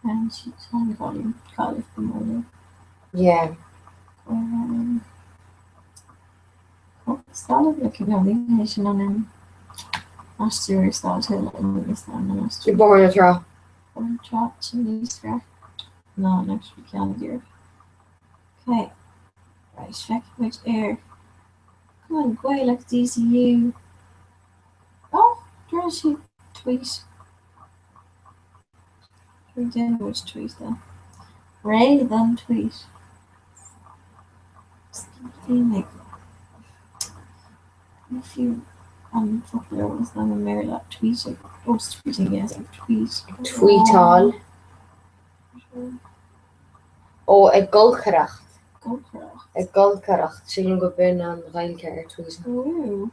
And she's on call it the morning. Yeah. Solid looking on the nation on him. Master start to let this on the You're born a draw. Born a draw to no, next week on the year. Okay. Right, check which air. Come on, go like DCU. Oh, there's she tweet. We didn't know which tweet then. Ray then tweet. Like if you unpopular was then a mirror that tweeting. Oh, tweeting, yes, tweet. Tweet all. Oh, a golcaracht. A golcaracht. Sin go bin an Rheinkeir tweet. Oh.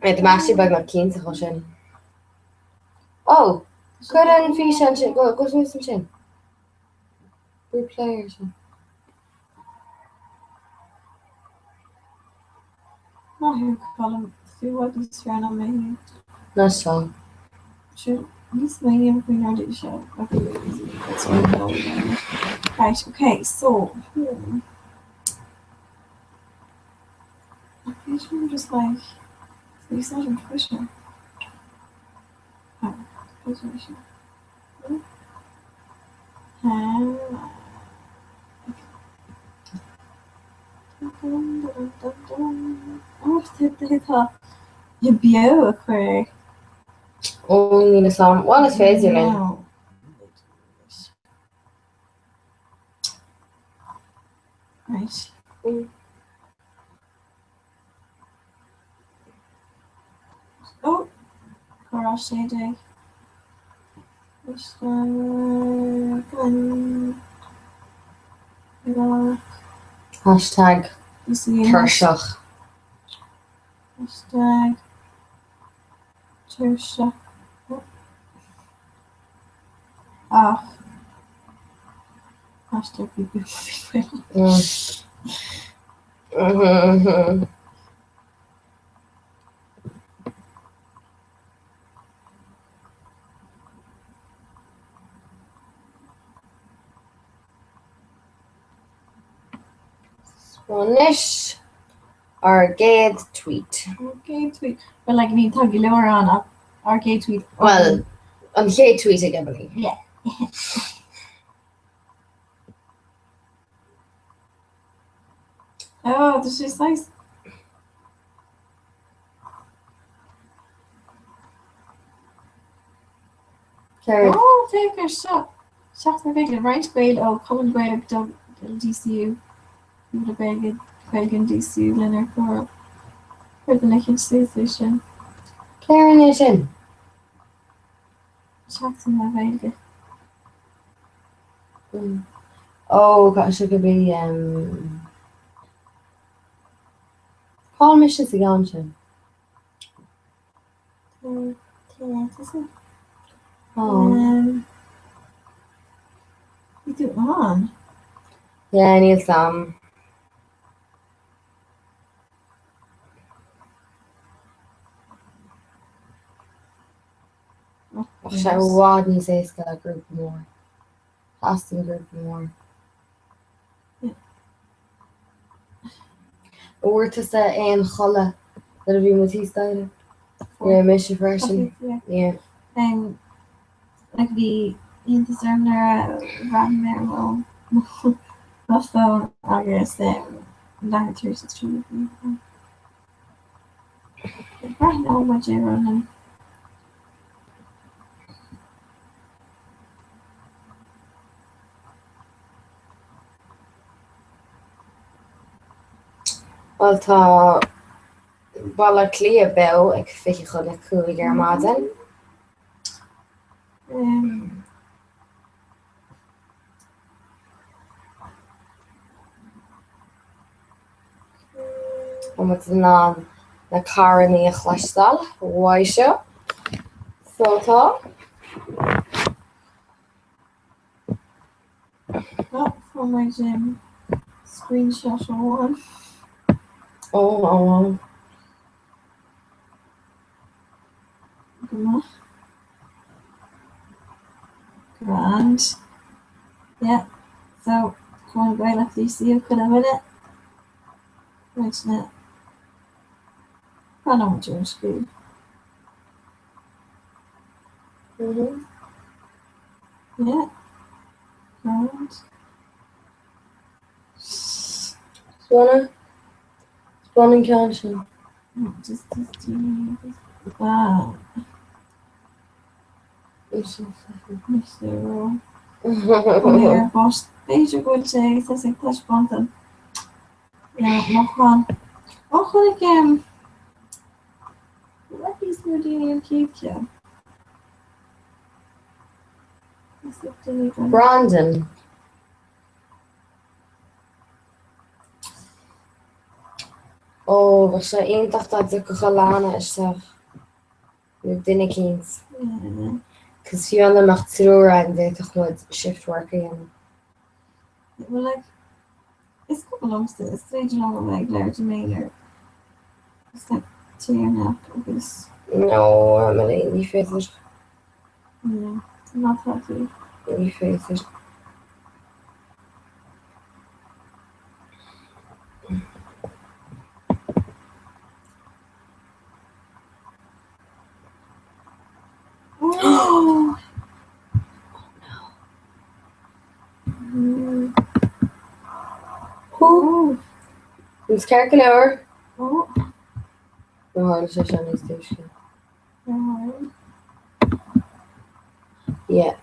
Right, the master by my keen to sin. Oh, good and fish and shit. Go some shin. Good players. Oh, here, Colin. See what is trying on me. Nice song. Sure. This may never be not a show. Okay, that's what I know. Right, okay, so. I'm just like. It's not intuition. Oh, intuition. Oh, je BEO a chuir. Oh, ní na sam. Well, is féidir linn. Right. Oh, Comhrá sé day. Hashtag Tuirseach. Hashtag Tuirseach. Hashtag people. Spanish arcade tweet. Arcade tweet. Well, like need to get lower on up. Arcade tweet. Well, an ché tweet ag ebli. Yeah. Oh, this is nice. Carried. Oh, take a shot. Shot na big right gweil oh Colin gweil dog DCU. You the big Quelgan DCU Leonard for the Lincoln Station. Clarination. Shots in my veil. Oh, gosh, it could be call mission to go on. Oh. You do on. Yeah, I need some. Actually, I would need to say a group more. Casting group more. Or to say chola that'll be with his style. Yeah, mission version. Yeah. Like the in the sermon ran there well. My phone, I guess that Teresa Street. Right now, what you're running. Well, tá balla clia BEO ag fiche chud le cúig ar maidin. Wat na caraní a chleistal waisio. So tá. Oh, from my gym screenshot one. Oh. Grand. Yeah. So come on, go like this. You could have it. Right now. I know what you're screwed. Yeah. Grand. Spawning cantion. Just wow. Wanneer was deze goed zeggen, dat ik dat spannend. Ja, nog gewoon. Oh, gewoon ik wat is nu die een keertje? Brandon. Oh, was er één dag dat ik gelana is zeg. Nu dinne kind. Because you only macht through and they toch nooit shift working. Well, like, it's couple lumps to stage long like large mailer. It's like 2.5 because. No, Emily, niet verder. Yeah, not happy. Niet verder. Oh no. Hoe? Eens kijken hoor. Oh. We houden zo aan die station. Yeah.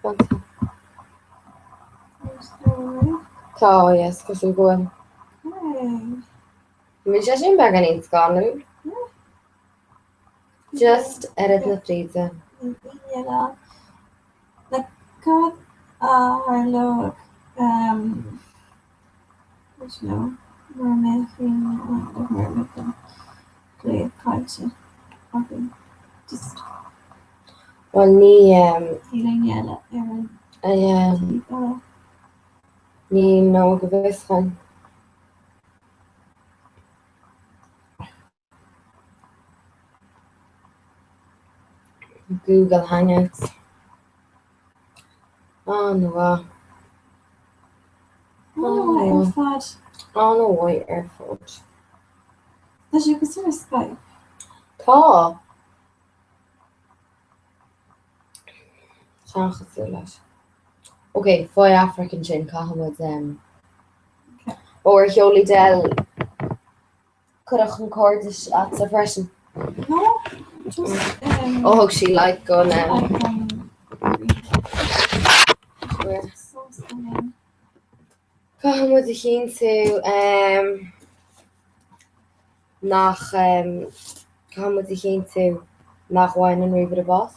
Wat? Tá, yes, cos we're going. We just in back and it's gone. Just edit the pizza. Yeah. Like God, look, which no, we're making clear culture. Okay, just. Well, ní Ileine ní nó go bhíoschain. Google Hangouts. Oh no. ar fad. Oh no way ar fud. Tá sé go ar Skype. Tá. Seanchasú leis. Okay, foi African sin cahamid or Hioli Del Curach an Cordish at the freshen. No, just Oh, she like gun Cahamid chin to nach cahamid chin to nach wine and river the boss.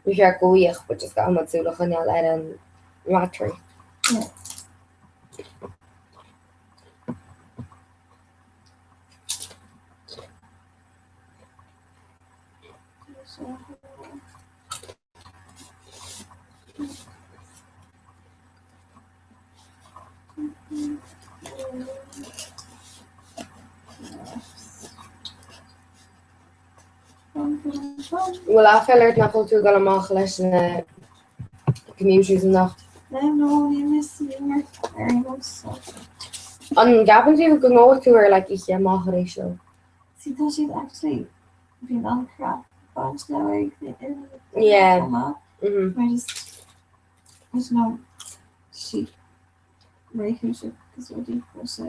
We are goich, but just got much to look on your and battery. Yeah. Well, I fell out na to go amach leis na communities and that. No, you miss you very much so. On Gavin you can go to her like ich amach ratio. See that she's actually been on crap bunch now. Yeah. I just know she relationship because what he was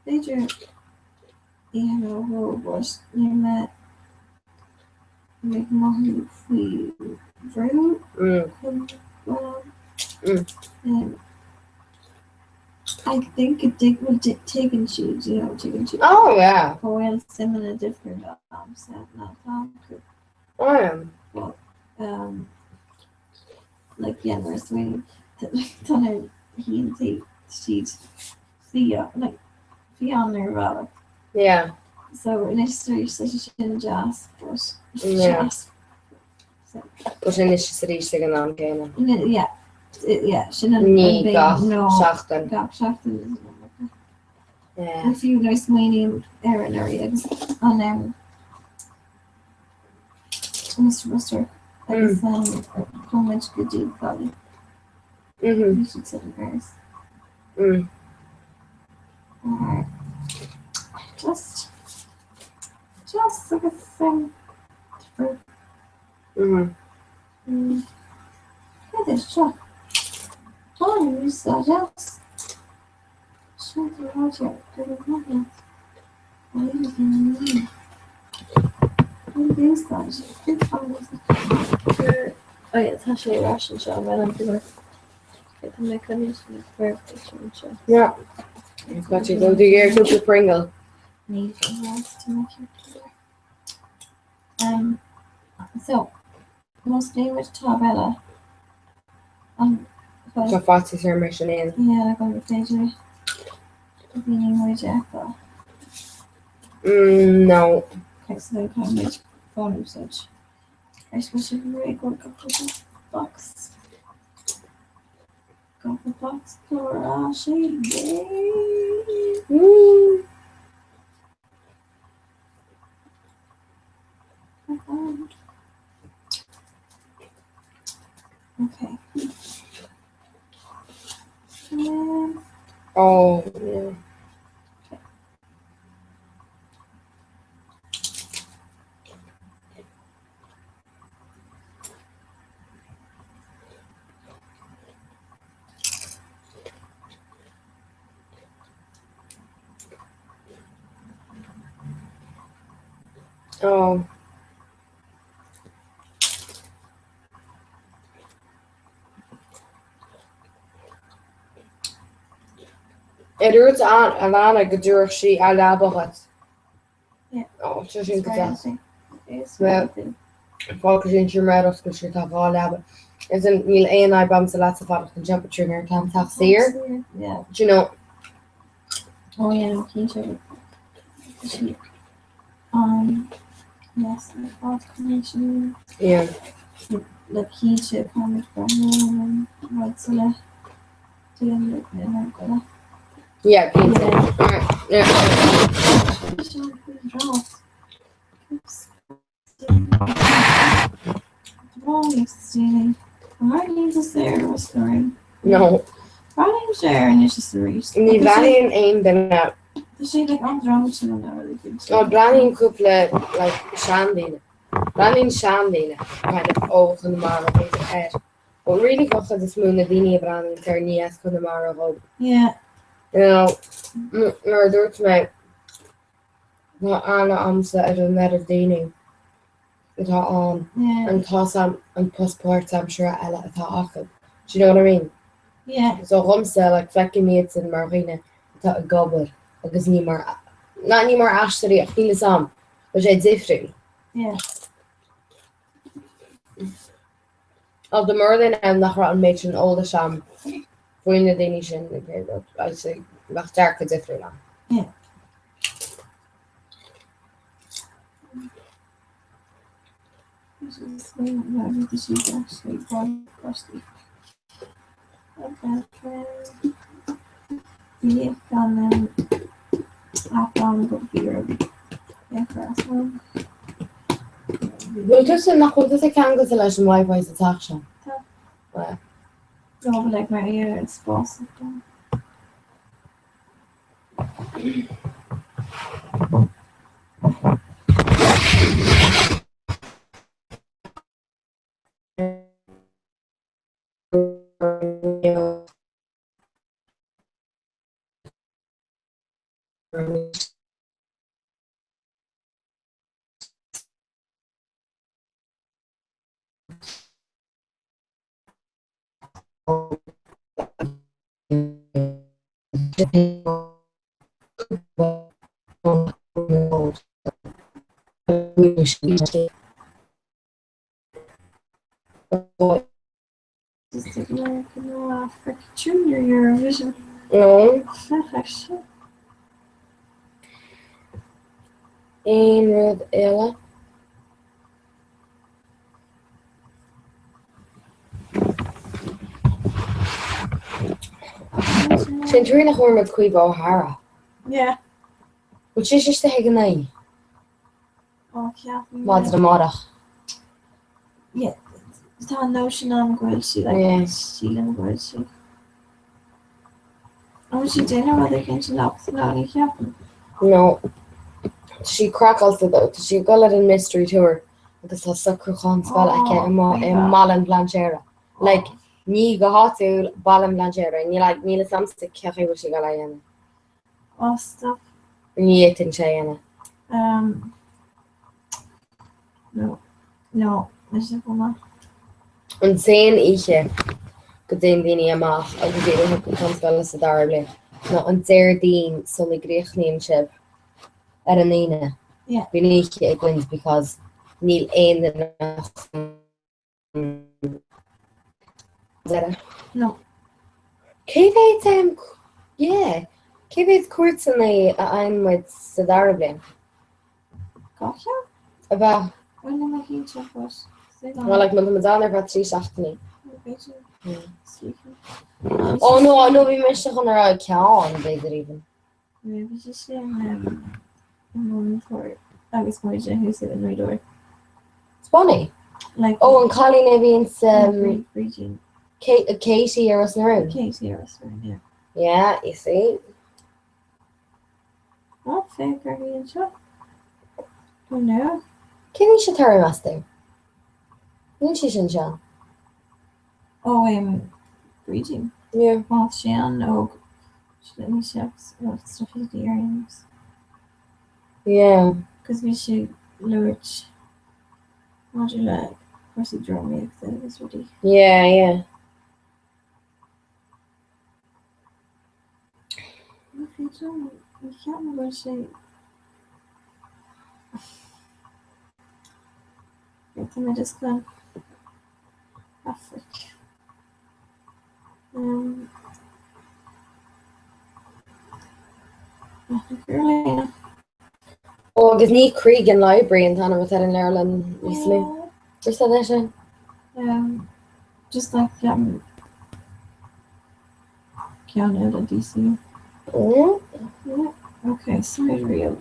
they do who was near make more free very I think it will take and choose, take and choose. Oh yeah. Well, similar different not I am. Well, like yeah, there's way that he and take she's like on there rather. Yeah. So initially she didn't just but yeah. But initially she's singing on Kena. Yeah, she didn't Shachten. Yeah. A few nice mining areas on Mr. Buster. That is how much good you got it. You should sit in Paris. Alright. Just like a thing. This shot. Oh, you saw just. Shut the water. What is that? Oh yeah, it's actually a Russian show, but I'm gonna get the mechanism for a Russian show. Yeah. You've got to go do your cookie Pringle. Need to make it. So mostly with Tabella. So fast is her mission in. Yeah, I'm going to play Jacko. No. Okay, so then kind of make phone usage. I suppose you can really go to the box. Go for box for shade. Okay. Oh, yeah. Oh. Idirúd Alana go dúireadh sí a leabagat. Oh, just sin go well, fágad sin sin réadach go sí tá bhá leaba. Is an níl éon bam sa leat sa fádacht an temperature ar tam tá saor. Yeah. Do you know? Oh yeah, no, can you Yes, the false connection. Yeah. The key to comic from what's left. Yeah, pizza. Yeah. No. Running share and it's just the race. Ní bhain aon den She like I'm drunk to know really good. Branin cúpla like seandaine. Branin seandaine kind of chun mar a but really gocha is mú na daine branin tar níos chun mar a hob. Yeah. You know, nuair dúirt me ná anna amsa ar an net of daine atá an an tá sam an passport am sure eile atá acu. Do you know what I mean? Yeah. So romsa like flecking méid in marine atá a gobber agus ní mar not ní mar ashtarí ach ní sam but sé difriúil. Yeah. Of the murder and nach ra an méid an older sam foin na daine sin I say nach dark a difriúil am. Yeah. This is the this is actually one question. Okay. Yeah, and then go here. Yeah, first one. Well, just nach chun a can go leis an Wi-Fi sa taxa. No, but like my ear it's possible. Just like no Junior Eurovision. No. Actually. Ein rud eile. Sin trí nach chuir cuiomh óthara. Yeah. But si just ag an naí. Oh, yeah. Mád na mádach. Yeah. Tá notion am goil si like síl an goil si. Oh, she didn't know whether can she lock the happen. No. She crackles the she go at a mystery tour agus tá sacrchan spell ag Malin Blanchera. Like ní go hatú Balin Blanchera ní like ní samsta cechi bhil si go leana. Oh, stuff. Ní tin sé ana. No, is it not? An féin ihe go dé daine amach agus dé go tan spell sa darble. No an déir dín solig gréchníon sib ar an éine. Yeah. Bhí ihe ag gwint because níl éon No. Céfhéid yeah. Céfhéid cuairsan é a aimmuid sa darble. Gotcha? About when am I going to first? well, like man ar bheit trí seachtaí. Oh no, bhí me chun ar ceán beidir even. Maybe just for agus mu who's in my door. It's funny. Like an Colleen Evans region. Katie ar us na Katie ar us yeah. Yeah, you see. Not fair and shop. Oh no. Can you tar master? When she sin John. Oh region. Yeah. Well Shan let me check stuff is the earrings. Yeah. Because we should lurch. What do you like? Of course he drew me if that was ready. Yeah. Okay, so we can't remember say. Wait, let me just go. Africa. Oh agus ní Cregan Library an tanna an Ireland Islu. Just that Just like Canada, DC. Oh. Yeah. Okay, side reel.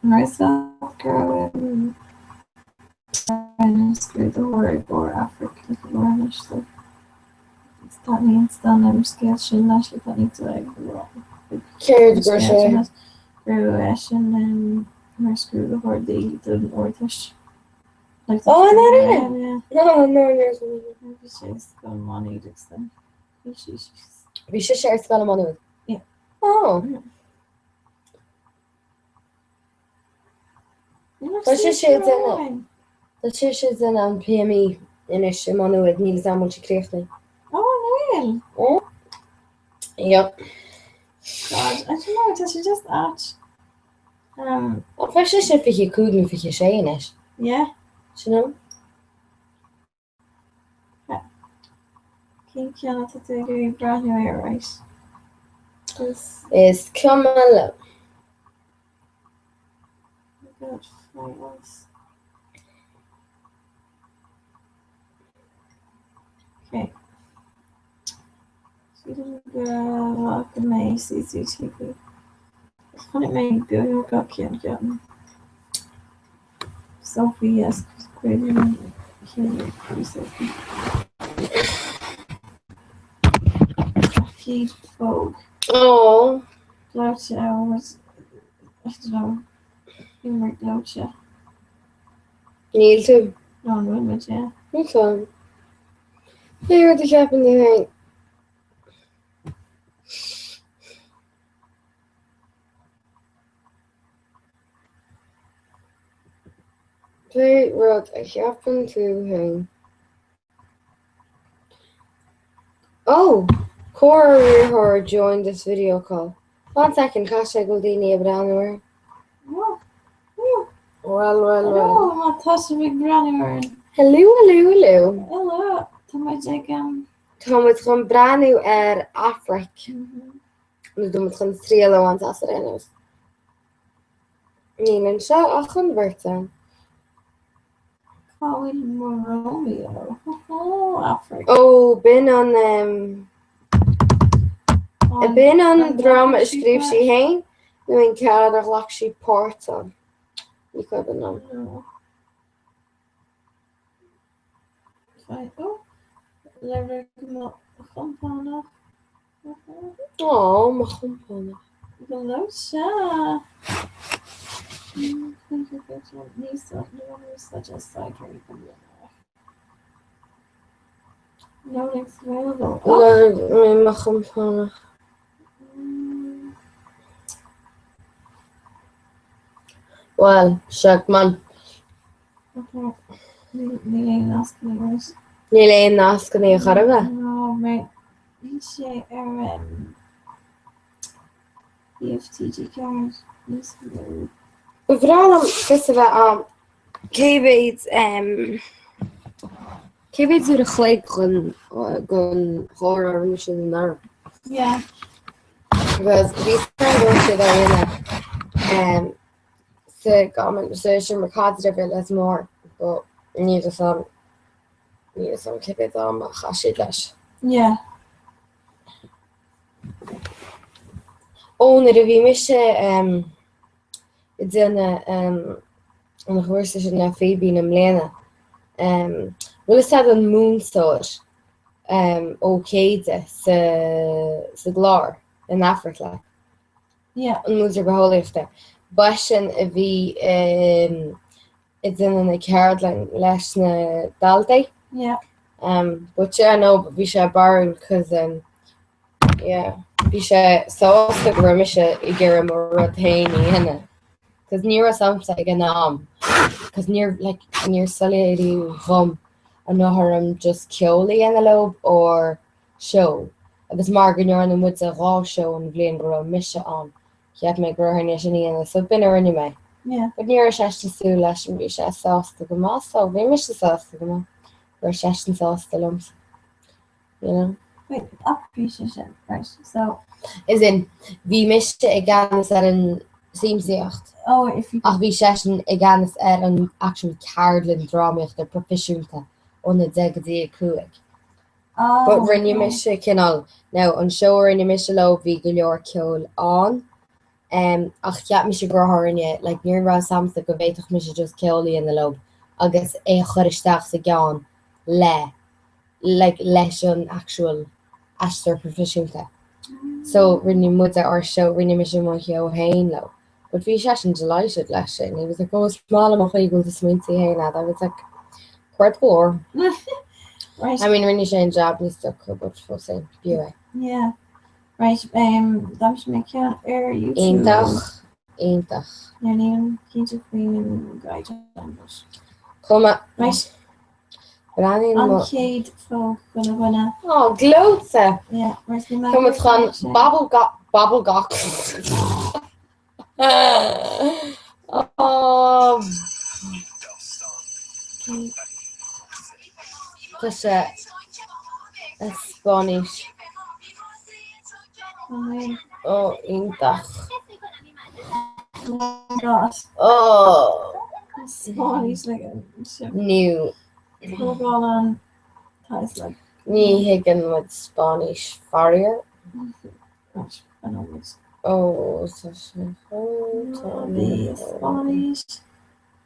Myself growing through the word or Africa Spanish. So that means that I'm scared she actually that needs to like Carried Grosha. Graduation and my screw the word the Northish. Like Oh, I know yeah. No, She's got money this thing. We should share Scala Manu. Yeah. Oh. Dat is in aan PMI in is Manu het niet samen gekregen. Oh, really? Oh. Yep. God, I don't know. Does she just act? Of als je even je koeden voor je zijn is. Yeah. You know? Yeah. Think you're not to do brand new air race. Is Kamala. Good. Nice. Okay. She didn't go like the Macy's TV. Kan ik mijn buurkakje aan Sophie, yes, Sophie. Keith Vogue. Oh. Gloutje, was echt zo. Humor gloutje. Neil too. No, no, but yeah. Okay. Here the happening. They wrote a happen to him. Oh, Cora joined this video call. 1 second, Cash, I go Dini Abranwer. What? Well. Oh, my toss a big brownie. Hello. Hello. Tommy Jacob. Thomas from Branu Africa. Nu doen we het gewoon trillen, want als er een is. Nee, zo, al converten. Colin Romeo. Oh, Africa. Oh, ben on drama schreef ze heen. Nu in Canada lag ze Porto. Ik heb het nog. Oh, lekker nog. Gampanig. Oh, mijn gampanig. Galosha. Such a side no next available. Oh, mijn gampanig. Well, shak man. Niet naast kunnen gaan. No, maar DJ EFTG card. Vooral gisteren we aan K-Bates door de gelijk gaan horror misschien naar. Ja. Because we started daarin. Ze komen ze mercato er less more, but niet zo'n K-Bates aan maar ga shit les. Ja. Oh, nee, we missen it's in on the horses in Phoebe and Lena. Well, it's had a moon source. Okay, the glor in Africa. Yeah. And moons are behold after. Bashan vi it's in a cardline less na dalte. Yeah. But yeah, no, we should borrow because yeah, we should so the grimisha igira moratani hina. Because near something because near solidity rum and no harm just kioli in the lobe or show. Agus margan you're on the woods a raw show and blaine grow misha on. You have to make her initially in the sub dinner anyway. Yeah. But near a shash to sue lash and be shash sauce to the moss, so we miss the sauce to the moss. Or shash and sauce the lumps. You know? Wait, appreciation. Right. So, Is in bhí miste ag ganas ar an síimsíocht. oh, if you Ach bhí sesin ag ganas ar an actual cardlan drámaíocht ar profisiúnta óna 10 oh, But rinne okay. mise cinál. Now an show rinne mise lo bhí go leor ceol an. Ach ceap mis grothrinne, like níorrá samsa go bhéitoch mis just ceolaí in the lob. Agus é choristeach sa gceán like leis an actual astar profisiúnta. So rinne muide ar show rinne mise mo heo hain lo. But bhí sesin delighted leis sin. He was like, oh, small am chuigúil de sminty hain I was like, quite poor. Right. I mean, rinne sé an job ní stuck but for saying, BEO. Yeah. Right. Dáis me cean ar YouTube. Aintach. Níon cínte faoin gaiid an bus. Cuma. Right. An céad fó gona. Oh, glóta. Yeah, where's the Cuma chun bobble gach. Oh. Tá sé Spanish. Oh, intach. Oh gosh. Oh. Spanish like New. Football on ties like Ní higgin with Spanish farrier. Oh, tá sé. The Spanish.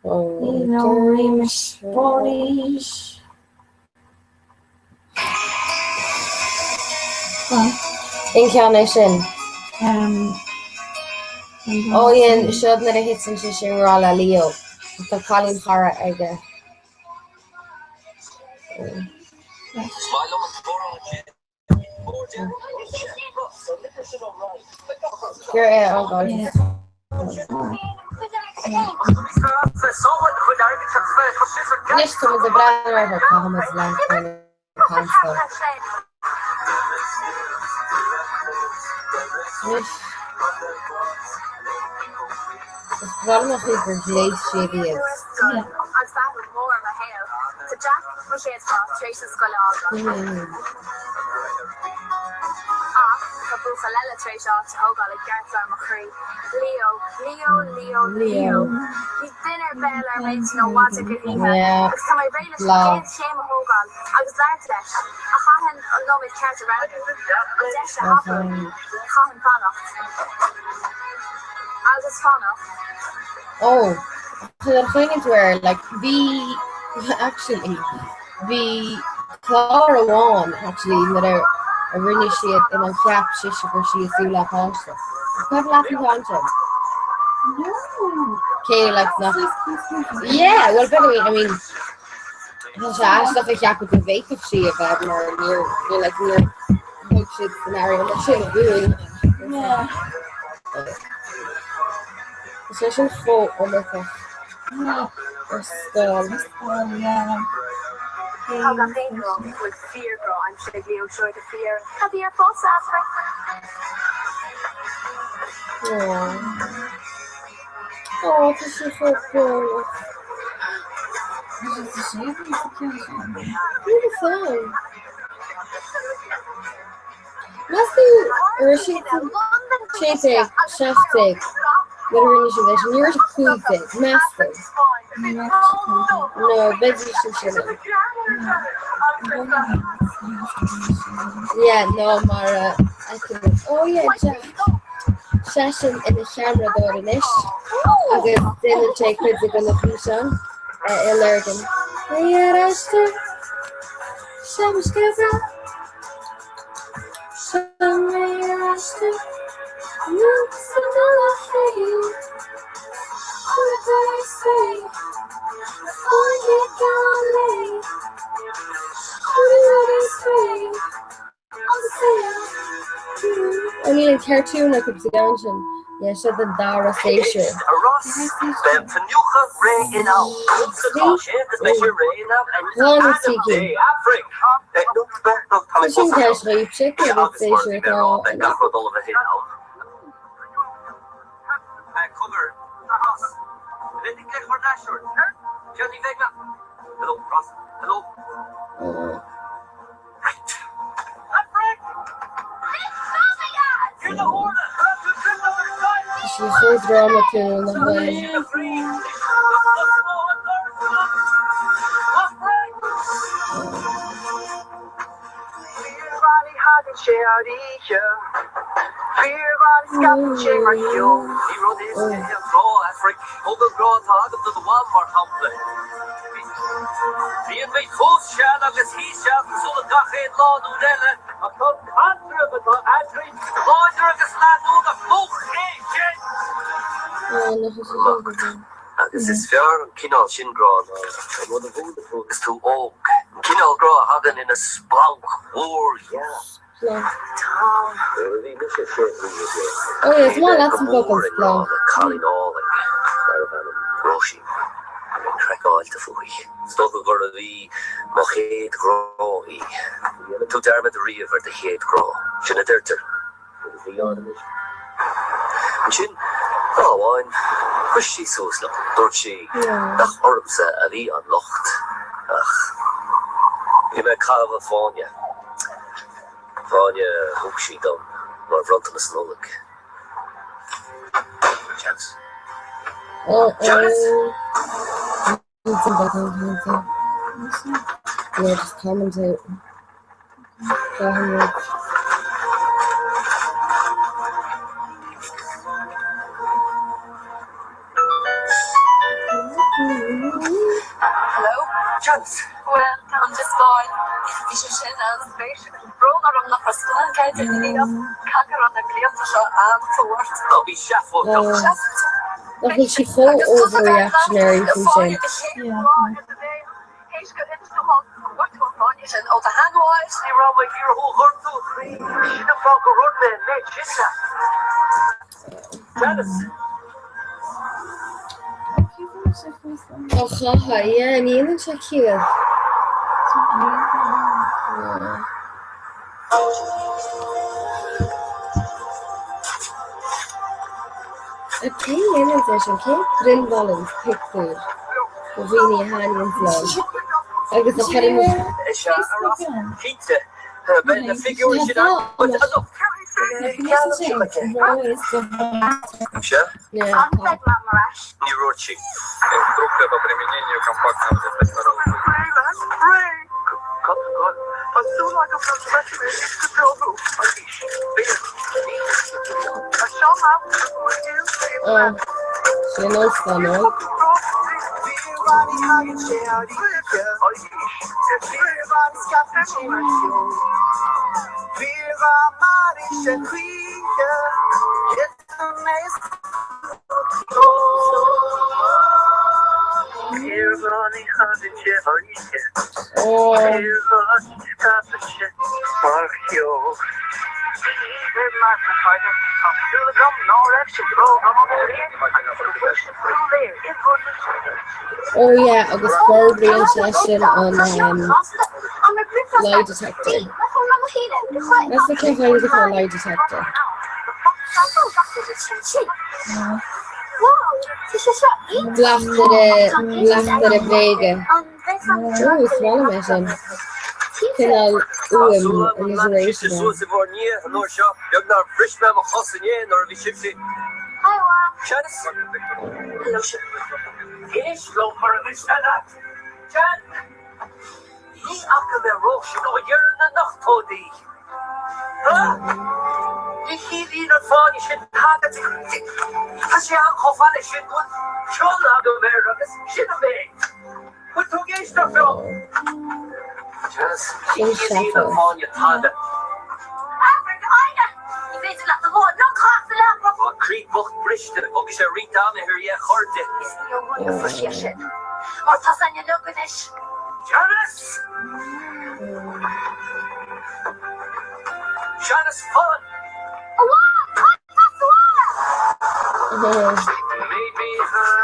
Oh, you know, name is Spanish. Incarnation. Oh yeah, siod na a hit sin sin rála Leo. Tá Colin Chara aige. Gur é an gáil. Nis cum is a bra ar Thomas Lang Council. Nis. Is bra noch í gur gléis sédi is. Leo. He's dinner bell or mates no what to get even. Yeah. It's my brain is shame hogal. I was glad to that. I can't know me can't around. But that's the happen. Can't follow. I'll just follow. Oh, the thing is where like actually the Clara one actually that are really shit in a flap shish where she is doing like pasta. It's quite laughing content. No. Okay, like not. Yeah, well, but I mean, stuff like that with the vacancy about near like near shit scenario. That shit doing. Yeah. Especially for Omega. Yeah. Or Skull. Yeah. How got they grow with fear grow? I'm sure Leo showed the fear. Have you your false aspect? Yeah. Oh, this is so cool. Beautiful. Matthew, Rashid, Chasing, Shafting, Literally, you're a cool thing, master. No, vegetarian. Yeah, no, Mara. I can. Oh, yeah, Jack. Session in the camera door in ish. I guess then take music on the fusion. Alerting. Yeah, that's true. Some skills up. Some that's true. Looks another thing. What I say? Oh, you can't lay. What I say? Only in cartoon I could see dancing. Yeah, so the Dara station. One tiki. Fishing cash reep check the station at all. Je goed drama toen nog wel. Bhíonn mé fósseán agus híseán sulla gachéad láú eile a chu cantrah atá aitrií láidir agus leanú a fóché sin. Agus is fear an cinál sinrán bhd a bhúda fógus tú óg. Cinál grá hagan ina splank hór Oh ja, it's more that's focus plan. Colin Alling, Roshi, Crackall to Fui. Stop a word of the Mohed Groy. Two dermot the river the head grow. Shin a dirter. The ornament. Shin, oh, one. Pushy so slow. Dorchi. The Horms a the unlocked. You may call a Fanya. Fanya, hook she done. Nor front of the snowlook. Chance. Yeah, just commentate. Go ahead. Hello, Chance. Well, I'm just going. This is a space. Broner on the first one, guys. I need a cacker on the clear to show to work. I'll be shuffled. Look, she full overreactionary from Shane. Yeah. He's got into the hall. What to find is an old hand wise. The railway here who hurt to free. She the fuck a run there, mate. Janice. Oh, haha, yeah, and even check here. A king in a session, Kate Drin Rollins, pick food. Ravini, hand and flow. I guess I'll cut him with Pizza. Ben the figure should have. But Yeah. Neurochi. Инструкция по применению компактного тестостерона. I feel like I'm not ready to tell you. She knows fun, right? Oh yeah, I was probably in session on lie detector. That's the case I was a lie detector. Blachter de Vega. Oh, swallow mission. Kinal immiseration. Ik hier in het van je shit had het. Als je aan geval is shit goed. Schon hebben we er dus shit mee. Wat doe je toch wel? Just hier in het van je tanden. Ik weet dat de woord nog gaat verlaten. Wat kriek mocht bristen. Ook is er Rita met haar je gorde. Is niet jouw woord voor shit shit. Wat als aan je lukken is? Janice. Janice fun.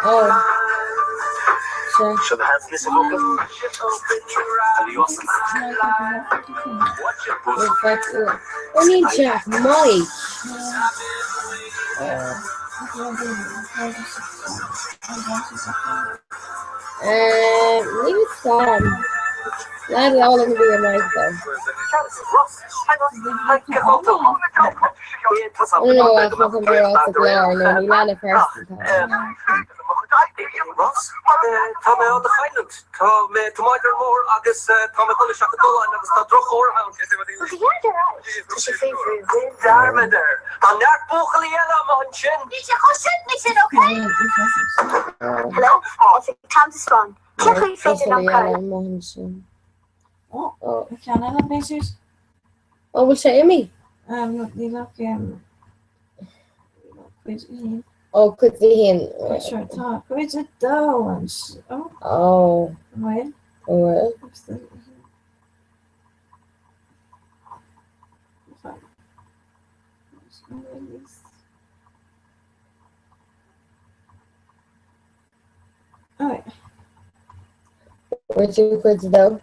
Oh. Sure. Should I have this look? I need Jack Mike. Leave it on. Not all of them being like though. I don't know what fucking bear off the glory, no, you land a person. Ross, Tá mé the Highland, Tá mé tomater mór agus Tá mé chuile seach dul agus tá droch orhound. Tá sé favorite win. Darmeder. Tá neart buchaí eile man sin. Ní sé chusin, ní sin okay? Hello, it's time to spawn. Click face on card. Oh, Can I have pictures? oh, will show me. They look Oh, quickly in. short talk. Which it though? Oh, Well. well. Alright. Where's your quiz though?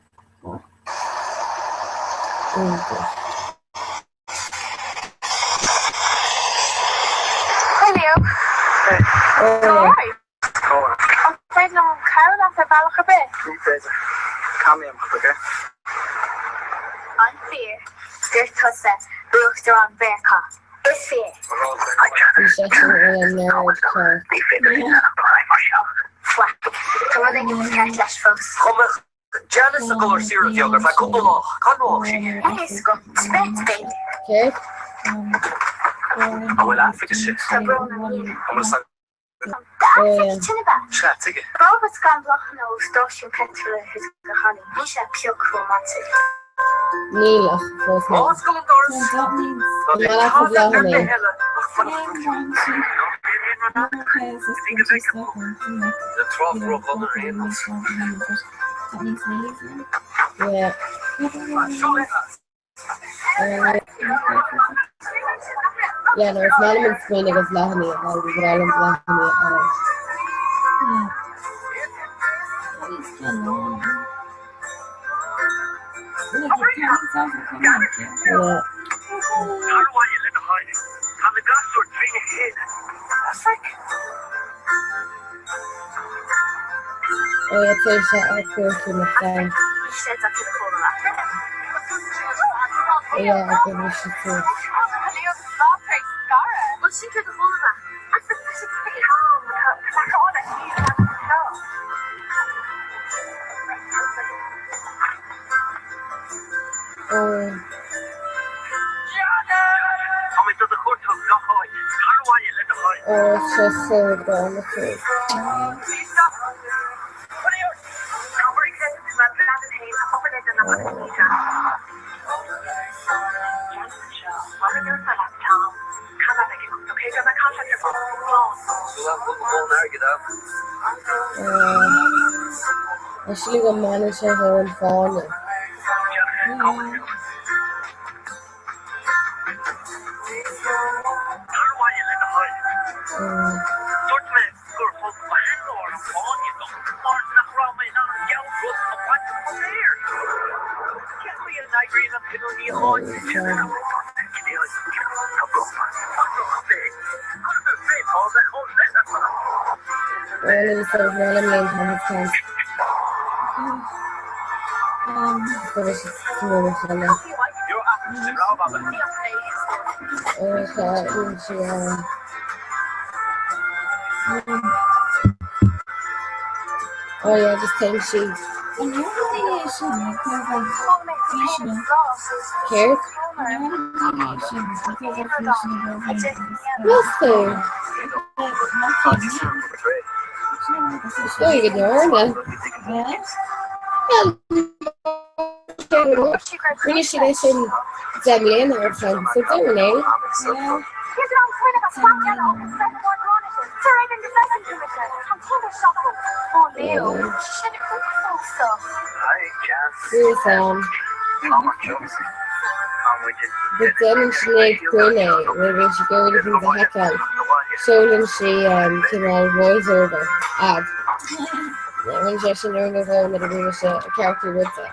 Hi Leo. Alright. I'm afraid no Carol off the ballot a bit. I'm fear. There's Tussa, Brooks on Bearca. It's fear. He's such a nerd car. Flack. Come on, they can catch that folks. Janice a goir siúr jogger fe couple lá. Canmá sí. Yes, go. Spent baby. Okay. Bhfuil Africa si. Schatige. Robert's gone blocking those Dustin Petrol his honey. He's a pure romantic. Neil, first name. What's going on? The 12 rock on the Yeah. Yeah, no, it's not even screening as Lahani. I'll be all in Lahani. Yeah. Oh, yeah, change that up first in the phone. Yeah, I think we should too. Oh, it's just so dumb. Actually, the manager here in phone. Really, so really main times. So this is really funny. Oh yeah, just time sheet. Care? What's there? Oh, you can learn it. Really, should I say Zemlin or friends? So they're name. But then she made Queen, maybe she go rid of the heck out. So she came out voiceover ad. Yeah, when she actually learned over that it was a character with it.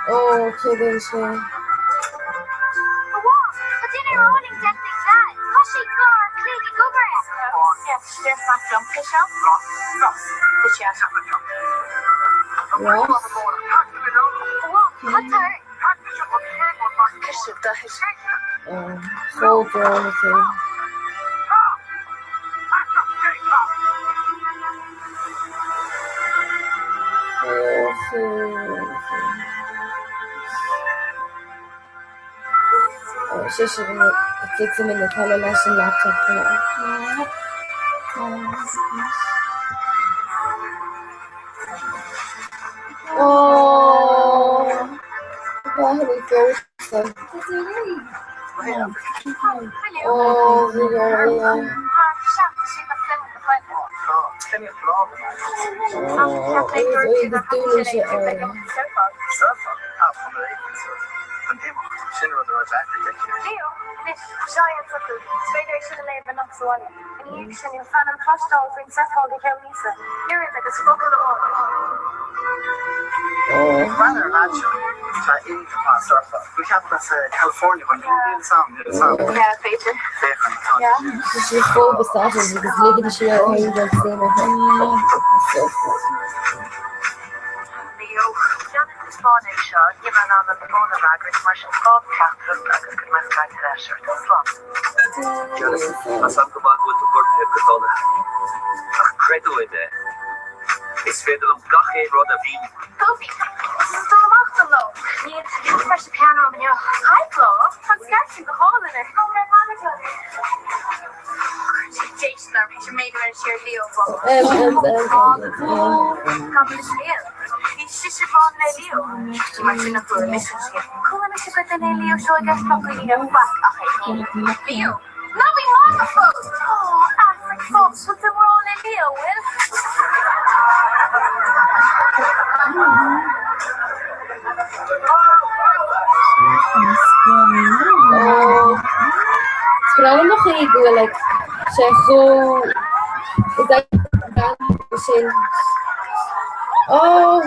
Oh, okay, then she. she car, clearly over it. Yes, there's not jump the show. The chair. Ross. What her? Full drone thing. Oh, she should have fixed him in the color lesson laptop for now. Oh, why have we go so? Oh, Victoria. California when yeah, Peter. Yeah. She's full beside her because look at she out here just seeing her. So BEO. Jonathan Spawning shot, given on the phone of Margaret Marshall Scott, Catherine, Agus could my sky to that shirt as well. Jonathan, as I'm come on with the word here, Persona. Credo in there. It's fair to them, Gaché, Rhoda Veen. Kofi, need to fresh the piano on your high flow. I'm sketching the hole in it. Oh, my manager. Jason, I should make her share Leo. He's just on Leo. You might not go listen to him. Cool, I'm sure that Leo so I guess probably you know back. Okay, Leo. No, we microphone. Oh, Afric folks with the role in Leo, Will. Sprawdzam nog even, like, zeg zo, is dat misschien, oh,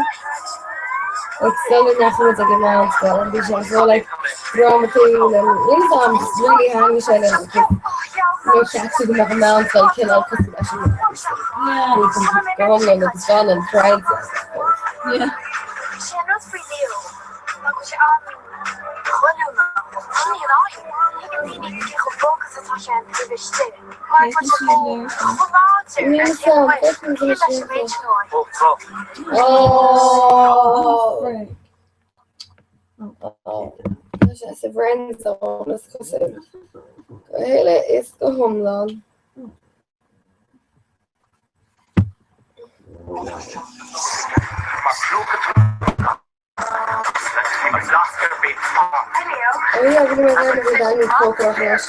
ik stel het net met een man spelen, dus ik zo, like, dramatic, and inside just really hanging shit, and just, no chat to the man spell, kill out, because it's actually, yeah, we can go home and it's fun and try it, yeah. Ze vrienden zo, dat is gezegd. Hele is de homeland. Oh ja, we doen het weer daar niet voor trouwens.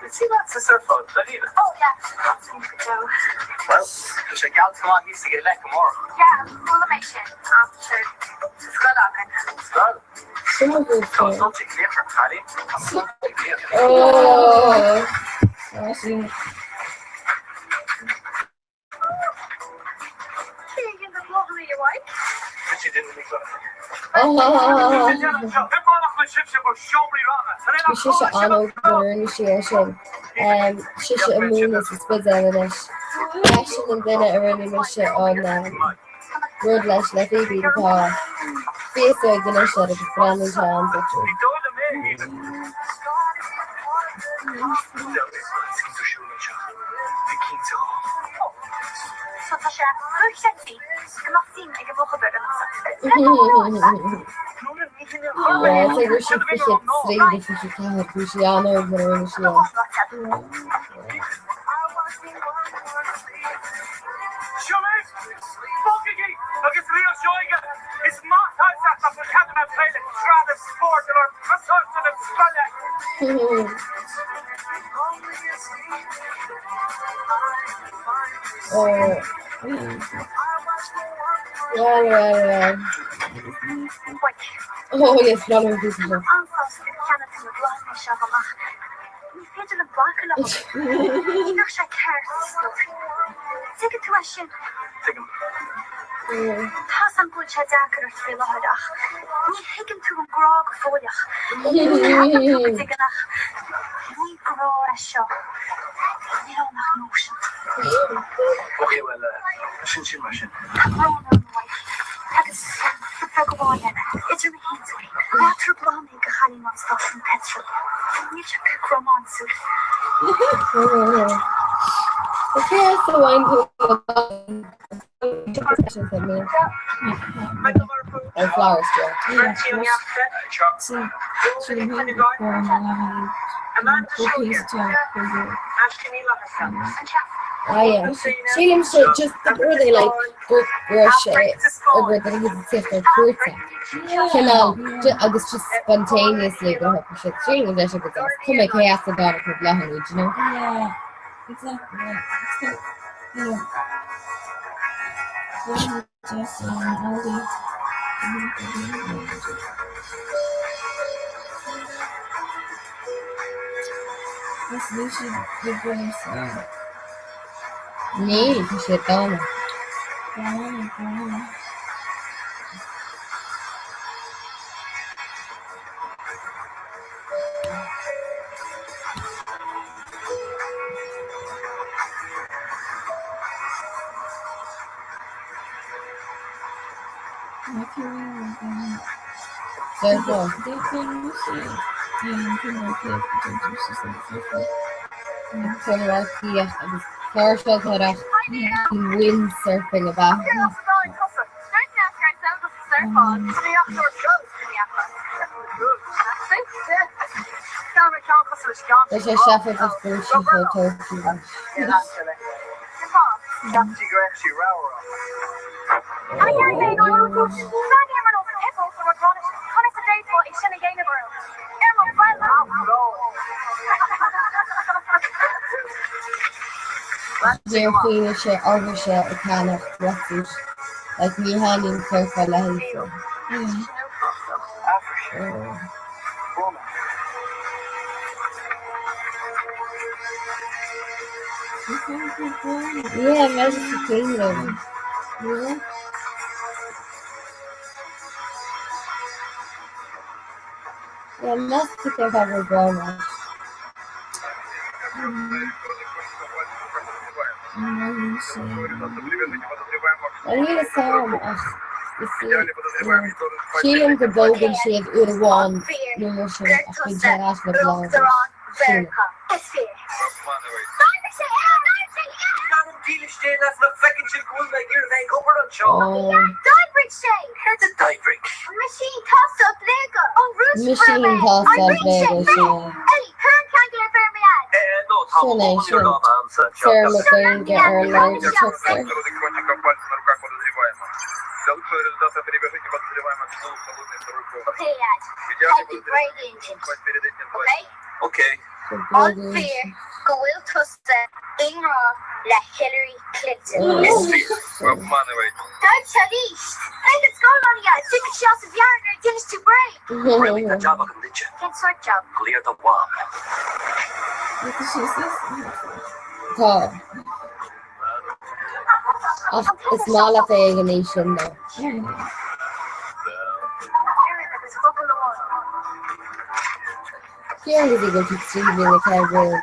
See lots of surf phones, don't you? Oh, yeah. Well, check out come on, used to get like more. Yeah, full of mission. Sure. Skull. Something different, Paddy. Oh, I see. You can just love me, your wife. But she didn't make Shisha ano for initiation. Shisha Amoon is the split evidence. Action and then it already was on Road Lash Leffy being called. Face the ignition of the brand chance. Ja, zeker als je het streed of je het Luciano of Mauricio. Oh. Ja. Oh, yes, brother, this is it. Take it to my shin. Take him. Toss some good shit down, could have been a Ní higann tú an grá go fóileach. Ní diganach. Ní grá seo. Ní nach nó sin. Okay, well, sin mar sin. Agus go bháin idir na híí. Látar blami go chaí an stáisiún petrol. Ní se crománú. Okay, so I'm or flowers still. Oh yeah. She just really like rush over the sister fruit. Agus just spontaneously go up and shit. She was actually good. Come and chaos the daughter for language, you know? Yeah, exactly. Yeah. Just all these. This new should be very sad. Nee, die shit down. Windsurfing about. There's a shepherd of Bruce for Turkey. Dear Queen shit over shit a can of refuge. Like me handing surf a lens. Yeah, Magic Kingdom. Yeah. Yeah, Mexico have a drama. I need a song. She and the Bogan she had Uruguan numerous been asked with long. Machine toss up Vegas, yeah. Sarah McLean get her large chapter. Okay. Unfair, go will trust Inra la Hillary Clinton. Don't Shalish. Think it's going on yet. Take a shot of yarn or dinner's too brave. Really, the job I can ditch you. Can't sort job. Clear the wall. It's not like a nation though. Here is a good stream in the Caribbean.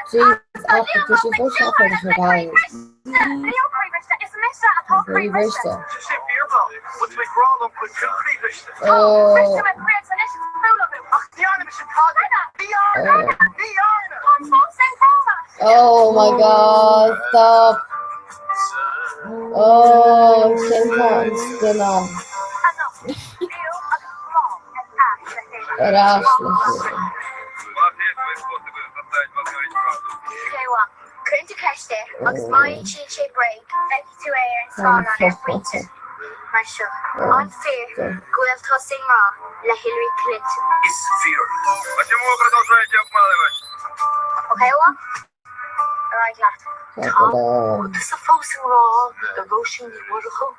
Jeez, after she first shot for her guys. Reverse it. Oh my god, stop. Oh, Kim Cotton's still on. But Ashley. Couldn't catch there, agus my she break, 92 air and spawn on her feet. Marshall, unfair, Guel tossing raw, la Hillary Clinton. Is fear. Okay, what? Alright, lad. Tom, this is a forcing raw, the Russian, the Waterhole.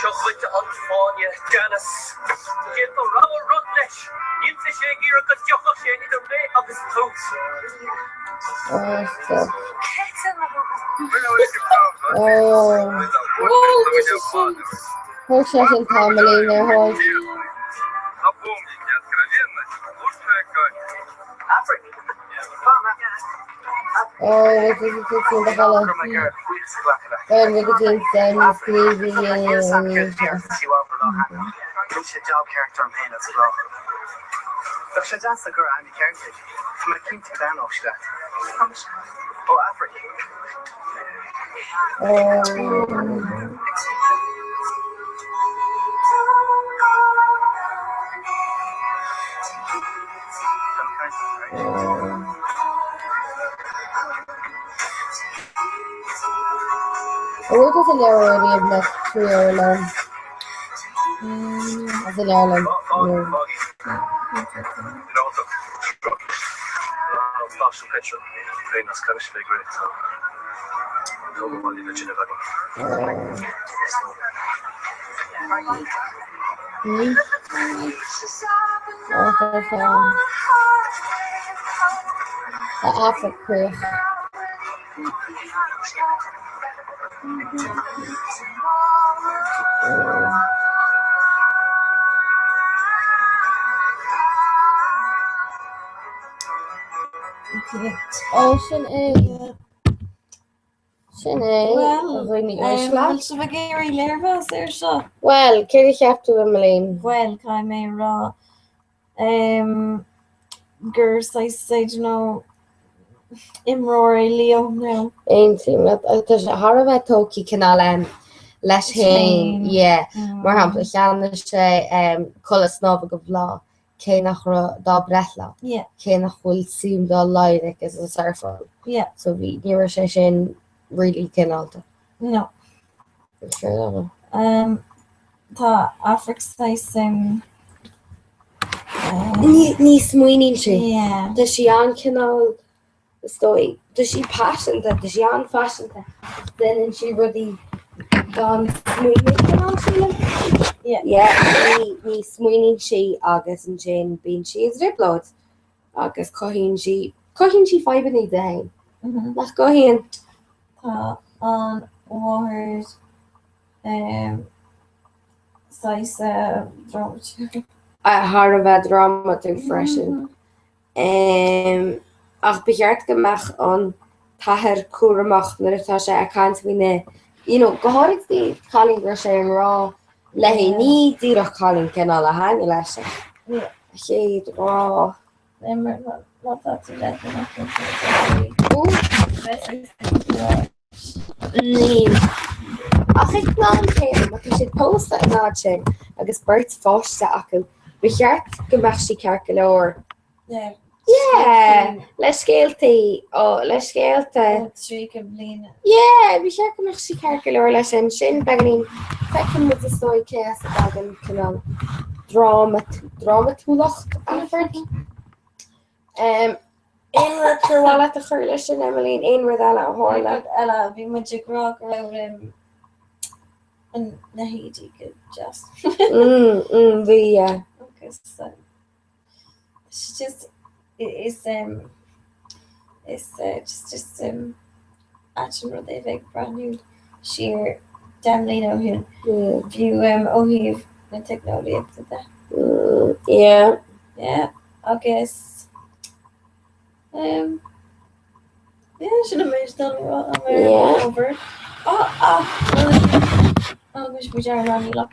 Sjochwite Antonia Janice. Get the raw rutlish. Niet te shake hier dat je nog geen niet mee op is toet. Очень тамлина хой. What is it in the color? And we can send Stevie job character I'm paying as well. But she just a girl I'm character. I'm a king to down off that. Oh, Africa. What is the area of that trio alone? As an airline. Fashion picture. Venus kind of figure it. Nobody legit Africa. Ocean area. Well, can you have to Emmeline? Well, I may raw. Girls, I say, you know, Imrory Leo now. Ain't seen that. There's a horror talkie canal less hain. Yeah. More hamper can say colour snob of law. Kenach da bretla. Yeah. Kenach will seem the light as a surfer. Yeah. So we never session really can alter. No. Sure. The Africa says Ní smuoinín she. Yeah. Does she on canal story? Does she passionate? Does she on fashionate? Then she really gone smuoinín canal she? Yeah. Yeah. Ní smuoinín she August and Jane being she is ripload. August cohin she five in the day. Let's go in. On waters size drama. I heard about drama too freshen. Ach begeert gemach on taher kuramach natasha I can't win you know gohorits the calling Russian raw lehi ni dira calling canal a hang lasha. Yeah. Shade raw. Not that to that. Ach ik plan came but you should post that notching I guess birds fosh that aku begeert gemach she calculor. Yeah. Yeah, let's scalte. Oh, let's scalte. Yeah, we check hem nog kijken hoor. Les en shin beginning. Second with the story case again canal. Drama toelacht Alfred. In return while at the churlish and Emmeline in with Ella Horla. Ella be magic rock around and Nahidi could just. Yeah. Okay, so she just. It's just actually they like brand new sheer damn know who view he've the technology up to that. Yeah, I guess yeah, should have made done over. I wish we are on luck.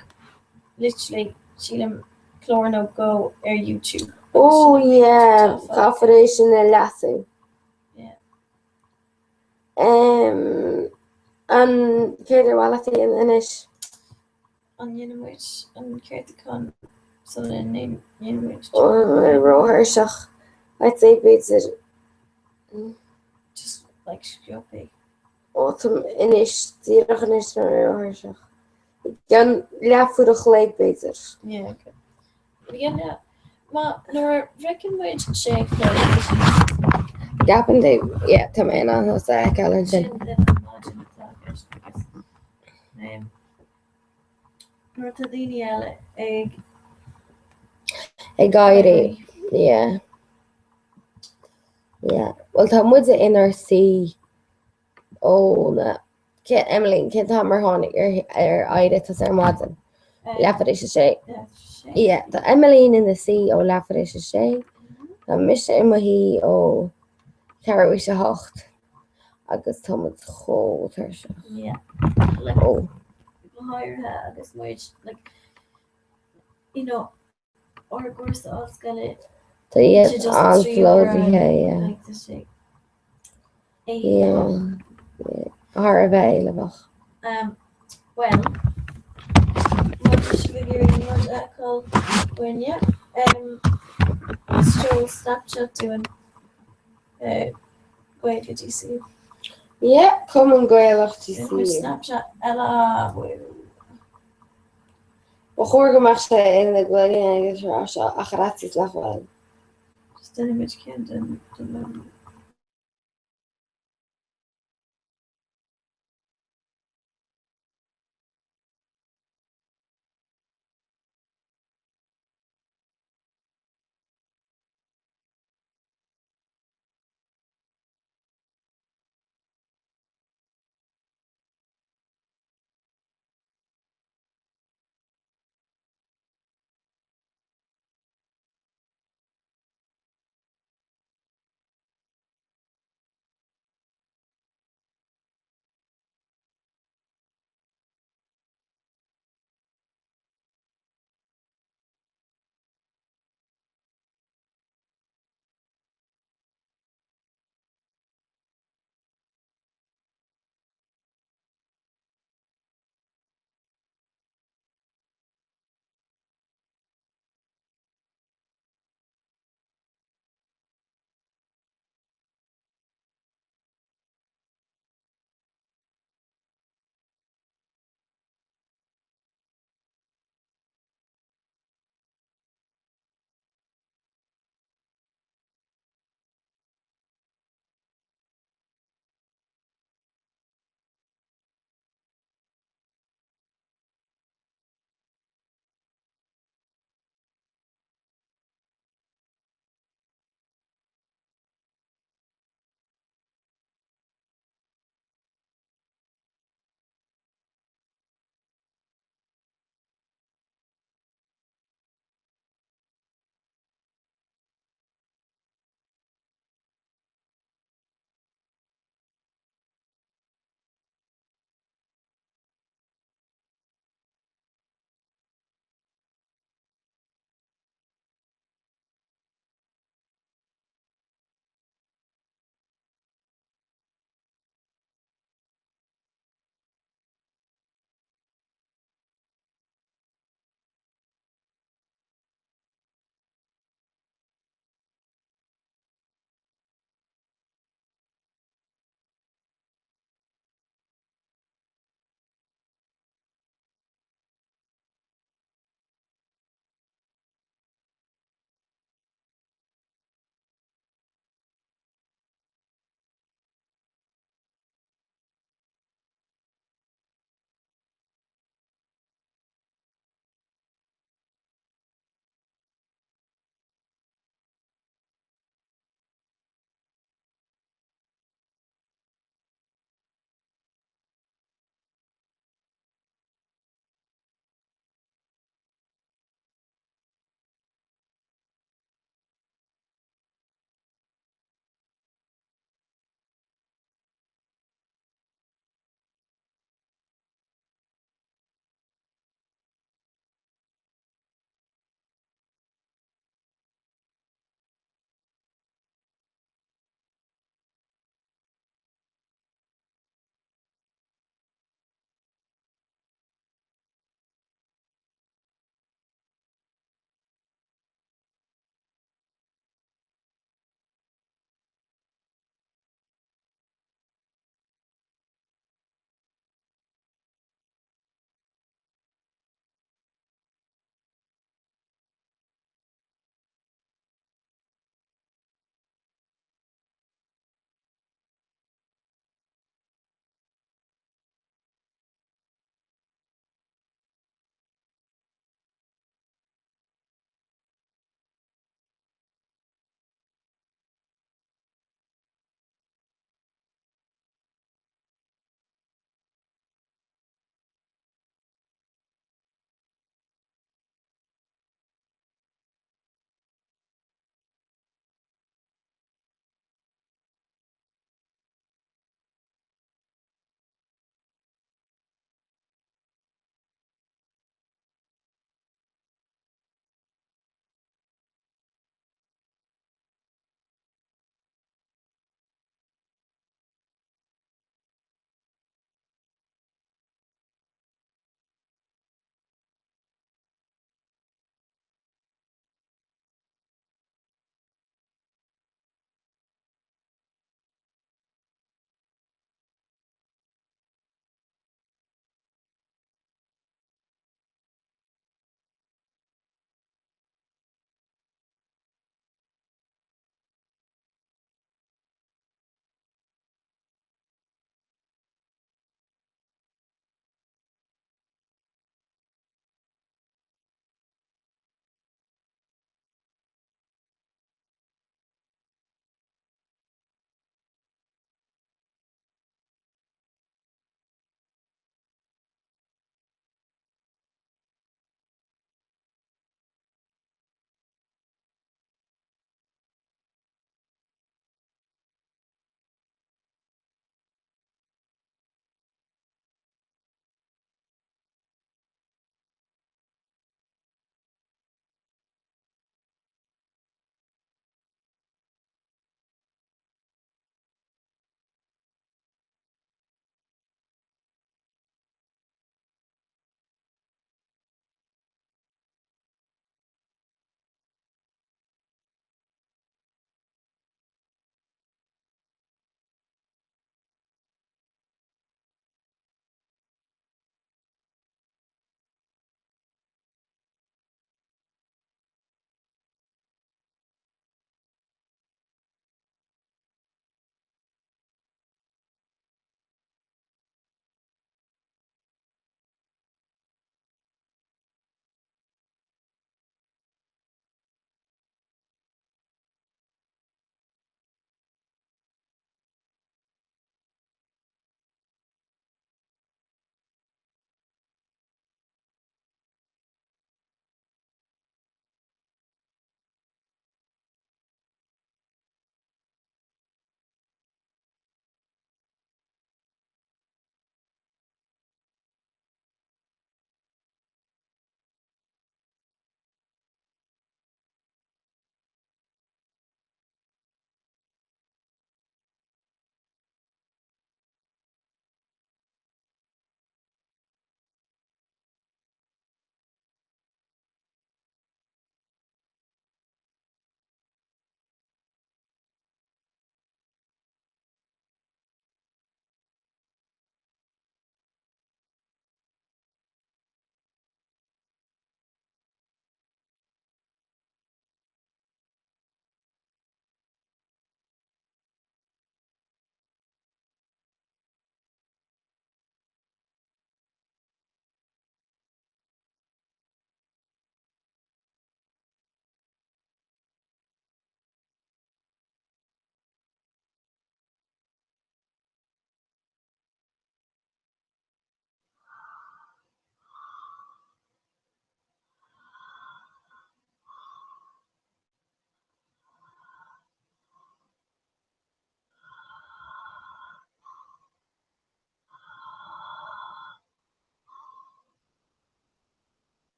Literally Sheila Chlorno go air YouTube. Oh yeah, Corporation and Lassie. Yeah. And Peter Wallati and Anish. On Unimwich and Kerticon, so the name Unimwich. Oh, Rohershach. I'd say beats it Just like scoopy. Autumn inis tíach an is áiseach. Gan leafúach le beter. Yeah, okay. Yeah, ma nor recommend shake Gapan de tá mé an sa Callan sin. Nor ta dini eile ag Gaiiri, yeah. Well tá muide inar si ó na Emily cin tá mar tháinig aire tas maidin. Leafar is sé. Yeah, tá Emmeline in the sea ó leafar is sé. Tá mis imahí ó ceir is a hocht agus tá chótar se. Yeah. Oh. Higher head is much like or course I was gonna Tá an flódí yeah. like the shake. Yeah. Har a bheith le bach. Well, what should we give you call when show Snapchat doing wait did you see? Yeah, come and goilech tí si. Snapchat ela Ba chóirgamach sé in le gcuine agus a charatíos lehfuil. Just an image can't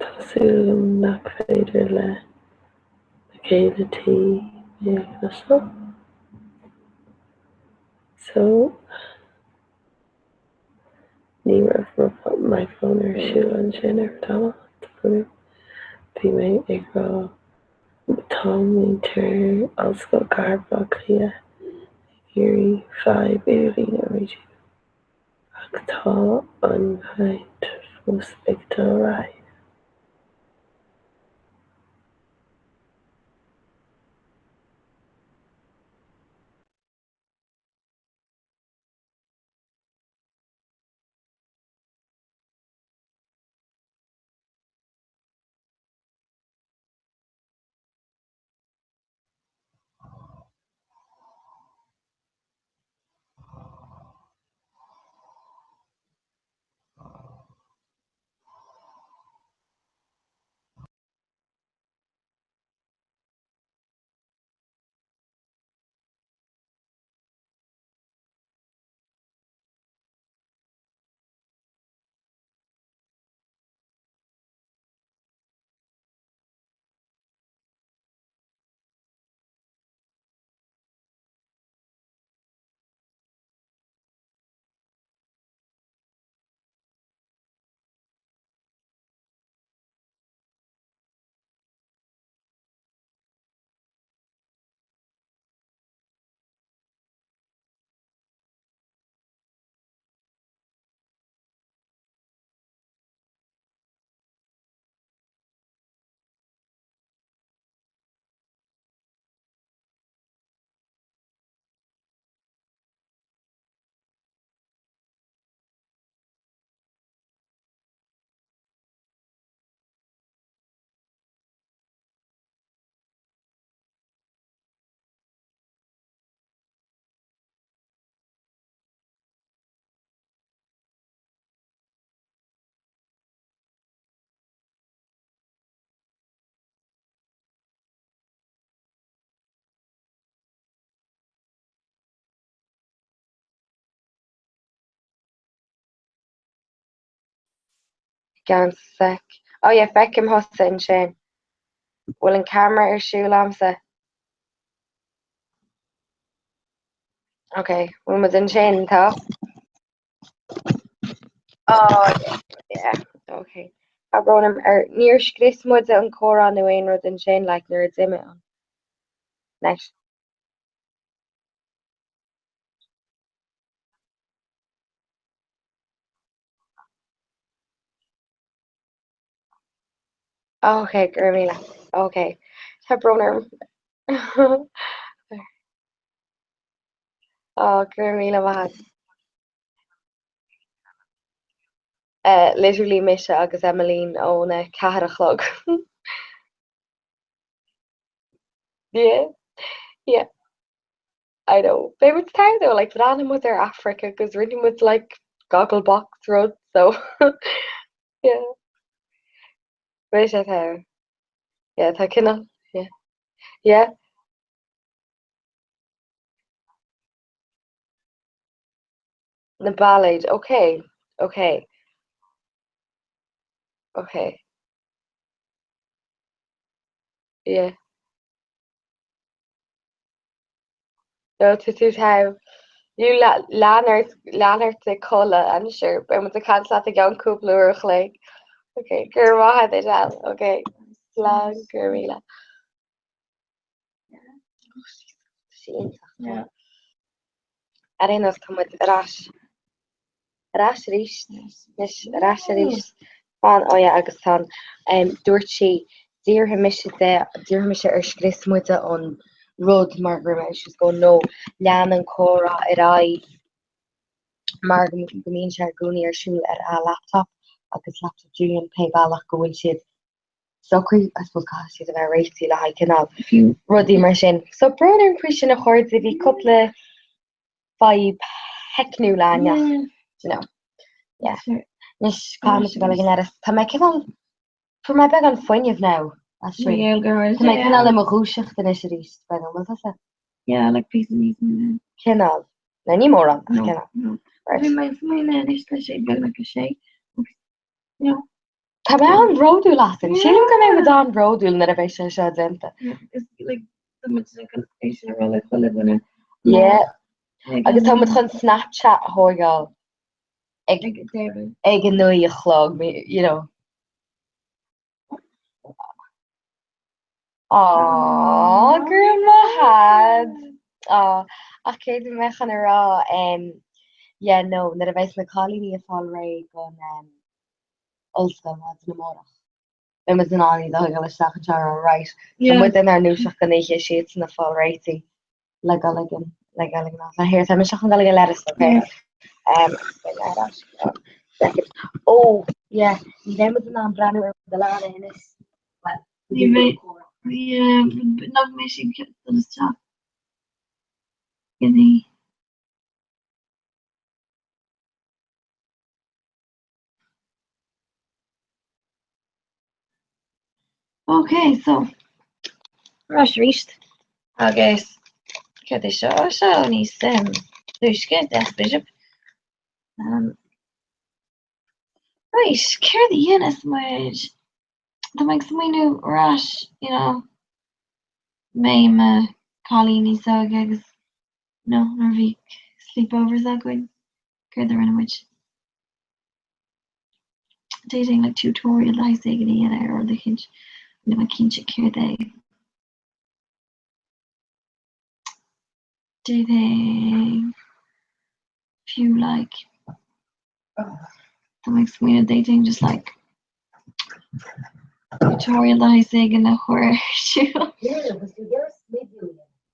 Tásúlum nach féidir le céad tí so. So ní rah my phone ar siúil an sin ar dála bhí mé ag rá táimíntear ollscoil Comhrá clia iarraí 5 éirí na réigiún ach tá an haid fós ag dó ráid. Gan sec. Oh yeah, fecim hosa in sin. Bhfuil an camera ar siúil amsa. Okay, bhfuil mu in sin tá? Oh yeah, okay. A bronam níor scrismuid an chorán nó aon rud in sin le nuair a d'imime an. Next. Oh, okay, gur míle. Okay. Tá bronam. Oh, gur míle bhaid. Literally Misha agus Emmeline ón cehar a chlog. Yeah, yeah. I know. Favorite time though, like random with their Africa, because reading with like goggle box road, so yeah. Where's that hair? Yeah, tá kinda. Yeah. Yeah. The ballad. Okay. Okay. Okay. Yeah. No, to time. You Lannert de cola, I'm sure. But with the cancel at the young couple like okay, girl had it out. Okay. Slang girl. Yeah. I didn't know come with rash. Rash ríist rash ríist fan ó agus tá dúirt si díortha mise ar scrismuide an rud mar gur she's go no lean an chora ar ai mar gomín se gúní ar siúil ar a laptop agus laptop Julian pe bailach go bhfuil siad socuí I suppose siad a bheith réití le haid cinál rudí mar sin. So broad impression a chuird a bhí couple vibe hecnú leine. You know, yeah. Nis calm go gan Tá me kin for my bag on foiineh now. Tá me kin am a rúiseach den is ríist be was. Yeah, like piece Kinál na ní mór an my is sé be like a sé. Tá mé an broú latin. Sin go mé me an broúil na a bheith se se denta. Yeah. Agus tá chun Snapchat hóáil ag an nuí a chlog me, you know. Gur ma had. Ach cé mechan ará yeah, no, na a bheith na cholíní a fáil ré gon ulsca má na mórach. Be mas an aní a go leach right. So mu in ar núiseach gan éché siad na fáil réití le galigin ná. Na hir me seach an galige leras, okay? Oh, yeah, ní dé an ná brenn ar de lána inis. Nog mé sin ke sta. Gini. Okay, so Rush reached. Agus ke seo ní duske des bishop. Right, care the Yenis muid. Dat makes me new rush, you know. Mame Colleen so agus no nervy sleepovers that good. Care the run which dating like tutorial lies diggity and or the hinge. No my kinship care they dating few like that makes me dating just like tutorial lies digging a horror shoe.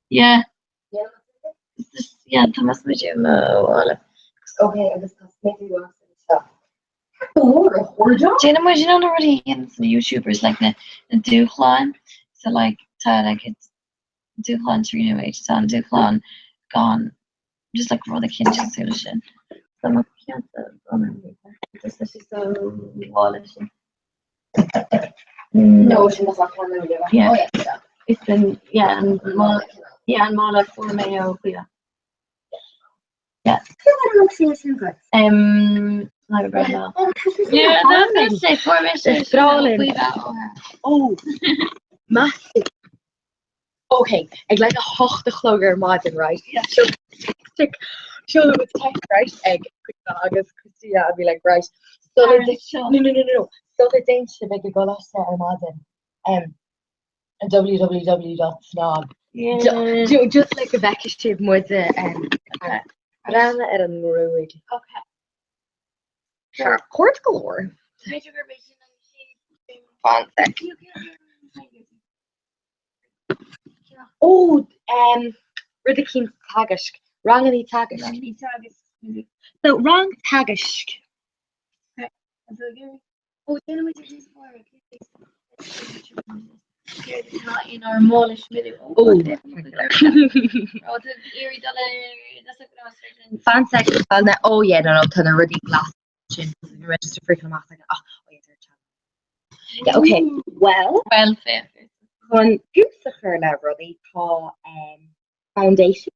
Yeah. Yeah, Thomas Majum. Okay, I just maybe you Jana Majum already in some YouTubers like the Duclan. So like it's Duclan Trino H son Duclan gone just like for the kitchen solution. Some of just so wallish. No, she was not yeah. It's been and Mala for Mayo, yeah. Like right now. Yeah, that's it. Oh, massive. Okay, I'd like a hochte chlogger modern, right? Yeah. Stick. Show them with text, right? Egg. August, yeah, I'd be like, right. So no. So the thing should make a go last set modern. www.snog. Yeah. Just like a vacation with the around at a ruid. Okay. Sure. Court galore. Fun sec. Oh, Riddikin Tagash. Wrongly Tagash. So wrong Tagash. Oh, then we did this for in our mallish video. Oh, fan section. Oh yeah, no, ton of really glass. Register for come like oh yeah, okay. Well, fair. On Gooseher Leverly call Foundation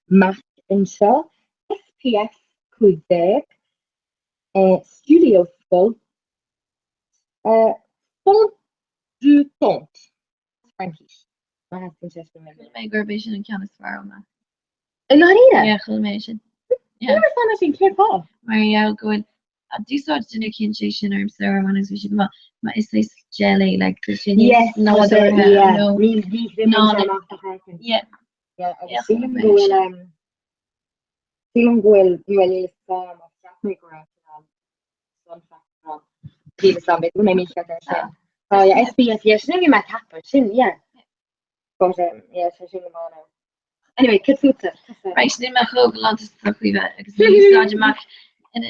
Math Insha SPS Quebec Studio School Font du Font Frankish. My graduation in Canis Faroma. And not either. Yeah, culmination. Yeah. Never found anything care off. Maria going do sort of kinshation or ceremonies we should my is this jelly like the yes no other yeah no yeah feeling well farm of Jackmaker oh yeah SPS yes maybe my tapper yeah but yeah so anyway Katsuta right then my hope lot of stuff we've got and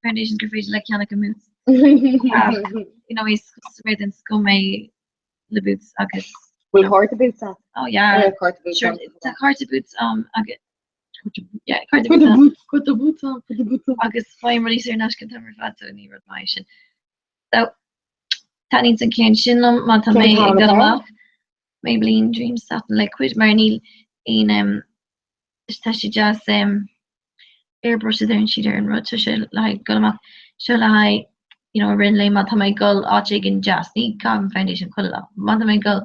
foundation graffiti like Yannick Moose. You know, he's straight in scummy the boots, I guess. Will hard the boots up. Oh yeah, sure. It's a hard to boots. I get. Yeah, hard to boots. Put the boots on. I guess fine release your nash contemporary fat so need information. So, that needs a can shin mata may dama. Maybelline Dream Satin Liquid Marinil in Stashi Jazz airbrush there and she there and wrote to show like got them up show like rin le mat my goal chicken jazz ni carbon foundation kulla mat my goal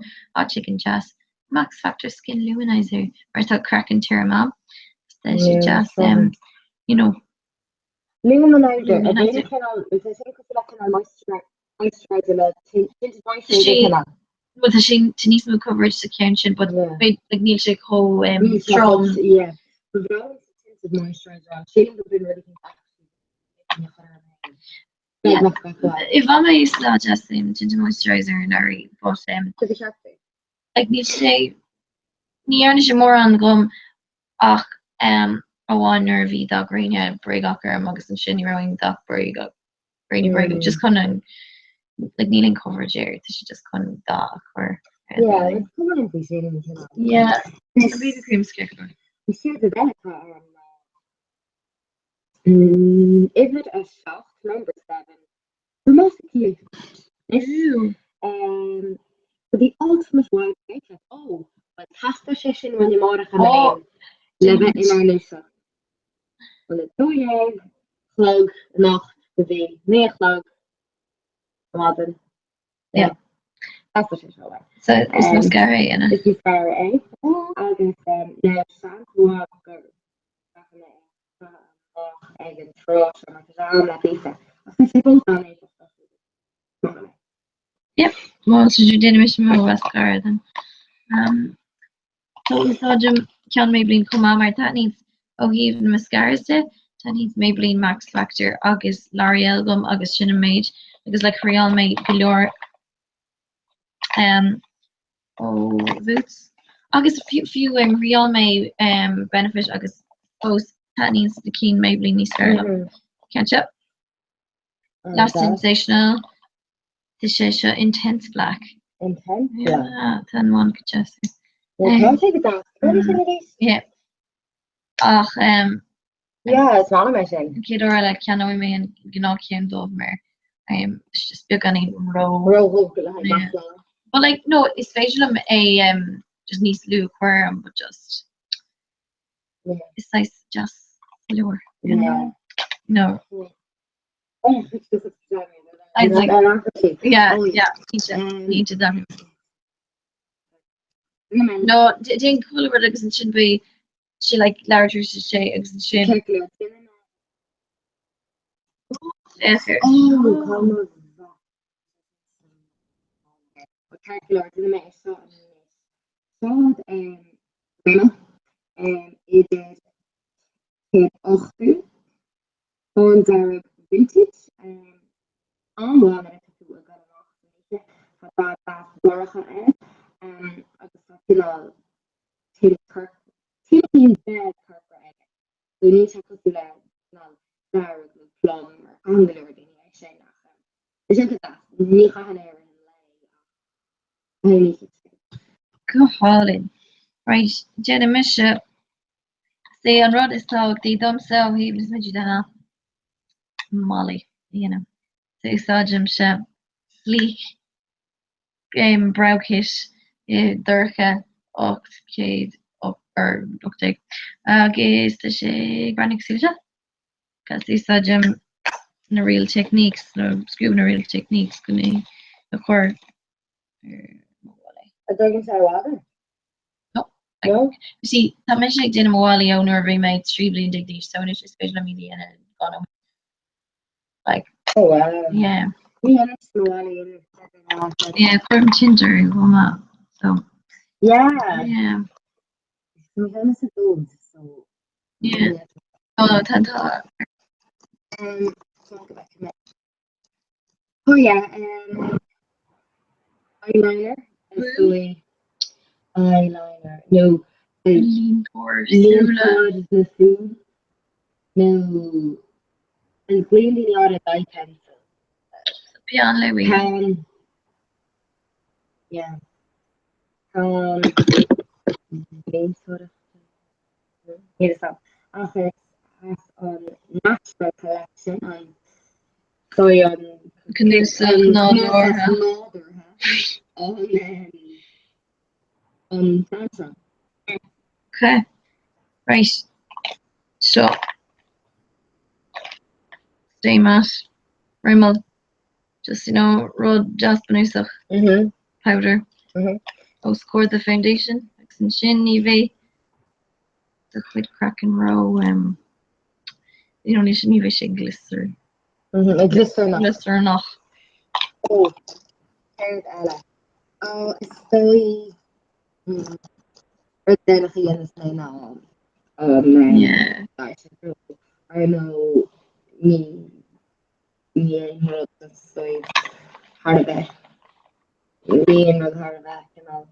chicken jazz max factor skin luminizer or cracking terma jazz Luminizer, a bit of canal, if I think of canal moisturizer, tinted moisturizer. With a Denise coverage section, but like Neil Shake Ho strong. Yeah. But tinted moisturizer. She would be really if I'm a used to just tinted moisturizer and Ari, but like Neil say near more on gum ach a one nervy dog green brig ocker mugs and shinny rowing dog brig brig just kind of like kneeling coverage area she just kind of dog or it's common in seeing baby cream scarecrow. You see the is it a soft number 7? Dramatically. For the ultimate wide makeup. Oh, fantastic session when you more gaan leven in our Lisa. Well, het doe je vlog nog de neerslag. Laten. Yeah. That's what she's all right. So it's mascara, It's mascara, eh? I'll get now shampoo egg trot and my pizza. Yep. Well, so you didn't miss more mascara then. So we saw Jim can Maybelline come on my that needs even mascaras to that needs Maybelline Max Factor August L'Oreal gum August Shin Mage because like Real May Galore boots August few Real May benefit August post that needs the keen Maybelline Nistar catch up. Last sensational this is intense black. Intense black. 10-1 could just can take it down. Yeah. Yeah, it's not amazing. Kid or like can we may and Gnocchi dove mer. It's just big on roll. But like no, it's facial a just needs to do aquarium, but just it's nice just lure. No. I like need to them. No, didn't cool over like it should be she like larger to say extension. Yes. Vintage Go hauling. Right, Jenna Misha. Say on road is talk the dumb cell he was made you Molly, So saw Jim Shep sleek browkish durcha ocht op or optic gaze the she granic silja because he saw Jim na real techniques no scoop na real techniques gonna occur I don't say water. No. See, that mention like Dinner Mawali owner made streaming dignity so it's just special media and gone like oh wow. Yeah. Yeah, from Tinder, so yeah. Yeah. Oh, Tanta. Oh yeah, eyeliner. Eyeliner. No. Lean towards the food. No. And clean the other eye pencil. Beyond Louis. Yeah. Sort of. Here's some. After natural collection on sorry on on Samsung. Okay. Right. So stay mass. Rimmel. just rud jaspanúsach powder ó score the foundation agus an sin ní bheith the chuid crack and row ní sin ní bheith sé glister nach Story denach dhéananas le ná I know ní stoid hard bheith líon rud hard bheith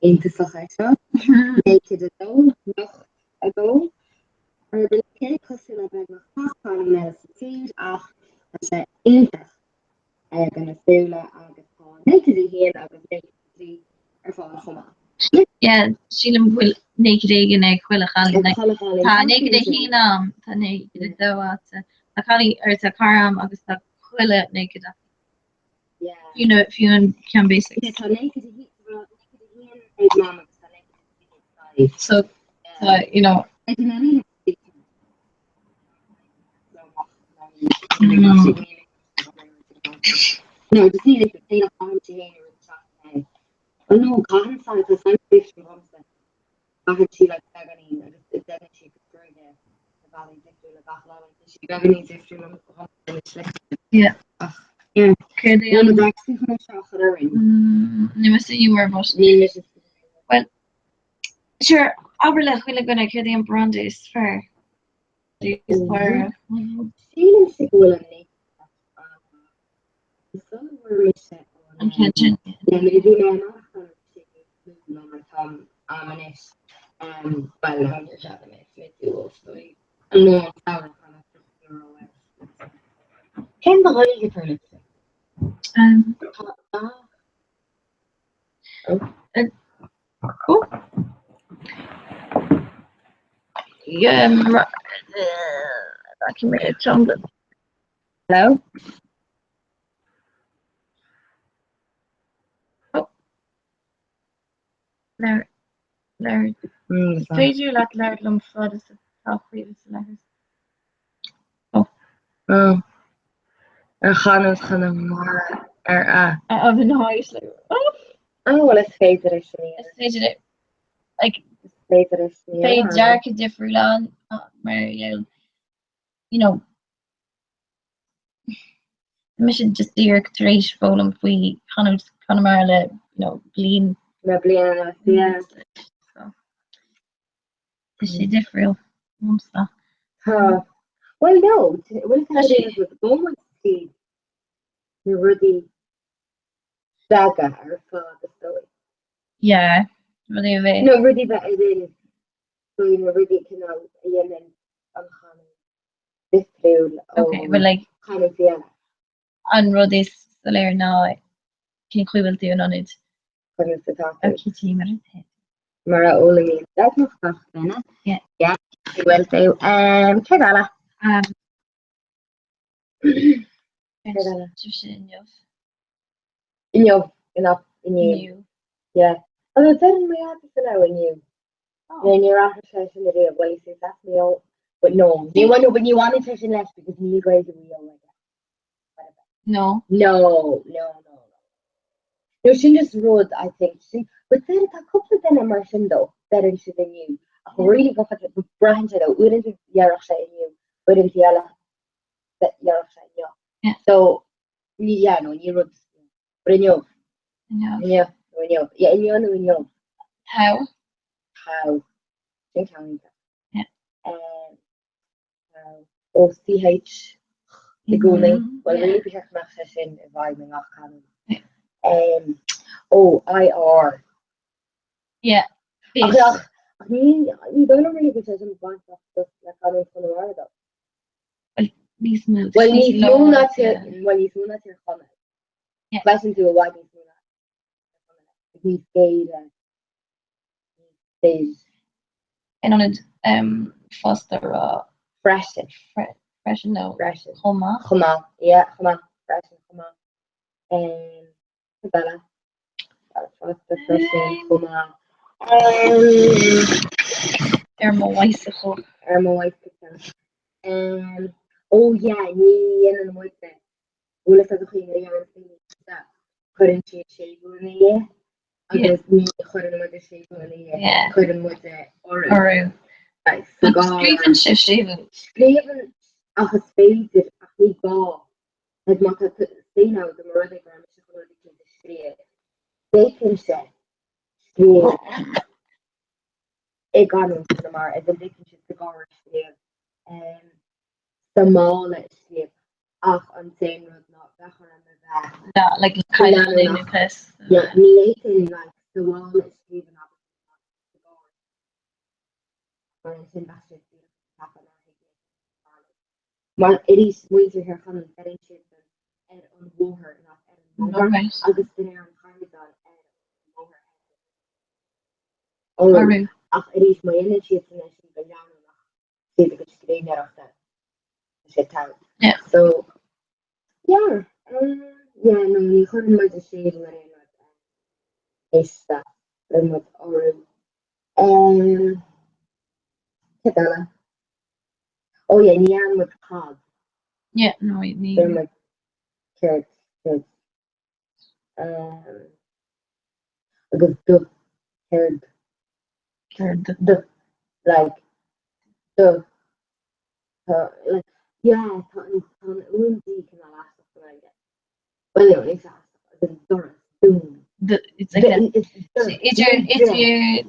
intasach seo naked adó nach adó ar ben cé cosú le bheith nach fááil me sa tír ach sé intach gan féúla agus tá naked I héan agus naked trí ar fáil chumá. sílim bhfuil naked igen ag chuile chalí tá naked a híam tá naked dóáta tá chalí ar tá carm agus tá chuile naked fiún cean basic so no just need to pay a farm to oh no cotton side the sun fiction I heard she like agony it's that she could bring the valley dictator the background she agony yeah yeah okay you were well sure Aberle chuile gona chuí an brandis fair intention Ken the holy geturn cool I can make it chocolate. Hello? Oh. There. Did you let Larry Lum flood us half previous letters? Oh. Gaan maar of an house like oh well it's fated it like fade dark different on Mary mission just dear treéis fólum faoi Conmar le blin yeah so is she different stuff well no well you really daga or for the story yeah really no really that is so you know really can yemen this through okay but like kind of yeah an rudis soléir ná cin chuibiltí an anid kití mar mar óla dat nog fachna ja well kedala enough in you yeah although then my office now in you then you're after session the day of well you say that's me all but no you want to when you want to session less because you guys are real like that no she just wrote I think but then a couple of them immersion though better than you really go for the branch out wouldn't yarasha in you wouldn't yala that yarasha yeah so yeah no you wrote but in you yeah in you how think how yeah OCH the going well really be session advising off canon IR yeah you don't really be session bunch of stuff like canon from the world these moves well he's known that your comment yeah listen to a wide he's stage and on it foster fresh no Comhrá yeah Comhrá fresh Bella foster fresh Comhrá my wife oh yeah ni and with that Ula sa chuin ar chuann siad séúna é agus ní chuann mu a séúna é chuann mu orú. Scríban sé séú. Scríban agus féidir ach ní gá het má féá de mar gra se chu de scríe. Déken se scríe ag gan mar a déken si de gar scríe. Sa mála scríe ach an sé ru ná gachar an bheit. Yeah, like kind of in place. Yeah, ní éitin like the wall is scríban ab mar sin bas happen. Maar it is moeite her gaan een shit en een woher not en agus den aan Carmedan en woher. Oh, ach it is my energy en ben jou nog zit ik het screen erachter. Zit out. Yeah. So yeah, yeah, no,你可能买的是一个人is dat dan met oren. Ketala. Oh yeah, nie aan met hog. Yeah, no, it need. They're like carrots. Like the carrot. The like the like yeah, undi can I last something like that. Well, no, it's the Doris. It's like it's your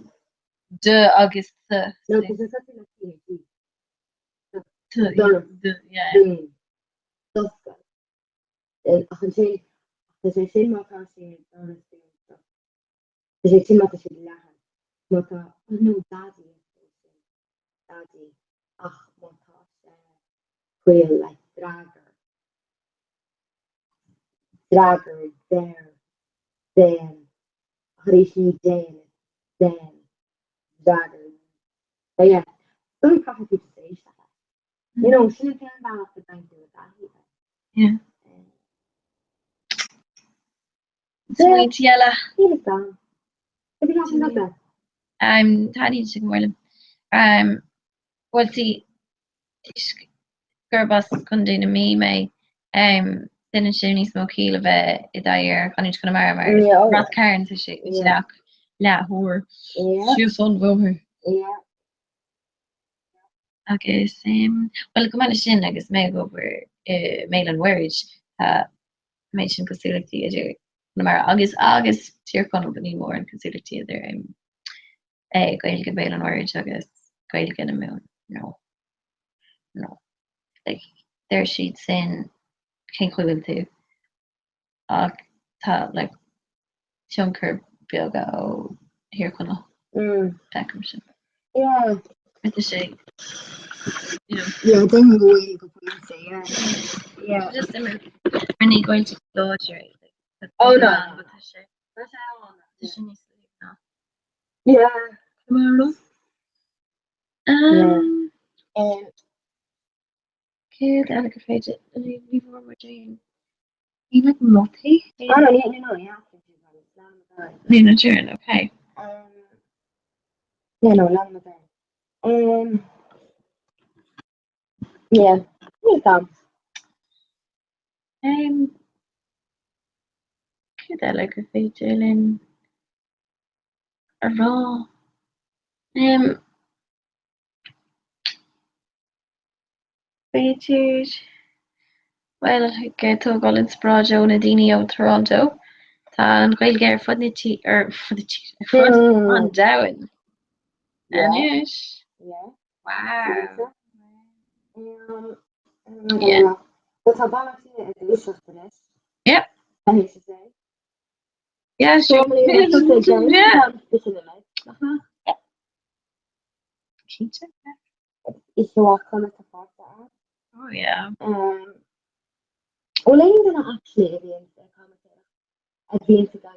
the August. No, because it's something like yeah. That's good. And I can say, because I say my passing and stuff. Because I say my passing lahan. Mata, no, daddy. Ach, mata, quail like dragger, then, Harishi, then, dragger. But yeah, don't have to say that. You know, she didn't have to thank you with that either. Yeah. Sweet yella. I'm Tanya Sigmorland. Well, see, Gerbas Kundin and me, then a shiny smoke heel of a dire, Connie Conamara, Roth Cairn, so she la whore. She's on over. Yeah. Okay, well, come on, Shin, I guess, may go over mail and words, mention facility as your August, tier con anymore and facility there. Going to get mail and words, I guess, going to get a moon. No. Like, their sheets in King Quillen too. Like, Chunker, Bilgo, here, Connell. Peckham. Yeah. With the shade. Yeah, then you go in and say, yeah. Just a minute. When you going to go to your oh, no. With the shade. That's how the shade needs to leave now. Yeah. Tomorrow. Okay, the other page. Leave over with Jane. You like multi? Oh, no, yeah. Lena June, okay. Yeah, no, long with that. Yeah, here comes. That like a feature in a raw. Features. Well, I get to go in Sprajo Nadini of Toronto. And Gail Gare for the cheat or for the cheat on down. Yeah. Wow. Yeah. What's about it? Delicious for this. Yep. I hate to say. Yeah, sure. Yeah. Is you walk on the part that? Oh yeah. Well, I'm gonna actually against the guy.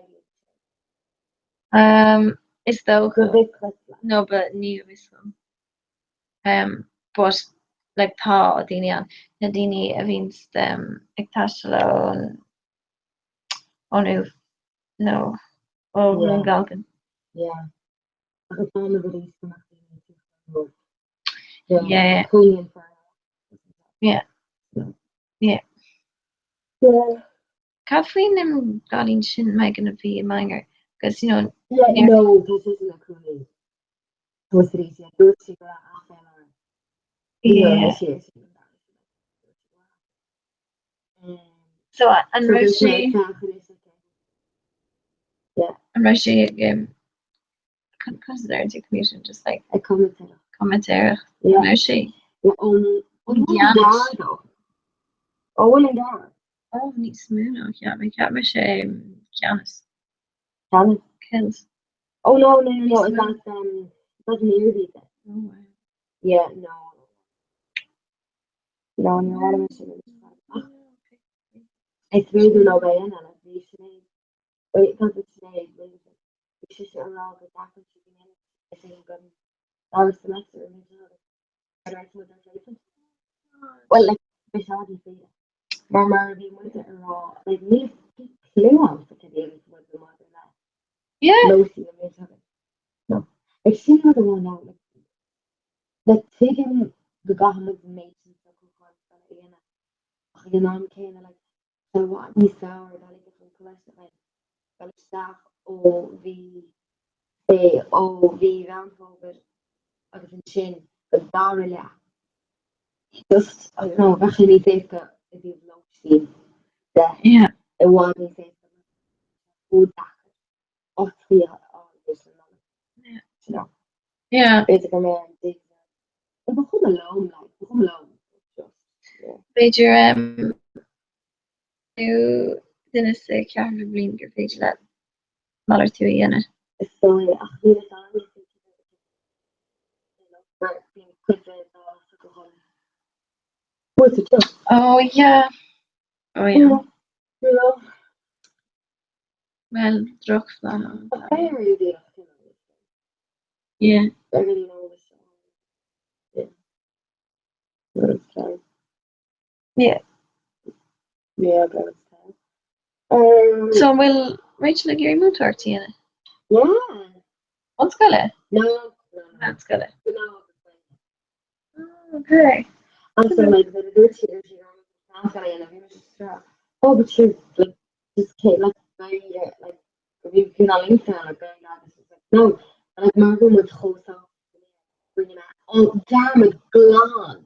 It's though no, but new is but like Tha Adini Nadini against Ictashalo Onu no Galgan. Yeah. Yeah. Yeah. Kathleen Godin sin me gonna be a minor because Yeah, no, this isn't a cool. Was it easy? Do it to Yeah. So and Roshi, yeah, and Roshi consider into commuting just like a commentator. Yeah. Roshi. Only Giannis. Oh, and Dara. Oh, niet Smuno. Ja, maar ik heb me Giannis. Giannis. Kills. Oh no, it's not that's near Oh, wow. Yeah, no, what am I saying? It's really no way in and it's recently. Wait, because it's today, it's just around the back of I think that was semester well, like beside you see Mama being with it raw, like me clue on for today with the mother that. Yeah. Lucy and no. Like she was the one out like taking the government's mates and stuff you know I'm kinda like so what we saw or that different collection like staff or the roundhover agus an sin go dáile le. Just I don't know actually think that if you've low seen that Yeah. it was me say food of three all this Yeah. you know. Yeah. Basically man they become alone just yeah. Major nu dinne se cear blin gur féidir le malar tú dhéine. So yeah, what's it just? Oh yeah. Oh yeah. You know. Well, droch Very good. Yeah. I really know this song. Yeah. It's time. Yeah. Yeah, but it's time. So will Rachel Gary Mutar tiene? Yeah. What's gonna? No. That's gonna. No. Oh, okay. Also, like the dirty oh, but she like just came like very like we can all link down like going down this is like no like my room was whole so bringing out oh damn it gone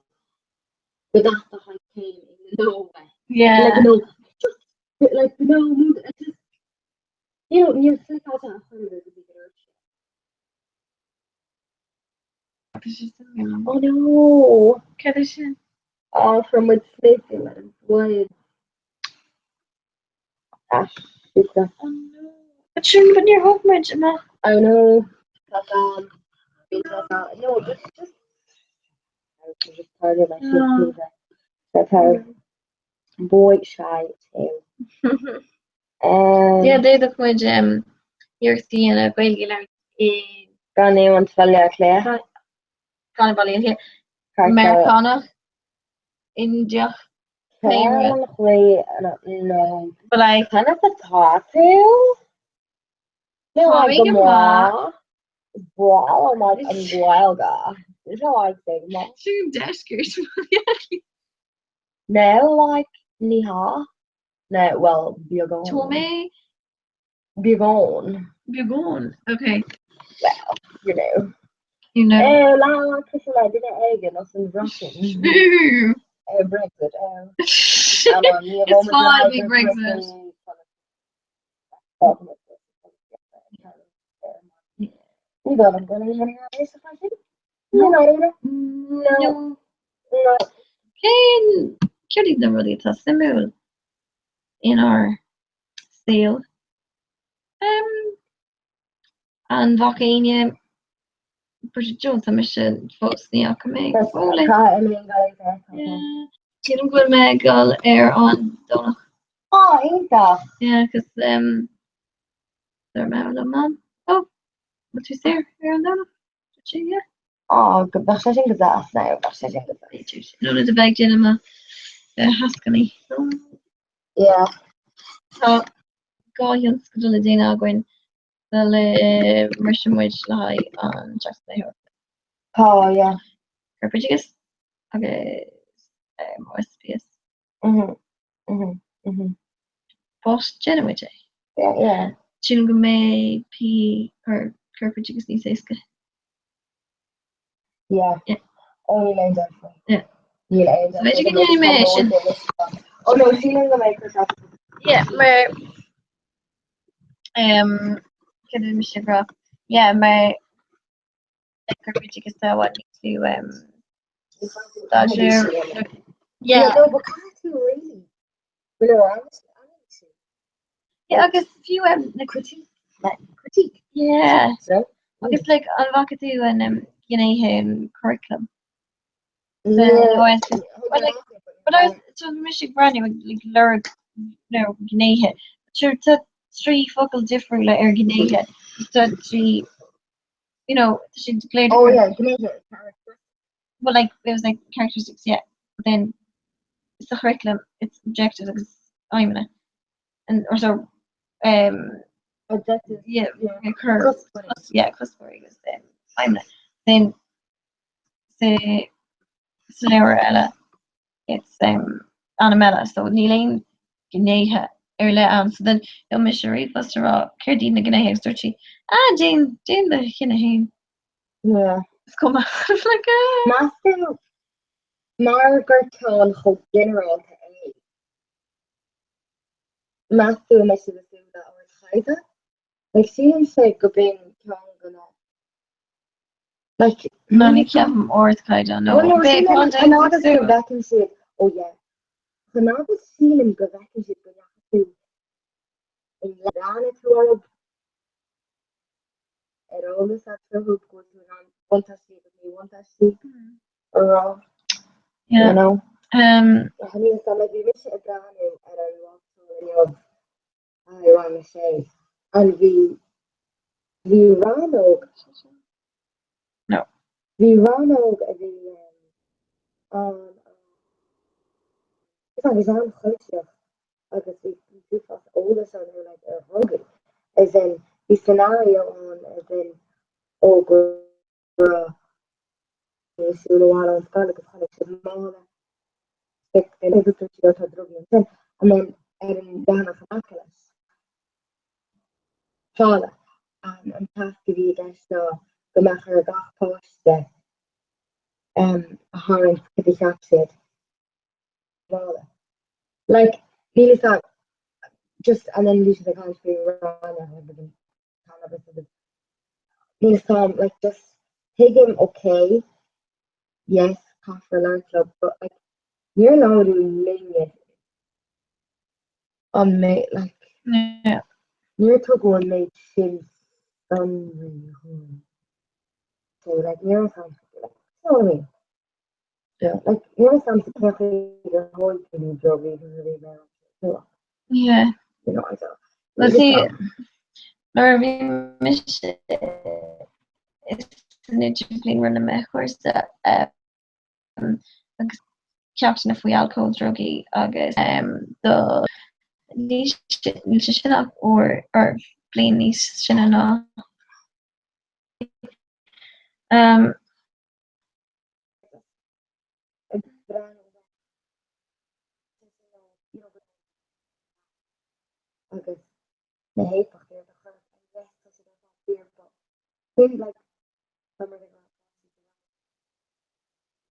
but that's the high came no way Yeah. like no just like no it's just you know you're sick out of oh no Condition. All from with sleeping man why Ash it's that Oh no. But shouldn't put your hope much, Emma. I know that no just I was just part of my No. that's how boy shy too. Yeah, they the much you're seeing a baby like gan é an tfeile lé kind of here. Americana. India. no But like kind of the tattoo no Mommy, like your ma wow I'm like I'm wild guy this is how I say ma two deskers. no like ni ha no well biogon Tommy. biogon Okay. well you know la kissing I did it again or some Russian Brexit It's fine, big Brexit. You got them going in if I think no Can the really tough symbol in our sale. And Vakania Bridget Jones mission folks the Akame. Kidden good megal air on Donna. Oh, ain't that? Yeah, because they're mad man. Oh, what you say? Air on Donna? Yeah. Oh, good. That's such a disaster now. That's such a disaster. No, the bag gentleman. Haskany. Yeah. So, Guardians could do Dana going the mission which lie on just the Oh, yeah. Portuguese. Okay. SPS. Post Genuine. Yeah. Sin go mé P or Kirkwood agus ní séske. Yeah. Only lane that. Yeah. Yeah. So weet je geen animation. Oh no, she didn't go make her. Yeah, maar ik heb het misschien wel. Ja, maar ik heb het just wat niet to dat je Yeah, no, but can't you really? Below honestly. yeah, I guess few the critique. Yeah. So I guess like on vakatu and you know curriculum. So Yeah. but I was so mission brand new like learn no gnehe. Sure to three focal different like gnehe. So three you know she declared Oh yeah, gnehe. Well like it was like characteristics, yeah. But then it's the curriculum, it's objectives because I'm in it. And or so objective. Yeah, curve. Yeah, clustering is I'm in it. Then the scenario ella it's Anamela, so Nilain Gneha early on. So then you'll miss your read first of all, Kirdina Gneha Sturchi. Jane the Hinahin. Yeah. It's come out like Master Margaret Town Hope General Matthew must have assumed that or Haida. Like seems like a being gonna like None of them or Kaida, no. Well, no, go back and say, oh yeah. So now the ceiling go back and say go back to in Lana to Arab. It always has to hope go to one to see with me, one to see or yeah. You know. I mean some like we miss a brand new at a walk to I want to say and we ran over no we ran over the if I was on culture I could see people older son who like are hungry as in the scenario on as in oh girl you see the one on scholar because kind of small stick and able to go to drug and then and down of Annapolis Charlotte and have to be against the matter of post a horror to be captured. Like Neil thought just and then Lisa the country Neil thought like just take him okay. Yes, for Land Club, but like you're not laying it on me like yeah. You're talking on me since Sunday. So like you're something yeah, like you're something the whole thing job really well. Yeah. You know, I don't. Let's see. Laura, mission is between running my horse that captain if we alcohol druggy August the niche up or plain niche shinana August the hate of maybe like summer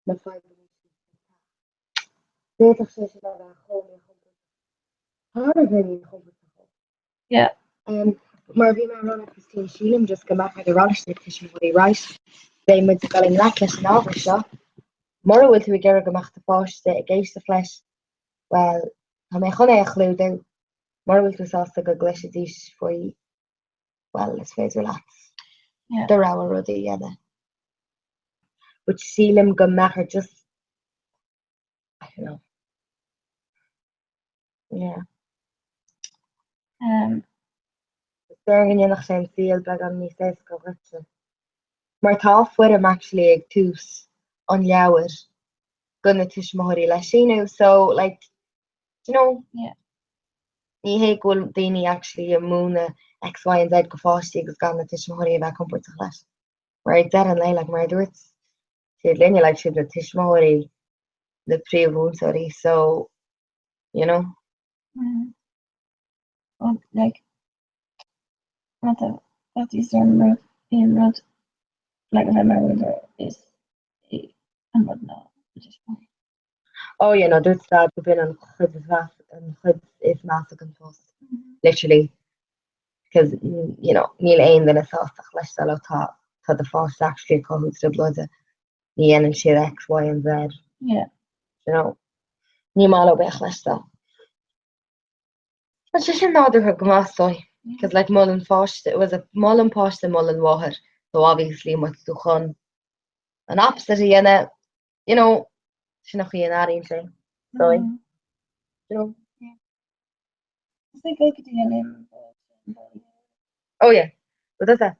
the 5 beter sessie daar gewoon harder than yeah. Maar wie maar run Christine Sheelan just come back with the relish petition for the right. They met the galling necklace and over shot. Mora will to get gemacht the posh the against the flesh. Well, I'm a honey clue then. Mora will to sauce the glass dish for you. Well, let's face relax. Yeah. The rower ruddy, yeah. Which Sheelan go make her just I don't know. Yeah. Bergen je nog zijn veel bij aan die 6 corruptie. Maar tá fuidir actually ag tús an leabhar gona tuismitheoirí leis sinú so like you know ní hé bhfuil daoine actually a múna X, Y and Z go fáistí agus gan na tuismitheoirí a bheith comportach leis. Mar ag dead an lei like mar dúirt siad linne like siad na tuismitheoirí le príomhúnsaí so you know Like dat is er in rod like my mother is and what now just Oh, you know, there's that we've been on chud is massive and post. Literally. Because, you know, Neil Ain then a sauce leis sell tá the first actually called the blood the N and shit X, Y and Z. yeah You know. Ní mála bech leis tá. But just another her gmastoy. Because like Mullen Fosh, it was a Mullen Posh and Mullen Water. So obviously much to chun an opposite in it, you know, Shinochi and Adding thing. So you know. I think I could do a name Oh yeah. What is that?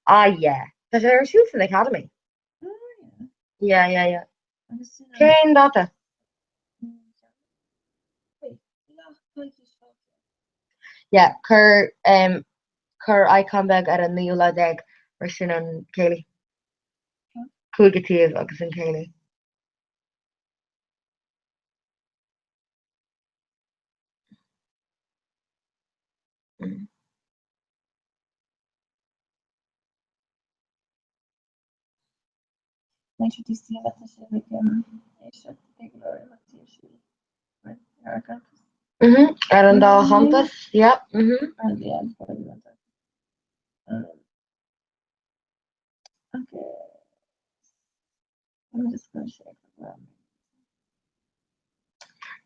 Ah yeah. Because there are shoots in the academy. Yeah. Kane data. Yeah, cur icon bag ar an níola deag mar sin an céili. Cúigetíomh agus an céili. Make sure to see that I should like take a look at Ar an dá champas, yeah. And yeah, okay. I'm just gonna share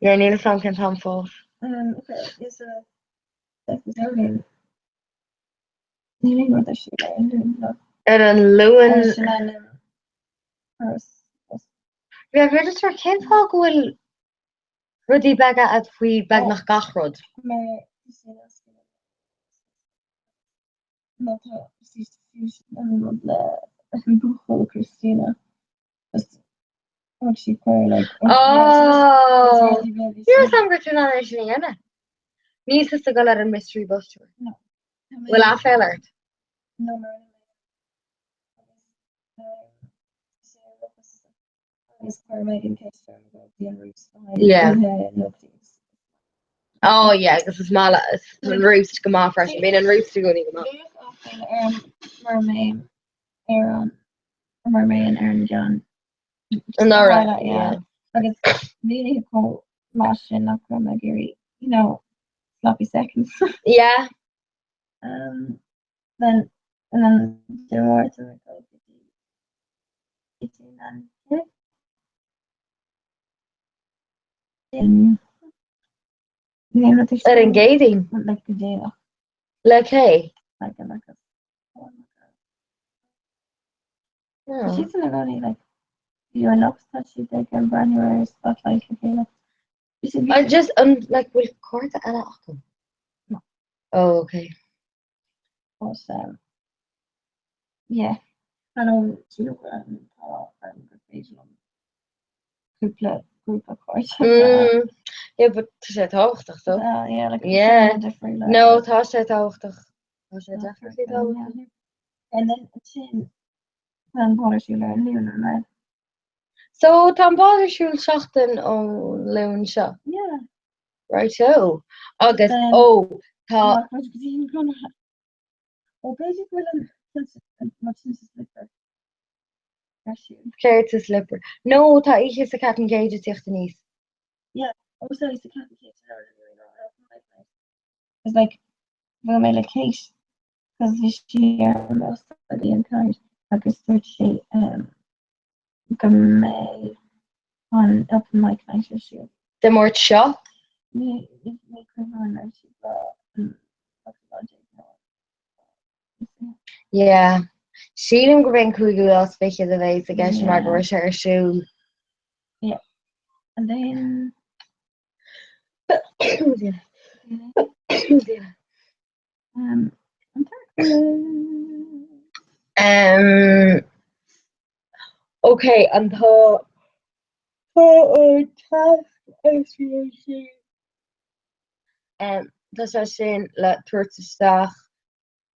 Yeah, níl sam cin tam fós. okay, is a episode nearly what I should Ar an luan. Yeah, we're just for cin fá gohfuil rudí bega a faoi bag nach gachrod. Christina. Actually quite like Oh, you're some good to know that. Níos is to go ar an mystery bus tour. No. Will I fail it? No. Yeah. Oh yeah, because it's mala. It's roots to come off fresh. Being in roots to go to come off. Mermaid, Aaron, Mermaid, Aaron John. Nora, yeah. But it's really cool. Machine, not Gary. You know, sloppy seconds. Yeah. Then there more to it. Ar an gating. Like the day. Like hey. Like a Oh. she's gonna go like you're not she's like a brand new spotlight. I just like will court Anna Ockham. No. Oh, okay. But yeah. I know you group of course. Yeah, but sé táchtach so. Yeah, like yeah. Different. No, tá sé táchtach. Tá sé definitely táchtach. And then she policy learn. So tá báidirsúil seachtain ó leún seo. Yeah. Right so. Agus tá Claire to slipper. No, tá ihe sa cat and cage tíocht níos. Yeah, also it's the cat and cage. It's like well my like case because this year most of the entire agus she come on open mic night issue. The more seo? Yeah. Sílim go ben cúigiú as feiche a bhéis a gceis mar go sé ar siúil. Yeah. And then okay, an tá tá sé sin le tuairteach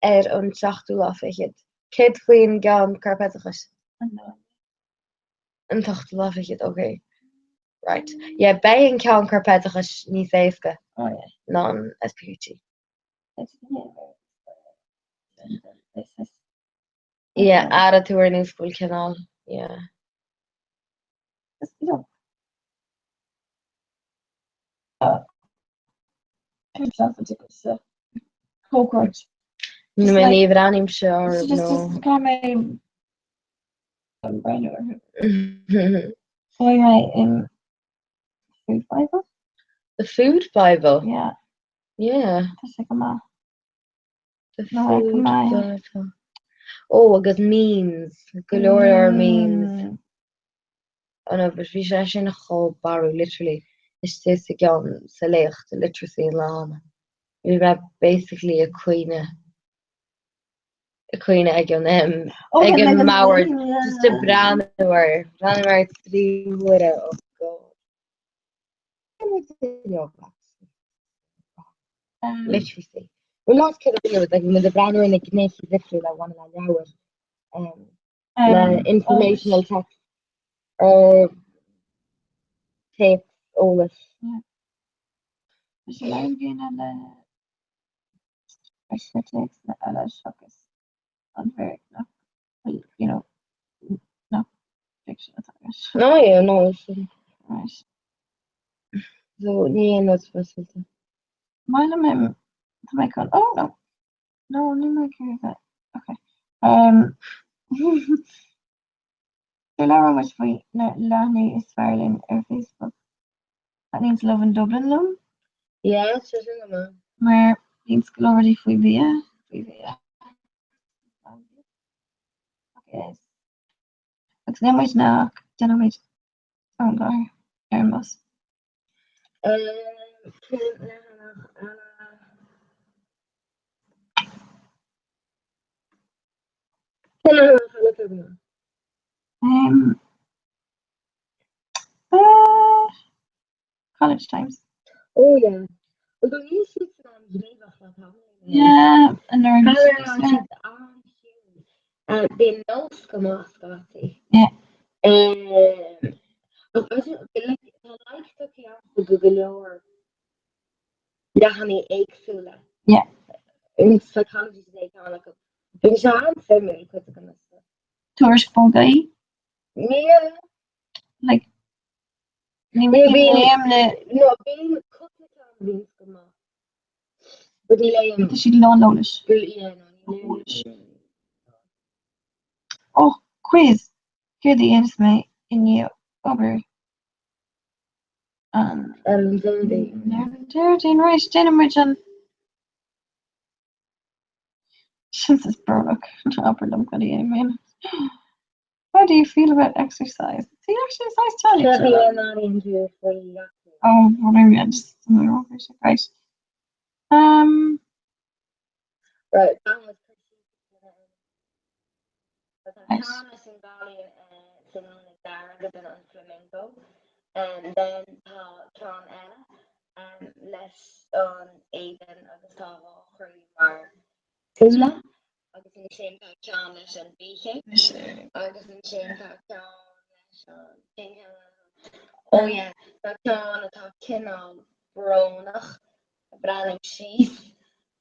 ar an seachtú lá feichiid. Cid faoin gan carpetachas? An tachtú lá feichiid, okay. Right. Yeah, bay an ceann carpetachas níos éasca. Oh yeah. Non-SPUT. It's Yeah, add it to our new school canal. Yeah. you know. Cockroach. No Just me like- níomh anim se or It's just no. come Foi my food Bible. The food Bible. Yeah. Yeah. That's like a ma. The No, food come on. Bible. Oh, agus memes. Galore memes. Oh no, but vi sé sin cho barú literally. Is this again sa lecht, the literacy in Lana. We have basically a queen again again Mauer just a brand word. Brand 3 wood oh god. Literacy. We're not kidding with like with the brand in the Canadian literally like one of the hours. Informational text or tapes all this. Yeah. There's a line being on the aesthetics and a shocks on very you know no fiction No, yeah, no. Right. So yeah, no special. Mine to make on oh no my that. Okay. The Laura was free Lani is Sverlin or Facebook. That means love in Dublin Lum. Yeah, it's just in the Where means already free via. Okay. It's then which now then which oh god Hermos. College times. Oh yeah. Yeah, and learn. The nose come off, Scotty. Yeah. I like to Google or Yahani Eggsula. Yeah. In psychology today, kind of like a Benjamin family, Tourist guy. Yeah. Like maybe no being cooked come off. But she don't know this. Yeah, no. Oh, quiz. Here the ends me in you over. Dirty. Right, Jennifer. Since it's Burlock, upper them got man. How do you feel about exercise? See, exercise challenge. Oh, what I mean, just right. Right. Nice. Flamenco, and then John Ella, less on Aiden agus tá chuí mar Tula, agus in sin tá John leis an bíché, agus in sin tá John leis an oh yeah, tá John atá cinál brónach braling síos,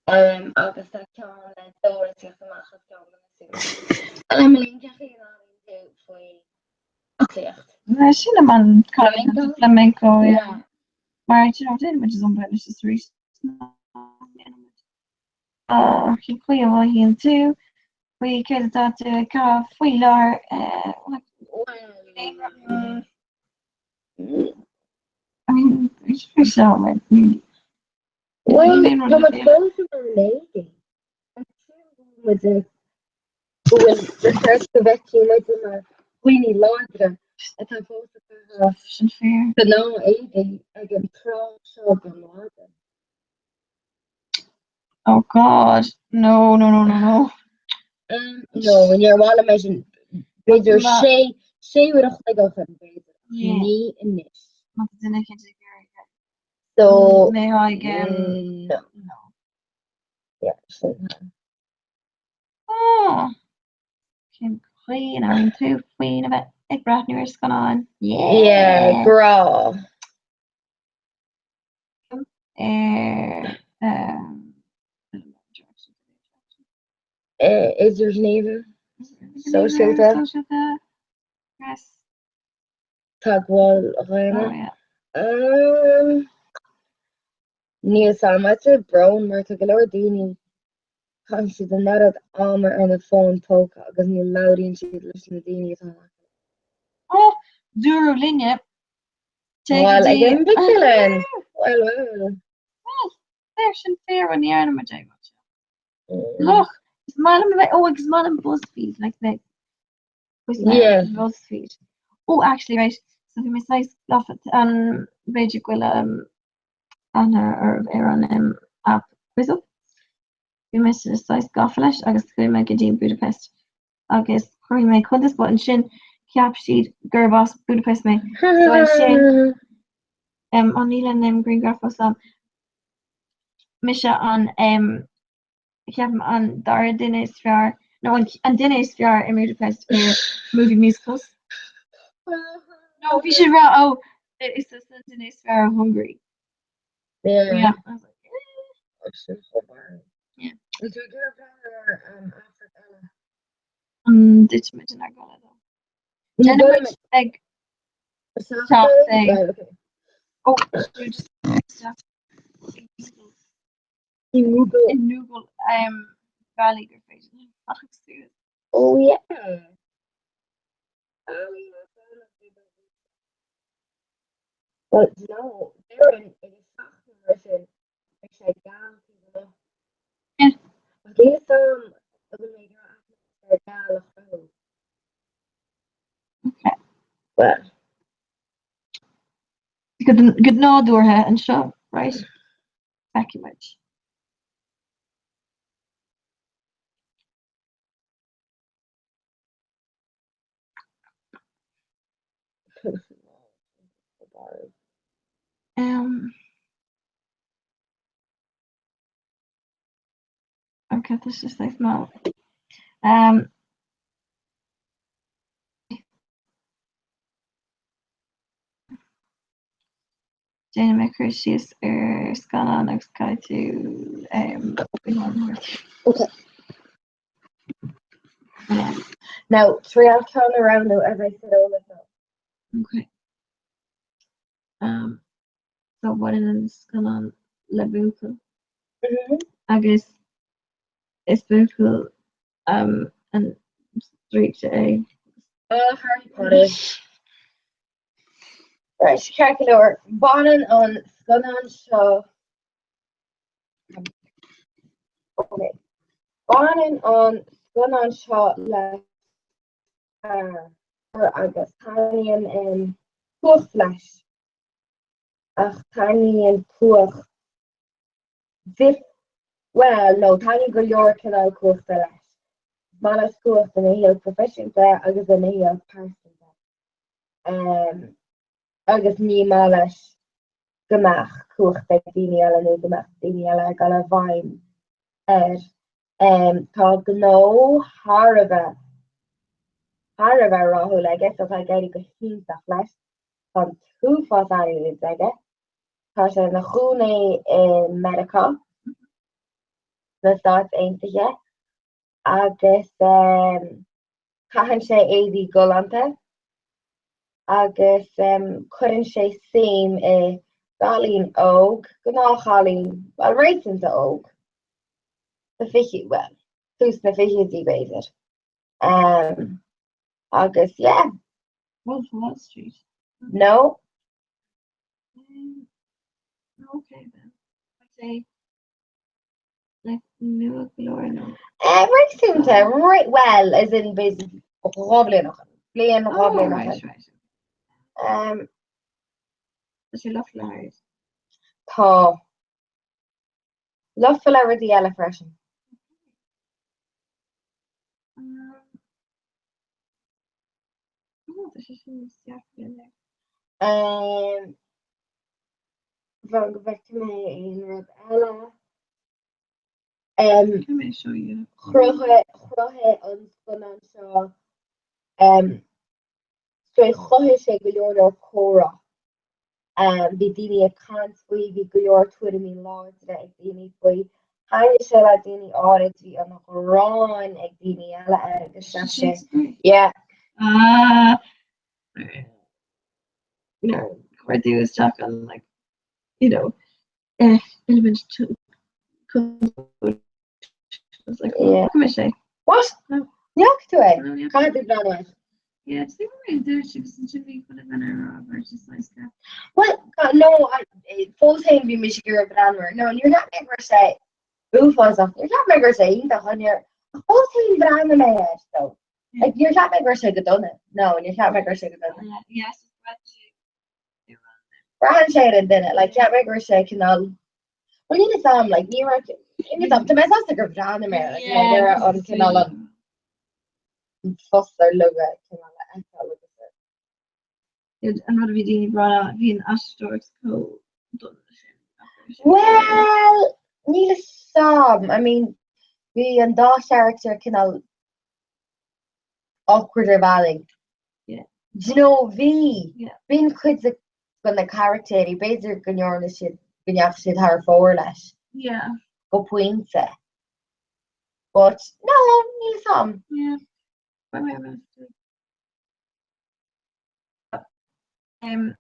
agus tá John le dóirtíocht amachchas John and I'm going to for Seen him on flamenco, yeah. Maar you know, did which is on British history. He clear what he into. We could that car wheeler I mean, it's pretty so like well, with the research the vacuum with Queenie Laundra. It's supposed to have fair. The no again pro shop and water. Oh God, no. No, when you're well imagine Bridger Shay would have like off and me and this. So may I again? No. Yeah, oh. Queen, I'm too queen of it. Ag brat nu is gone on. Yeah, bra. Is your neighbor? Socialta. Yes. Tagwal Rana. Níl samate brown mar tu galore daoine chuin siad an narad ámar ar na fón tóca agus níl labhraíonn siad leis na daoine atá. Oh, dúrú linne. Well, ag an bicilin. Well. There sin fair an the anima day. Look, it's man it's man BuzzFeed like that. Yeah. BuzzFeed. Oh, actually, right. So we miss nice stuff at Beijing will on our app quiz. We miss this nice gaffalish. I guess we make a deep Budapest. I guess we make hold this button shin cap sheet Gerbos Budapest me. So I shin on Neil green graphos Misha on have on Dara Dinner Sphere. No, and Dinner Sphere in Budapest movie musicals. No, we should write. Oh, it's a Dinner Sphere of Hungary. Yeah. I was like, yeah. Is your girl ditch me in our gala though. Jenna egg. Top thing. Right, okay. Oh, just stuff. In Noogle, Valley Graffiti. Oh yeah. Well, no, they're in a version which I down people. Yeah. These Okay. Well. Good nod door her and show, right? Thank you much. Okay, this is like small. Jane Maker, she's Scala next guy to Okay. Yeah. Now, three I'll turn around though as I said all of that. Okay. So what is going on Lebuka? I guess it's Buka and straight to A. Harry Potter. Right, calculator. Bonin on Scunan Shaw. Okay. Bonin on Scunan Shaw left or agus Tanian in Puach flash. Ach Tanian Puach. Well, no, Tani go York can I Puach flash. Mana Puach in a heel profession there, agus in a heel person there. Agus ní málas gomach cuach be daine eile nó gomach daine eile gal a bhaim tá gó Harbh rathú leige so tá gaiidir go híach leis tá túfá aige tá sé na chúna in America na Stát Aontaithe agus caitheann sé éadí golanta agus chuann sé sim I galín óg go ná chalín well réitin a óg na fichi well tús na fichidí beidir agus yeah. Wolf of Wall Street. No. Okay then. I'd say like New Glory no. Réitinta right well as in basically roblin noch blian roblin noch. Is love lies. Tá. Love for la the yellow freshen. Oh, this is in there. Van back to me in Reb Ella. Let me show you. Chroche on Financial So choir sé go leor ar chora. Bhí daine a can faoi bhí go leor tuair mí láid le ag daine faoi. Haine se le daine áid bhí an ráin ag daine eile agus sé. Yeah. No, where they was talking like, element to. I was like, Yeah. come say. What? No. Neach tú é? Can't do that. Yeah, they were right there. She was in be put in her versus nice guy. What? No, full time be Michigan Brandwer. No, you're not making her say. You're not making her say the honey. Full time Brandwer man, though. Like you're not making her say good done it. No, you're not making her say good done it. Yes, Brand shade and did it. Like yeah, make her say canal. Well, you need some like you were. You need some to mess up the group Brandwer man. Like they're on canal on. Foster logo canal. And what have you brought out being Astor's code? Well, Neil Sam. I mean, we and that character can awkward or valley. Yeah. Do you know V? Yeah. Being kids when the character he basically can you shit when you have to her forward Yeah. Go point it. But no, Neil Sam. Yeah. I'm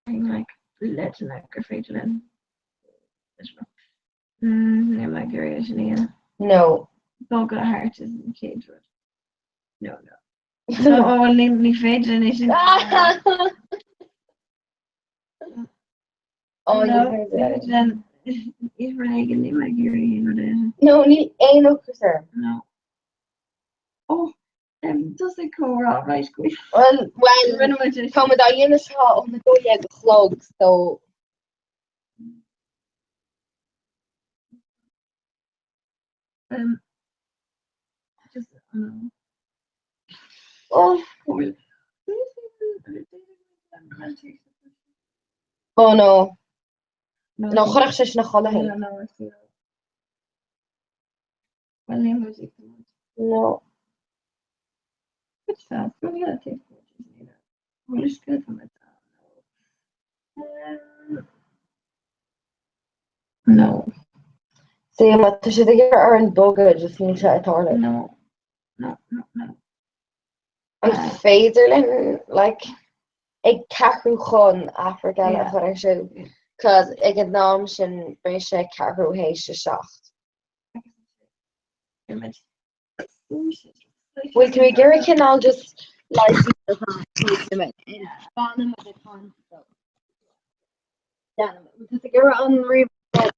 like legend like Fadlin. I'm like Gary. No. Boga Heart is in Cagewood. No. So I will name me Fadlin. Oh, no, you heard that. If we're like in my Gary, no, Neil ain't no sir. No. Oh. Does it Comhrá right? Well, come with that unit on the go yeah the clogs so. Just oh no. No, chorach sé na cholle hin. Well, name was it? No. What's that? What is good from it? No. See, but to should get earned boga just need to toilet. No. And Federlin like ag carú chun Africa le chu siú cos ag an nám sin bre sé carú hééis se secht. Well, can we get a canal just like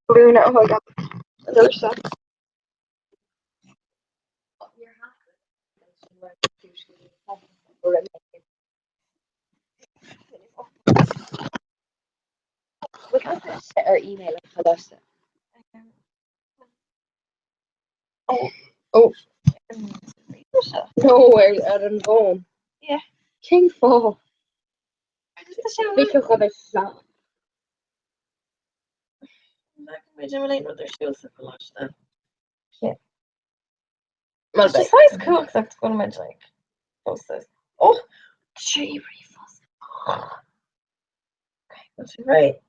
Bruna hold up. Look at this our email Oh. No, we're at an phone. Yeah. King fall. Speak of other stuff. Yeah. Well, it's nice cool because that's going to mention like posters. Oh, cherry refus. That's right.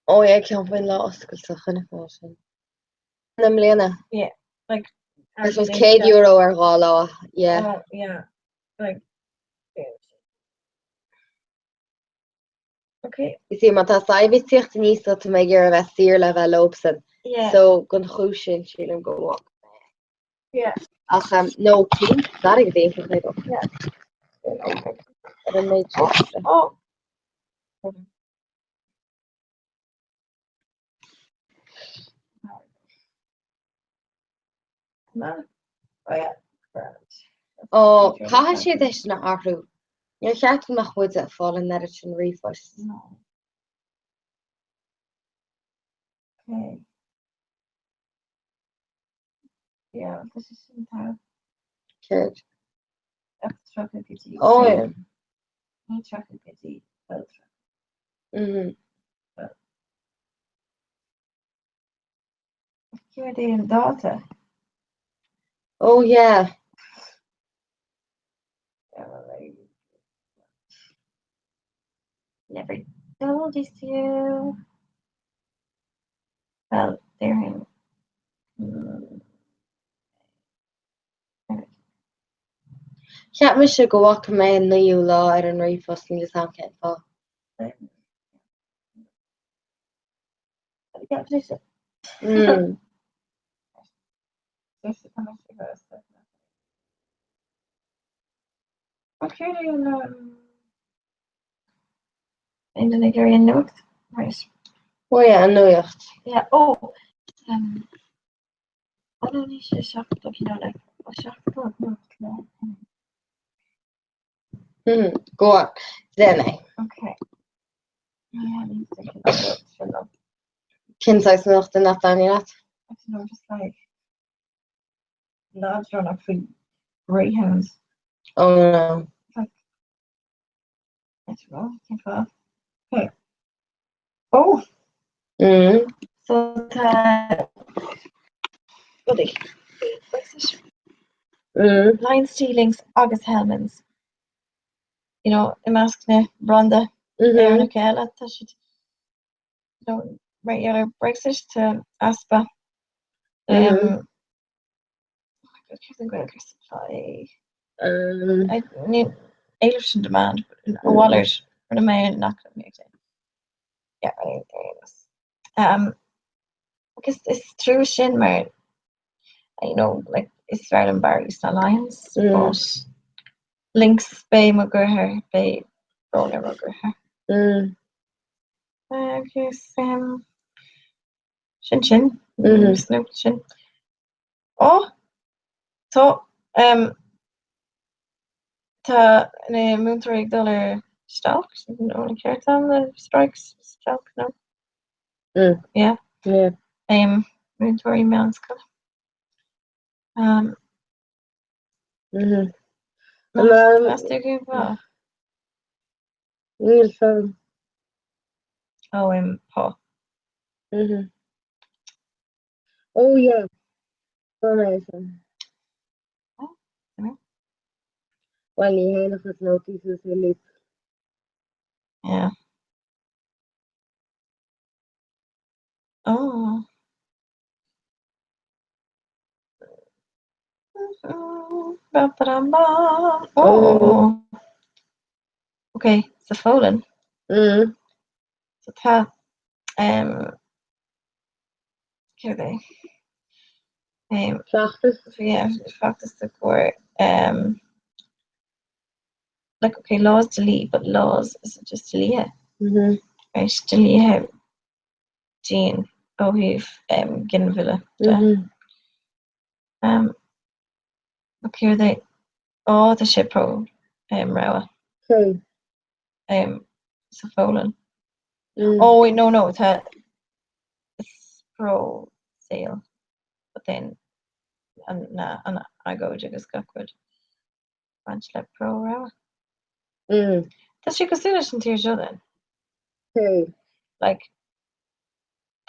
Oh yeah, I can't find lost because the funny fashion. Lena. Yeah, like this was €1 or $1. Yeah. Yeah, like. Okay. You see, maar dat zei wist echt niet dat we hier een stier level lopen. Yeah. So kon goed zien, chillen go walk. Yeah. Ach, no pink. Daar ik denk ik op. Ja. Dan weet je. Oh. No. Oh yeah. Oh, ga je dus naar Arlo? Je gaat nog goed vallen naar het refus. No. Okay. Yeah, this is some Good. chocolate pizza. Oh yeah. No chocolate pizza. You're the daughter. Oh yeah. Yeah, like never told this to you. Well, they're him. Ceap me se go bhacha mé an naú lá ar an roí fosling is an cead fá. In the Nigerian note. Right. Ó ja, an nuacht. Yeah. Oh. I don't need to shop like a shop Go on. Then Okay. Yeah, Kinsáis nuacht in nach daine leat. I don't know, just like lads run up for greyhounds. Oh no. Like, that's wrong. Okay. Oh. So the buddy. Line stealings, August Hellmans. You know, Imaskne, Bronda, Aaron Kela, Tashit. You know, regular Brexit to Aspa. I need English in demand, but a wallet for the mail not commuting. Yeah, right, there it is. I guess it's true Shin Mar, you know, like it's very embarrassed alliance, but links by McGurher, by Roller McGurher. I guess Shin. Snoop Shin. Oh, so ta Moontrake dollar stocks, only care on the strikes stock, no. Yeah. Moontory Mounska. That's the good one. Oh, Paul. Oh yeah. Donation. Well, you hear the notices released. Yeah. Oh. Oh. Okay, so Folan. So ta here they practice. Yeah, practice the core. Like okay, laws delete, but laws is just delete. Right, delete Jean O'Heath Ginvilla. Look here they the ship pro Rawa. Okay. So Folan. Oh wait, no, it's pro sale. But then and I go to this good. Branch pro Rawa. Does she consider it into your then? Okay. Like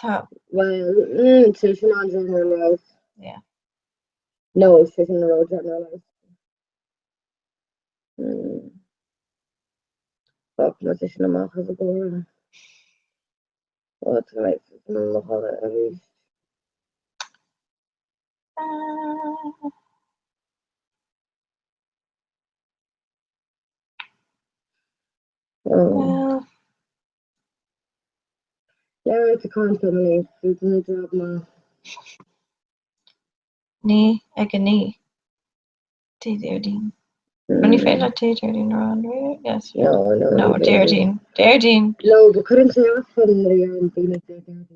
top. Well, sitting on generalized. Yeah. No, sitting on the road generalized. Fuck, my sitting on my house again. What's right? Sitting on the holiday at least. Well. Yeah, it's a concept me. It's a job now. Knee, knee. T13. When you feel like T13 around, right? Yes. No, T13. No, but couldn't say off from the being like T13.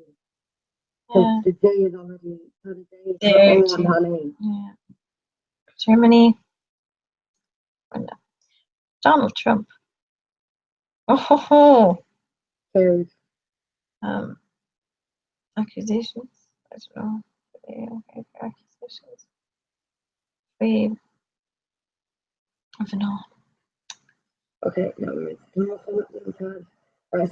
Because the day is already Yeah. Germany. Donald Trump. Oh. Accusations. I don't know. Okay, accusations. I don't know. Okay, no, it's right.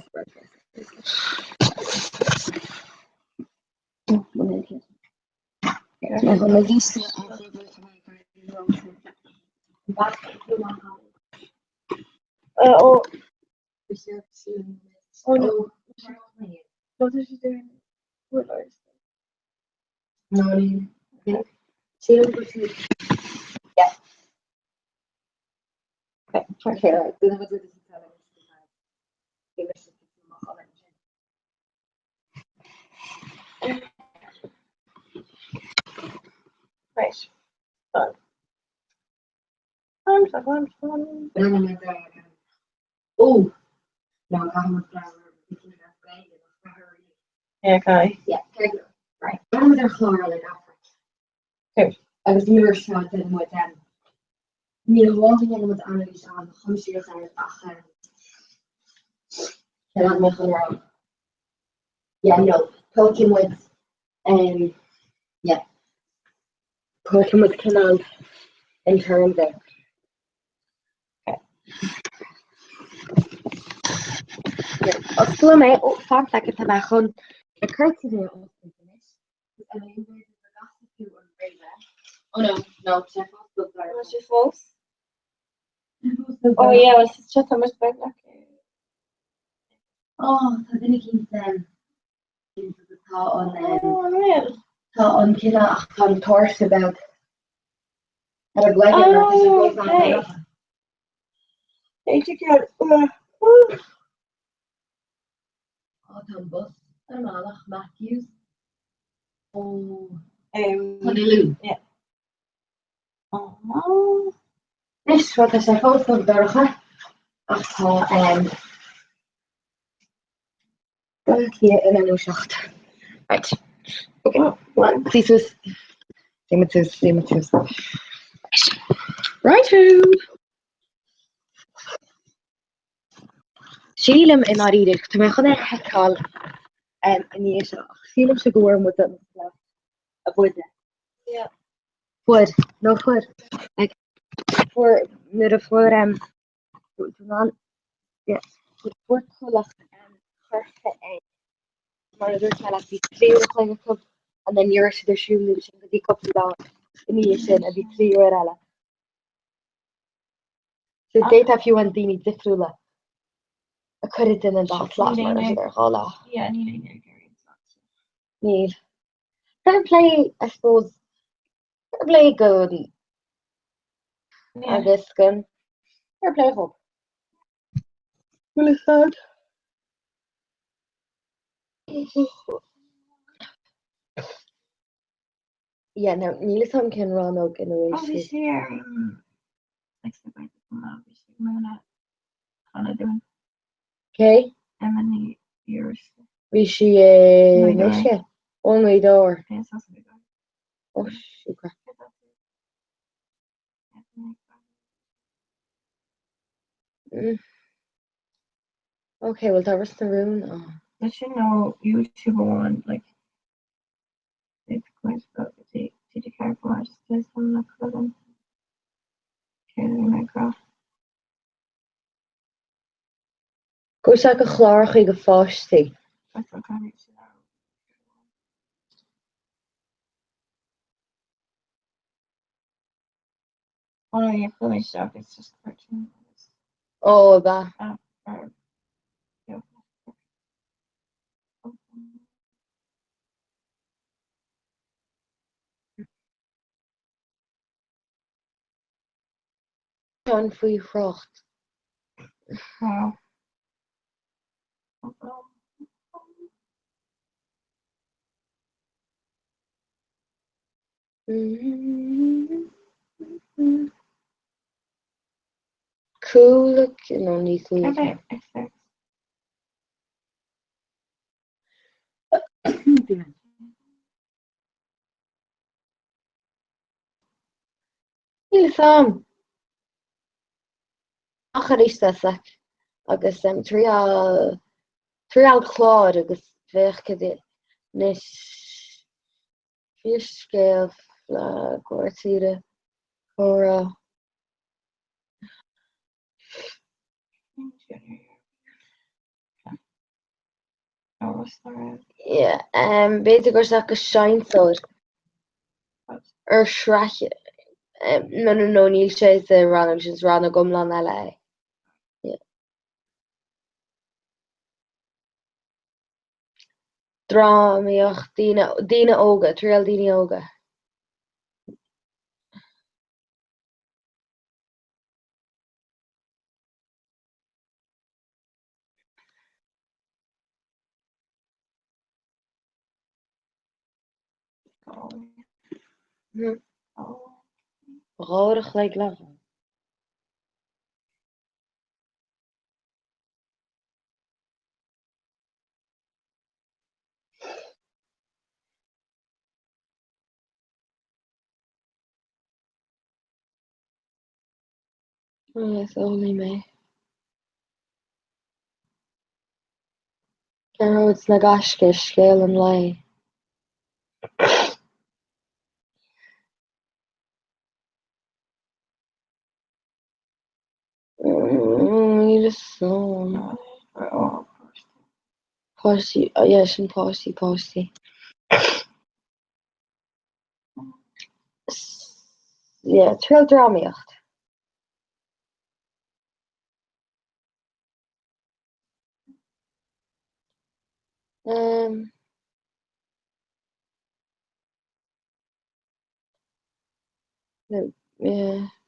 Oh no. What is she doing? What are No, okay. She don't go to yeah. Okay, right. Then what is Right. Fun. Fun. Oh, no, yeah, okay. Yeah, right. One of their chlorine like that. I was near shot then with them. You know, walking in with Annalise on the country of yeah, no, talking with yeah, talking with Canal in terms of Oslo oh, fun second to back on. Occurred to me oh no, check what's your false? Oh yeah, well, it's just how much better. Oh, so then he keeps into the thought on Killa on Torse about how a black okay. Hey, check out oh, Tom Bus and Malach Matthews. Oh, Honolulu. Yeah. Oh, this wat is fout van Burger. Ach, hier in een schacht. Right. Okay. One. Thesis. Sematus. Righto. Sheelum in our reader. To my gonna call in the Sheelum should go with them. Avoid that. Yeah. Wood. No wood. Like for yeah. For Kulach and Herfe. Maar er zijn like die twee kleine cup en dan hier is de shoe die cup down in die zin en die twee rellen. So date if you want die niet te vullen. Ik kan het in een dag slaap maar als je er gaan. Ja, nee. Can play, I suppose. Can play good. I guess can. Can play hope. Really sad. Yeah, no, Neil Sam can run out in a race. Obviously, okay. And then yours. Rishi, Nisha. Only door. Oh, super. Okay, well, that was the room. Oh. But you know, YouTube one, like, it's quite about the did you care for us? There's one look for them. Okay, micro. Go check a chlorach go fáistí. That's okay. Oh, yeah, fully shocked. It's just cartoon. Oh, that. Yeah. John Free Frost. Wow. Cool look, no need cool. Okay. Níl sam. Achar sec agus trial chlár agus bheith nis fioscéal cuairtíre chora. Yeah, beidir gur seach go seintóir sreache. No, níl sé ran gomlan eile. Yeah. Stráíocht daine óga, trial daine óga. Rádach le glas. Yes, only me. Ceann na gaisce scéal an lei. Ní son. Páistí, sin páistí. Trial drámaíocht.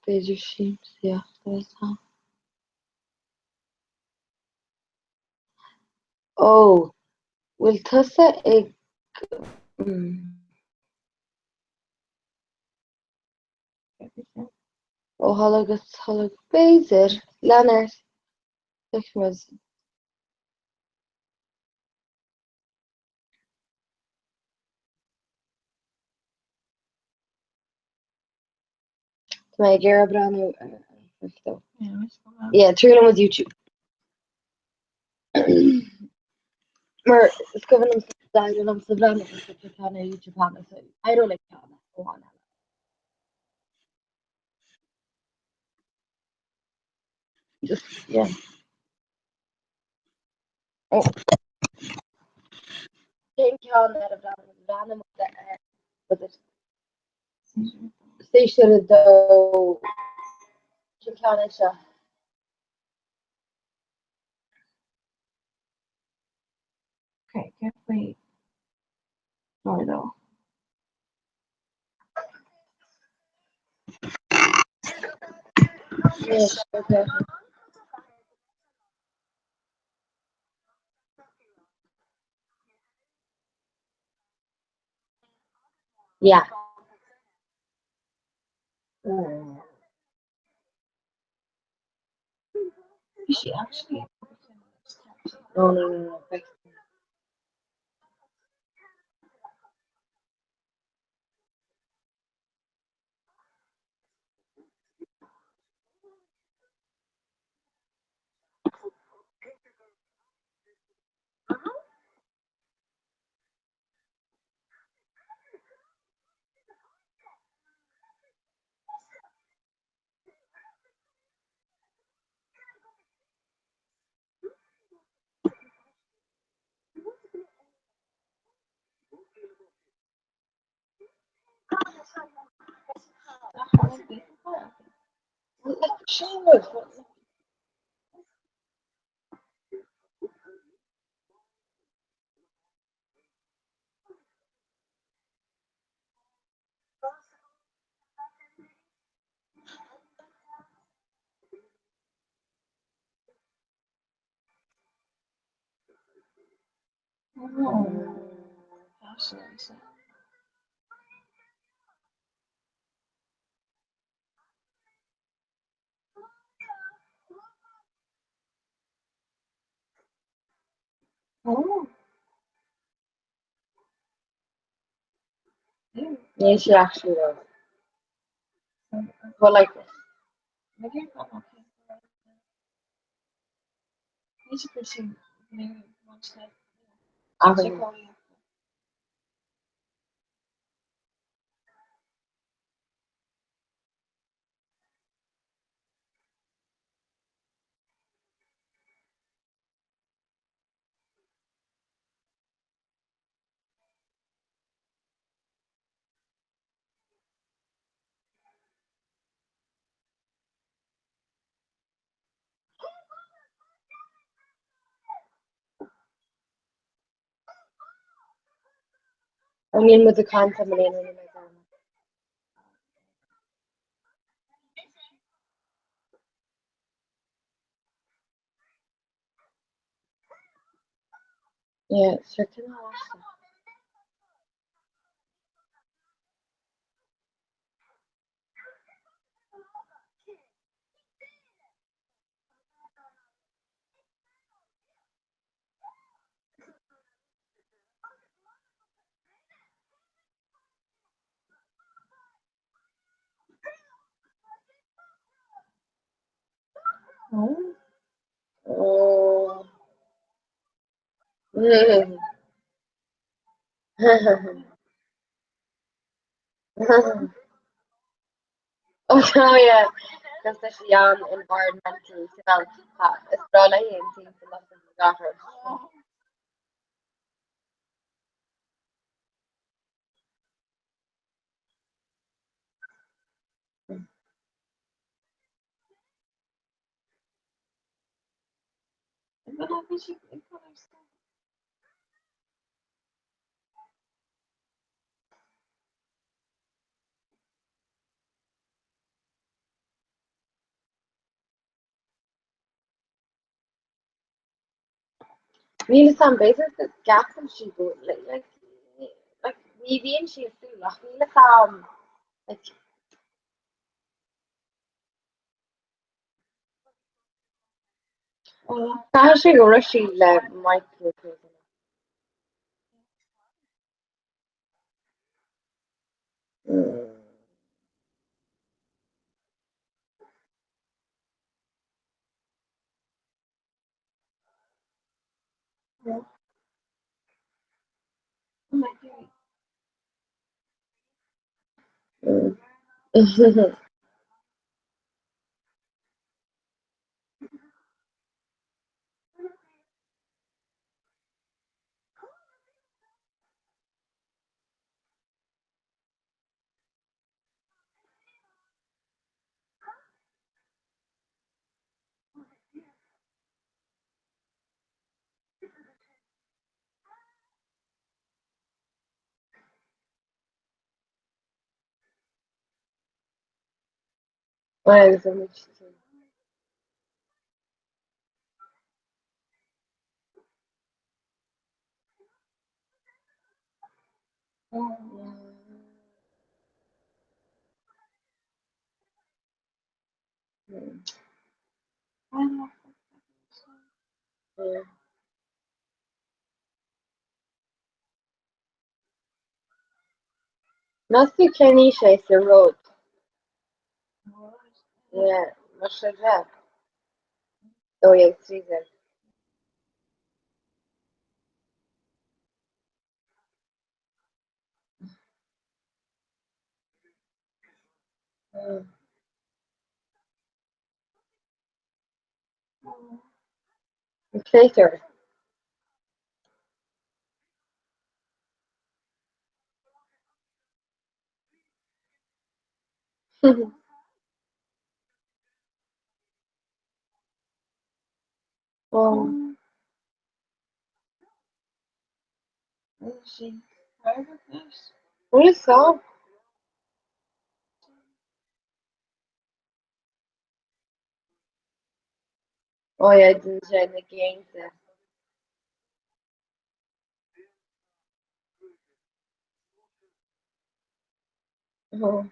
Beidir sin tá. Ó, bhfuil tusa ag ó thulagat béidir leanart tuismiid. Tá mé ag ar breanú trúlam with YouTube. Mar scohann am sa bhreanú na YouTube channel, so I don't like channel. Go on. Just Oh. Cén ceann ar a bhreanú with it. Station do cén ceann é seo. Okay, can't wait. Sorry though. Yes, okay. Yeah. Is she actually? No. Yeah, she actually was. But like this. Maybe I'm okay. Need to pursue maybe one step. Onion with the concept of an Yeah, sure can I Oh. Oh yeah, because there's young environmental development. It's probably in things a lot of the daughter. Really, some basis that gaps and she go like we and she still like really like how she go she might be well, so much. Nasty Kenny Chase the road. Yeah, what's that? Oh yeah, season. Later. Oh, she. What is that? Oh yeah, didn't join the game. Oh.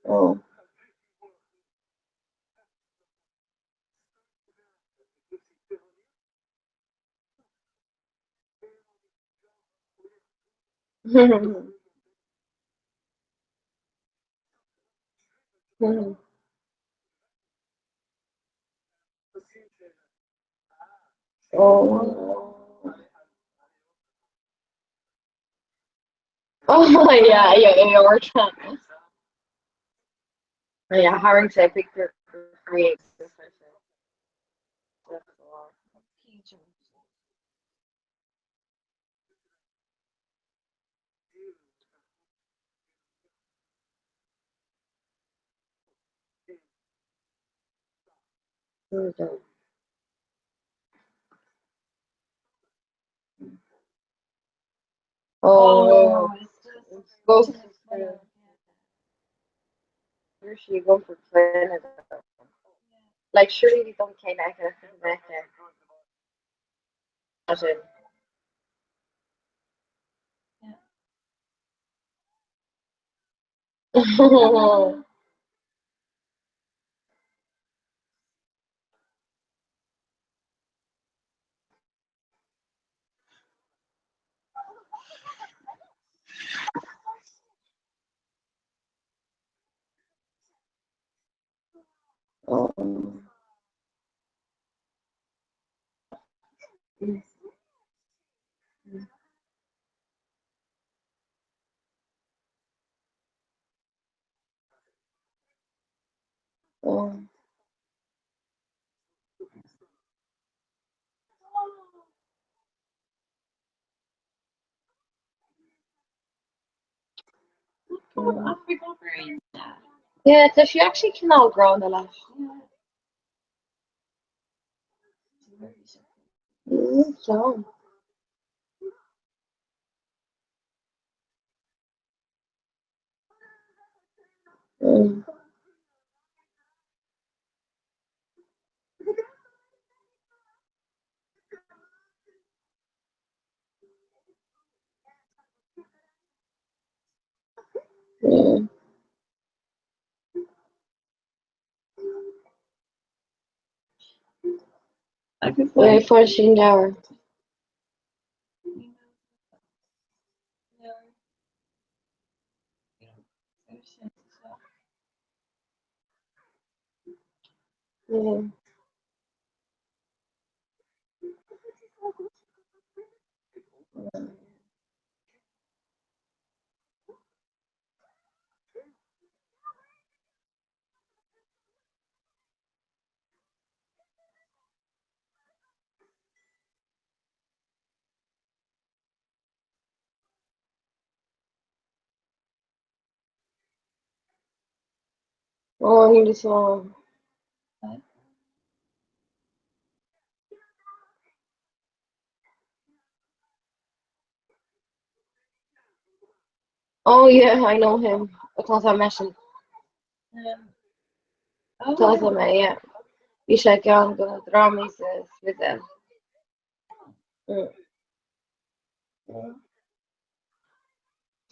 Oh. Oh. Oh yeah, your chance. Oh, yeah, hiring to picture creates this. Oh, go for where should you go for Canada? Like surely they don't came back there. Imagine. Yeah, so she actually can all grow on the lash. So. Mm. Mm. Very fortunate hour. Yeah. Oh, he just saw. Oh yeah, I know him. I thought I met him. I thought I met, yeah. He's like, yeah, I'm gonna draw me with them.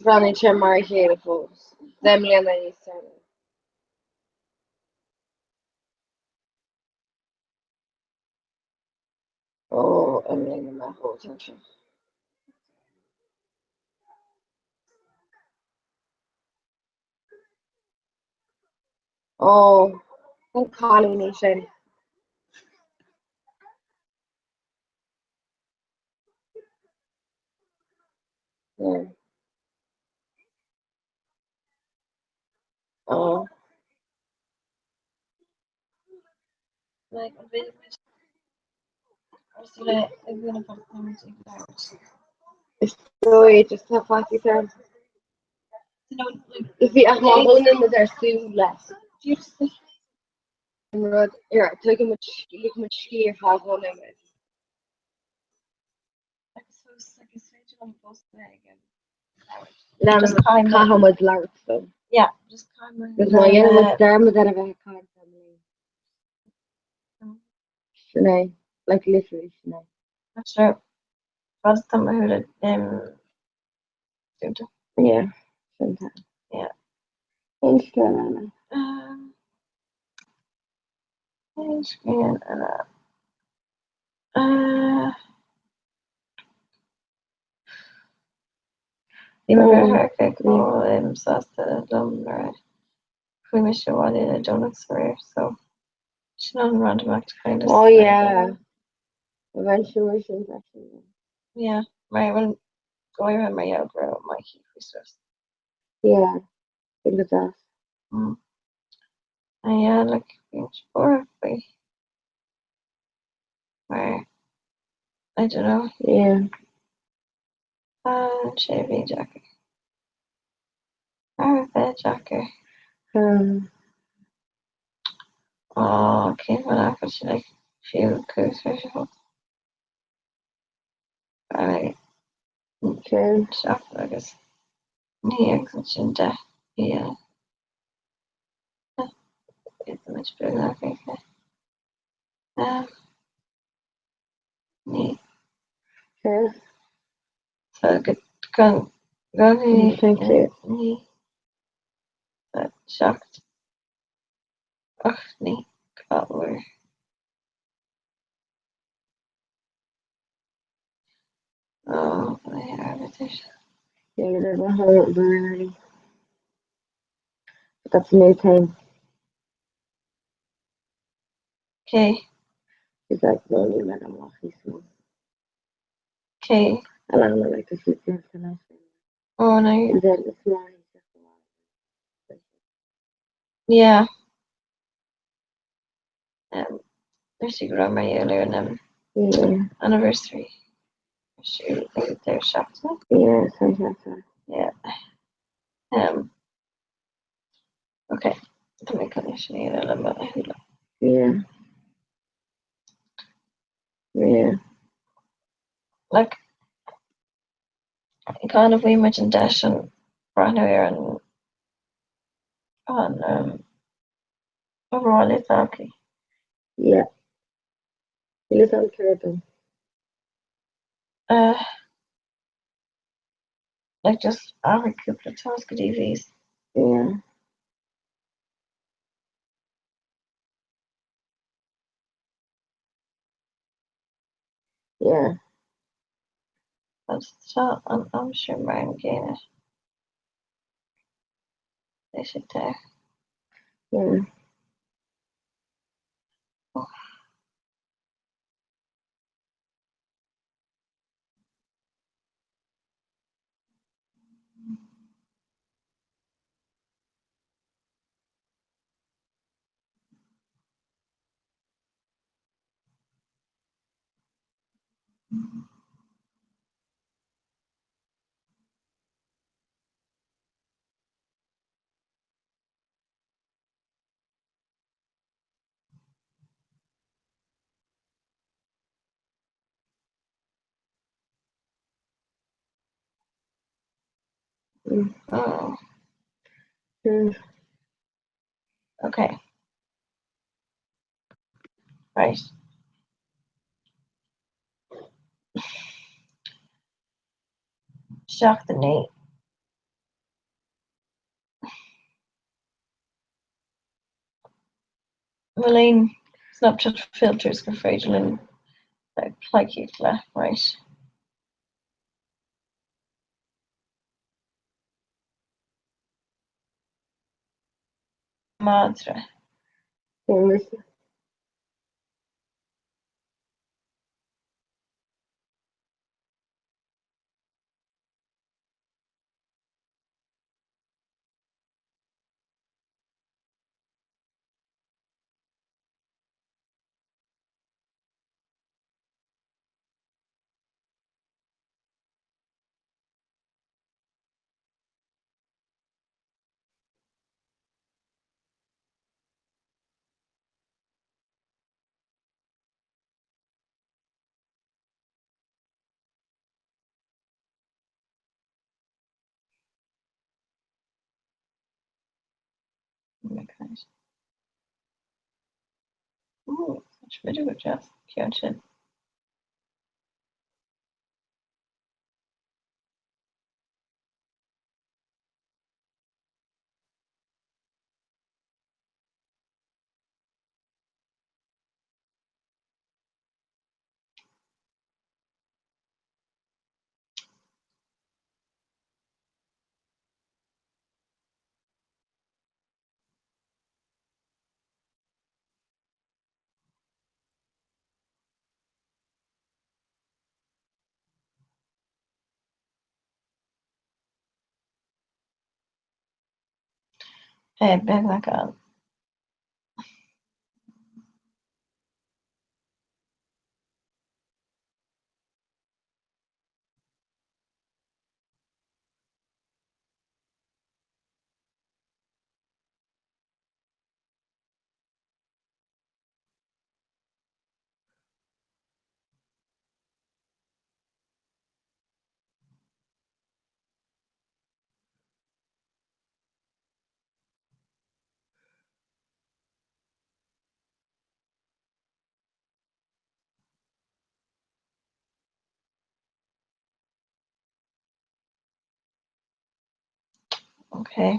Running to my here for them and then he said, oh, I'm in my whole attention. Oh, I'm calling me, Shelly. Yeah. Oh. Like, I'm really gonna put something out. Sorry, just have fucking time. If we are holding in there soon less. Rod, yeah, take him much skier have on him. Then how much large so. Yeah, just kind of. Because my young was derma that I've had kind family. Sinead, like literally Sinead. That's true. Wat is dan hoe het Yeah, sometimes. Yeah. Thanks, Carolina. Screen and die me kijk wel zoals de dan mis je wat in de donuts weer so it's not random act kind of Oh yeah. Eventually she's actually. yeah my when going around my outgrow my key resource Yeah, think of that. and yeah like being sporty where I don't know yeah shaving jacket that jacket cé man afil sin le fiú cús ar se fo. Seach agus ní ag sin de much better than Africa. Ní. So gan ní seacht ach ní cáhfuir. Oh, Yeah, there's a whole burn. That's no time. Okay. Is that slowly when I'm walking small? Okay. I don't like to sleep there tonight. Oh no. And then this morning. Yeah. There's a grandma earlier and anniversary. She they're shocked. Yeah, sometimes. Yeah. Okay. To make connection here a little bit. Yeah. Yeah. Like kind of we much in dash and brand new on overall it's okay. Yeah. You look on Caribbean. Like just every couple of times good EVs. Yeah. Yeah. I'm sure Brian Gainer. They should take. Yeah. Oh. Oh. Okay. Right. Shock the Nate. Marlene, Snapchat filters go fragile and like you right. Madre. Oh my gosh. Oh, such video just catching. Hey, back like on. Okay.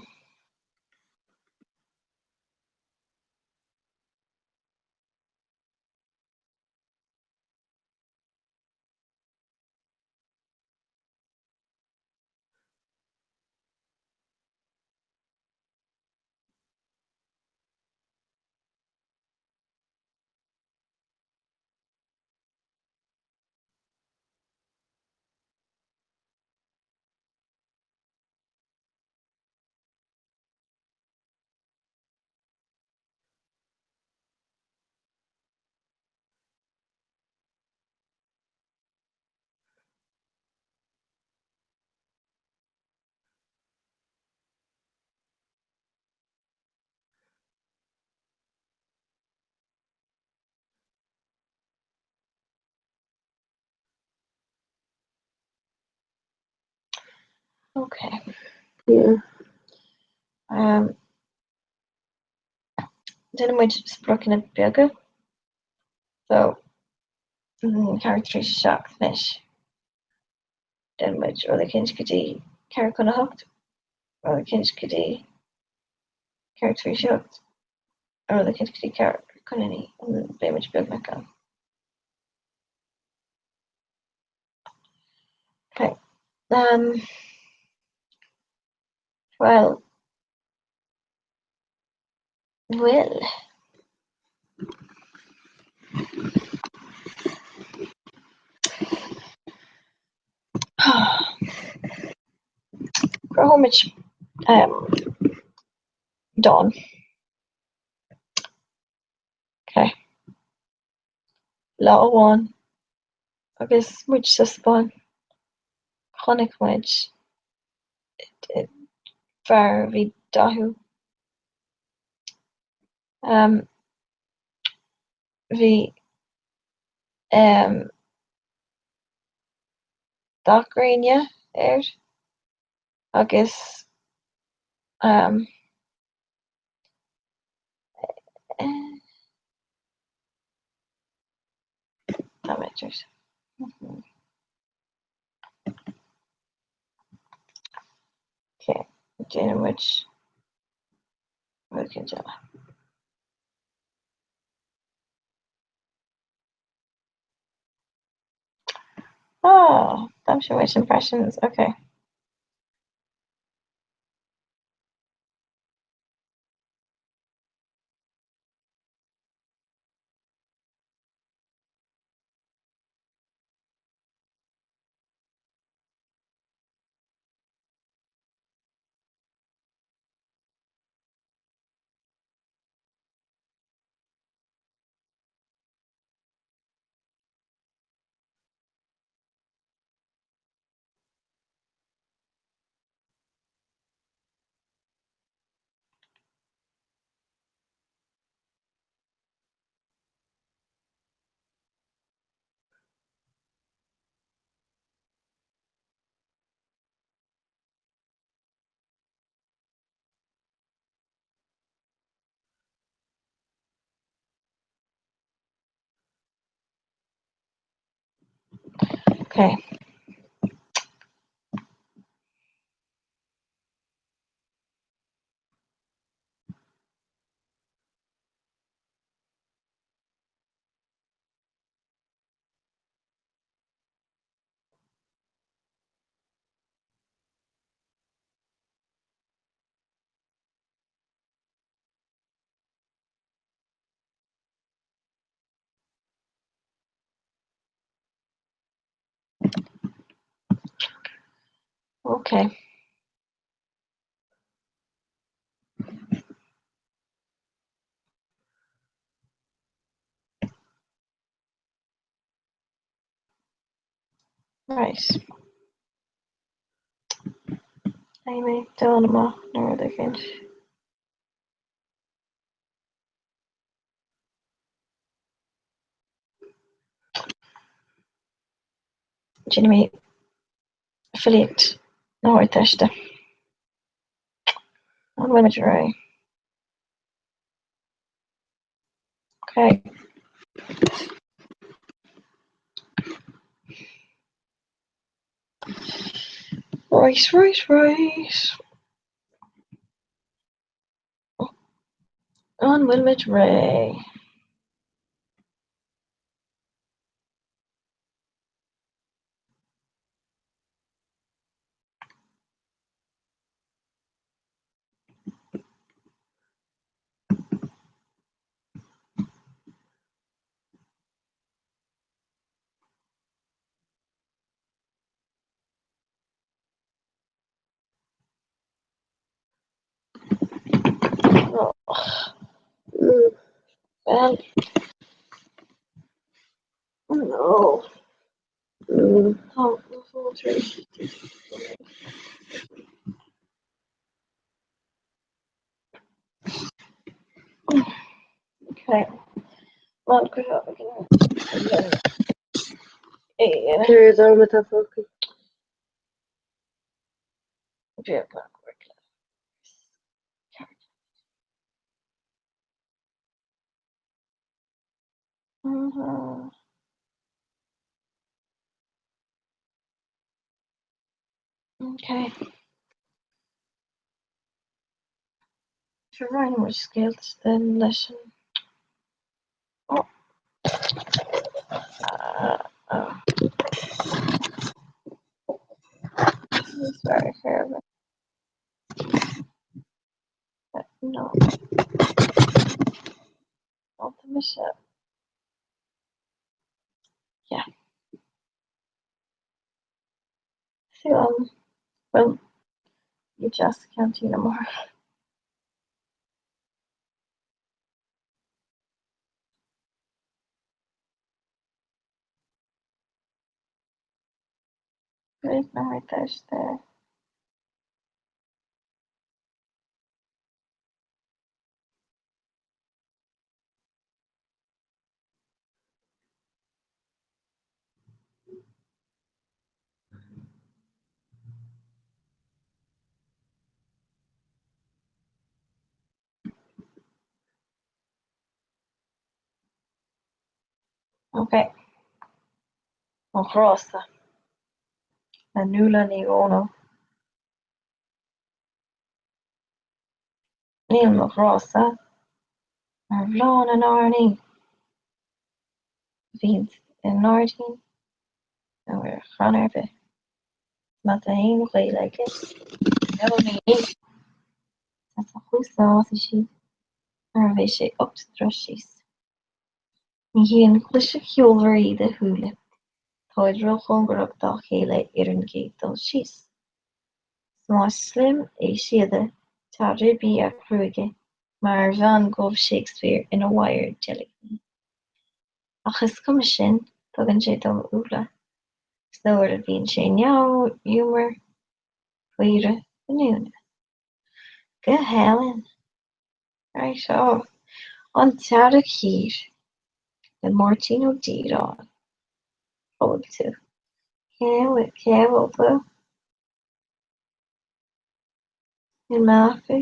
Okay. Yeah. Didn't we just broken a bigger? So character shock fish. Didn't we or the kinch could be character on a hooked? Or the kinch could be character shocked? Or the kinch could be character couldn't be much big mecha. Okay. Well, Will. Grow how much Dawn. Okay. Law one. I guess which suspon. Chronic which far vid dahu. Vi Dachréine agus amateurs. Okay, in which we can do. Oh, that's your wish impressions. Okay. Okay. Okay. Right. Amy, Delma, Northern Finch. Jimmy, affiliate, North Testa. Unlimited array. Okay. Right. On Wilmot Ray. Oh. Well, oh no. Oh, 4, 3. Okay. Well, good job. Here's all my tough work. Yeah, Okay. Sure, right more skills than lesson. Oh. Oh. Sorry, Fairman. No. Optimism. Yeah. So, well, you just can't see no more. There's no right there. Okay. Across the Anula Nigono. Neil across the Arvlon and Arnie. Vince and Nardine. And we're Chronerve. Matahin way like it. Never me. That's a who's the author sheet. Arvishe up to thrushes. Híon cluise ceolmhaí de thuúla, táid chungarach dá chéile ar an gcéad dul síos. Má slim é siada taidir bí a chrúige mar bhean gomh Shakespeare ina bhair deilg. Ach is cuma sin tugann sé dul úla, slóir a bhíonn sé neamhúmar faoire inúna. Go hellen. Right seo, an teada cír de Martino Díráin. Fóg tú. Céhfuil tú. In maith go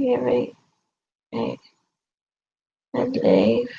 and leave.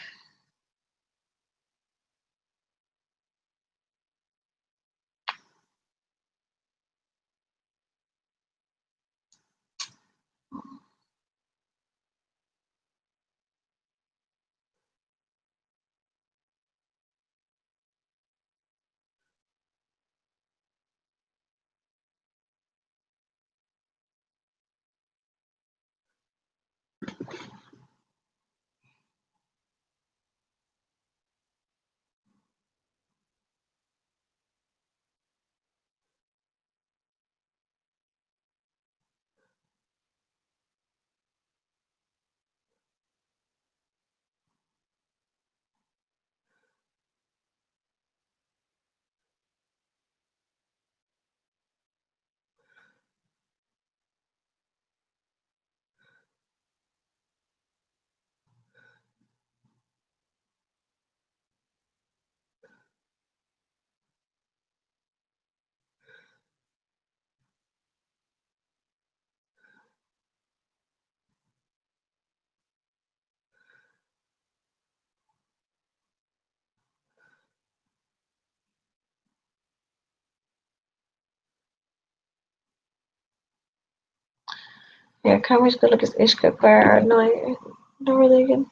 Yeah, Cameron's good look is Ishka Bar no Northern.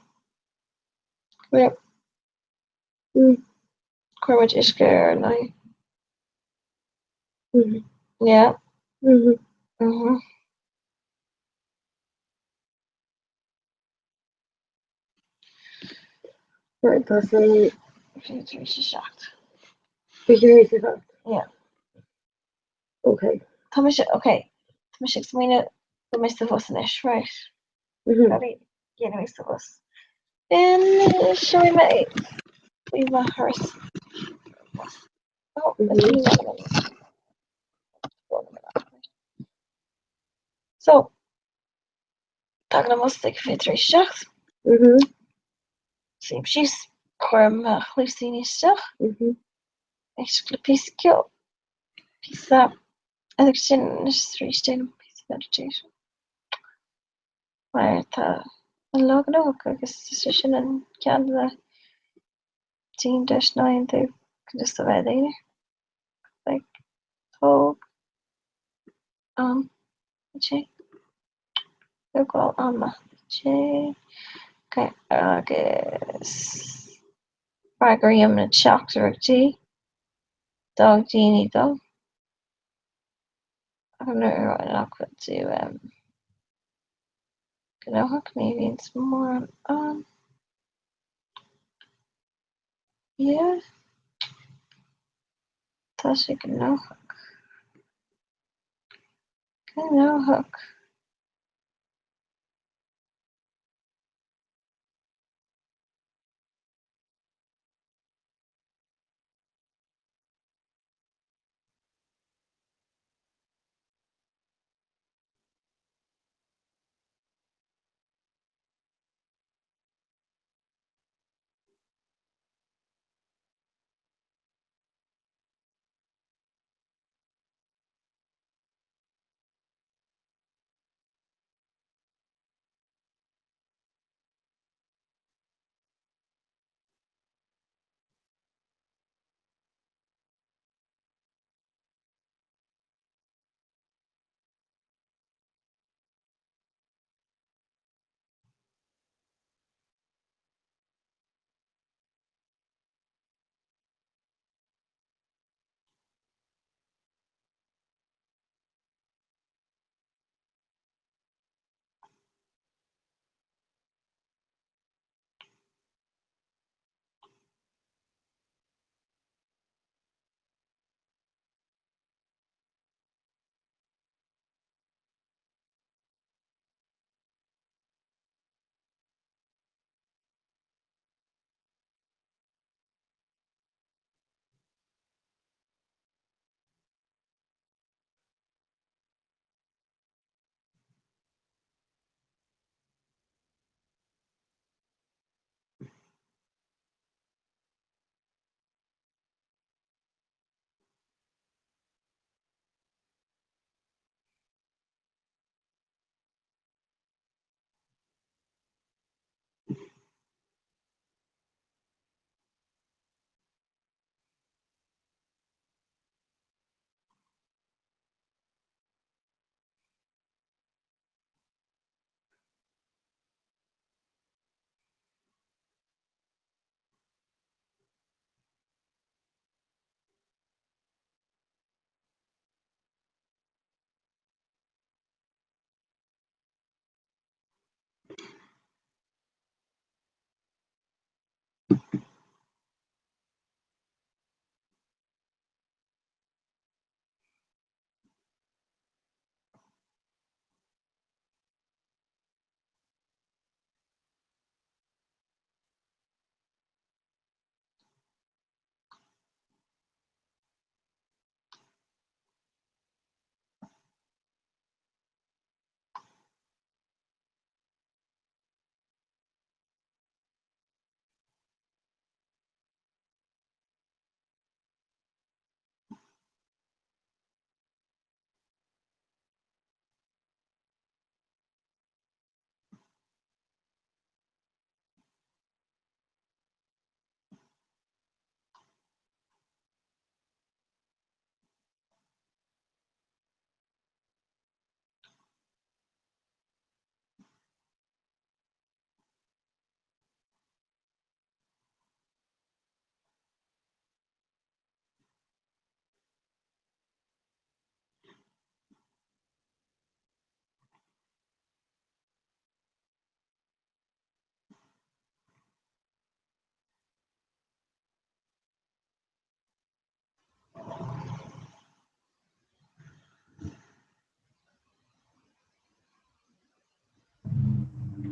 Yeah. Cormac Ishker, like. Yeah. Right, that's She's shocked. Yeah. Okay. Thomas, okay. Thomas, explain the Mr. Vossenish, right? Ready? Yeah, the Mr. Voss. And show me my horse. Oh, so, talking about like 48. Sim X com a chluisiniste. Exclupiscio. Pisa. Addiction is 3 piece meditation. Maar een logan ook. Agus sin an Canada 10-9 tú just a bheith éine. Like tóg sé gáil ama sé agus fragaíam na teachtarachtaí dog daoine dog. I'm not rock to Gnohawk, maybe it's more yeah, Tasha Gnohawk.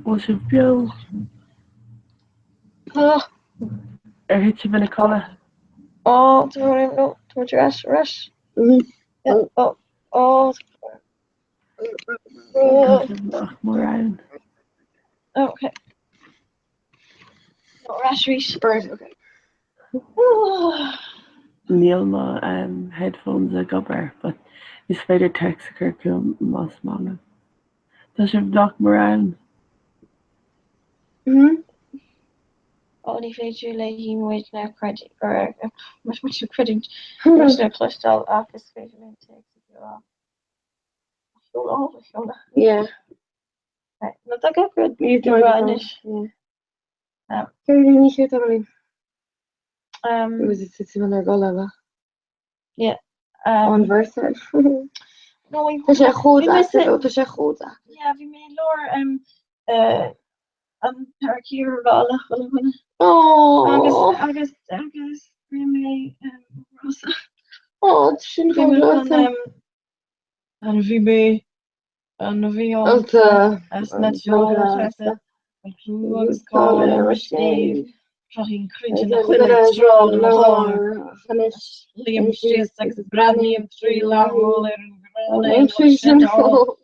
Was it BEO? Oh, Hit you in a collar. oh, no, too much rush. Yeah. Oh. Moran. Okay. No rush, reach. Okay. Neil ma headphones a gobar, but his fader text curriculum mas mana. Does your Doc Moran? Only feature like him with no credit or much credit. Much no cholesterol office facial takes you off. Yeah. Right. Not that good. You do vanish. Yeah. Can you hear that? It was it similar goal yeah. On versa. No, we Tá sé chóda, miss it. tá sé chóda. Yeah, we made Laura Tarkir Gala. Oh. August, we made Rosa. Oh, sin chóda. And we made and we all Alta. as natural Agus call and receive. Fucking cringe and the drawn and hard. Liam Street like brand new 3 long roller and nutrition hole.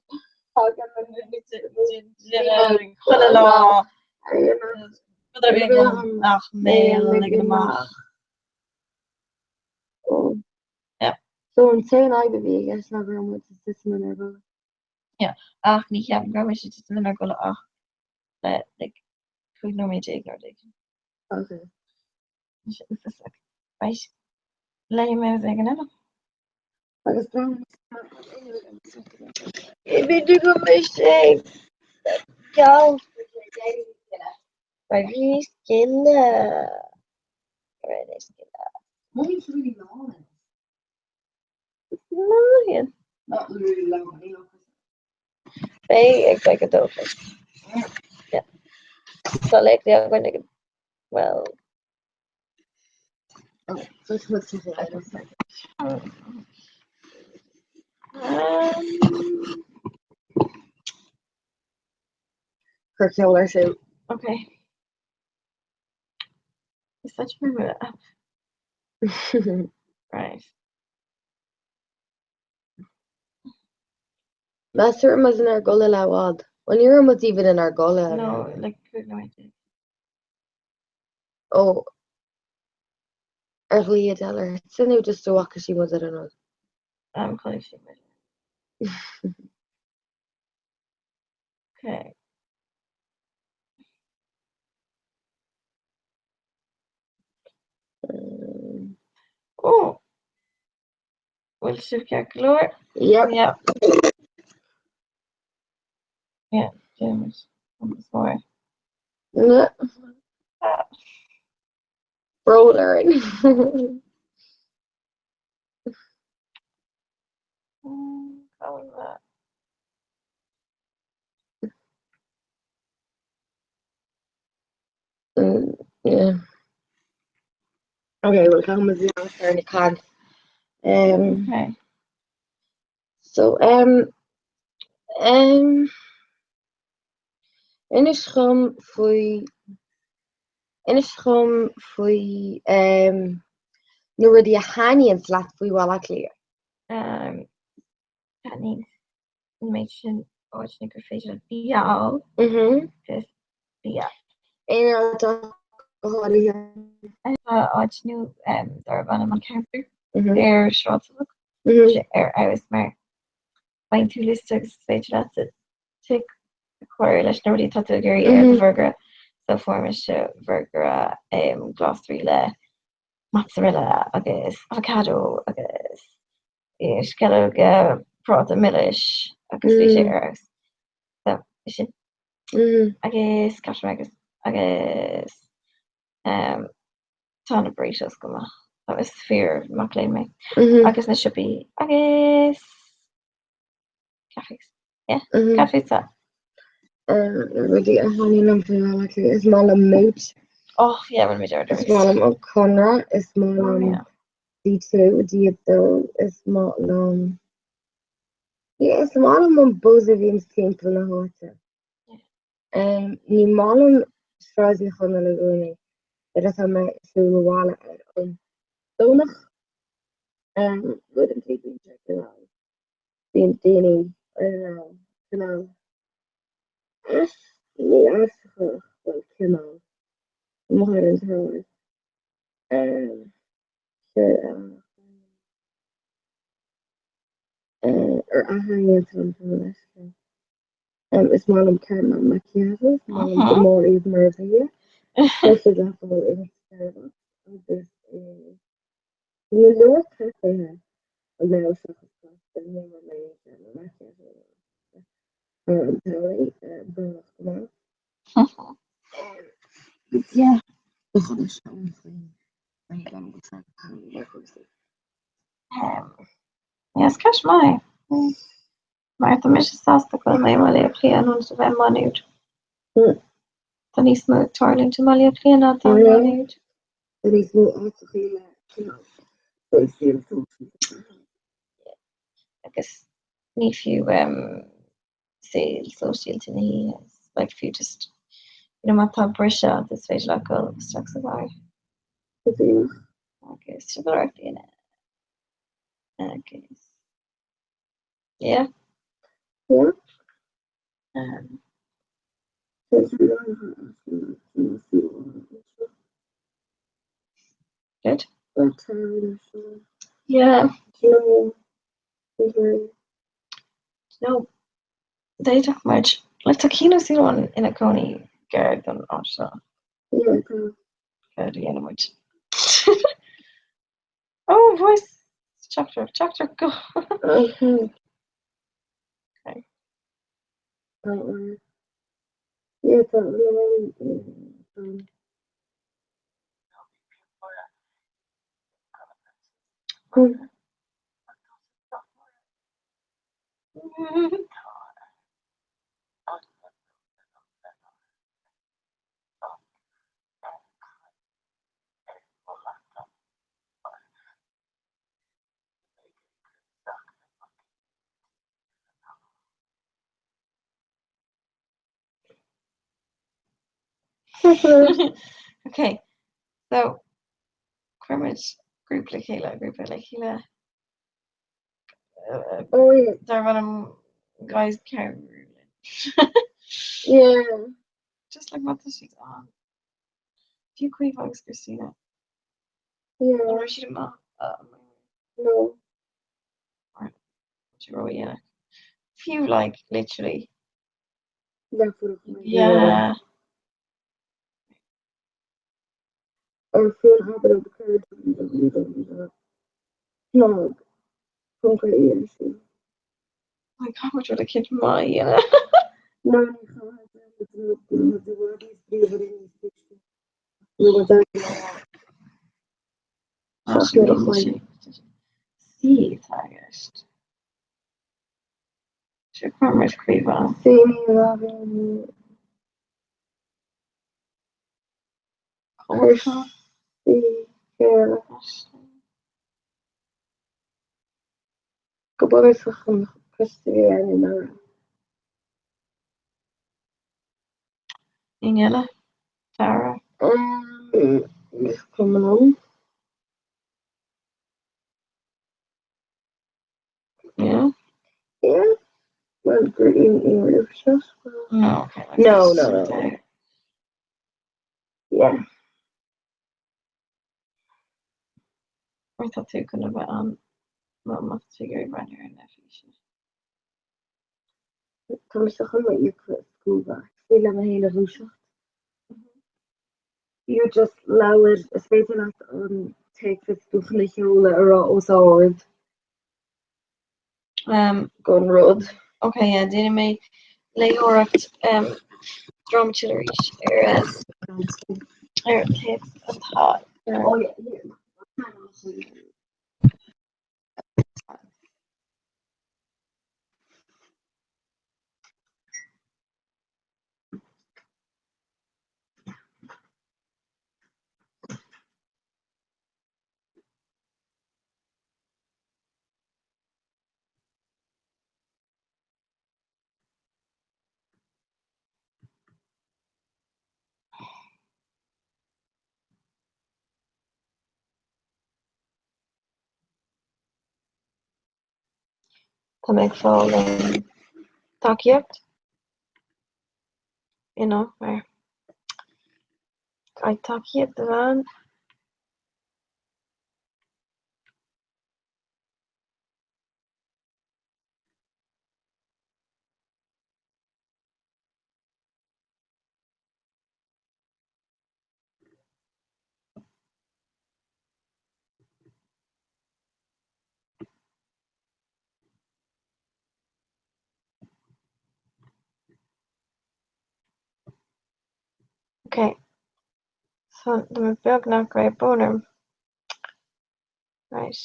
Yeah. So insane I be guess never with the system in there. Yeah. Niet hebben gaan we zitten naar golle like goed nog mee tegen Okay. Dus is like right. Laat je mij zeggen hè? Agus dan. Ik ben nu goed mee safe. Go. But he's killer. Right, is killer. Money's really long. No, Not really long, you know. They like a dog. Yeah. So like they're going to well. Okay, so it's what's the item? Curricular suit. Okay. It's such a minute up. Right. Master was in our gola lawad. When you're almost even in our gola. No, like good no idea. Oh. Early Adeller. It's new just to walk she was I don't know. I'm calling she Okay. Oh. Will she get glory? Yep. Yeah. Yeah, James. I'm sorry. No. Roller. Yeah. Okay, we'll come with the answer in the can. Okay. So in is chum foi nu die hanians laat foi wall clear. That needs information or facial BEO. Just BEO. I knew there van een counter. Er shots look. I was maar buying 2 lists weet je dat het tik quarter leis nobody thought to Gary the burger so formish burger glass 3 le mozzarella agus avocado agus skellog prata millish agus euros so is agus cash agus ton of burritos go that was fear maclean me agus na should be agus cafes yeah cafes that Really honey number is small moot. Oh yeah, when we do it. Small Comhrá is small D2 D2 is small yeah, small buzz of in temple na hota. Ní málam stráidne chuna le gúnaí ar a me sú bhála ar an dónach bud an taking check bíon daoine canál ní ascha bhil canál mar an tráid ar athraíonn an leis. Is málam cearna maquillage málam gomór iad mar bhí sé lefuil in Starbucks agus ní leor caféthe a le ní mé maquillage an taí brach go yeah Yes, cash mai. Maar de mis sasta go mé mal léan hun se bheith manúd. Dan is me tarling te mal léan á manúd. is mó áchéile agus ní fiú sale social to ní like fiú just má tá brise is féidir le go stra a bhar. Agus si bhíine. Okay. Yeah. Yeah. Good. Yeah. No. They talk much. Like Takino see one in a coney gag on also. Yeah. Good, yeah, much. Oh, voice. Chapter, go. Okay. Yeah, Okay, so Crimmage group like Hila. Oh yeah. There one guys carry. Yeah. Just like what she's on. Do you crave Alex Christina? Yeah. Or she didn't no. Right. Yeah. Few like literally. Yeah. Or feel habit of the courage no. Concrete. My God, what would a kid my No. Sí, tagast. Csak már most kvíva. Comhrá. Yeah. Go bother chun custody anymore. Inela. Tara. Coming on. Yeah. Yeah. Well, green English. No, okay. No. Yeah. I thought you could have mama figure around here in that fish. Tá sa chun you could school back. Feel am héle rúsach. You just lower a space on take this dúchna húla ará ósáid. Gon rud. Okay, yeah, didn't make layoracht dromechillery takes a thought. Oh yeah. Tá méid fáil takeíocht, mar caiid takeíocht a bhean. Okay, so the beag nach ra bonum. Right.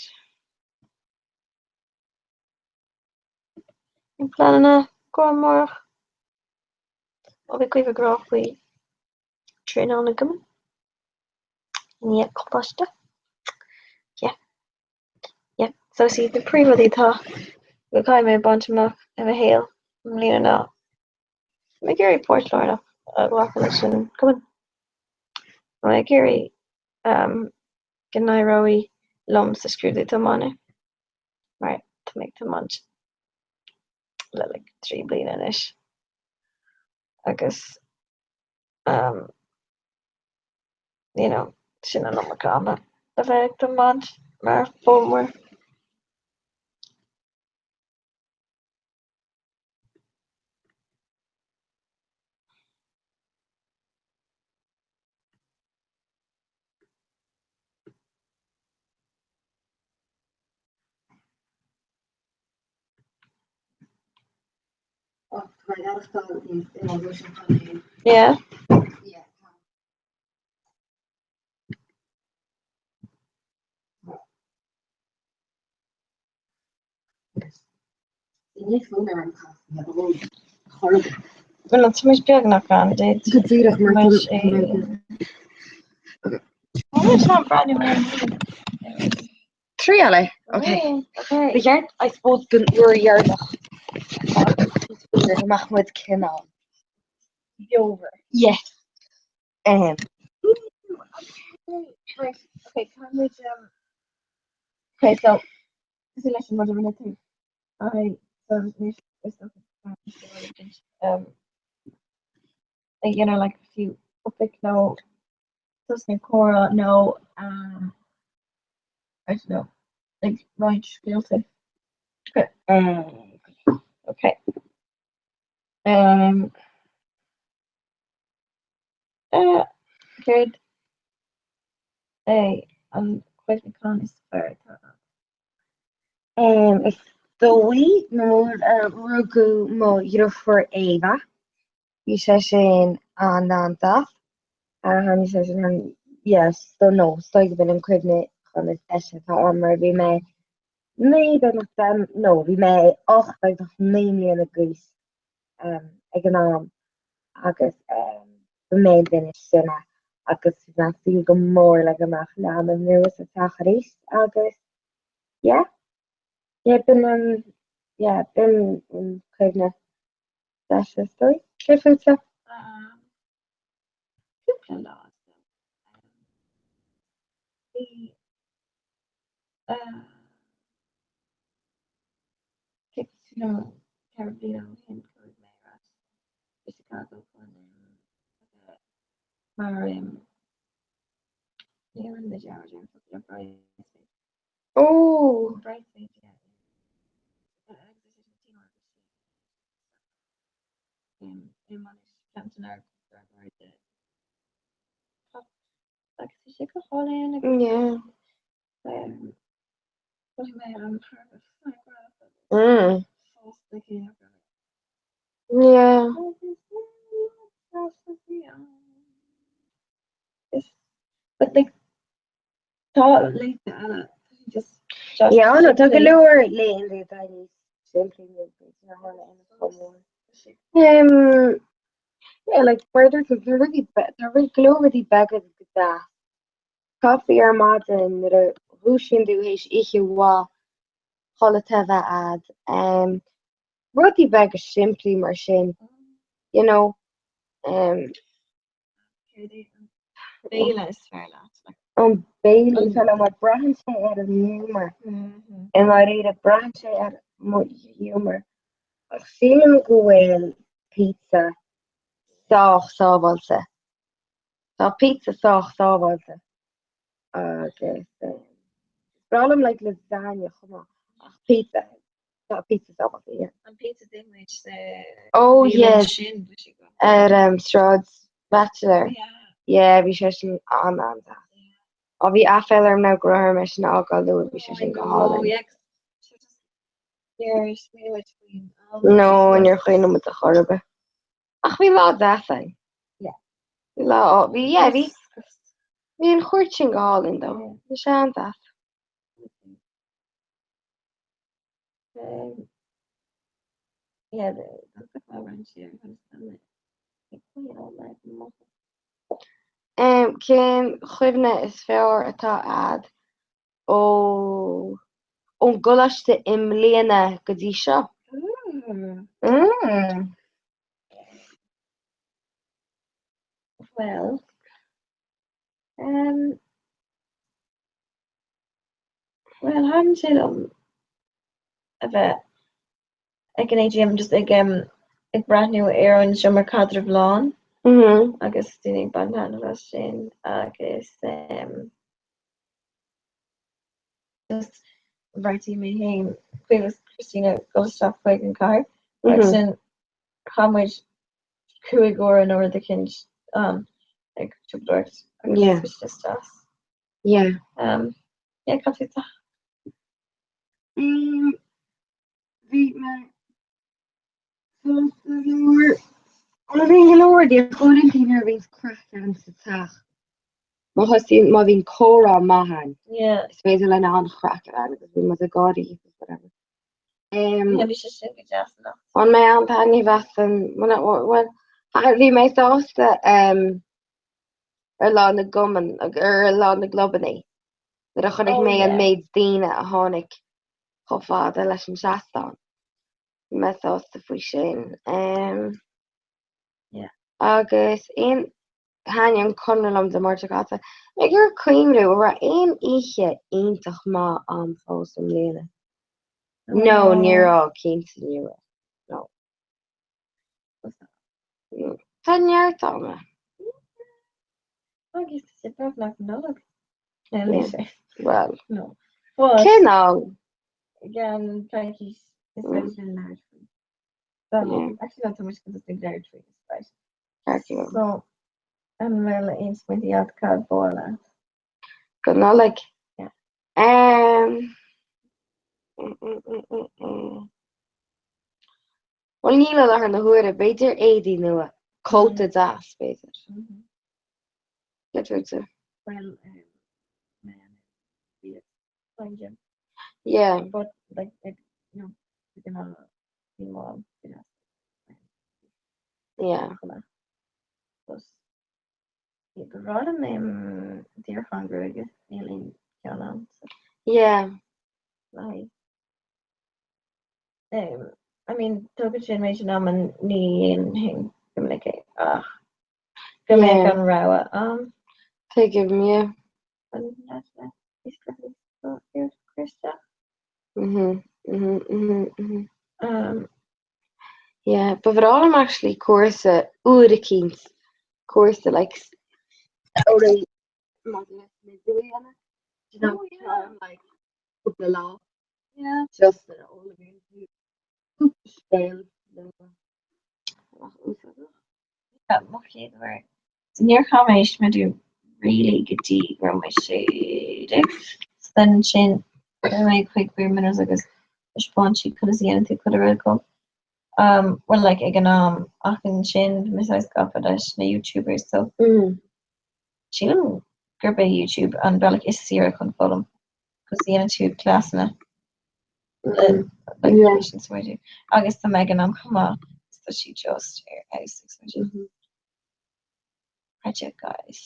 In planna go more of a quiver graph we train on a gum. Yeah, cluster. Yeah. So see the pre-body ta we kai me bunch of a hail. I'm leaning out. My Gary Port Lorna walking come on. My Gary Ganairowi lumps the screw the money. Right, to make the munch. Like 3 bleeding ish. I guess sin an Americana a bheith do mad mar fómar. Oh, right, that was called in Russian country. Yeah. Yeah. The next one around we have a whole horrible. Well, it's much big enough on it. Good see that Much Oh, it's not brand new. 3 alle. Okay. Okay. The yard, I suppose, your yard. Mahmoud Kinal. Over. Yes. Okay, can we okay, so this election was a minute thing. Like a few public no, Tuscan Cora no, I don't know, like right guilty. Okay. Okay. Good. Hey, quite the con is fair. Is dói nó rugú má for Ava. You sin ananta. Han sé han yes, do no, stoig bin an cuine chun is tá armor vi me. Nee ben nog dem no vi me 8 by nog 9 a gris ag an naam agus mé bin is sinna agus na fi go mór le amach na an nu a tachaéis agus ja bin bin cuine stoi Cliffe. Caribbean in Chicago Mariam in the Georgia Oh, Bridesmaids, yeah. Yeah. But like thought like just Yeah, no, tug a lure le the tiny simply yeah, like where they're really globally back at the coffee or modern that are rushing do his issue wa holateva ad roti bag is simply machine Bela is fair Bailey fel ma branch er humor en maar rede branch er humor. Ach film go bhfuil pizza soch sábhailse. Tá pizza soch sábhailse agus bralam like lasagna chuma ach pizza tá pizza sábhailse yeah. An pizza dimwich Oh yes Strahd's Bachelor yeah bhí sé sin an a bhí afeilm ná grothir me sin ágáilú bhí sé sin go hálainn no in your chuoine mu a chorbe ach bhí lá dasan bhí lá bhí an chuirt sin go hálainn dó bhí sé an das cén chuimhne is fearr atá ad ón golaiste im léana go dtí seo well han sé a bheith ag an AGM just ag brandniu ar an siomar cadre bláán agus duine bandan lei sin agus just bhairtí mé hain chuigus Christina gosteach chuig an car agus sin chamuid cuaig ó an or de cinint ag tuúirt agus just as capita bhí me bhín golóir dí chuúintí ar bhís crack an sa teach má bhín córá maihan is féidir le an chrack an agus bhí mu a gádaí an mé an taní bhean bhí mé dásta ar lá na goman ar lá na globannaí na a chunig mé an méid daine a tháinig choáda leis an seaán me dásta faoi sin agus haim conlam de margata me gur cuiimú ra aon ihe ionintach má an fós an léana no nírá cinnta nu no Tá neartá me agus sé braf nach nolog well no cin á gan plankies is actually not so much because it's there tree so I'm really in with the card ball good not like well níle le na huaire beidir éí nua cóta das beidir yeah but like you know you can be more yeah rather name dear hungry feeling yeah like I mean took generation and need him communicate communicate on rawa take give me and that's Krista yeah but for all I'm actually course ure kins course like like the law just all near combination me do really good deep where my shade then chin my quick 3 minutes agus spongy could see anything could have go well like again I can chin miss got na YouTubers so she group by YouTube and like is Sierra con follow because the YouTube class na August the Megan come on so she just project guys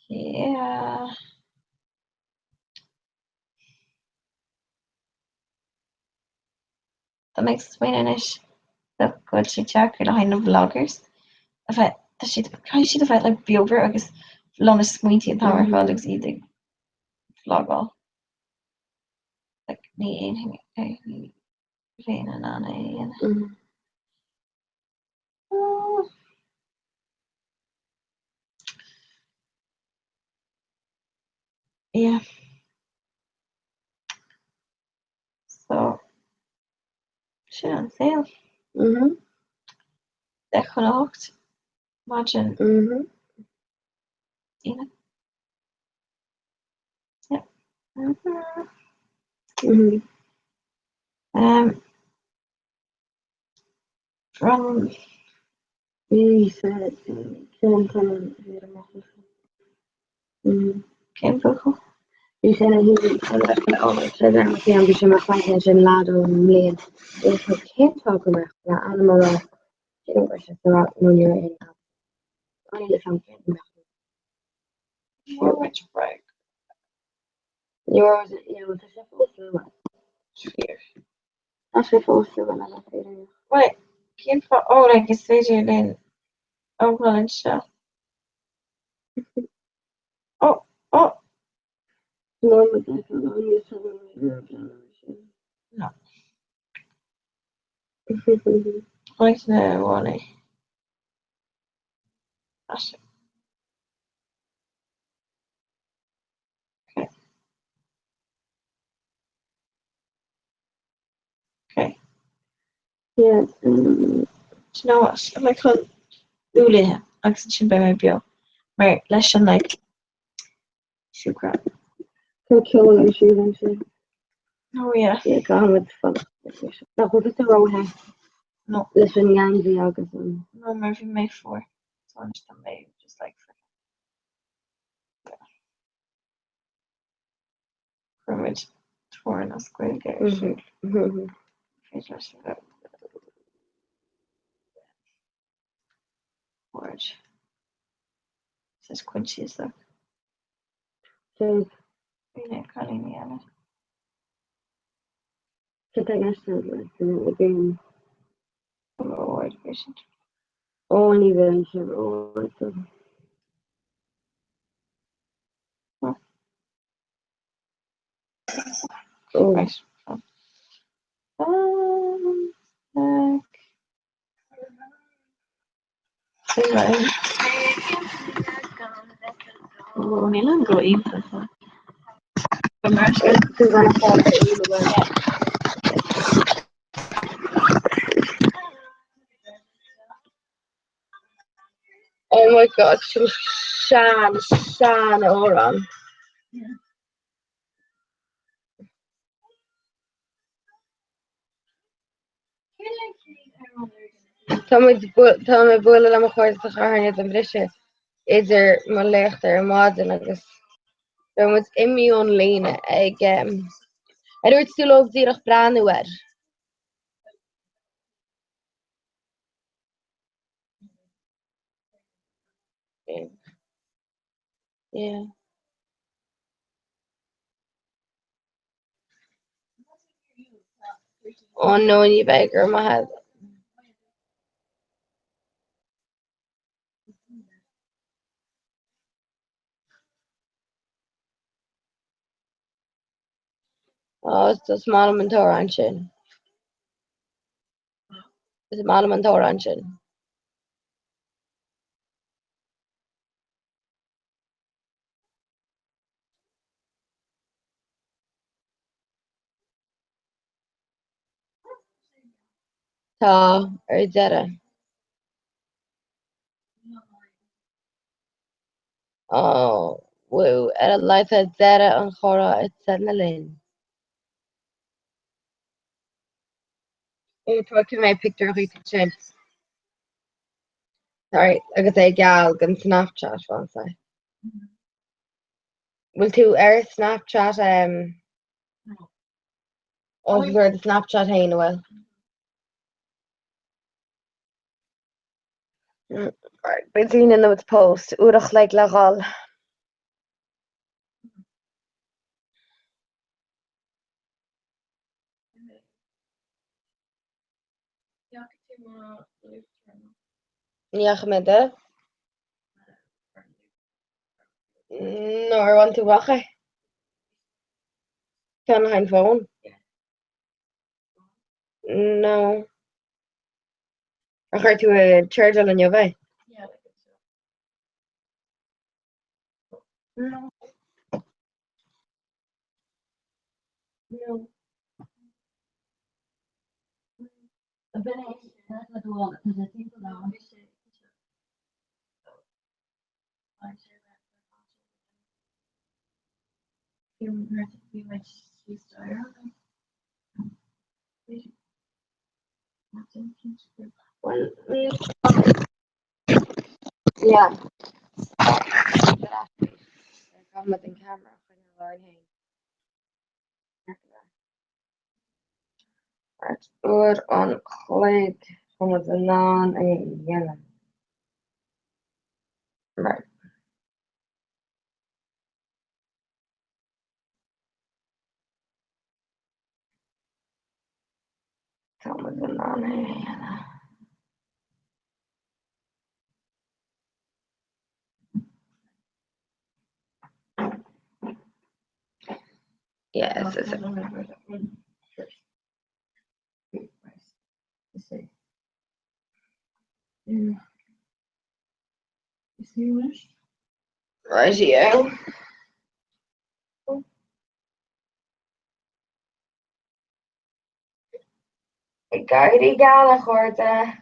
yeah that makes Swedish that good she check behind the vloggers if I she like Biover agus Lona Squinty and Power Felix eating vlog all like ní aon ní féin an anna aon. Yeah. So sin an saoil. De chun hocht imagine. Ina. Yeah. From Ken Buchel. Die zijn er hier verder met die ambitie maar vaak zijn laden leed. Ik heb geen talken meer. Ja, allemaal geen question. Er waren manier in. Alleen van Which break. Yours, het is even opzullen. Als we even opzullen, dan laten we Wait, Ken for like is video then. Oh, well, and stuff. Oh. No, but that's not on your generation. No. Like no one. That's it. Okay. Yeah. Do you know what? I'm like Lula. Oxygen by my BEO. Right, let's like shoe crap. Go kill your shoes and shit. Oh yeah. Yeah, go on with the fun. No, go get the road here. No. Listen, young the August. No, maybe May 4. So I understand May just like Kermit torn a square game. Forge. Says Quincy is the Kaliniana. Get that gas again. White patient. Only venture or Oh. Right. Oh, Milan go in for Oh my god, Shan Oran. Tá me bula le chuir a chairne an brise idir má lecht ar máden agus mu imiún líne ag dúirt túlódíach branuir. Yeah. Oh no, you beggar my head. Oh, it's the small mentoranchen. It's a small mentoranchen. Tá deire. Oh, woo, a life deire an chora it said na lin. Oh, try my picture chin. Sorry, agus é gal gan Snapchat fan say. Will tú Snapchat over the Snapchat hain well. Right, but seen in the post. Urach like lagal. Niachmede. No, I want to wache. Can I phone? No. A chuir tú a Churchill in Jove? Yeah. No. No. I've been at the wall because I think now. Well, yeah. Come with the camera when you're learning. Right. Oor on click. Come with the non and yellow. Right. Come with the non and yellow. Yes, it's Rightio. Gairy gala chorda.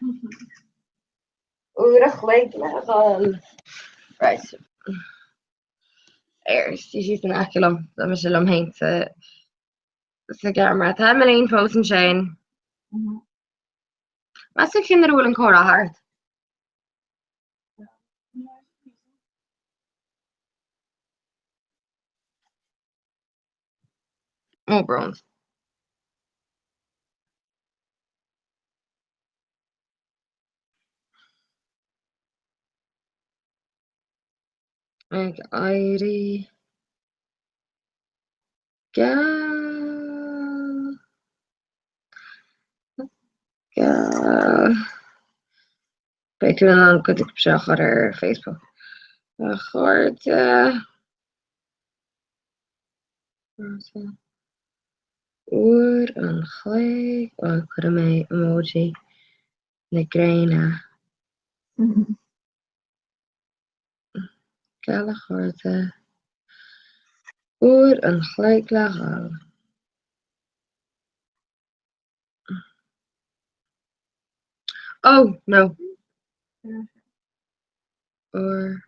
Oerach leeg legal. Right. Eerst, die ziet een akelom. Dat is hem heen te camera. Het hebben een foto en zijn. Wat is kinderen willen Cora hard? Oh, bronze. Ik Airy. Gal. Weet je dan kan ik zeggen op Facebook. Goed. Oer en gelijk. Oh, ik had mijn emoji. Negrena. Gala gorte. Oer en gelijk lagal. Oh, no. Or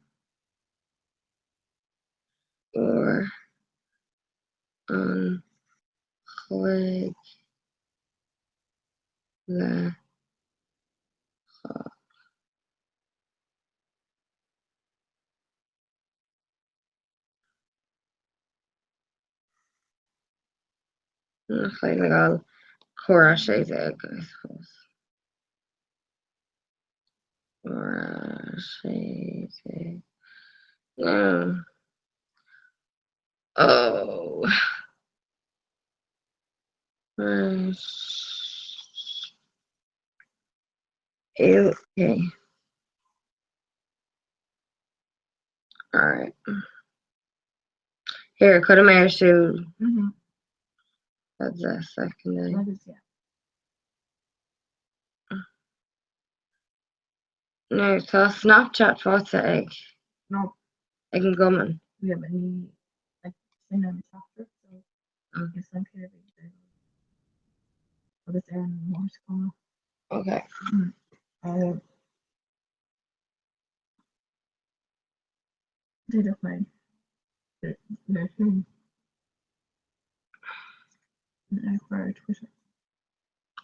on click the click legal Cora shades egg, I suppose. Cora shades egg. No. Oh. Okay. Alright. Here, cut a mayor shoe. That's a second day. No, so Snapchat photo egg. No. Egg and gummin. Yeah, but he like seen on chocolate, so it's like but it's there in the Morse code. Okay. Did it fine.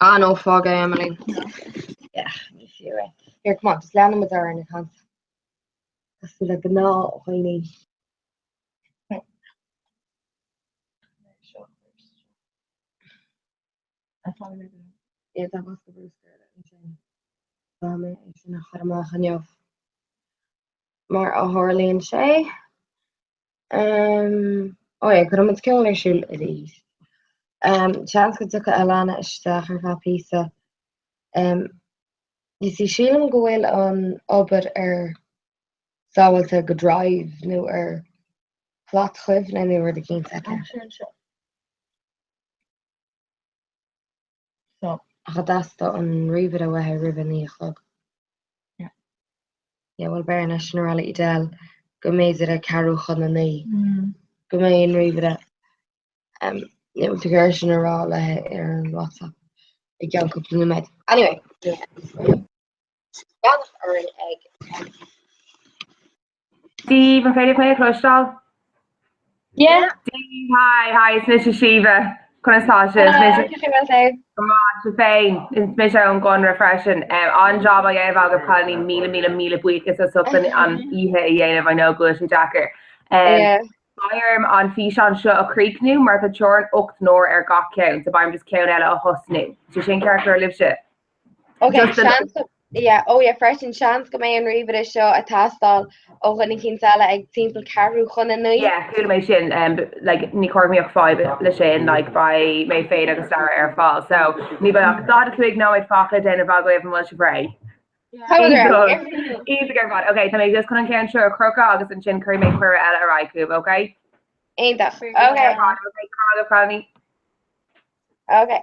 Ah, no, fog, Emily. Yeah, you see it. Here, come on, just land them with her in your hands. That's like a no, I need. Yeah, that was the rooster. Is een garmage jof. Maar a Harleen Shay. Oh ja, ik kan het killen shul is. Chance que tucha Alana is stacher va pizza. You see Sheelan go well on ober sawalte go drive nu flat cliff and they were the king second. So a dasta an river a wethe ribbon í chlog. Yeah, well bear national idel go méidir a carúchan na ní. Go mé an river te gur sin ará le ar an WhatsApp. Ik gan couple met. Anyway. Ganach ar an egg. Steve an féidir mé clostal? Yeah. Steve, hi, it's Mr. Shiva. Conastá féin is mis an gan refreshen an job a dhéh agad chaní mí buchas a sutan an ihe dhéanamh I know go Jacker. Bairm an fi an seo a creeknú mar a teir 8 nóir ar gach ceann, so baim just ceann eile a hosnú. So sin character a libse. Okay, chance fresh and chance go mé an river seo a tastal ó chunig cin sala ag timppla carú chun an nu. Yeah, cool mé sin like ní cormíoch 5 le sin like by mé féin agus star ar fáil. So ní ba dá chuig nó ag facha den a bhagah mu se brei. Easy go fun. Okay, so mé just chun cean seo a croca agus an sin chuir mé cuir eile a raicúb, okay? Ain't that? Okay. Okay. Okay.